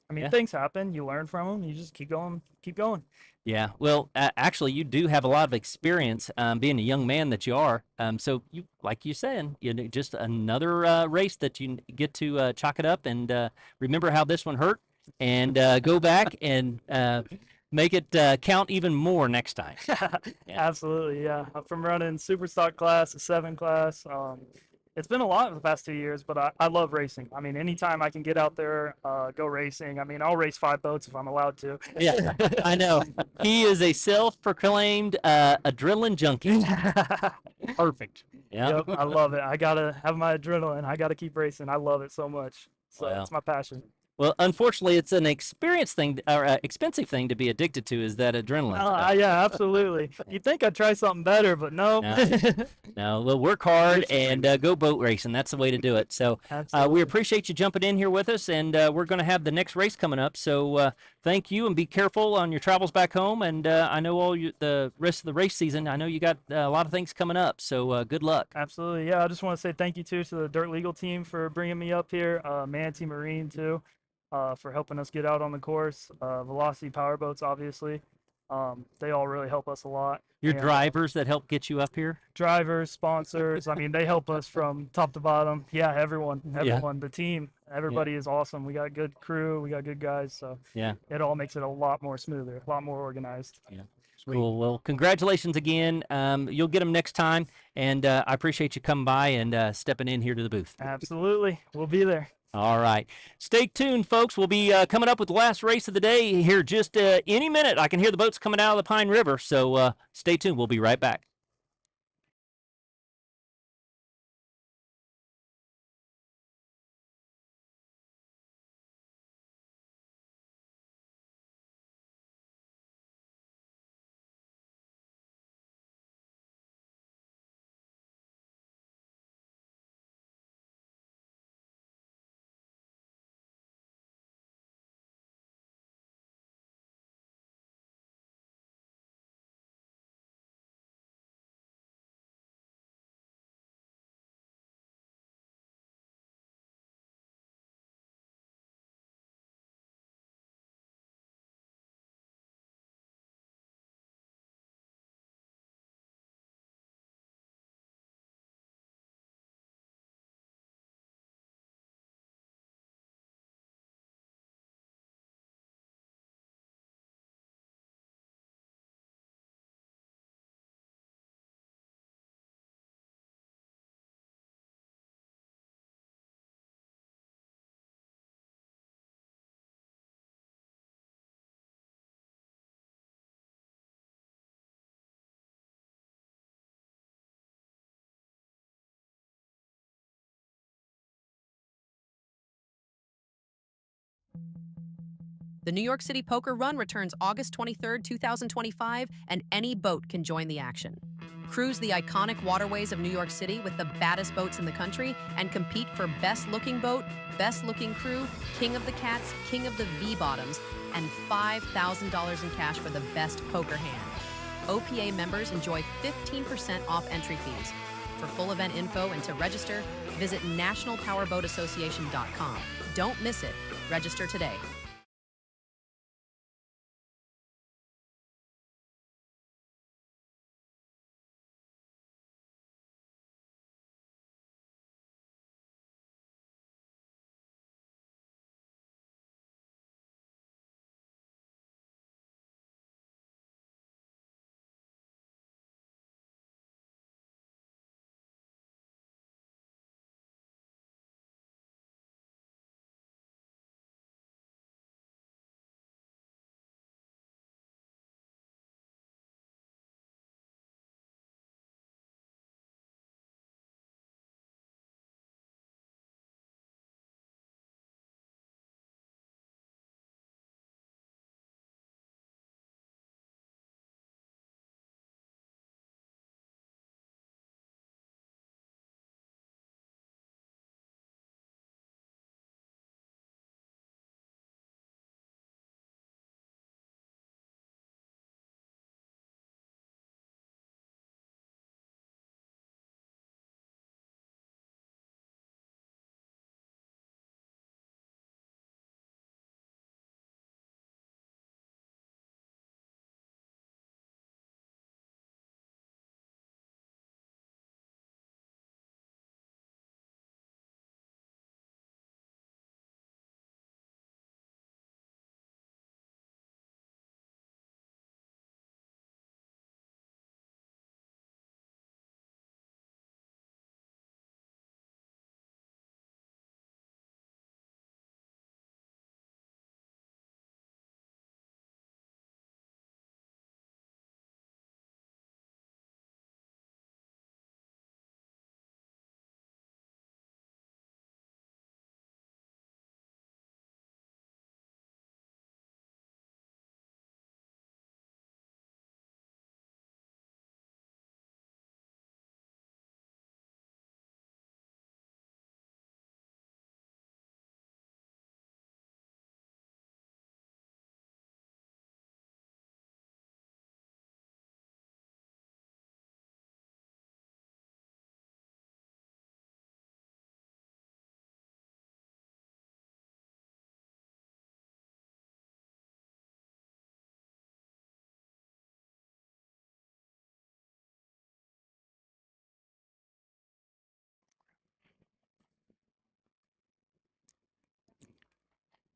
I mean, things happen. You learn from them. You just keep going. Yeah. Well, actually, you do have a lot of experience being a young man that you are. So you, like you said, just another race that you get to chalk it up and remember how this one hurt and go back and make it count even more next time. Absolutely, yeah. From running super stock class to 7 class. It's been a lot in the past 2 years, but I love racing. I mean, anytime I can get out there, go racing. I mean, I'll race 5 boats if I'm allowed to. Yeah, I know. He is a self-proclaimed adrenaline junkie. Perfect. Yeah. Yep, I love it. I gotta have my adrenaline. I gotta keep racing. I love it so much. So it's my passion. Well, unfortunately, it's an expensive thing to be addicted to. Is that adrenaline? Yeah, absolutely. You'd think I'd try something better, but no. No, well, work hard and go boat racing. That's the way to do it. So we appreciate you jumping in here with us, and we're going to have the next race coming up. So thank you, and be careful on your travels back home. And I know the rest of the race season, I know you got a lot of things coming up. So good luck. Absolutely. Yeah, I just want to say thank you, too, to the Dirt Legal team for bringing me up here, Manatee Marine, too. For helping us get out on the course. Velocity Powerboats, obviously. They all really help us a lot. Your drivers that help get you up here? Drivers, sponsors. I mean, they help us from top to bottom. Yeah, everyone. The team. Everybody is awesome. We got a good crew. We got good guys. So it all makes it a lot more smoother, a lot more organized. Yeah. Sweet. Cool. Well, congratulations again. You'll get them next time. And I appreciate you coming by and stepping in here to the booth. Absolutely. We'll be there. All right. Stay tuned, folks. We'll be coming up with the last race of the day here just any minute. I can hear the boats coming out of the Pine River, so stay tuned. We'll be right back. The New York City Poker Run returns August 23rd, 2025, and any boat can join the action. Cruise the iconic waterways of New York City with the baddest boats in the country and compete for best looking boat, best looking crew, king of the cats, king of the V-bottoms, and $5,000 in cash for the best poker hand. OPA members enjoy 15% off entry fees. For full event info and to register, visit nationalpowerboatassociation.com. Don't miss it. Register today.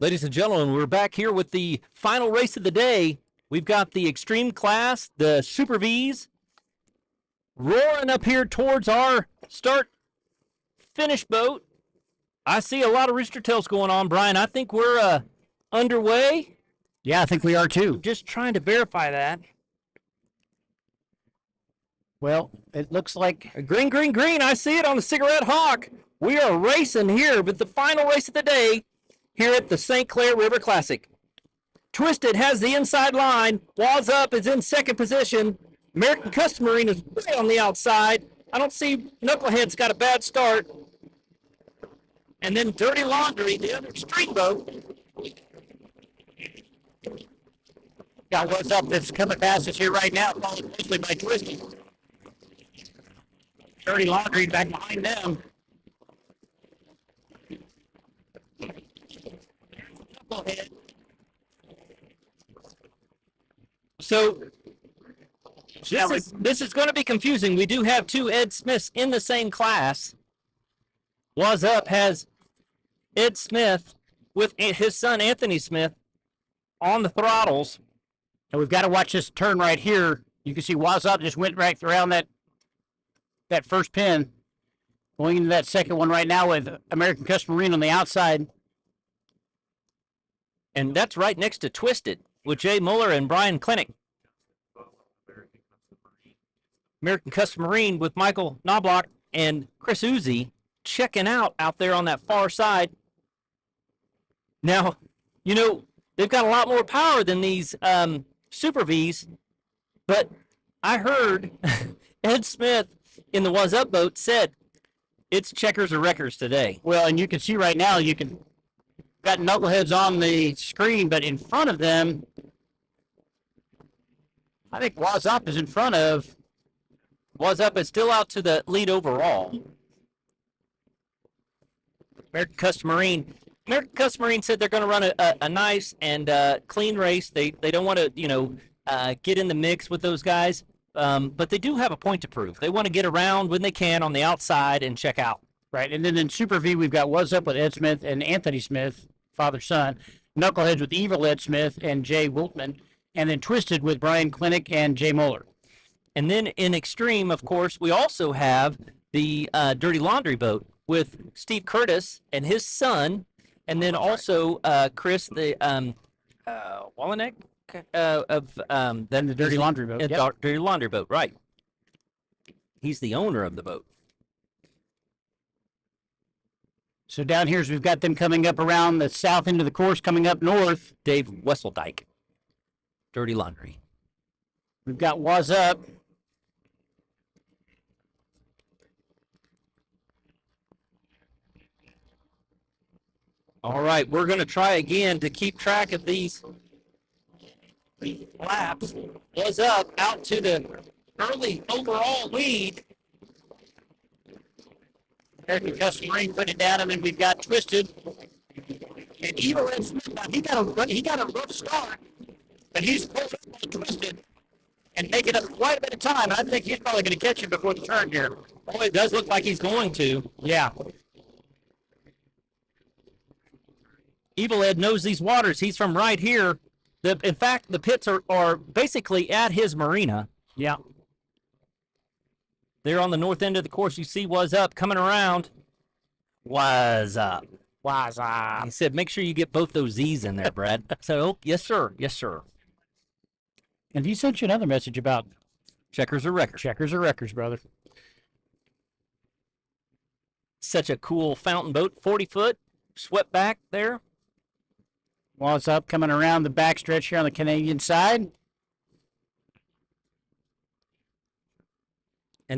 Ladies and gentlemen, we're back here with the final race of the day. We've got the Extreme class, the Super Vs, roaring up here towards our start-finish boat. I see a lot of rooster tails going on, Brian. I think we're underway. Yeah, I think we are too. Just trying to verify that. Well, it looks like Green, green, green. I see it on the Cigarette Hawk. We are racing here, but the final race of the day here at the St. Clair River Classic. Twisted has the inside line. Waz Up is in second position. American Custom Marine is way on the outside. I don't see Knucklehead's got a bad start. And then Dirty Laundry, the other street boat. got Waz Up that's coming past us here right now, followed closely by Twisted. Dirty Laundry back behind them. Knucklehead. So this is going to be confusing. We do have two Ed Smiths in the same class. Waz Up has Ed Smith with his son Anthony Smith on the throttles. And we've got to watch this turn right here. You can see Waz Up just went right around that first pin. Going into that second one right now with American Custom Marine on the outside. And that's right next to Twisted with Jay Muller and Brian Klinick. American Custom Marine with Michael Knobloch and Chris Uzi checking out there on that far side. Now, You know, they've got a lot more power than these Super Vs, but I heard Ed Smith in the Was Up boat said it's checkers or wreckers today. Well, and you can see right now, got knuckleheads on the screen, but in front of them, I think Was Up is in front of. Was Up is still out to the lead overall. American Custom Marine. American Custom Marine said they're going to run a nice and clean race. They don't want to, get in the mix with those guys, but they do have a point to prove. They want to get around when they can on the outside and check out. Right, and then in Super V, we've got Was Up with Ed Smith and Anthony Smith, father-son. Knuckleheads with Evil Ed Smith and Jay Wiltman. And then Twisted with Brian Klinick and Jay Moeller. And then in Extreme, of course, we also have the Dirty Laundry boat with Steve Curtis and his son, and then also Chris, the Wallenek then the Dirty Laundry boat. Yep. Dirty Laundry boat, right. He's the owner of the boat. So down here, we've got them coming up around the south end of the course, coming up north. Dave Wesseldike, Dirty Laundry. We've got Was Up. All right, we're going to try again to keep track of these laps. Was Up out to the early overall lead. American Custom Marine putting it down, and then we've got Twisted. And Evil Ed Smith, now he got a rough start, but he's pulled up on Twisted and making up quite a bit of time. I think he's probably going to catch him before the turn here. Boy, it does look like he's going to. Yeah. Evil Ed knows these waters. He's from right here. In fact, the pits are basically at his marina. Yeah. There on the north end of the course, you see Was Up coming around. Was Up. Was Up. He said, make sure you get both those Z's in there, Brad. So, oh, yes, sir. Yes, sir. And he sent you another message about checkers or wreckers. Checkers or wreckers, brother. Such a cool fountain boat. 40-foot. Swept back there. And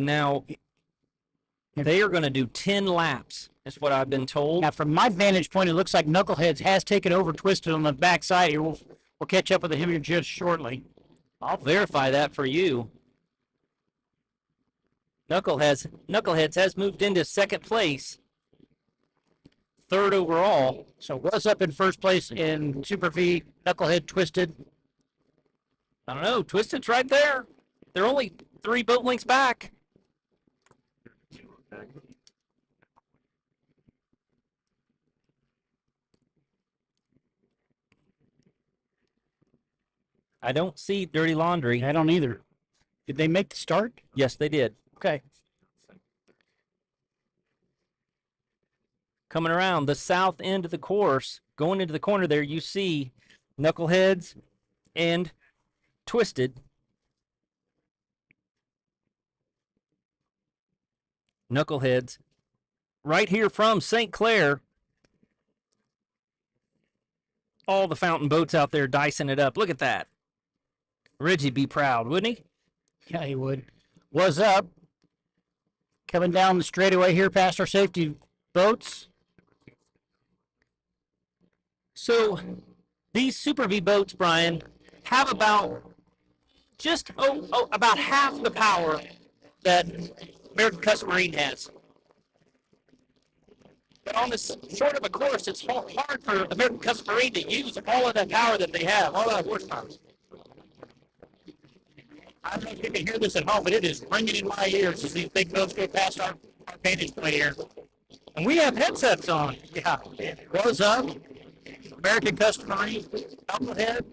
now they are going to do 10 laps, is what I've been told. Now, from my vantage point, it looks like Knuckleheads has taken over Twisted on the backside here. We'll catch up with him here just shortly. I'll verify that for you. Knuckleheads has moved into second place. Third overall. So Was Up in first place in Super V. Knucklehead Twisted. I don't know. Twisted's right there. They're only 3 boat lengths back. I don't see Dirty Laundry. I don't either. Did they make the start? Yes, they did. Okay. Coming around the south end of the course, going into the corner there, you see Knuckleheads and Twisted. Knuckleheads right here from St. Clair. All the fountain boats out there dicing it up. Look at that. Reggie'd be proud, wouldn't he? Yeah, he would. Was Up. Coming down the straightaway here past our safety boats. So these Super V boats, Brian, have about about half the power that American Custom Marine has. But on this short of a course, it's hard for American Custom Marine to use all of that power that they have, all that horsepower. I don't know if you can hear this at home, but it is ringing in my ears as these big boats go past our vantage point here. And we have headsets on. Yeah. Was Up. American Custom Marine. Knucklehead.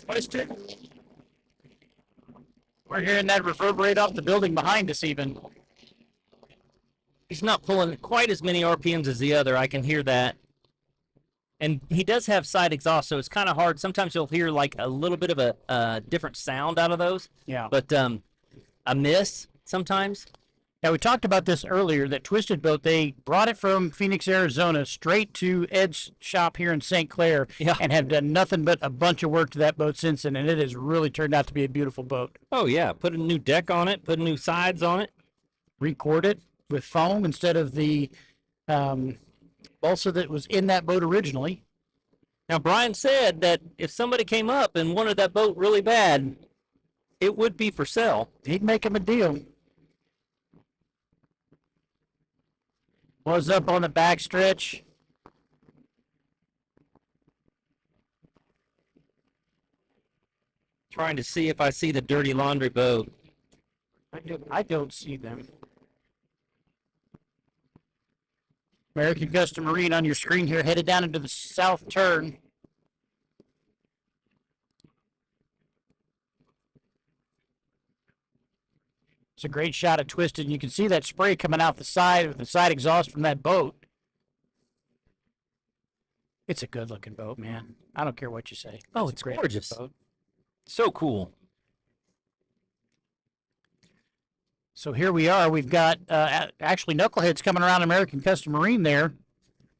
Twisted. We're hearing that reverberate off the building behind us even. He's not pulling quite as many RPMs as the other. I can hear that. And he does have side exhaust, so it's kind of hard. Sometimes you'll hear like a little bit of a different sound out of those. Yeah. But a miss sometimes. Now, we talked about this earlier, that Twisted Boat, they brought it from Phoenix, Arizona, straight to Ed's shop here in St. Clair, and have done nothing but a bunch of work to that boat since then, and it has really turned out to be a beautiful boat. Oh, yeah. Put a new deck on it, put new sides on it. Record it with foam instead of the balsa that was in that boat originally. Now, Brian said that if somebody came up and wanted that boat really bad, it would be for sale. He'd make him a deal. Was up on the back stretch. Trying to see if I see the dirty laundry boat. I don't see them. American Custom Marine on your screen here, headed down into the south turn. It's a great shot of Twisted, and you can see that spray coming out the side with the side exhaust from that boat. It's a good-looking boat, man. I don't care what you say. Oh, it's a great gorgeous. boat. So cool. So here we are. We've got actually knuckleheads coming around American Custom Marine there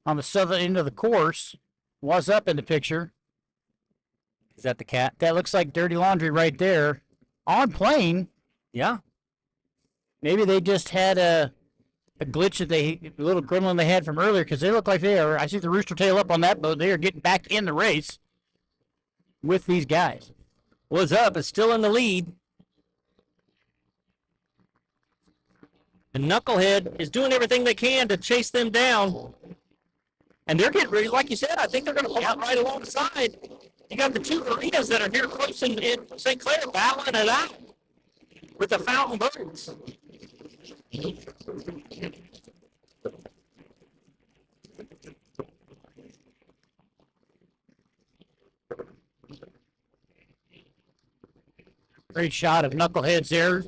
on the southern end of the course. Was up in the picture. Is that the cat? That looks like Dirty Laundry right there. On plane. Yeah. Maybe they just had a glitch that a little gremlin they had from earlier, because they look like they are. I see the rooster tail up on that boat. They are getting back in the race with these guys. Was up is still in the lead. And Knucklehead is doing everything they can to chase them down. And they're getting ready, like you said, I think they're going to pull out right alongside. You got the two marinas that are here close in St. Clair battling it out with the fountain boats. Great shot of Knuckleheads there.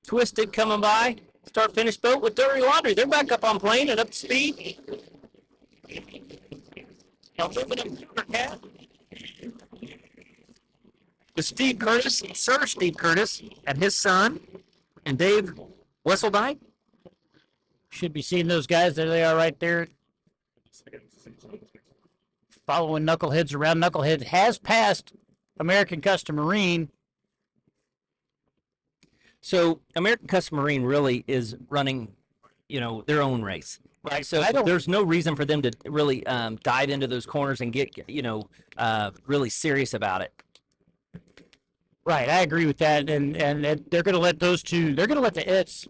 Twisted coming by. Start finish boat with Dirty Laundry. They're back up on plane and up to speed. Now moving up to Cat. With Steve Curtis, Sir Steve Curtis, and his son, and Dave Wesseldike. Should be seeing those guys. There they are right there. Following Knuckleheads around. Knucklehead has passed American Custom Marine. So American Custom Marine really is running, their own race. Right. So there's no reason for them to really dive into those corners and get, really serious about it. Right, I agree with that, and they're going to let those two. They're going to let the Its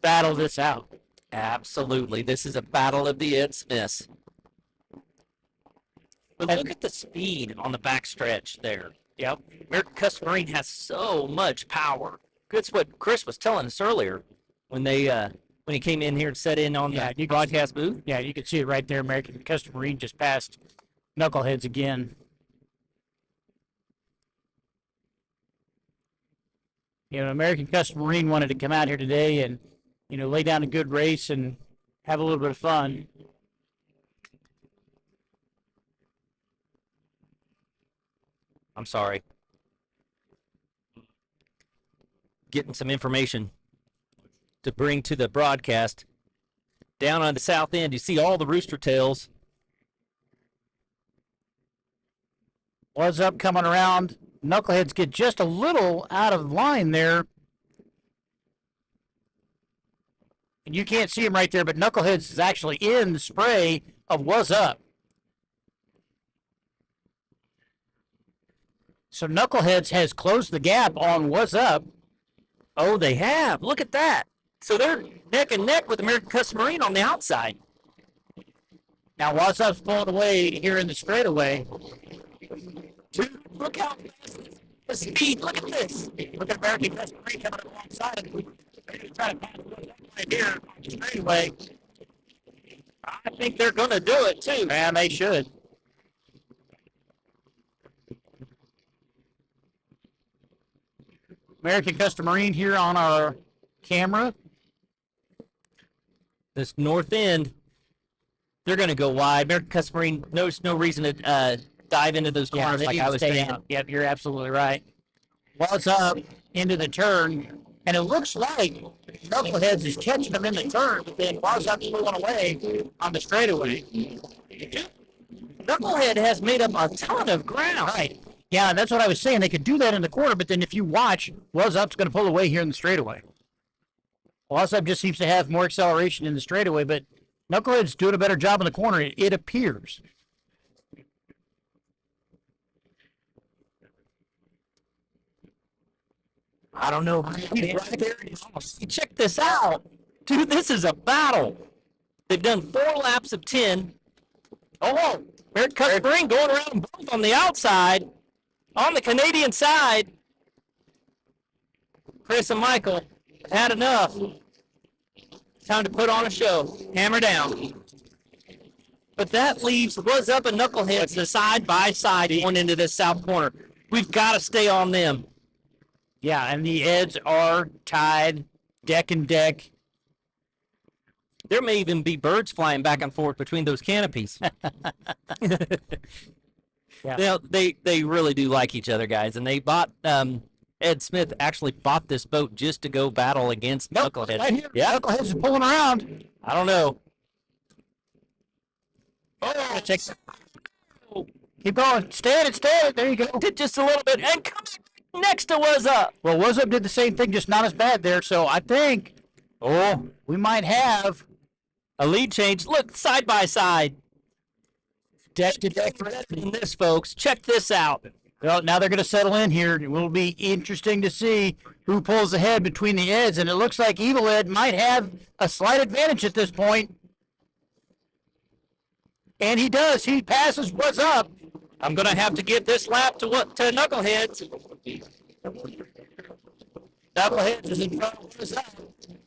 battle this out. Absolutely, this is a battle of the Its miss. But look at the speed on the backstretch there. Yep. American Custom Marine has so much power. That's what Chris was telling us earlier when he came in here and set in on the broadcast booth. Yeah, you can see it right there. American Custom Marine just passed Knuckleheads again. American Custom Marine wanted to come out here today and, lay down a good race and have a little bit of fun. I'm sorry. Getting some information to bring to the broadcast. Down on the south end, you see all the rooster tails. Was up coming around. Knuckleheads get just a little out of line there. And you can't see him right there, but Knuckleheads is actually in the spray of Was Up. So Knuckleheads has closed the gap on Was Up. Oh, they have. Look at that. So they're neck and neck with American Custom Marine on the outside. Now Was Up's pulling away here in the straightaway. Dude, look how fast the speed. Look at this. Look at American Custom Marine coming up alongside of him. They're going to try to pass Was Up right here on the straightaway. I think they're going to do it, too. Man, they should. American Custom Marine here on our camera. This north end, they're going to go wide. American Custom Marine knows no reason to dive into those corners like I was saying. Yep, you're absolutely right. Was Up into the turn. And it looks like Knuckleheads is catching them in the turn, but then Was Up's pulling away on the straightaway. Knucklehead has made up a ton of ground. Right. Yeah, that's what I was saying. They could do that in the corner, but then if you watch, Was Up's going to pull away here in the straightaway. Was Up just seems to have more acceleration in the straightaway, but Knucklehead's doing a better job in the corner, it appears. I don't know. He's right there. Check this out. Dude, this is a battle. They've done 4 laps of 10. Oh, Eric Cuthbert going around both on the outside. On the Canadian side, Chris and Michael had enough. Time to put on a show. Hammer down. But that leaves Was Up and Knuckleheads the side by side going into this south corner. We've got to stay on them. Yeah, and the Eds are tied deck and deck. There may even be birds flying back and forth between those canopies. Yeah. They really do like each other, guys. And they bought, Ed Smith actually bought this boat just to go battle against Knucklehead. Right here. Yeah. Knuckleheads is pulling around. I don't know. Oh, keep going. Stay in it. There you go. Did just a little bit. And come next to Was Up. Well, Was Up did the same thing, just not as bad there. So I think, we might have a lead change. Look, side by side. Deck to deck. In this, folks. Check this out. Well, now they're going to settle in here. It will be interesting to see who pulls ahead between the Eds, and it looks like Evil Ed might have a slight advantage at this point. And he does. He passes Was Up. I'm going to have to give this lap to Knuckleheads. Knuckleheads is in front of Was Up,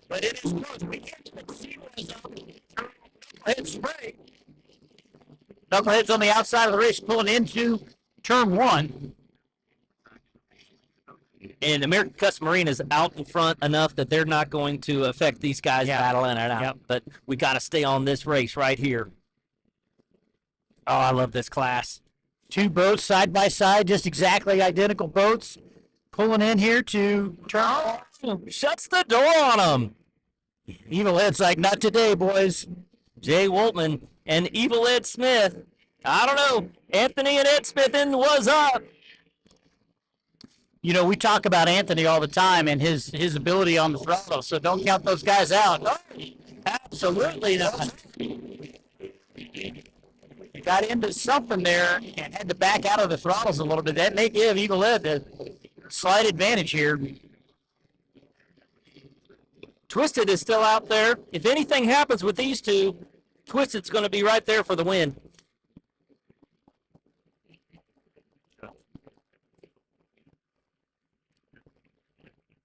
but it is close. We can't see Was Up. Knuckleheads spray. Knuckleheads on the outside of the race pulling into turn 1. And American Custom Marine is out in front enough that they're not going to affect these guys battling it out. Yep. But we got to stay on this race right here. Oh, I love this class. 2 boats side by side, just exactly identical boats, pulling in here to turn. Shuts the door on them. Evil Ed's like, not today, boys. Jay Woltman and Evil Ed Smith. I don't know. Anthony and Ed Smith in Was Up. You know, we talk about Anthony all the time and his ability on the throttle, so don't count those guys out. No, absolutely not. Got into something there and had to back out of the throttles a little bit. That may give Evil Ed a slight advantage here. Twisted is still out there. If anything happens with these two, Twisted's going to be right there for the win.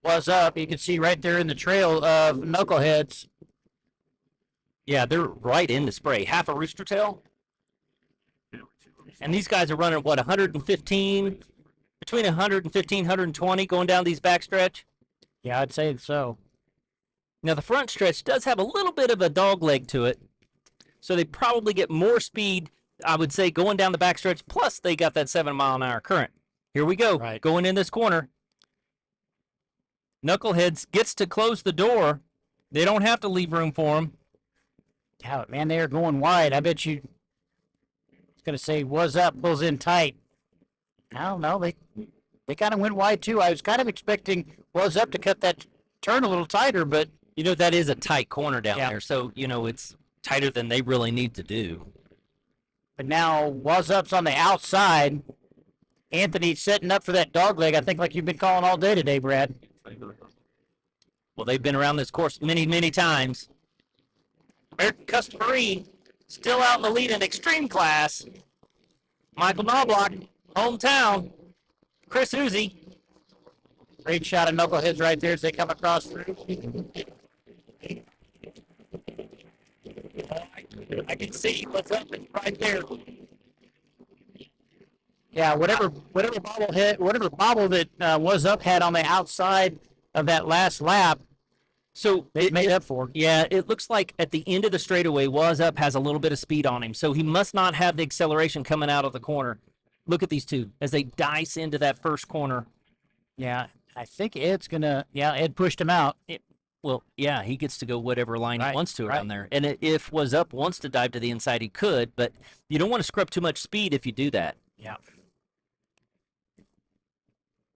Was Up, you can see right there in the trail of Knuckleheads. Yeah, they're right in the spray. Half a rooster tail. And these guys are running, what, 115? Between 115, 120 going down these backstretch? Yeah, I'd say so. Now, the front stretch does have a little bit of a dog leg to it. So they probably get more speed, I would say, going down the backstretch. Plus, they got that 7-mile-an-hour current. Here we go. Right. Going in this corner. Knuckleheads gets to close the door. They don't have to leave room for him. Yeah, man, they are going wide. I bet you it's going to say Was Up, pulls in tight. I don't know. They kind of went wide, too. I was kind of expecting Was Up to cut that turn a little tighter, but... You know, that is a tight corner down Yeah. there. So, you know, it's tighter than they really need to do. But now Was Up's on the outside. Anthony's setting up for that dog leg, I think, like you've been calling all day today, Brad. Well, they've been around this course many, many times. American Custom Marine still out in the lead in extreme class. Michael Knobloch, hometown. Chris Uzi. Great shot of Knuckleheads right there as they come across through. I can see what's up right there. Yeah, whatever bobble that Was Up had on the outside of that last lap, So they made up for. Yeah, it looks like at the end of the straightaway, Was Up has a little bit of speed on him. So he must not have the acceleration coming out of the corner. Look at these two as they dice into that first corner. Yeah, I think Ed's gonna. Yeah, Ed pushed him out. Well, yeah, he gets to go whatever line he Right, wants to right. around there. And if Was Up wants to dive to the inside, he could, but you don't want to screw up too much speed if you do that. Yeah.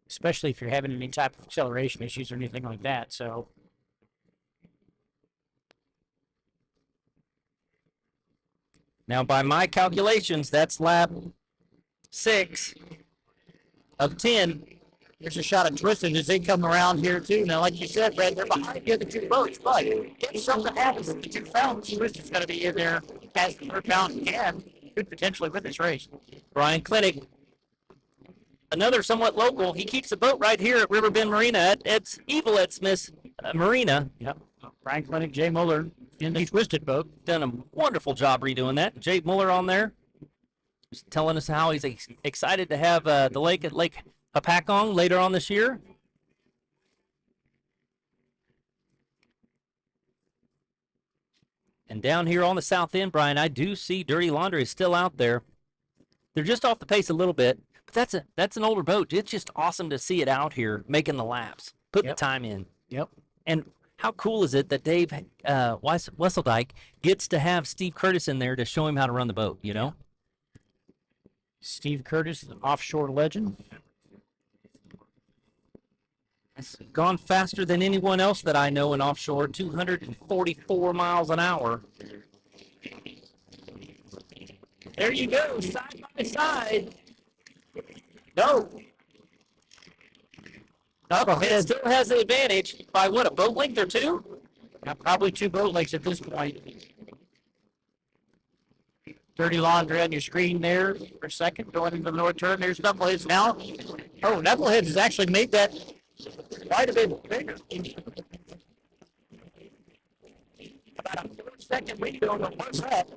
Especially if you're having any type of acceleration issues or anything like that. So. Now, by my calculations, that's lap 6 of 10. There's a shot of Twisted as they come around here too. Now, like you said, Brad, they're behind the other two boats. But if something happens with the two fountains, Twisted's going to be in there as the third fountain and could potentially win this race. Brian Clinic, another somewhat local. He keeps the boat right here at Riverbend Marina. It's Evil at Smith's Marina. Yep. Brian Clinic, Jay Muller in the Twisted boat. Done a wonderful job redoing that. Jay Muller on there. Just telling us how he's excited to have the lake at Lake Hapakong later on this year. And down here on the south end, Brian, I do see Dirty Laundry is still out there. They're just off the pace a little bit, but that's an older boat. It's just awesome to see it out here making the laps, putting the time in. Yep. And how cool is it that Dave Wesseldike gets to have Steve Curtis in there to show him how to run the boat, you know? Steve Curtis, the offshore legend. It's gone faster than anyone else that I know in offshore, 244 miles an hour. There you go, side by side. No. Knucklehead still has the advantage by what, a boat length or two? Yeah, probably 2 boat lengths at this point. Dirty Laundry on your screen there for a second, going into the north turn. There's Knuckleheads now. Oh, Knuckleheads has actually made that quite a bit bigger. About a 4-second lead over what's that?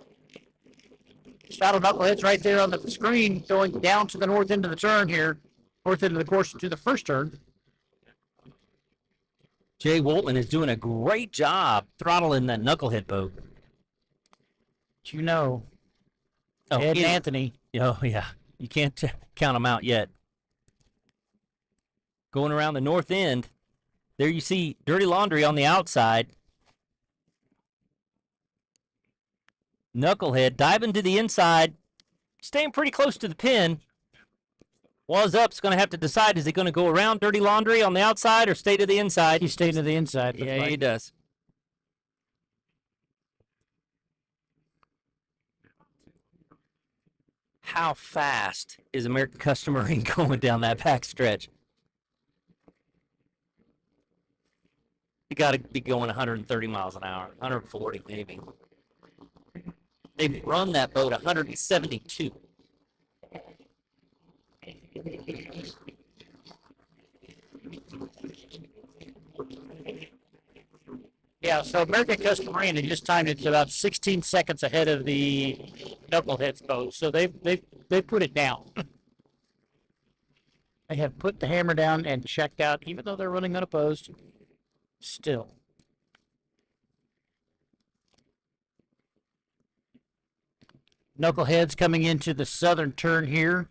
Shot of Knuckleheads right there on the screen going down to the north end of the turn here. North end of the course to the first turn. Jay Woltman is doing a great job throttling that Knucklehead boat. But you know, Oh, Ed and Anthony. Oh, yeah. You can't count them out yet. Going around the north end, there you see Dirty Laundry on the outside. Knucklehead diving to the inside, staying pretty close to the pin. Was Up's going to have to decide, is he going to go around Dirty Laundry on the outside or stay to the inside? He's staying to the inside. Yeah, he does. How fast is American Custom Marine going down that back stretch? You got to be going 130 miles an hour, 140 maybe. They've run that boat 172. Yeah, so American Custom Marine had just timed it to about 16 seconds ahead of the Knuckleheads boat. So they put it down. They have put the hammer down and checked out, even though they're running unopposed. Still. Knuckleheads coming into the southern turn here.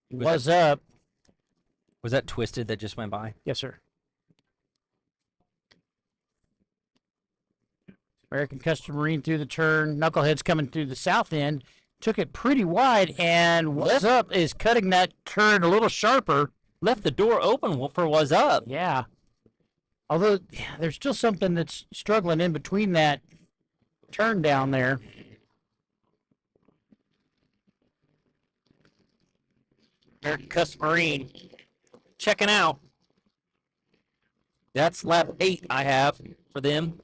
Was Up. Was that Twisted that just went by? Yes, sir. American Custom Marine through the turn. Knuckleheads coming through the south end. Took it pretty wide, and Was Up is cutting that turn a little sharper. Left the door open for Was Up. Yeah. Although, there's still something that's struggling in between that turn down there. American Custom Marine checking out. That's lap 8 I have for them.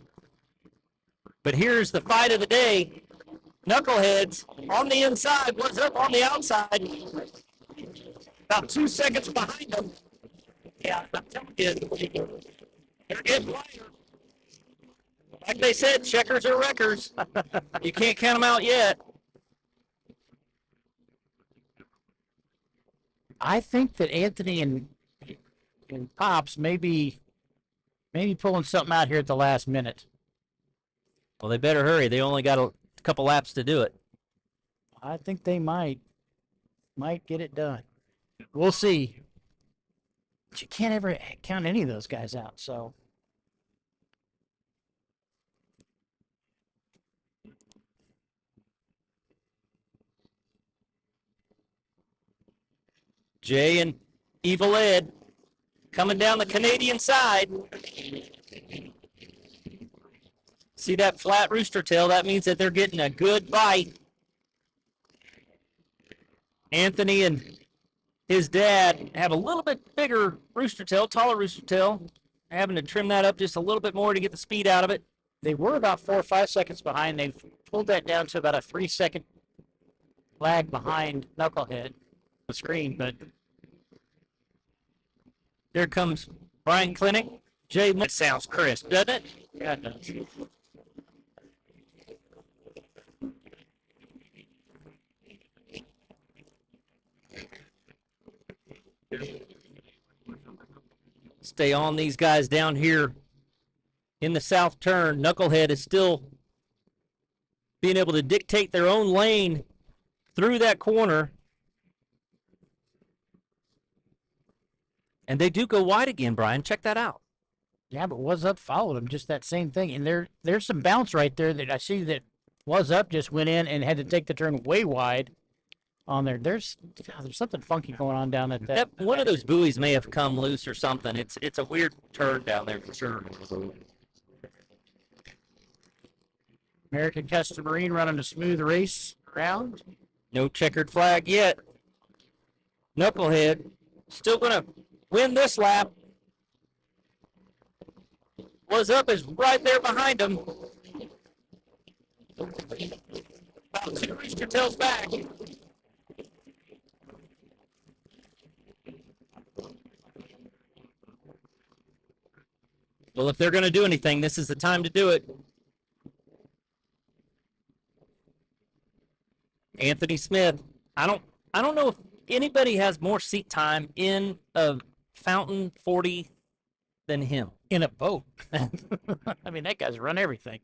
But here's the fight of the day. Knuckleheads on the inside, Was Up on the outside. About 2 seconds behind them. Yeah, I'm telling you, they're getting lighter. Like they said, checkers are wreckers. You can't count them out yet. I think that Anthony and Pops may be pulling something out here at the last minute. Well, they better hurry. They only got a couple laps to do it. I think they might get it done. We'll see. you can't ever count any of those guys out. So Jay and Evil Ed coming down the Canadian side. See that flat rooster tail? That means that they're getting a good bite. Anthony and his dad have a little bit bigger rooster tail, taller rooster tail, having to trim that up just a little bit more to get the speed out of it. they were about 4 or 5 seconds behind. They've pulled that down to about a 3-second lag behind Knucklehead on the screen, but There comes Brian Clinic. Jay, that sounds crisp, doesn't it? yeah, it does. Stay on these guys down here in the south turn. Knucklehead is still being able to dictate their own lane through that corner. And they do go wide again, Brian. Check that out. Yeah, but Was Up followed him, just that same thing. And there's some bounce right there that I see that Was Up just went in and had to take the turn way wide on there. There's something funky going on down at that. One of those buoys may have come loose or something. It's a weird turn down there for sure. American Custom Marine running a smooth race around. No checkered flag yet. Knucklehead still going to win this lap. Was Up is right there behind him. About 2 rooster tails back. Well, if they're going to do anything, this is the time to do it. Anthony Smith. I don't know if anybody has more seat time in a Fountain 40 than him. In a boat. I mean, that guy's run everything.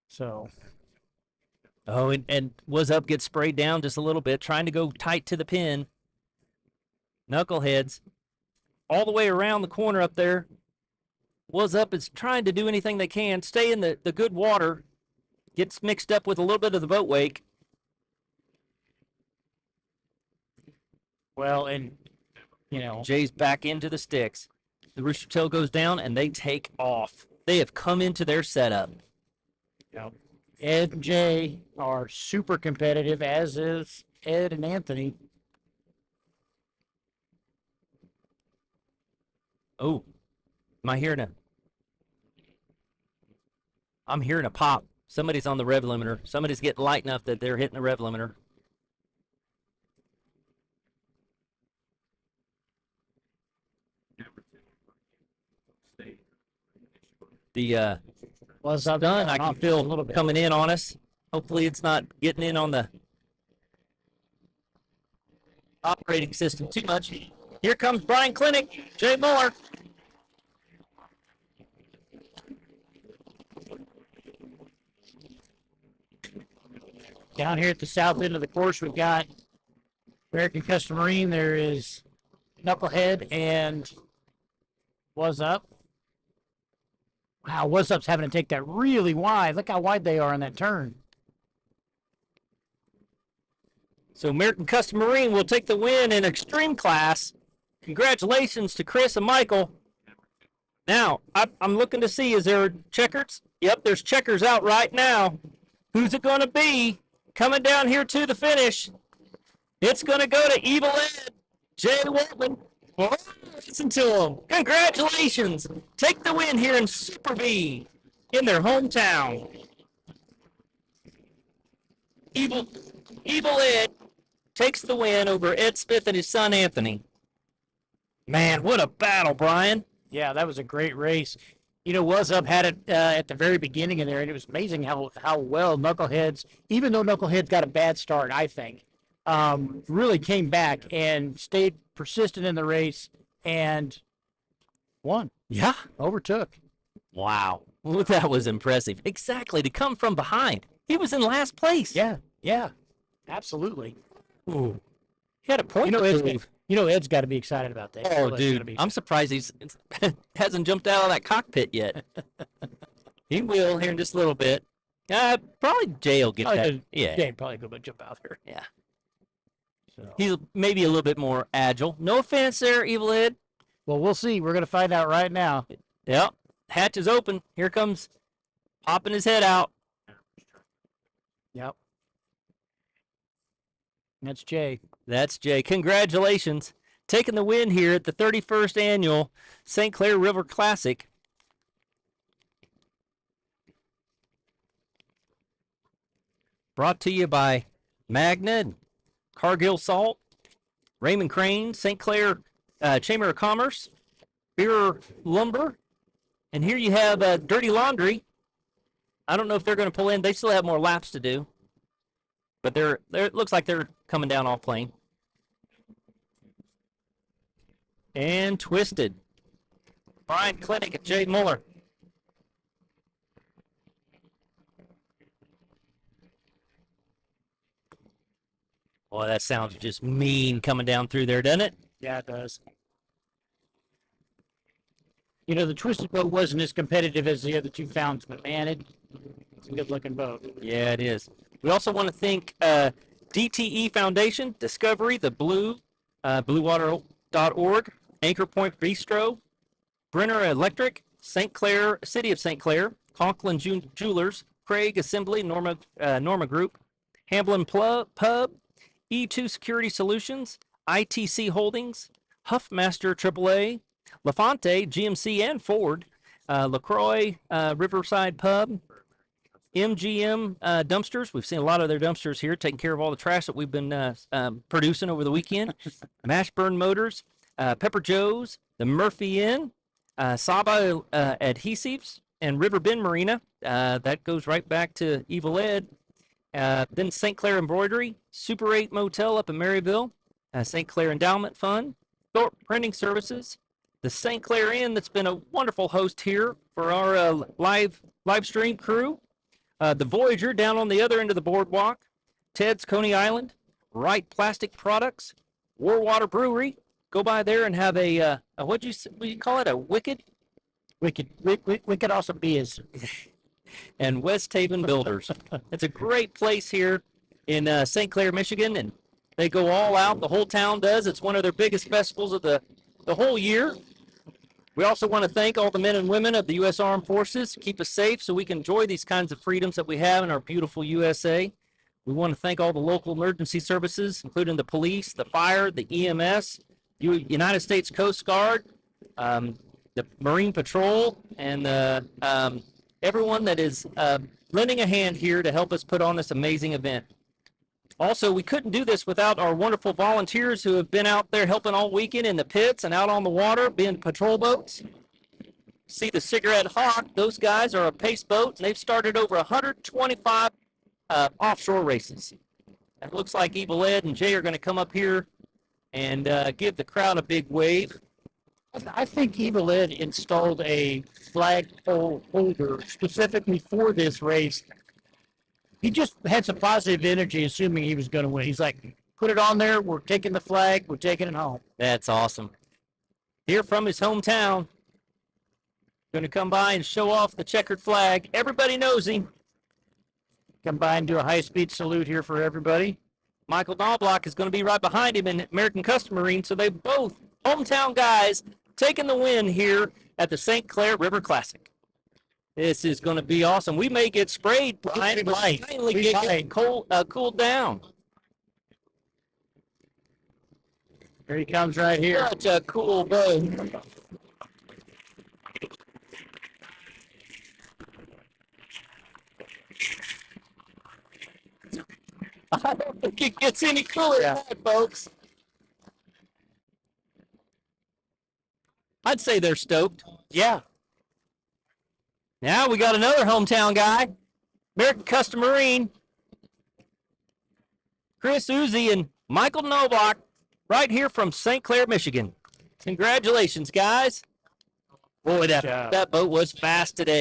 So. Oh, and Was Up gets sprayed down just a little bit, trying to go tight to the pin. Knuckleheads all the way around the corner up there. Was Up is trying to do anything they can, stay in the good water, gets mixed up with a little bit of the boat wake. Well, and, you know. Jay's back into the sticks. The rooster tail goes down, and they take off. They have come into their setup. Yep. Ed and Jay are super competitive, as is Ed and Anthony. Oh, am I hearing I'm hearing a pop. Somebody's on the rev limiter. Somebody's getting light enough that they're hitting the rev limiter. The Was Up stun I can feel a little bit coming in on us. Hopefully it's not getting in on the operating system too much. Here comes Brian Clinic, Jay Muller. Down here at the south end of the course, we've got American Custom Marine. There is Knucklehead and Was Up. Wow, Was Up's having to take that really wide. Look how wide they are on that turn. So American Custom Marine will take the win in extreme class. Congratulations to Chris and Michael. Now, I'm looking to see, is there checkers? Yep, there's checkers out right now. Who's it going to be coming down here to the finish? It's going to go to Evil Ed, Jay Whitman. Oh, listen to him. Congratulations. Take the win here in Super B in their hometown. Evil Ed takes the win over Ed Smith and his son Anthony. Man, what a battle, Brian. Yeah, that was a great race. You know, Was Up had it at the very beginning of there, and it was amazing how well Knuckleheads, even though Knuckleheads got a bad start, I think, really came back and stayed persistent in the race and won. Yeah. Overtook. Wow. Well, that was impressive. Exactly, to come from behind. He was in last place. Yeah, absolutely. Ooh. He had a point You know, to it's, prove. You know, Ed's got to be excited about that. Oh, Ed's gotta dude, be I'm surprised he's hasn't jumped out of that cockpit yet. He will here in just a little bit. Probably Jay will get Probably that. Yeah, Jay'd probably go but jump out there. yeah. So. He's maybe a little bit more agile. No offense there, Evil Ed. Well, we'll see. We're going to find out right now. Yep. Hatch is open. Here comes popping his head out. Yep. That's Jay. That's Jay. Congratulations. Taking the win here at the 31st annual St. Clair River Classic. Brought to you by Magna and Cargill Salt, Raymond Crane, St. Clair Chamber of Commerce, Beer Lumber, and here you have Dirty Laundry. I don't know if they're going to pull in. They still have more laps to do, but it looks like they're coming down off plane. And Twisted. Brian Clinic and Jay Muller. Boy, that sounds just mean coming down through there, doesn't it? Yeah, it does. You know, the Twisted boat wasn't as competitive as the other two fountains, but man, it's a good-looking boat. Yeah, it is. We also want to thank DTE Foundation, Discovery, the BlueWater.org, Anchor Point Bistro, Brenner Electric, St. Clair, City of St. Clair, Conklin Jewelers, Craig Assembly, Norma Group, Hamblin Pub, E2 Security Solutions, ITC Holdings, Huffmaster AAA, LaFonte, GMC and Ford, LaCroix Riverside Pub, MGM dumpsters. We've seen a lot of their dumpsters here, taking care of all the trash that we've been producing over the weekend. Mashburn Motors, Pepper Joe's, the Murphy Inn, Saba Adhesives, and River Bend Marina. That goes right back to Evil Ed. Then St. Clair Embroidery, Super 8 Motel up in Maryville, St. Clair Endowment Fund, Thorpe Printing Services, the St. Clair Inn that's been a wonderful host here for our live stream crew, the Voyager down on the other end of the boardwalk, Ted's Coney Island, Wright Plastic Products, Warwater Brewery. Go by there and have a what do you call it? A Wicked Awesome Beers. And West Haven Builders. It's a great place here in St. Clair, Michigan, and they go all out. The whole town does. It's one of their biggest festivals of the whole year. We also want to thank all the men and women of the U.S. Armed Forces. Keep us safe so we can enjoy these kinds of freedoms that we have in our beautiful USA. We want to thank all the local emergency services, including the police, the fire, the EMS, United States Coast Guard, the Marine Patrol, and everyone that is lending a hand here to help us put on this amazing event. Also, we couldn't do this without our wonderful volunteers who have been out there helping all weekend in the pits and out on the water, being patrol boats. See the Cigarette Hawk, those guys are a pace boat, and they've started over 125 offshore races. It looks like Evil Ed and Jay are going to come up here and give the crowd a big wave. I think Evil Ed installed a flagpole holder specifically for this race. He just had some positive energy, assuming he was going to win. He's like, put it on there. We're taking the flag. We're taking it home. That's awesome. Here from his hometown, going to come by and show off the checkered flag. Everybody knows him. Come by and do a high-speed salute here for everybody. Michael Knobloch is going to be right behind him in American Custom Marine, so they both hometown guys taking the win here at the St. Clair River Classic. This is going to be awesome. We may get sprayed, Brian, but finally get cooled down. Here he comes right here. Such a cool boat. I don't think it gets any cooler than that, folks. I'd say they're stoked. Yeah. Now we got another hometown guy, American Custom Marine, Chris Uzi and Michael Knobloch, right here from St. Clair, Michigan. Congratulations, guys. Boy, that boat was fast today.